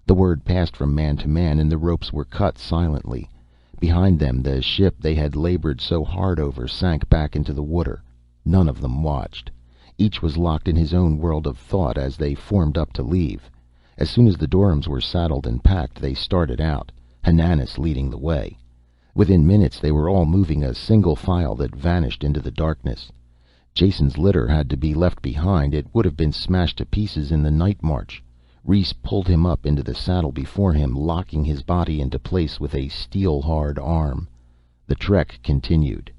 B: The word passed from man to man, and the ropes were cut silently. Behind them, the ship they had labored so hard over sank back into the water. None of them watched. Each was locked in his own world of thought as they formed up to leave. As soon as the Durhams were saddled and packed, they started out, Hananas leading the way. Within minutes they were all moving a single file that vanished into the darkness. Jason's litter had to be left behind. It would have been smashed to pieces in the night march. Reese pulled him up into the saddle before him, locking his body into place with a steel-hard arm. The trek continued.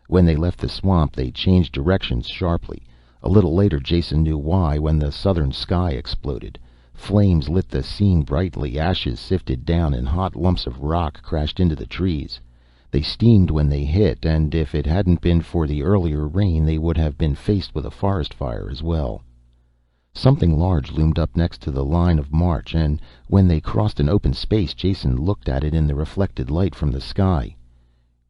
B: When they left the swamp, they changed directions sharply. A little later Jason knew why, when the southern sky exploded. Flames lit the scene brightly, ashes sifted down, and hot lumps of rock crashed into the trees. They steamed when they hit, and if it hadn't been for the earlier rain, they would have been faced with a forest fire as well. Something large loomed up next to the line of march, and when they crossed an open space, Jason looked at it in the reflected light from the sky.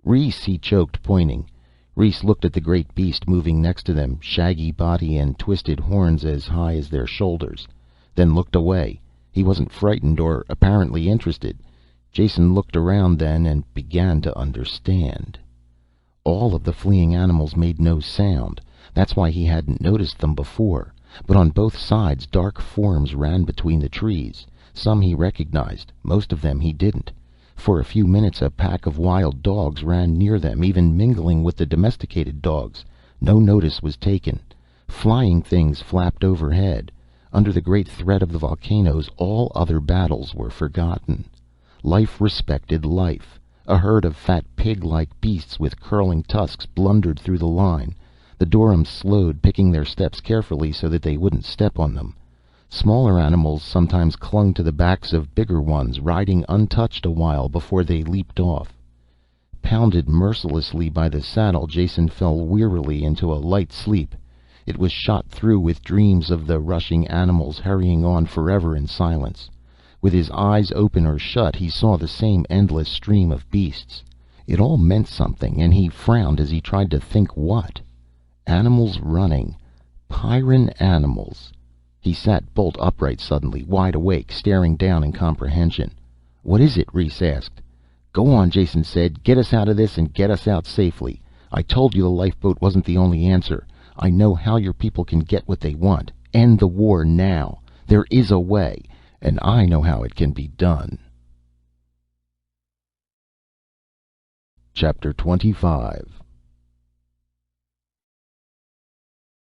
B: "Reese," he choked, pointing. Reese looked at the great beast moving next to them, shaggy body and twisted horns as high as their shoulders, then looked away. He wasn't frightened or apparently interested. Jason looked around then and began to understand. All of the fleeing animals made no sound. That's why he hadn't noticed them before. But on both sides dark forms ran between the trees. Some he recognized, most of them he didn't. For a few minutes a pack of wild dogs ran near them, even mingling with the domesticated dogs. No notice was taken. Flying things flapped overhead. Under the great threat of the volcanoes, all other battles were forgotten. Life respected life. A herd of fat pig-like beasts with curling tusks blundered through the line. The Durhams slowed, picking their steps carefully so that they wouldn't step on them. Smaller animals sometimes clung to the backs of bigger ones, riding untouched a while before they leaped off. Pounded mercilessly by the saddle, Jason fell wearily into a light sleep. It was shot through with dreams of the rushing animals hurrying on forever in silence. With his eyes open or shut, he saw the same endless stream of beasts. It all meant something, and he frowned as he tried to think what. Animals running. Pyrran animals. He sat bolt upright suddenly, wide awake, staring down in comprehension. "What is it?" Reese asked. "Go on," Jason said. "Get us out of this and get us out safely. I told you the lifeboat wasn't the only answer. I know how your people can get what they want. End the war now. There is a way, and I know how it can be done." Chapter 25.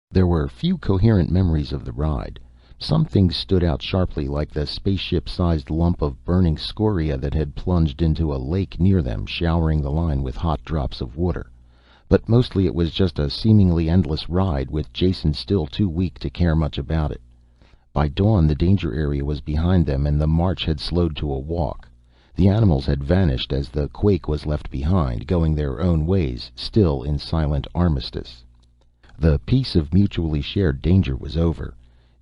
B: There were few coherent memories of the ride. Some things stood out sharply, like the spaceship-sized lump of burning scoria that had plunged into a lake near them, showering the line with hot drops of water. But mostly it was just a seemingly endless ride, with Jason still too weak to care much about it. By dawn the danger area was behind them, and the march had slowed to a walk. The animals had vanished as the quake was left behind, going their own ways, still in silent armistice. The peace of mutually shared danger was over.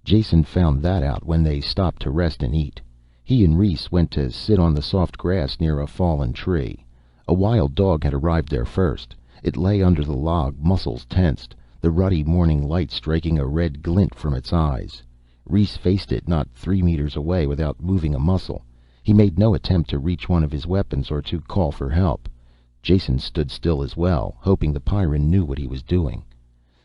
B: Jason found that out when they stopped to rest and eat. He and Reese went to sit on the soft grass near a fallen tree. A wild dog had arrived there first. It lay under the log, muscles tensed, the ruddy morning light striking a red glint from its eyes. Reese faced it, not 3 meters away, without moving a muscle. He made no attempt to reach one of his weapons or to call for help. Jason stood still as well, hoping the Pyrran knew what he was doing.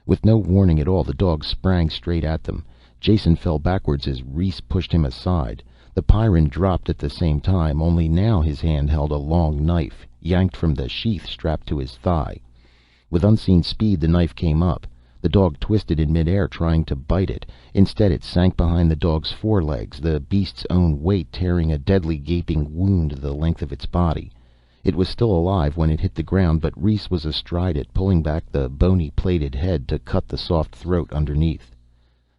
B: With no warning at all, the dog sprang straight at them. Jason fell backwards as Reese pushed him aside. The Pyrran dropped at the same time, only now his hand held a long knife, yanked from the sheath strapped to his thigh. With unseen speed the knife came up. The dog twisted in midair, trying to bite it. Instead it sank behind the dog's forelegs, the beast's own weight tearing a deadly gaping wound the length of its body. It was still alive when it hit the ground, but Reese was astride it, pulling back the bony plated head to cut the soft throat underneath.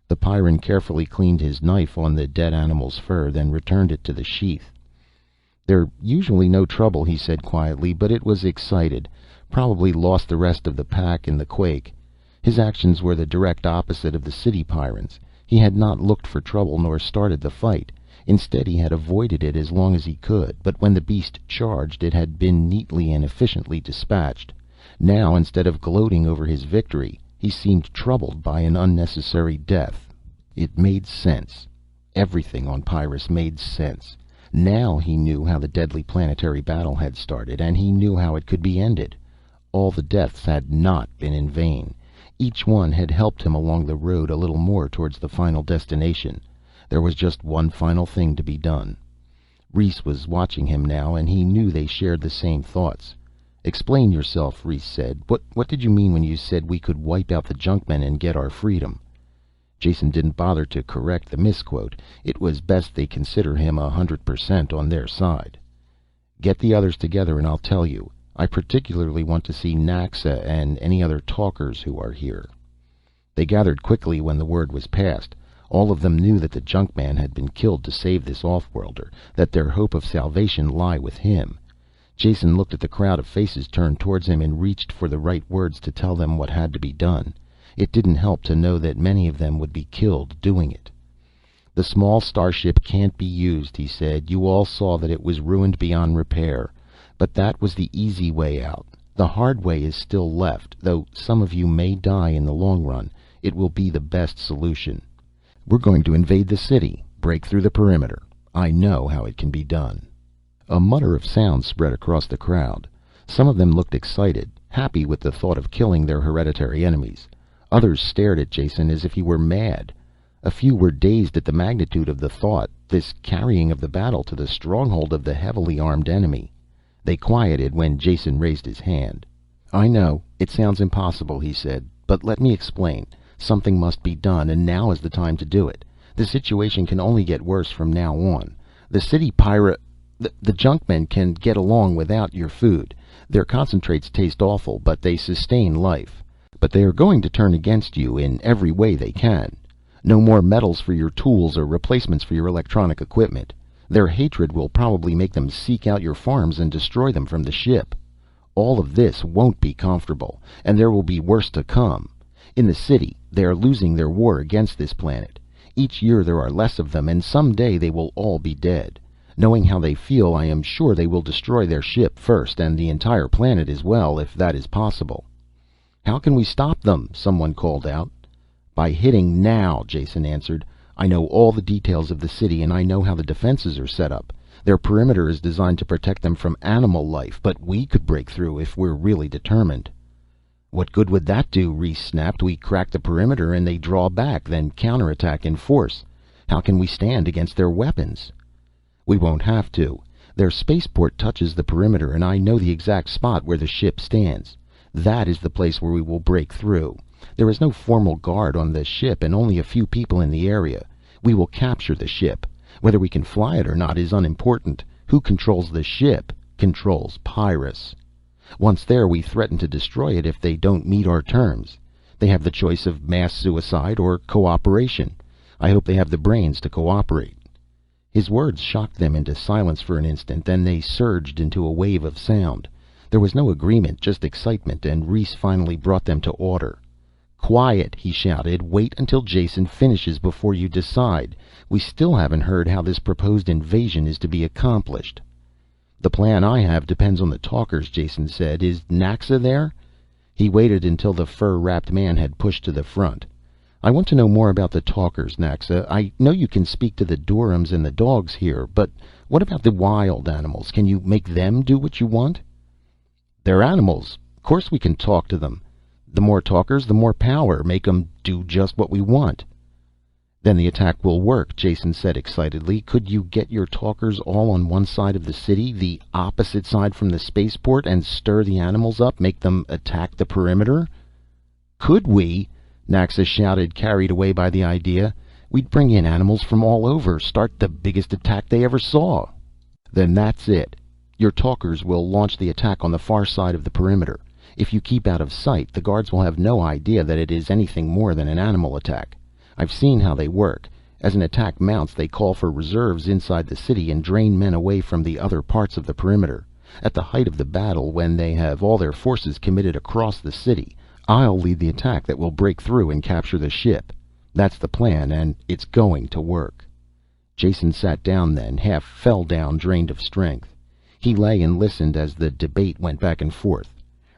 B: The Pyrran carefully cleaned his knife on the dead animal's fur, then returned it to the sheath. "They're usually no trouble," he said quietly, "but it was excited. Probably lost the rest of the pack in the quake." His actions were the direct opposite of the city Pyrrans. He had not looked for trouble nor started the fight. Instead he had avoided it as long as he could, but when the beast charged it had been neatly and efficiently dispatched. Now, instead of gloating over his victory, he seemed troubled by an unnecessary death. It made sense. Everything on Pyrrus made sense. Now he knew how the deadly planetary battle had started, and he knew how it could be ended. All the deaths had not been in vain. Each one had helped him along the road a little more towards the final destination. There was just one final thing to be done. Reese was watching him now, and he knew they shared the same thoughts. "Explain yourself," Reese said. What did you mean when you said we could wipe out the junkmen and get our freedom?" Jason didn't bother to correct the misquote. It was best they consider him 100% on their side. "Get the others together and I'll tell you. I particularly want to see Naxa and any other talkers who are here." They gathered quickly when the word was passed. All of them knew that the junkman had been killed to save this off-worlder, that their hope of salvation lay with him. Jason looked at the crowd of faces turned towards him and reached for the right words to tell them what had to be done. It didn't help to know that many of them would be killed doing it. "The small starship can't be used," he said. "You all saw that it was ruined beyond repair. But that was the easy way out. The hard way is still left. Though some of you may die in the long run, it will be the best solution. We're going to invade the city, break through the perimeter. I know how it can be done." A mutter of sound spread across the crowd. Some of them looked excited, happy with the thought of killing their hereditary enemies. Others stared at Jason as if he were mad. A few were dazed at the magnitude of the thought, this carrying of the battle to the stronghold of the heavily armed enemy. They quieted when Jason raised his hand. "I know, it sounds impossible," he said, "but let me explain. Something must be done, and now is the time to do it. The situation can only get worse from now on. The city The junkmen can get along without your food. Their concentrates taste awful, but they sustain life. But they are going to turn against you in every way they can. No more metals for your tools or replacements for your electronic equipment. Their hatred will probably make them seek out your farms and destroy them from the ship. All of this won't be comfortable, and there will be worse to come. In the city, they are losing their war against this planet. Each year there are less of them, and someday they will all be dead. Knowing how they feel, I am sure they will destroy their ship first, and the entire planet as well, if that is possible." "How can we stop them?" someone called out. "By hitting now," Jason answered. "I know all the details of the city, and I know how the defenses are set up. Their perimeter is designed to protect them from animal life, but we could break through if we're really determined." "What good would that do?" Reese snapped. "We crack the perimeter and they draw back, then counterattack in force. How can we stand against their weapons?" "We won't have to. Their spaceport touches the perimeter, and I know the exact spot where the ship stands. That is the place where we will break through. There is no formal guard on the ship and only a few people in the area. We will capture the ship. Whether we can fly it or not is unimportant. Who controls the ship controls Pyrrus. Once there, we threaten to destroy it if they don't meet our terms. They have the choice of mass suicide or cooperation. I hope they have the brains to cooperate." His words shocked them into silence for an instant, then they surged into a wave of sound. There was no agreement, just excitement, and Reese finally brought them to order. "Quiet," he shouted. "Wait until Jason finishes before you decide. We still haven't heard how this proposed invasion is to be accomplished." "The plan I have depends on the talkers," Jason said. "Is Naxa there?" He waited until the fur-wrapped man had pushed to the front. "I want to know more about the talkers, Naxa. I know you can speak to the Durhams and the dogs here, but what about the wild animals? Can you make them do what you want?" "They're animals. Of course we can talk to them. The more talkers, the more power. Make 'em do just what we want." "Then the attack will work," Jason said excitedly. "Could you get your talkers all on one side of the city, the opposite side from the spaceport, and stir the animals up, make them attack the perimeter?" "Could we?" Naxa shouted, carried away by the idea. "We'd bring in animals from all over, start the biggest attack they ever saw." "Then that's it. Your talkers will launch the attack on the far side of the perimeter. If you keep out of sight, the guards will have no idea that it is anything more than an animal attack. I've seen how they work. As an attack mounts, they call for reserves inside the city and drain men away from the other parts of the perimeter. At the height of the battle, when they have all their forces committed across the city, I'll lead the attack that will break through and capture the ship. That's the plan, and it's going to work." Jason sat down then, half fell down, drained of strength. He lay and listened as the debate went back and forth,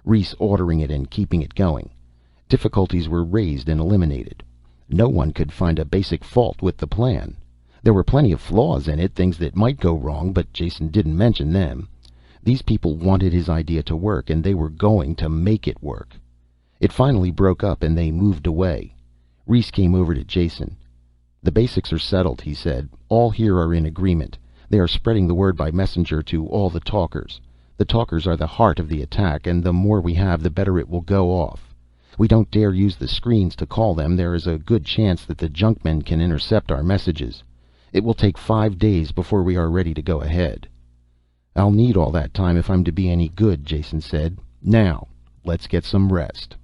B: Reese ordering it and keeping it going. Difficulties were raised and eliminated. No one could find a basic fault with the plan. There were plenty of flaws in it, things that might go wrong, but Jason didn't mention them. These people wanted his idea to work, and they were going to make it work. It finally broke up and they moved away. Reese came over to Jason. "The basics are settled," he said. "All here are in agreement. They are spreading the word by messenger to all the talkers. The talkers are the heart of the attack, and the more we have, the better it will go off. We don't dare use the screens to call them. There is a good chance that the junkmen can intercept our messages. It will take 5 days before we are ready to go ahead." "I'll need all that time if I'm to be any good," Jason said. "Now, let's get some rest."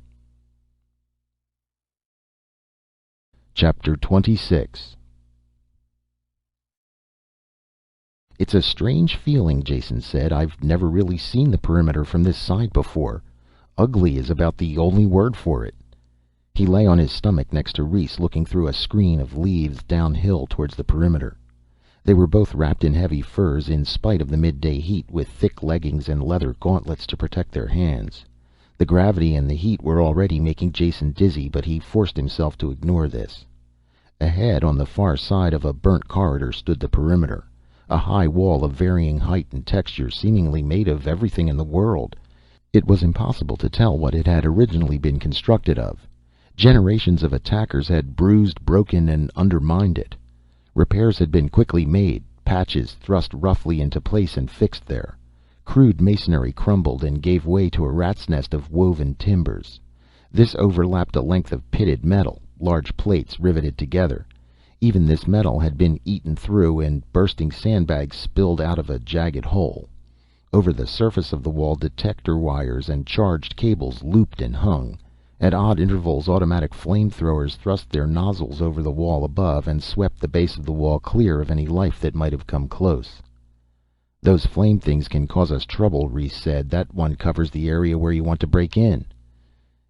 B: Chapter 26. "It's a strange feeling," Jason said. "I've never really seen the perimeter from this side before. Ugly is about the only word for it." He lay on his stomach next to Reese, looking through a screen of leaves downhill towards the perimeter. They were both wrapped in heavy furs in spite of the midday heat, with thick leggings and leather gauntlets to protect their hands. The gravity and the heat were already making Jason dizzy, but he forced himself to ignore this. Ahead, on the far side of a burnt corridor, stood the perimeter. A high wall of varying height and texture, seemingly made of everything in the world. It was impossible to tell what it had originally been constructed of. Generations of attackers had bruised, broken, and undermined it. Repairs had been quickly made, patches thrust roughly into place and fixed there. Crude masonry crumbled and gave way to a rat's nest of woven timbers. This overlapped a length of pitted metal, large plates riveted together. Even this metal had been eaten through, and bursting sandbags spilled out of a jagged hole. Over the surface of the wall, detector wires and charged cables looped and hung. At odd intervals, automatic flamethrowers thrust their nozzles over the wall above and swept the base of the wall clear of any life that might have come close. "Those flame things can cause us trouble," Reese said. "That one covers the area where you want to break in."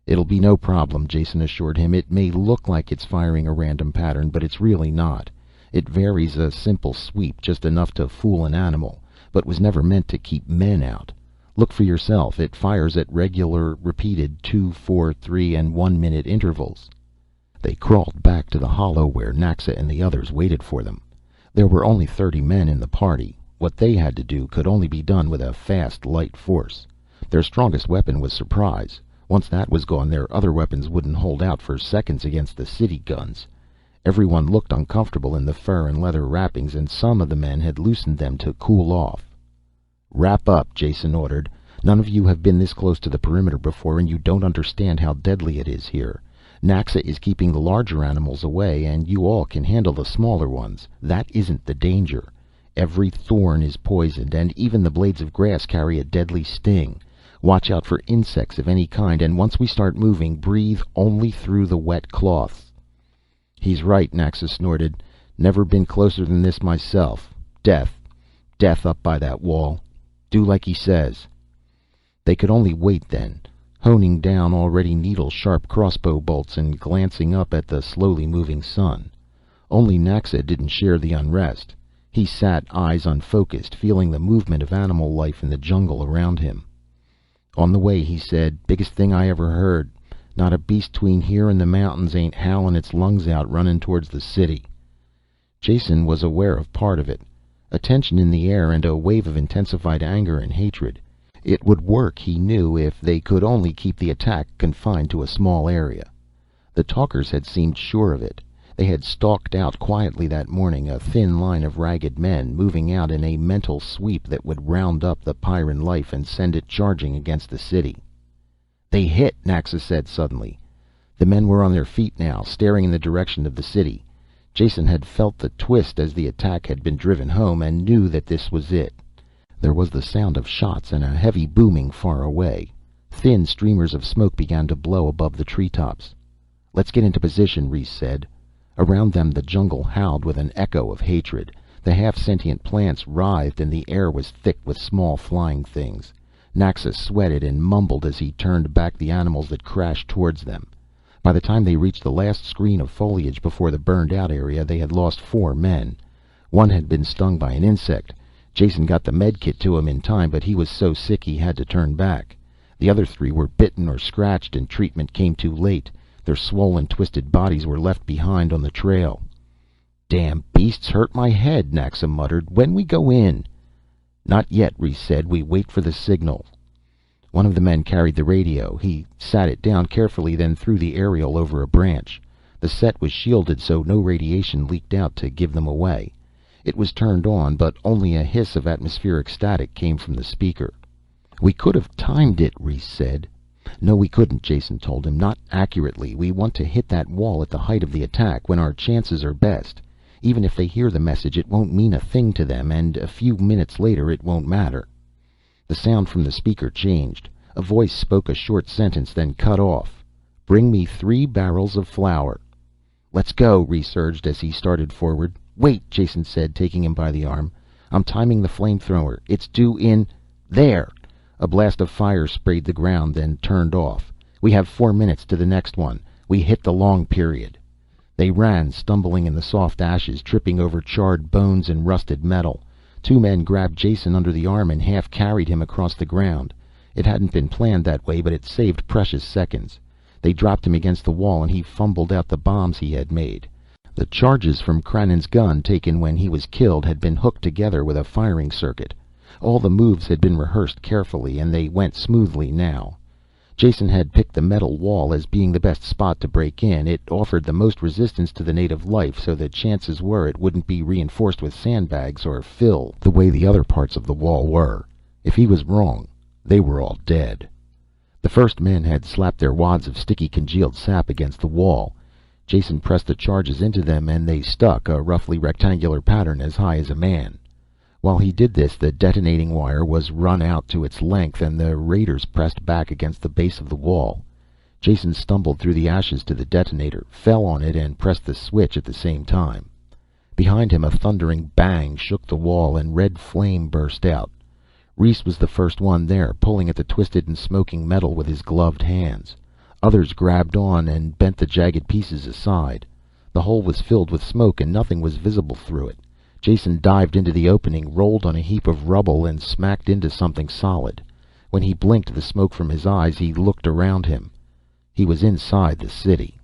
B: "It'll be no problem," Jason assured him. "It may look like it's firing a random pattern, but it's really not. It varies a simple sweep, just enough to fool an animal, but was never meant to keep men out. Look for yourself. It fires at regular, repeated 2, 4, 3, and 1 minute intervals." They crawled back to the hollow where Naxa and the others waited for them. There were only 30 men in the party. What they had to do could only be done with a fast, light force. Their strongest weapon was surprise. Once that was gone, their other weapons wouldn't hold out for seconds against the city guns. Everyone looked uncomfortable in the fur and leather wrappings, and some of the men had loosened them to cool off. "Wrap up," Jason ordered. "None of you have been this close to the perimeter before, and you don't understand how deadly it is here. Naxa is keeping the larger animals away, and you all can handle the smaller ones. That isn't the danger. Every thorn is poisoned, and even the blades of grass carry a deadly sting. Watch out for insects of any kind, and once we start moving, breathe only through the wet cloths." "He's right," Naxa snorted. "Never been closer than this myself. Death. Death up by that wall. Do like he says." They could only wait then, honing down already needle-sharp crossbow bolts and glancing up at the slowly moving sun. Only Naxa didn't share the unrest. He sat, eyes unfocused, feeling the movement of animal life in the jungle around him. "On the way," he said. "Biggest thing I ever heard. Not a beast between here and the mountains ain't howling its lungs out running towards the city." Jason was aware of part of it. A tension in the air and a wave of intensified anger and hatred. It would work, he knew, if they could only keep the attack confined to a small area. The talkers had seemed sure of it. They had stalked out quietly that morning, a thin line of ragged men, moving out in a mental sweep that would round up the Pyrran life and send it charging against the city. "They hit," Naxa said suddenly. The men were on their feet now, staring in the direction of the city. Jason had felt the twist as the attack had been driven home, and knew that this was it. There was the sound of shots and a heavy booming far away. Thin streamers of smoke began to blow above the treetops. "Let's get into position," Reese said. Around them the jungle howled with an echo of hatred. The half-sentient plants writhed and the air was thick with small flying things. Naxa sweated and mumbled as he turned back the animals that crashed towards them. By the time they reached the last screen of foliage before the burned out area, they had lost 4 men. One had been stung by an insect. Jason got the med kit to him in time, but he was so sick he had to turn back. The other 3 were bitten or scratched, and treatment came too late. Their swollen, twisted bodies were left behind on the trail. "Damn beasts hurt my head," Naxa muttered. "When we go in?" "Not yet," Reese said. "We wait for the signal." One of the men carried the radio. He sat it down carefully, then threw the aerial over a branch. The set was shielded so no radiation leaked out to give them away. It was turned on, but only a hiss of atmospheric static came from the speaker. "We could have timed it," Reese said. "No, we couldn't," Jason told him. "Not accurately. We want to hit that wall at the height of the attack, when our chances are best. Even if they hear the message, it won't mean a thing to them, and a few minutes later it won't matter." The sound from the speaker changed. A voice spoke a short sentence, then cut off. "Bring me 3 barrels of flour." "Let's go," Reese urged as he started forward. "Wait," Jason said, taking him by the arm. "I'm timing the flamethrower. It's due in there." A blast of fire sprayed the ground, then turned off. "We have 4 minutes to the next one. We hit the long period." They ran, stumbling in the soft ashes, tripping over charred bones and rusted metal. 2 men grabbed Jason under the arm and half carried him across the ground. It hadn't been planned that way, but it saved precious seconds. They dropped him against the wall and he fumbled out the bombs he had made. The charges from Crannon's gun, taken when he was killed, had been hooked together with a firing circuit. All the moves had been rehearsed carefully, and they went smoothly now. Jason had picked the metal wall as being the best spot to break in. It offered the most resistance to the native life, so the chances were it wouldn't be reinforced with sandbags or fill the way the other parts of the wall were. If he was wrong, they were all dead. The first men had slapped their wads of sticky congealed sap against the wall. Jason pressed the charges into them and they stuck, a roughly rectangular pattern as high as a man. While he did this, the detonating wire was run out to its length and the raiders pressed back against the base of the wall. Jason stumbled through the ashes to the detonator, fell on it, and pressed the switch at the same time. Behind him a thundering bang shook the wall and red flame burst out. Reese was the first one there, pulling at the twisted and smoking metal with his gloved hands. Others grabbed on and bent the jagged pieces aside. The hole was filled with smoke and nothing was visible through it. Jason dived into the opening, rolled on a heap of rubble, and smacked into something solid. When he blinked the smoke from his eyes, he looked around him. He was inside the city.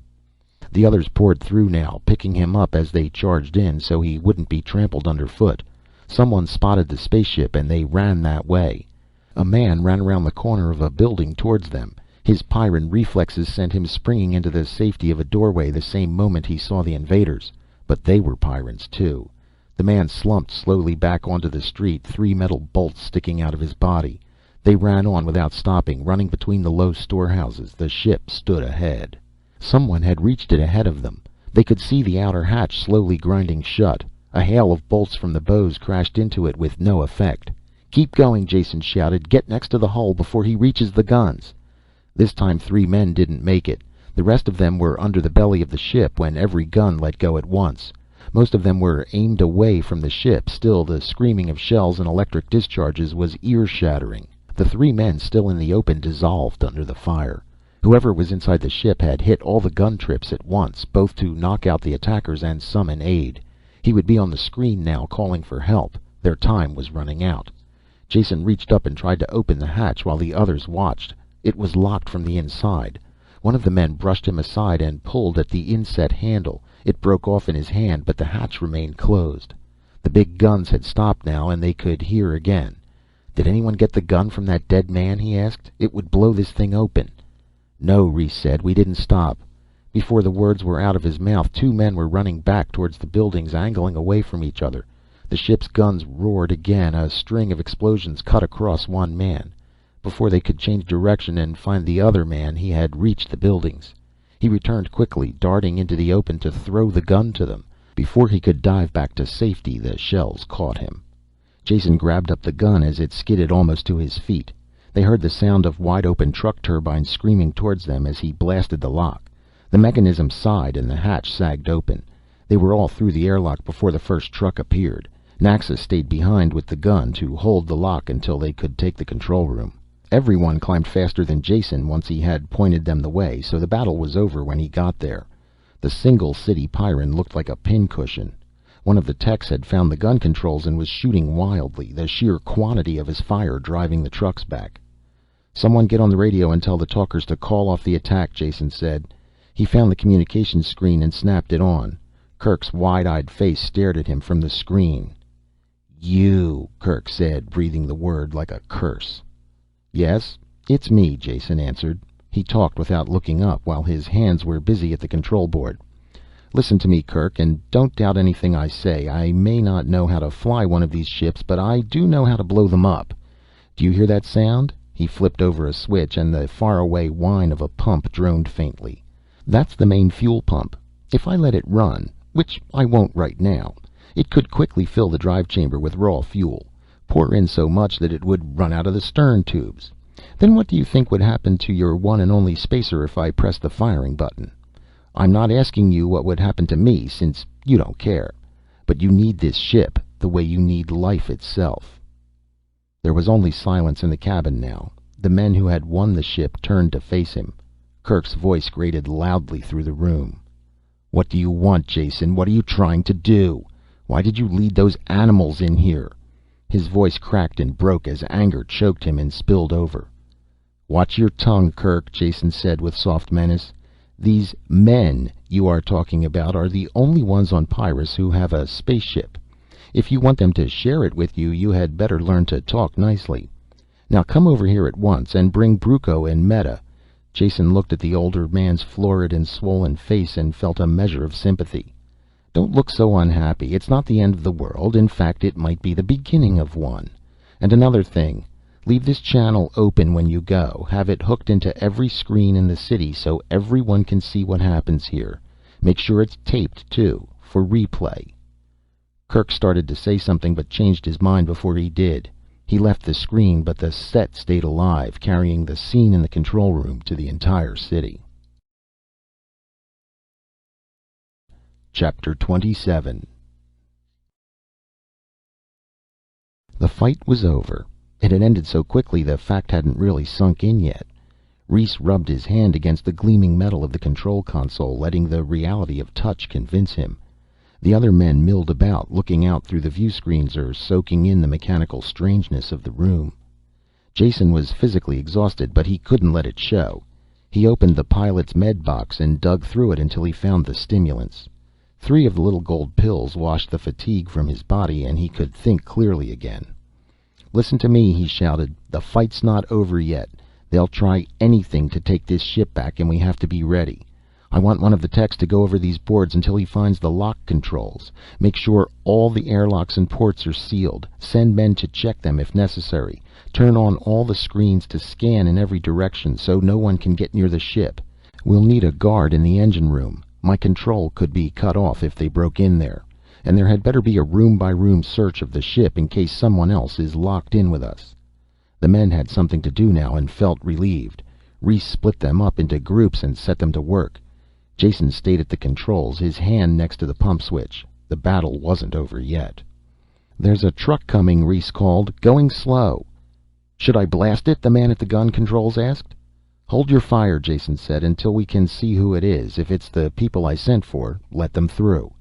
B: The others poured through now, picking him up as they charged in so he wouldn't be trampled underfoot. Someone spotted the spaceship and they ran that way. A man ran around the corner of a building towards them. His Pyrran reflexes sent him springing into the safety of a doorway the same moment he saw the invaders. But they were Pyrrans too. The man slumped slowly back onto the street, 3 metal bolts sticking out of his body. They ran on without stopping, running between the low storehouses. The ship stood ahead. Someone had reached it ahead of them. They could see the outer hatch slowly grinding shut. A hail of bolts from the bows crashed into it with no effect. "Keep going," Jason shouted. "Get next to the hull before he reaches the guns." This time 3 men didn't make it. The rest of them were under the belly of the ship when every gun let go at once. Most of them were aimed away from the ship. Still, the screaming of shells and electric discharges was ear-shattering. The 3 men still in the open dissolved under the fire. Whoever was inside the ship had hit all the gun trips at once, both to knock out the attackers and summon aid. He would be on the screen now, calling for help. Their time was running out. Jason reached up and tried to open the hatch while the others watched. It was locked from the inside. One of the men brushed him aside and pulled at the inset handle. It broke off in his hand, but the hatch remained closed. The big guns had stopped now, and they could hear again. "Did anyone get the gun from that dead man?" he asked. "It would blow this thing open." "No," Reese said. "We didn't stop." Before the words were out of his mouth, 2 men were running back towards the buildings, angling away from each other. The ship's guns roared again. A string of explosions cut across one man. Before they could change direction and find the other man, he had reached the buildings. He returned quickly, darting into the open to throw the gun to them. Before he could dive back to safety, the shells caught him. Jason grabbed up the gun as it skidded almost to his feet. They heard the sound of wide-open truck turbines screaming towards them as he blasted the lock. The mechanism sighed and the hatch sagged open. They were all through the airlock before the first truck appeared. Naxa stayed behind with the gun to hold the lock until they could take the control room. Everyone climbed faster than Jason once he had pointed them the way, so the battle was over when he got there. The single city Pyrran looked like a pincushion. One of the techs had found the gun controls and was shooting wildly, the sheer quantity of his fire driving the trucks back. "Someone get on the radio and tell the talkers to call off the attack," Jason said. He found the communications screen and snapped it on. Kerk's wide-eyed face stared at him from the screen. "You," Kerk said, breathing the word like a curse. "Yes, it's me," Jason answered. He talked without looking up, while his hands were busy at the control board. "Listen to me, Kerk, and don't doubt anything I say. I may not know how to fly one of these ships, but I do know how to blow them up. Do you hear that sound?" He flipped over a switch, and the faraway whine of a pump droned faintly. "That's the main fuel pump. If I let it run, which I won't right now, it could quickly fill the drive chamber with raw fuel. Pour in so much that it would run out of the stern tubes. Then what do you think would happen to your one and only spacer if I press the firing button? I'm not asking you what would happen to me, since you don't care. But you need this ship the way you need life itself." There was only silence in the cabin now. The men who had won the ship turned to face him. Kerk's voice grated loudly through the room. "What do you want, Jason? What are you trying to do? Why did you lead those animals in here?" His voice cracked and broke as anger choked him and spilled over. "Watch your tongue, Kerk," Jason said with soft menace. "These men you are talking about are the only ones on Pyrrus who have a spaceship. If you want them to share it with you, you had better learn to talk nicely. Now come over here at once, and bring Bruco and Meta." Jason looked at the older man's florid and swollen face and felt a measure of sympathy. "Don't look so unhappy. It's not the end of the world. In fact, it might be the beginning of one. And another thing, leave this channel open when you go. Have it hooked into every screen in the city so everyone can see what happens here. Make sure it's taped, too, for replay." Kerk started to say something but changed his mind before he did. He left the screen, but the set stayed alive, carrying the scene in the control room to the entire city. Chapter 27. The fight was over. It had ended so quickly the fact hadn't really sunk in yet. Reese rubbed his hand against the gleaming metal of the control console, letting the reality of touch convince him. The other men milled about, looking out through the view screens or soaking in the mechanical strangeness of the room. Jason was physically exhausted, but he couldn't let it show. He opened the pilot's med box and dug through it until he found the stimulants. 3 of the little gold pills washed the fatigue from his body, and he could think clearly again. "Listen to me," he shouted. "The fight's not over yet. They'll try anything to take this ship back, and we have to be ready. I want one of the techs to go over these boards until he finds the lock controls. Make sure all the airlocks and ports are sealed. Send men to check them if necessary. Turn on all the screens to scan in every direction so no one can get near the ship. We'll need a guard in the engine room. My control could be cut off if they broke in there. And there had better be a room-by-room search of the ship in case someone else is locked in with us." The men had something to do now and felt relieved. Reese split them up into groups and set them to work. Jason stayed at the controls, his hand next to the pump switch. The battle wasn't over yet. "There's a truck coming," Reese called. "Going slow." "Should I blast it?" the man at the gun controls asked. "Hold your fire," Jason said, "until we can see who it is. If it's the people I sent for, let them through."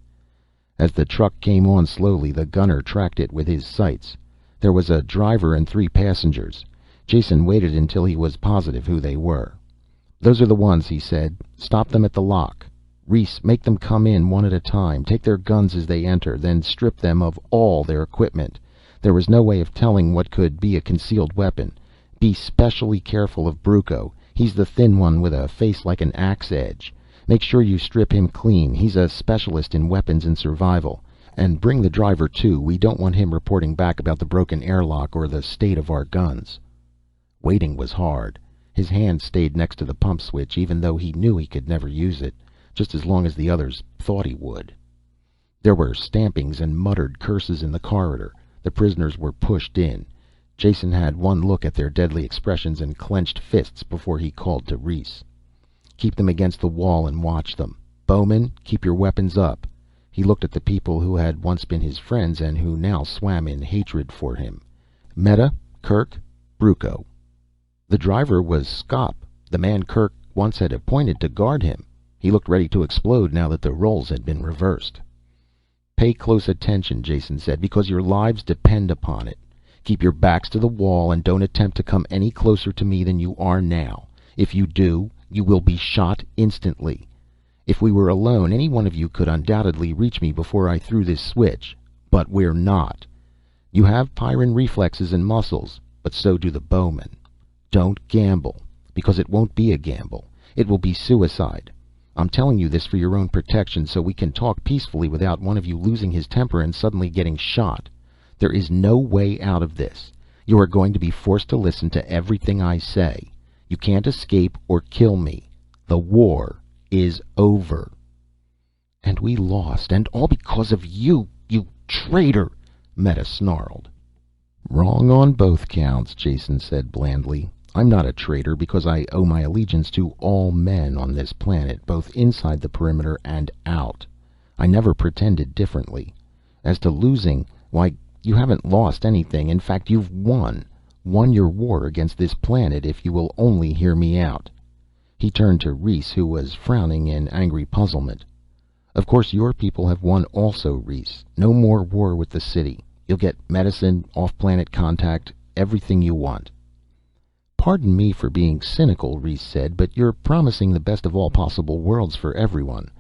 B: As the truck came on slowly, the gunner tracked it with his sights. There was a driver and 3 passengers. Jason waited until he was positive who they were. "Those are the ones," he said. "Stop them at the lock. Reese, make them come in one at a time. Take their guns as they enter, then strip them of all their equipment. There was no way of telling what could be a concealed weapon. Be specially careful of Bruco. He's the thin one with a face like an axe edge. Make sure you strip him clean. He's a specialist in weapons and survival. And bring the driver too. We don't want him reporting back about the broken airlock or the state of our guns." Waiting was hard. His hand stayed next to the pump switch, even though he knew he could never use it, just as long as the others thought he would. There were stampings and muttered curses in the corridor. The prisoners were pushed in. Jason had one look at their deadly expressions and clenched fists before he called to Reese. "Keep them against the wall and watch them. Bowman, keep your weapons up." He looked at the people who had once been his friends and who now swam in hatred for him. "Meta, Kerk, Bruco." The driver was Skop, the man Kerk once had appointed to guard him. He looked ready to explode now that the roles had been reversed. "Pay close attention," Jason said, "because your lives depend upon it. Keep your backs to the wall and don't attempt to come any closer to me than you are now. If you do, you will be shot instantly. If we were alone, any one of you could undoubtedly reach me before I threw this switch. But we're not. You have Pyrran reflexes and muscles, but so do the bowmen. Don't gamble, because it won't be a gamble. It will be suicide. I'm telling you this for your own protection, so we can talk peacefully without one of you losing his temper and suddenly getting shot. There is no way out of this. You are going to be forced to listen to everything I say. You can't escape or kill me. The war is over." "And we lost, and all because of you, you traitor," Meta snarled. "Wrong on both counts," Jason said blandly. "I'm not a traitor because I owe my allegiance to all men on this planet, both inside the perimeter and out. I never pretended differently. As to losing, why, you haven't lost anything. In fact, you've won. Won your war against this planet if you will only hear me out." He turned to Reese, who was frowning in angry puzzlement. "Of course your people have won also, Reese. No more war with the city. You'll get medicine, off-planet contact, everything you want." "Pardon me for being cynical," Reese said, "but you're promising the best of all possible worlds for everyone.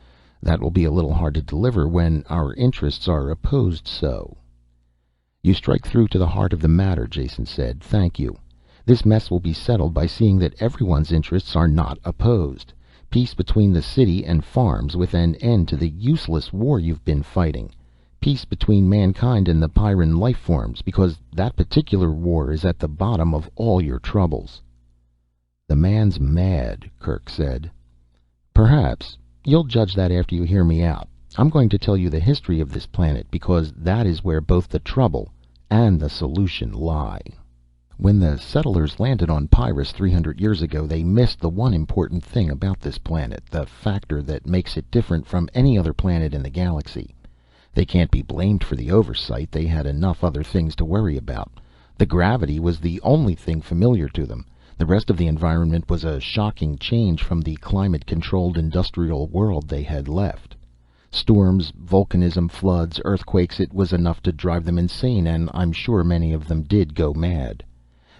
B: That will be a little hard to deliver when our interests are opposed so." "You strike through to the heart of the matter," Jason said. "Thank you. This mess will be settled by seeing that everyone's interests are not opposed. Peace between the city and farms, with an end to the useless war you've been fighting. Peace between mankind and the Pyrran life forms, because that particular war is at the bottom of all your troubles." "The man's mad," Kerk said. "Perhaps. You'll judge that after you hear me out. I'm going to tell you the history of this planet, because that is where both the trouble and the solution lie. When the settlers landed on Pyrrus 300 years ago, they missed the one important thing about this planet, the factor that makes it different from any other planet in the galaxy. They can't be blamed for the oversight. They had enough other things to worry about. The gravity was the only thing familiar to them. The rest of the environment was a shocking change from the climate-controlled industrial world they had left. Storms, volcanism, floods, earthquakes, it was enough to drive them insane, and I'm sure many of them did go mad.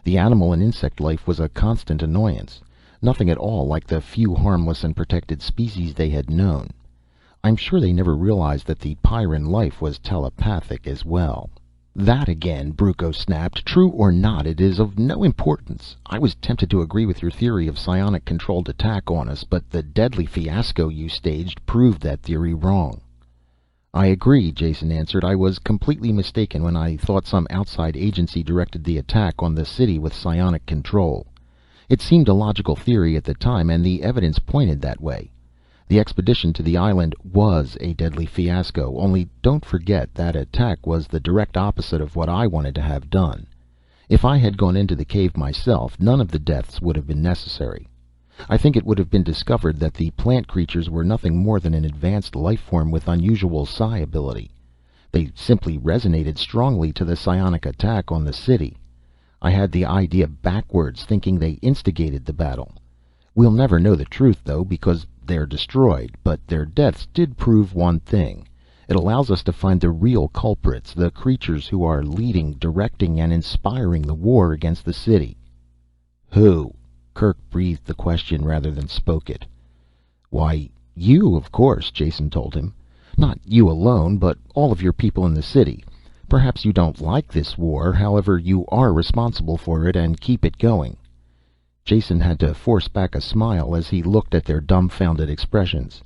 B: The animal and insect life was a constant annoyance. Nothing at all like the few harmless and protected species they had known. I'm sure they never realized that the Pyrran life was telepathic as well." "That again," Bruco snapped. "True or not, it is of no importance. I was tempted to agree with your theory of psionic-controlled attack on us, but the deadly fiasco you staged proved that theory wrong." "I agree," Jason answered. "I was completely mistaken when I thought some outside agency directed the attack on the city with psionic control. It seemed a logical theory at the time, and the evidence pointed that way. The expedition to the island was a deadly fiasco, only don't forget that attack was the direct opposite of what I wanted to have done. If I had gone into the cave myself, none of the deaths would have been necessary. I think it would have been discovered that the plant creatures were nothing more than an advanced life form with unusual psi ability. They simply resonated strongly to the psionic attack on the city. I had the idea backwards, thinking they instigated the battle. We'll never know the truth, though, because they're destroyed, but their deaths did prove one thing. It allows us to find the real culprits, the creatures who are leading, directing, and inspiring the war against the city. Who? Kerk breathed the question rather than spoke it. Why, you, of course, Jason told him. Not you alone, but all of your people in the city. Perhaps you don't like this war, however, you are responsible for it and keep it going. Jason had to force back a smile as he looked at their dumbfounded expressions.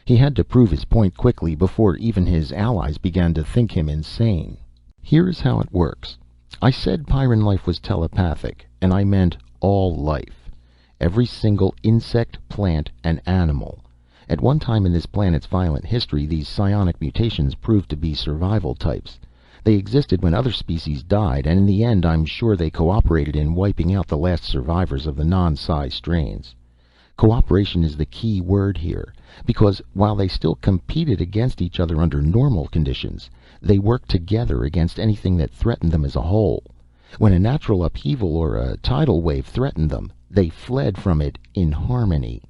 B: He had to prove his point quickly before even his allies began to think him insane. Here's how it works. I said Pyrran life was telepathic, and I meant all life. Every single insect, plant, and animal. At one time in this planet's violent history, these psionic mutations proved to be survival types. They existed when other species died, and in the end I'm sure they cooperated in wiping out the last survivors of the non-psi strains. Cooperation is the key word here, because while they still competed against each other under normal conditions, they worked together against anything that threatened them as a whole. When a natural upheaval or a tidal wave threatened them, they fled from it in harmony.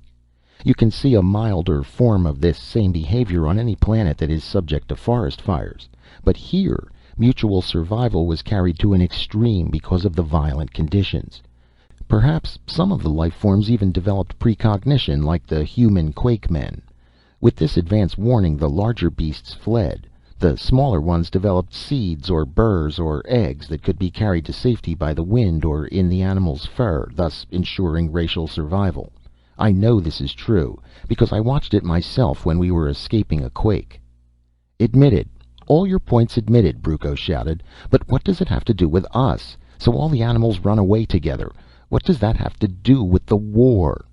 B: You can see a milder form of this same behavior on any planet that is subject to forest fires. But here, mutual survival was carried to an extreme because of the violent conditions. Perhaps some of the life forms even developed precognition, like the human quake men. With this advance warning, the larger beasts fled. The smaller ones developed seeds or burrs or eggs that could be carried to safety by the wind or in the animal's fur, thus ensuring racial survival. I know this is true, because I watched it myself when we were escaping a quake. Admitted. All your points admitted, Brucco shouted. But what does it have to do with us? So all the animals run away together. What does that have to do with the war?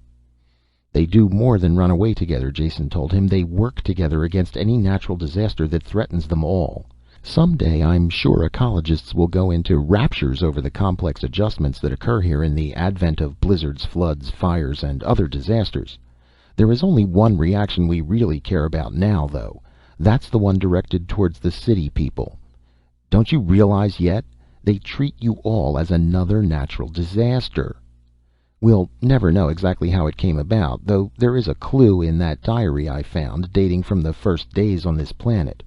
B: They do more than run away together, Jason told him. They work together against any natural disaster that threatens them all. Someday I'm sure ecologists will go into raptures over the complex adjustments that occur here in the advent of blizzards, floods, fires, and other disasters. There is only one reaction we really care about now, though. That's the one directed towards the city people. Don't you realize yet? They treat you all as another natural disaster. We'll never know exactly how it came about, though there is a clue in that diary I found, dating from the first days on this planet.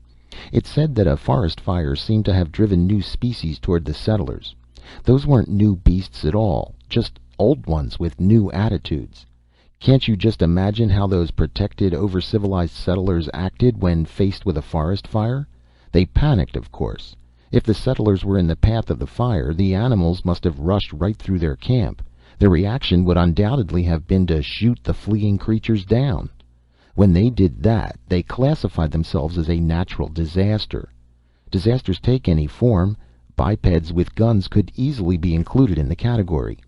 B: It said that a forest fire seemed to have driven new species toward the settlers. Those weren't new beasts at all, just old ones with new attitudes. Can't you just imagine how those protected, over-civilized settlers acted when faced with a forest fire? They panicked, of course. If the settlers were in the path of the fire, the animals must have rushed right through their camp. Their reaction would undoubtedly have been to shoot the fleeing creatures down. When they did that, they classified themselves as a natural disaster. Disasters take any form. Bipeds with guns could easily be included in the category.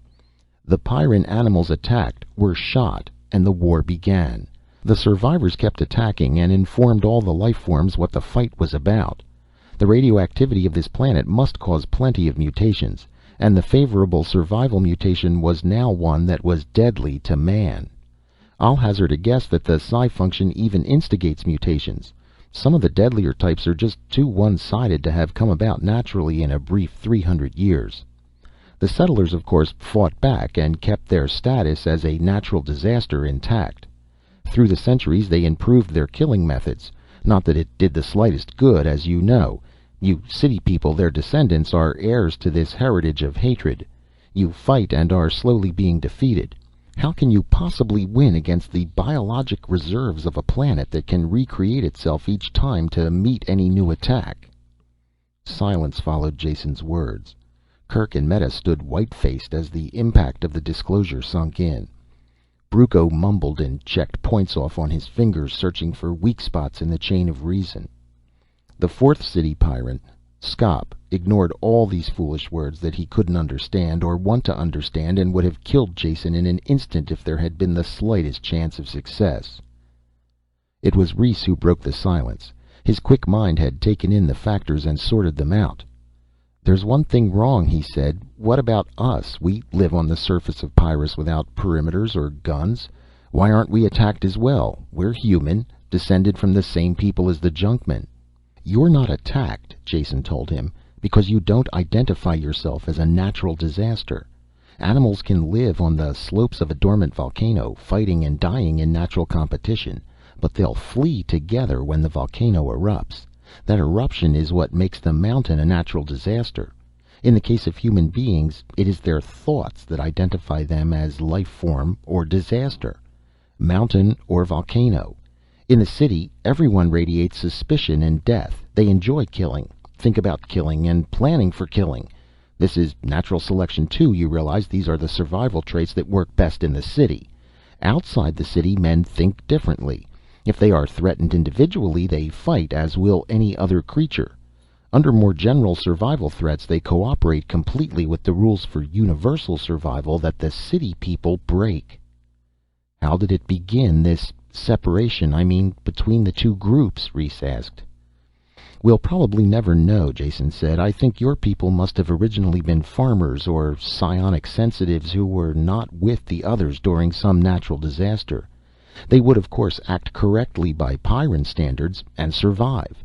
B: The Pyrran animals attacked, were shot, and the war began. The survivors kept attacking and informed all the life forms what the fight was about. The radioactivity of this planet must cause plenty of mutations, and the favorable survival mutation was now one that was deadly to man. I'll hazard a guess that the psi function even instigates mutations. Some of the deadlier types are just too one-sided to have come about naturally in a brief 300 years. The settlers, of course, fought back and kept their status as a natural disaster intact. Through the centuries they improved their killing methods. Not that it did the slightest good, as you know. You city people, their descendants, are heirs to this heritage of hatred. You fight and are slowly being defeated. How can you possibly win against the biologic reserves of a planet that can recreate itself each time to meet any new attack? Silence followed Jason's words. Kerk and Meta stood white-faced as the impact of the disclosure sunk in. Brucco mumbled and checked points off on his fingers, searching for weak spots in the chain of reason. The fourth city Pyrran, Skop ignored all these foolish words that he couldn't understand or want to understand, and would have killed Jason in an instant if there had been the slightest chance of success. It was Reese who broke the silence. His quick mind had taken in the factors and sorted them out. "There's one thing wrong," he said. "What about us? We live on the surface of Pyrrus without perimeters or guns. Why aren't we attacked as well? We're human, descended from the same people as the Junkmen." "You're not attacked," Jason told him, "because you don't identify yourself as a natural disaster. Animals can live on the slopes of a dormant volcano, fighting and dying in natural competition, but they'll flee together when the volcano erupts. That eruption is what makes the mountain a natural disaster. In the case of human beings, it is their thoughts that identify them as life form or disaster, mountain or volcano. In the city, everyone radiates suspicion and death. They enjoy killing, think about killing, and planning for killing. This is natural selection too, you realize. These are the survival traits that work best in the city. Outside the city, men think differently. If they are threatened individually, they fight, as will any other creature. Under more general survival threats, they cooperate completely with the rules for universal survival that the city people break." "How did it begin, this separation, between the two groups?" Reese asked. "We'll probably never know," Jason said. "I think your people must have originally been farmers or psionic sensitives who were not with the others during some natural disaster. They would, of course, act correctly by Pyrran standards and survive.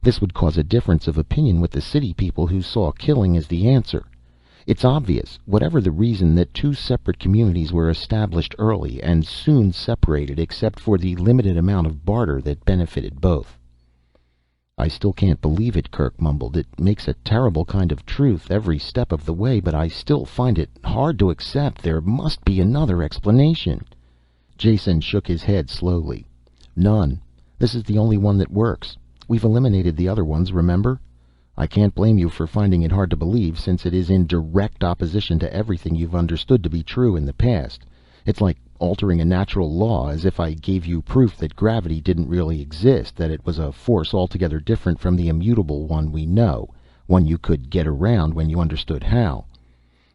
B: This would cause a difference of opinion with the city people who saw killing as the answer. It's obvious, whatever the reason, that two separate communities were established early and soon separated, except for the limited amount of barter that benefited both." "I still can't believe it," Kerk mumbled. "It makes a terrible kind of truth every step of the way, but I still find it hard to accept. There must be another explanation." Jason shook his head slowly. "None. This is the only one that works. We've eliminated the other ones, remember? I can't blame you for finding it hard to believe, since it is in direct opposition to everything you've understood to be true in the past. It's like altering a natural law, as if I gave you proof that gravity didn't really exist, that it was a force altogether different from the immutable one we know, one you could get around when you understood how.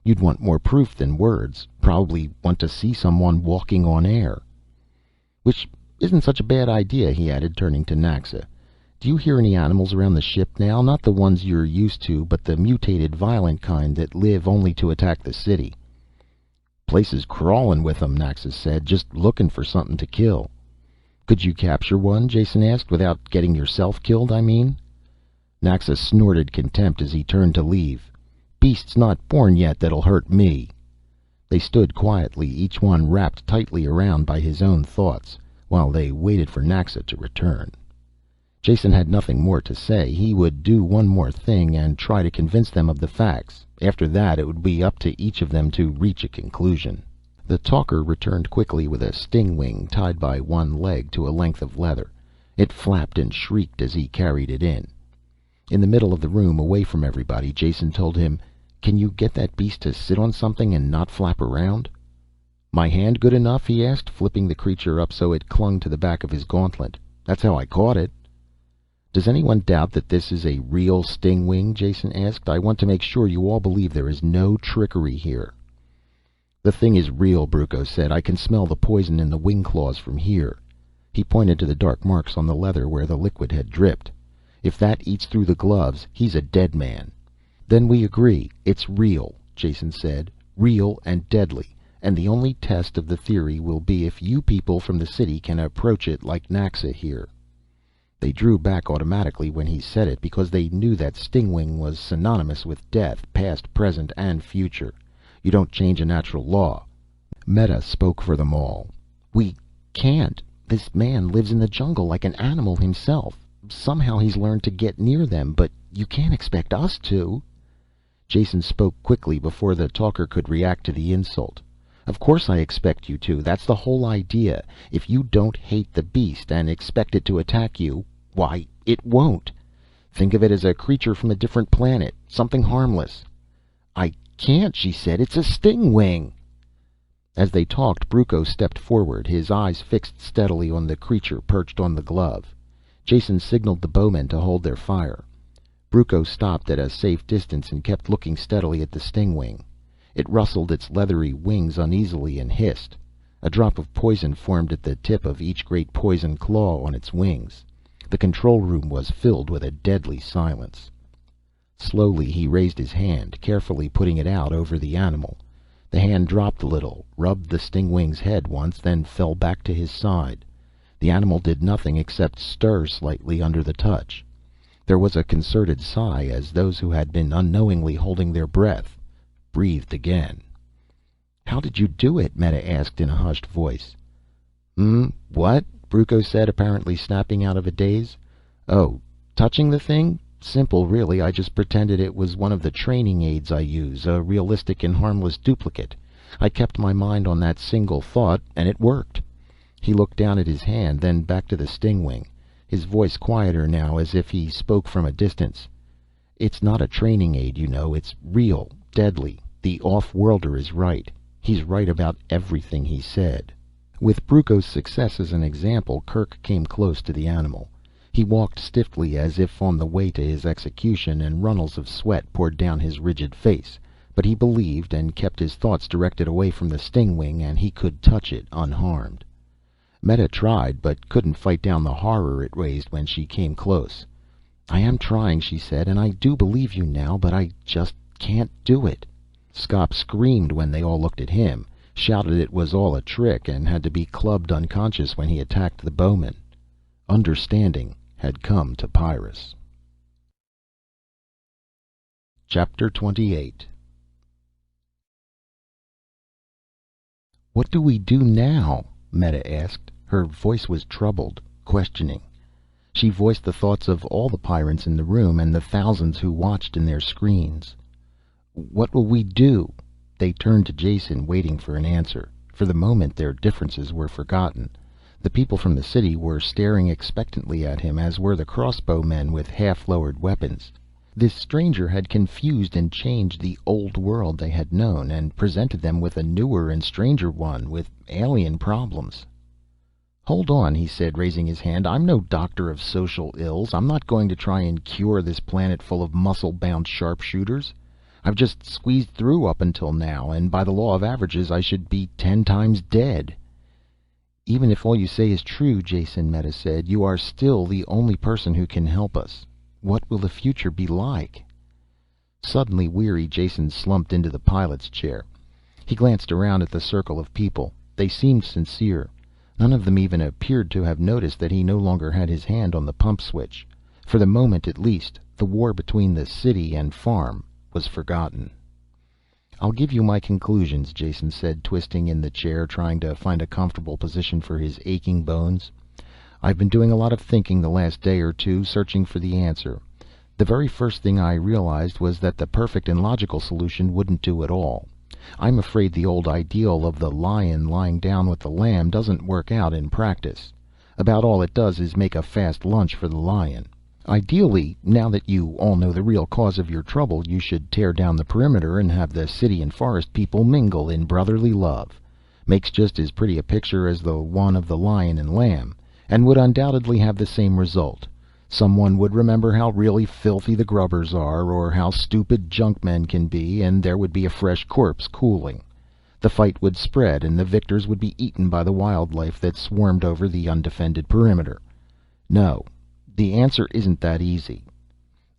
B: You'd want more proof than words, probably want to see someone walking on air." "Which isn't such a bad idea," he added, turning to Naxa. "Do you hear any animals around the ship now? Not the ones you're used to, but the mutated, violent kind that live only to attack the city." "Place is crawling with them," Naxa said, "just looking for something to kill." "Could you capture one?" Jason asked. "Without getting yourself killed, I mean?" Naxa snorted contempt as he turned to leave. "Beast's not born yet that'll hurt me." They stood quietly, each one wrapped tightly around by his own thoughts, while they waited for Naxa to return. Jason had nothing more to say. He would do one more thing and try to convince them of the facts. After that, it would be up to each of them to reach a conclusion. The talker returned quickly with a sting wing tied by one leg to a length of leather. It flapped and shrieked as he carried it in. In the middle of the room, away from everybody, Jason told him, "Can you get that beast to sit on something and not flap around?" "My hand good enough?" he asked, flipping the creature up so it clung to the back of his gauntlet. "That's how I caught it." "Does anyone doubt that this is a real sting wing?" Jason asked. "I want to make sure you all believe there is no trickery here." "The thing is real," Brucco said. "I can smell the poison in the wing claws from here." He pointed to the dark marks on the leather where the liquid had dripped. "If that eats through the gloves, he's a dead man." "Then we agree. It's real," Jason said. "Real and deadly. And the only test of the theory will be if you people from the city can approach it like Naxa here." They drew back automatically when he said it, because they knew that stingwing was synonymous with death, past, present, and future. You don't change a natural law. Meta spoke for them all. "We can't. This man lives in the jungle like an animal himself. Somehow he's learned to get near them, but you can't expect us to." Jason spoke quickly before the talker could react to the insult. "Of course I expect you to. That's the whole idea. If you don't hate the beast and expect it to attack you, why, it won't. Think of it as a creature from a different planet, something harmless." "I can't," she said. "It's a stingwing." As they talked, Brucco stepped forward, his eyes fixed steadily on the creature perched on the glove. Jason signaled the bowmen to hold their fire. Brucco stopped at a safe distance and kept looking steadily at the stingwing. It rustled its leathery wings uneasily and hissed. A drop of poison formed at the tip of each great poison claw on its wings. The control room was filled with a deadly silence. Slowly he raised his hand, carefully putting it out over the animal. The hand dropped a little, rubbed the stingwing's head once, then fell back to his side. The animal did nothing except stir slightly under the touch. There was a concerted sigh as those who had been unknowingly holding their breath breathed again. "How did you do it?" Meta asked in a hushed voice. What?" Brucco said, apparently snapping out of a daze. "Oh, touching the thing? Simple, really. I just pretended it was one of the training aids I use, a realistic and harmless duplicate. I kept my mind on that single thought, and it worked." He looked down at his hand, then back to the stingwing, his voice quieter now, as if he spoke from a distance. "It's not a training aid, you know. It's real, deadly. The off-worlder is right. He's right about everything he said." With Brucco's success as an example, Kerk came close to the animal. He walked stiffly, as if on the way to his execution, and runnels of sweat poured down his rigid face. But he believed, and kept his thoughts directed away from the stingwing, and he could touch it unharmed. Meta tried, but couldn't fight down the horror it raised when she came close. "I am trying," she said, "and I do believe you now, but I just can't do it." Skop screamed when they all looked at him, shouted it was all a trick, and had to be clubbed unconscious when he attacked the bowman. Understanding had come to Pyrrus. Chapter 28. "What do we do now?" Meta asked. Her voice was troubled, questioning. She voiced the thoughts of all the Pyrrans in the room, and the thousands who watched in their screens. "What will we do?" They turned to Jason, waiting for an answer. For the moment their differences were forgotten. The people from the city were staring expectantly at him, as were the crossbowmen with half-lowered weapons. This stranger had confused and changed the old world they had known, and presented them with a newer and stranger one, with alien problems. "Hold on," he said, raising his hand. "I'm no doctor of social ills. I'm not going to try and cure this planet full of muscle-bound sharpshooters. I've just squeezed through up until now, and by the law of averages I should be 10 times dead." "Even if all you say is true, Jason," Meta said, "you are still the only person who can help us. What will the future be like?" Suddenly weary, Jason slumped into the pilot's chair. He glanced around at the circle of people. They seemed sincere. None of them even appeared to have noticed that he no longer had his hand on the pump switch. For the moment at least, the war between the city and farm was forgotten. "I'll give you my conclusions," Jason said, twisting in the chair, trying to find a comfortable position for his aching bones. "I've been doing a lot of thinking the last day or two, searching for the answer. The very first thing I realized was that the perfect and logical solution wouldn't do at all. I'm afraid the old ideal of the lion lying down with the lamb doesn't work out in practice. About all it does is make a fast lunch for the lion. Ideally, now that you all know the real cause of your trouble, you should tear down the perimeter and have the city and forest people mingle in brotherly love. Makes just as pretty a picture as the one of the lion and lamb, and would undoubtedly have the same result. Someone would remember how really filthy the grubbers are, or how stupid junkmen can be, and there would be a fresh corpse cooling. The fight would spread, and the victors would be eaten by the wildlife that swarmed over the undefended perimeter. No, the answer isn't that easy."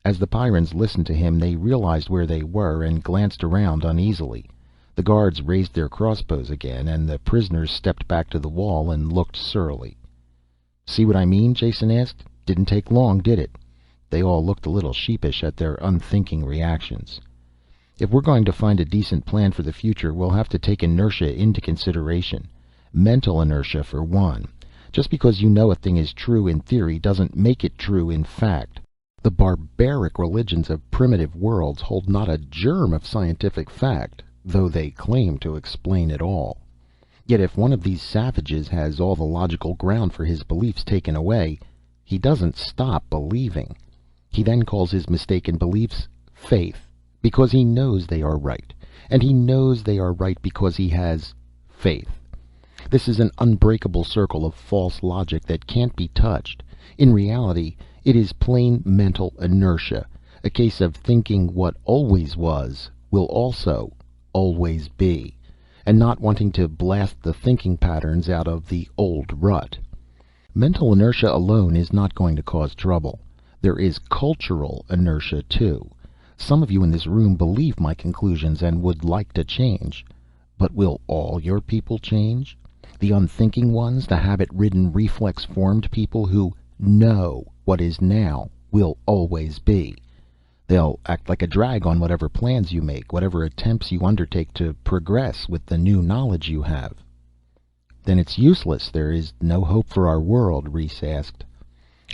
B: As the Pyrrans listened to him, they realized where they were and glanced around uneasily. The guards raised their crossbows again, and the prisoners stepped back to the wall and looked surly. "See what I mean?" Jason asked. "Didn't take long, did it?" They all looked a little sheepish at their unthinking reactions. "If we're going to find a decent plan for the future, we'll have to take inertia into consideration. Mental inertia, for one. Just because you know a thing is true in theory doesn't make it true in fact. The barbaric religions of primitive worlds hold not a germ of scientific fact, though they claim to explain it all. Yet if one of these savages has all the logical ground for his beliefs taken away, he doesn't stop believing. He then calls his mistaken beliefs faith, because he knows they are right, and he knows they are right because he has faith. This is an unbreakable circle of false logic that can't be touched. In reality, it is plain mental inertia, A case of thinking what always was will also always be, and not wanting to blast the thinking patterns out of the old rut. Mental inertia alone is not going to cause trouble. There is cultural inertia too. Some of you in this room believe my conclusions and would like to change. But will all your people change? The unthinking ones, the habit-ridden, reflex-formed people who know what is now will always be. They'll act like a drag on whatever plans you make, whatever attempts you undertake to progress with the new knowledge you have. Then it's useless. There is no hope for our world, Reese asked.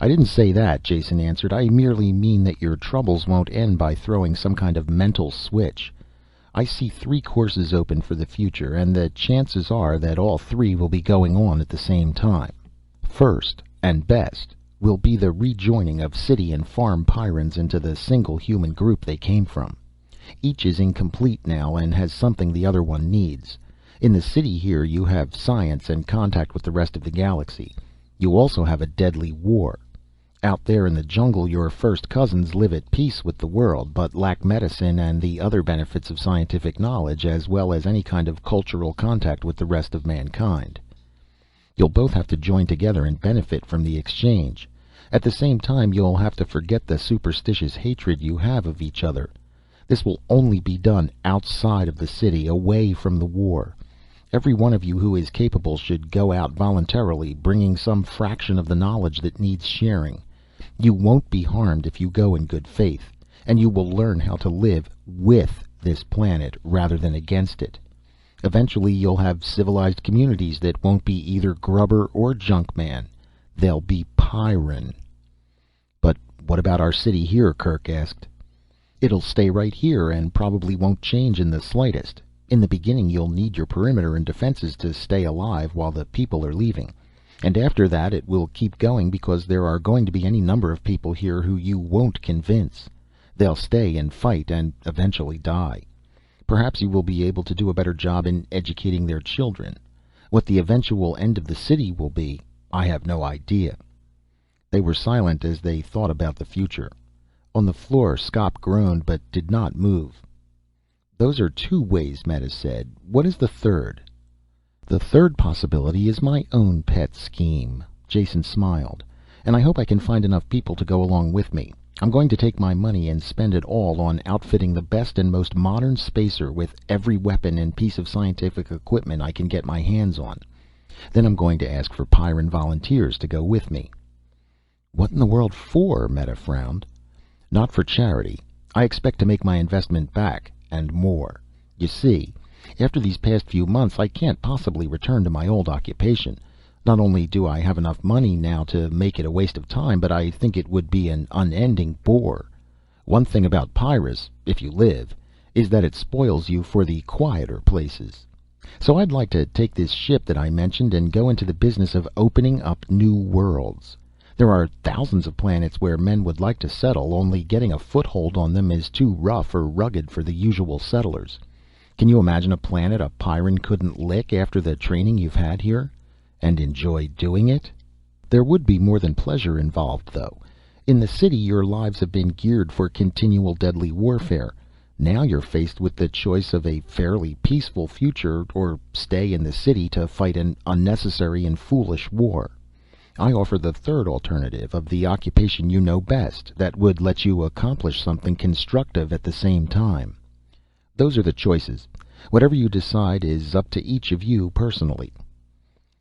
B: I didn't say that, Jason answered. I merely mean that your troubles won't end by throwing some kind of mental switch. I see 3 courses open for the future, and the chances are that all 3 will be going on at the same time. First, and best, will be the rejoining of city and farm Pyrrans into the single human group they came from. Each is incomplete now and has something the other one needs. In the city here you have science and contact with the rest of the galaxy. You also have a deadly war. Out there in the jungle your first cousins live at peace with the world, but lack medicine and the other benefits of scientific knowledge, as well as any kind of cultural contact with the rest of mankind. You'll both have to join together and benefit from the exchange. At the same time, you'll have to forget the superstitious hatred you have of each other. This will only be done outside of the city, away from the war. Every one of you who is capable should go out voluntarily, bringing some fraction of the knowledge that needs sharing. You won't be harmed if you go in good faith, and you will learn how to live with this planet rather than against it. Eventually you'll have civilized communities that won't be either grubber or junkman. They'll be Pyrran. But what about our city here? Kerk asked. It'll stay right here and probably won't change in the slightest. In the beginning you'll need your perimeter and defenses to stay alive while the people are leaving. And after that it will keep going because there are going to be any number of people here who you won't convince. They'll stay and fight and eventually die. Perhaps you will be able to do a better job in educating their children. What the eventual end of the city will be, I have no idea. They were silent as they thought about the future. On the floor, Skop groaned but did not move. Those are 2 ways, Meta said. What is the third? The third possibility is my own pet scheme. Jason smiled. And I hope I can find enough people to go along with me. I'm going to take my money and spend it all on outfitting the best and most modern spacer with every weapon and piece of scientific equipment I can get my hands on. Then I'm going to ask for Pyrran volunteers to go with me. What in the world for? Meta frowned. Not for charity. I expect to make my investment back, and more. You see, after these past few months I can't possibly return to my old occupation. Not only do I have enough money now to make it a waste of time, but I think it would be an unending bore. One thing about Pyrrus, if you live, is that it spoils you for the quieter places. So I'd like to take this ship that I mentioned and go into the business of opening up new worlds. There are thousands of planets where men would like to settle, only getting a foothold on them is too rough or rugged for the usual settlers. Can you imagine a planet a Pyrran couldn't lick after the training you've had here? And enjoy doing it? There would be more than pleasure involved, though. In the city your lives have been geared for continual deadly warfare. Now you're faced with the choice of a fairly peaceful future, or stay in the city to fight an unnecessary and foolish war. I offer the third alternative of the occupation you know best, that would let you accomplish something constructive at the same time. Those are the choices. Whatever you decide is up to each of you personally.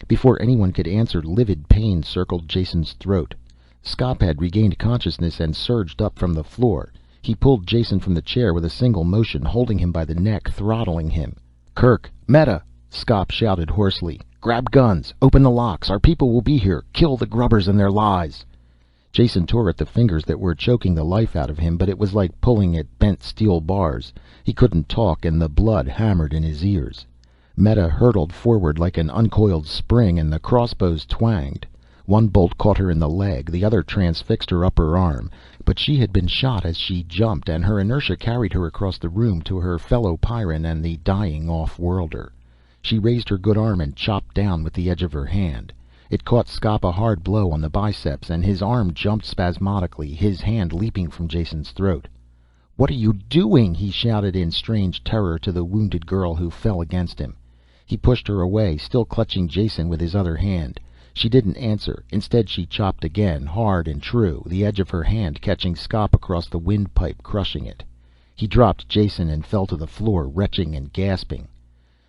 B: Before anyone could answer, livid pain circled Jason's throat. Skop had regained consciousness and surged up from the floor. He pulled Jason from the chair with a single motion, holding him by the neck, throttling him. "Kerk! Meta!" Skop shouted hoarsely. "Grab guns! Open the locks! Our people will be here! Kill the grubbers and their lies!" Jason tore at the fingers that were choking the life out of him, but it was like pulling at bent steel bars. He couldn't talk, and the blood hammered in his ears. Meta hurtled forward like an uncoiled spring, and the crossbows twanged. One bolt caught her in the leg, the other transfixed her upper arm. But she had been shot as she jumped, and her inertia carried her across the room to her fellow Pyrran and the dying off-worlder. She raised her good arm and chopped down with the edge of her hand. It caught Skop a hard blow on the biceps, and his arm jumped spasmodically, his hand leaping from Jason's throat. "What are you doing?" he shouted in strange terror to the wounded girl who fell against him. He pushed her away, still clutching Jason with his other hand. She didn't answer. Instead she chopped again, hard and true, the edge of her hand catching Skop across the windpipe, crushing it. He dropped Jason and fell to the floor, retching and gasping.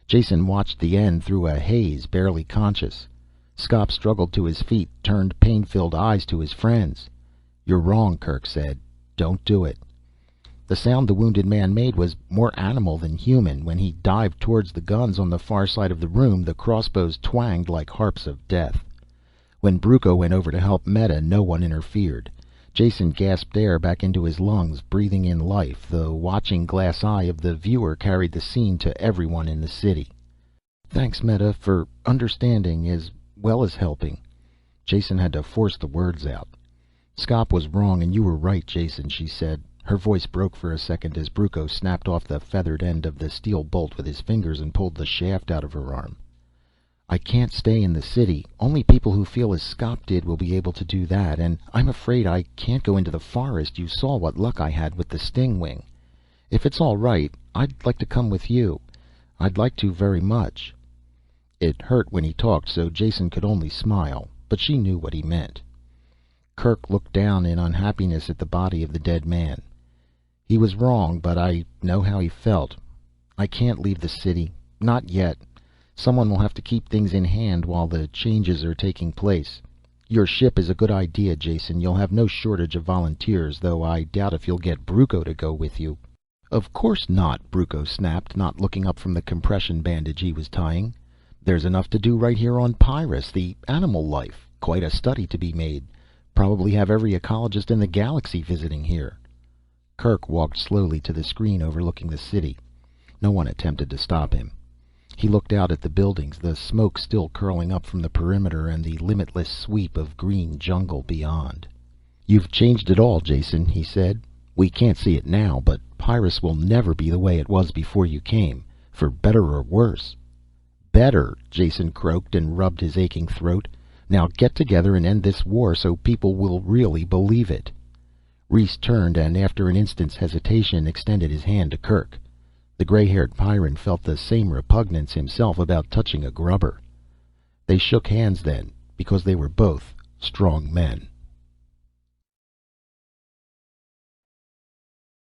B: Jason watched the end through a haze, barely conscious. Skop struggled to his feet, turned pain-filled eyes to his friends. "You're wrong," Kerk said. "Don't do it." The sound the wounded man made was more animal than human. When he dived towards the guns on the far side of the room, the crossbows twanged like harps of death. When Brucco went over to help Meta, no one interfered. Jason gasped air back into his lungs, breathing in life. The watching glass eye of the viewer carried the scene to everyone in the city. "Thanks, Meta, for understanding as well as helping." Jason had to force the words out. "Skop was wrong and you were right, Jason," she said. Her voice broke for a second as Brucco snapped off the feathered end of the steel bolt with his fingers and pulled the shaft out of her arm. "I can't stay in the city. Only people who feel as Skop did will be able to do that. And I'm afraid I can't go into the forest. You saw what luck I had with the sting wing. If it's all right, I'd like to come with you. I'd like to very much." It hurt when he talked, so Jason could only smile, but she knew what he meant. Kerk looked down in unhappiness at the body of the dead man. "He was wrong, but I know how he felt. I can't leave the city. Not yet. Someone will have to keep things in hand while the changes are taking place. Your ship is a good idea, Jason. You'll have no shortage of volunteers, though I doubt if you'll get Brucco to go with you." "Of course not," Brucco snapped, not looking up from the compression bandage he was tying. "There's enough to do right here on Pyrrus. The animal life. Quite a study to be made. Probably have every ecologist in the galaxy visiting here." Kerk walked slowly to the screen overlooking the city. No one attempted to stop him. He looked out at the buildings, the smoke still curling up from the perimeter, and the limitless sweep of green jungle beyond. "You've changed it all, Jason," he said. "We can't see it now, but Pyrrus will never be the way it was before you came, for better or worse." "Better," Jason croaked and rubbed his aching throat. "Now get together and end this war so people will really believe it." Reese turned and, after an instant's hesitation, extended his hand to Kerk. The gray-haired Pyrran felt the same repugnance himself about touching a grubber. They shook hands then, because they were both strong men.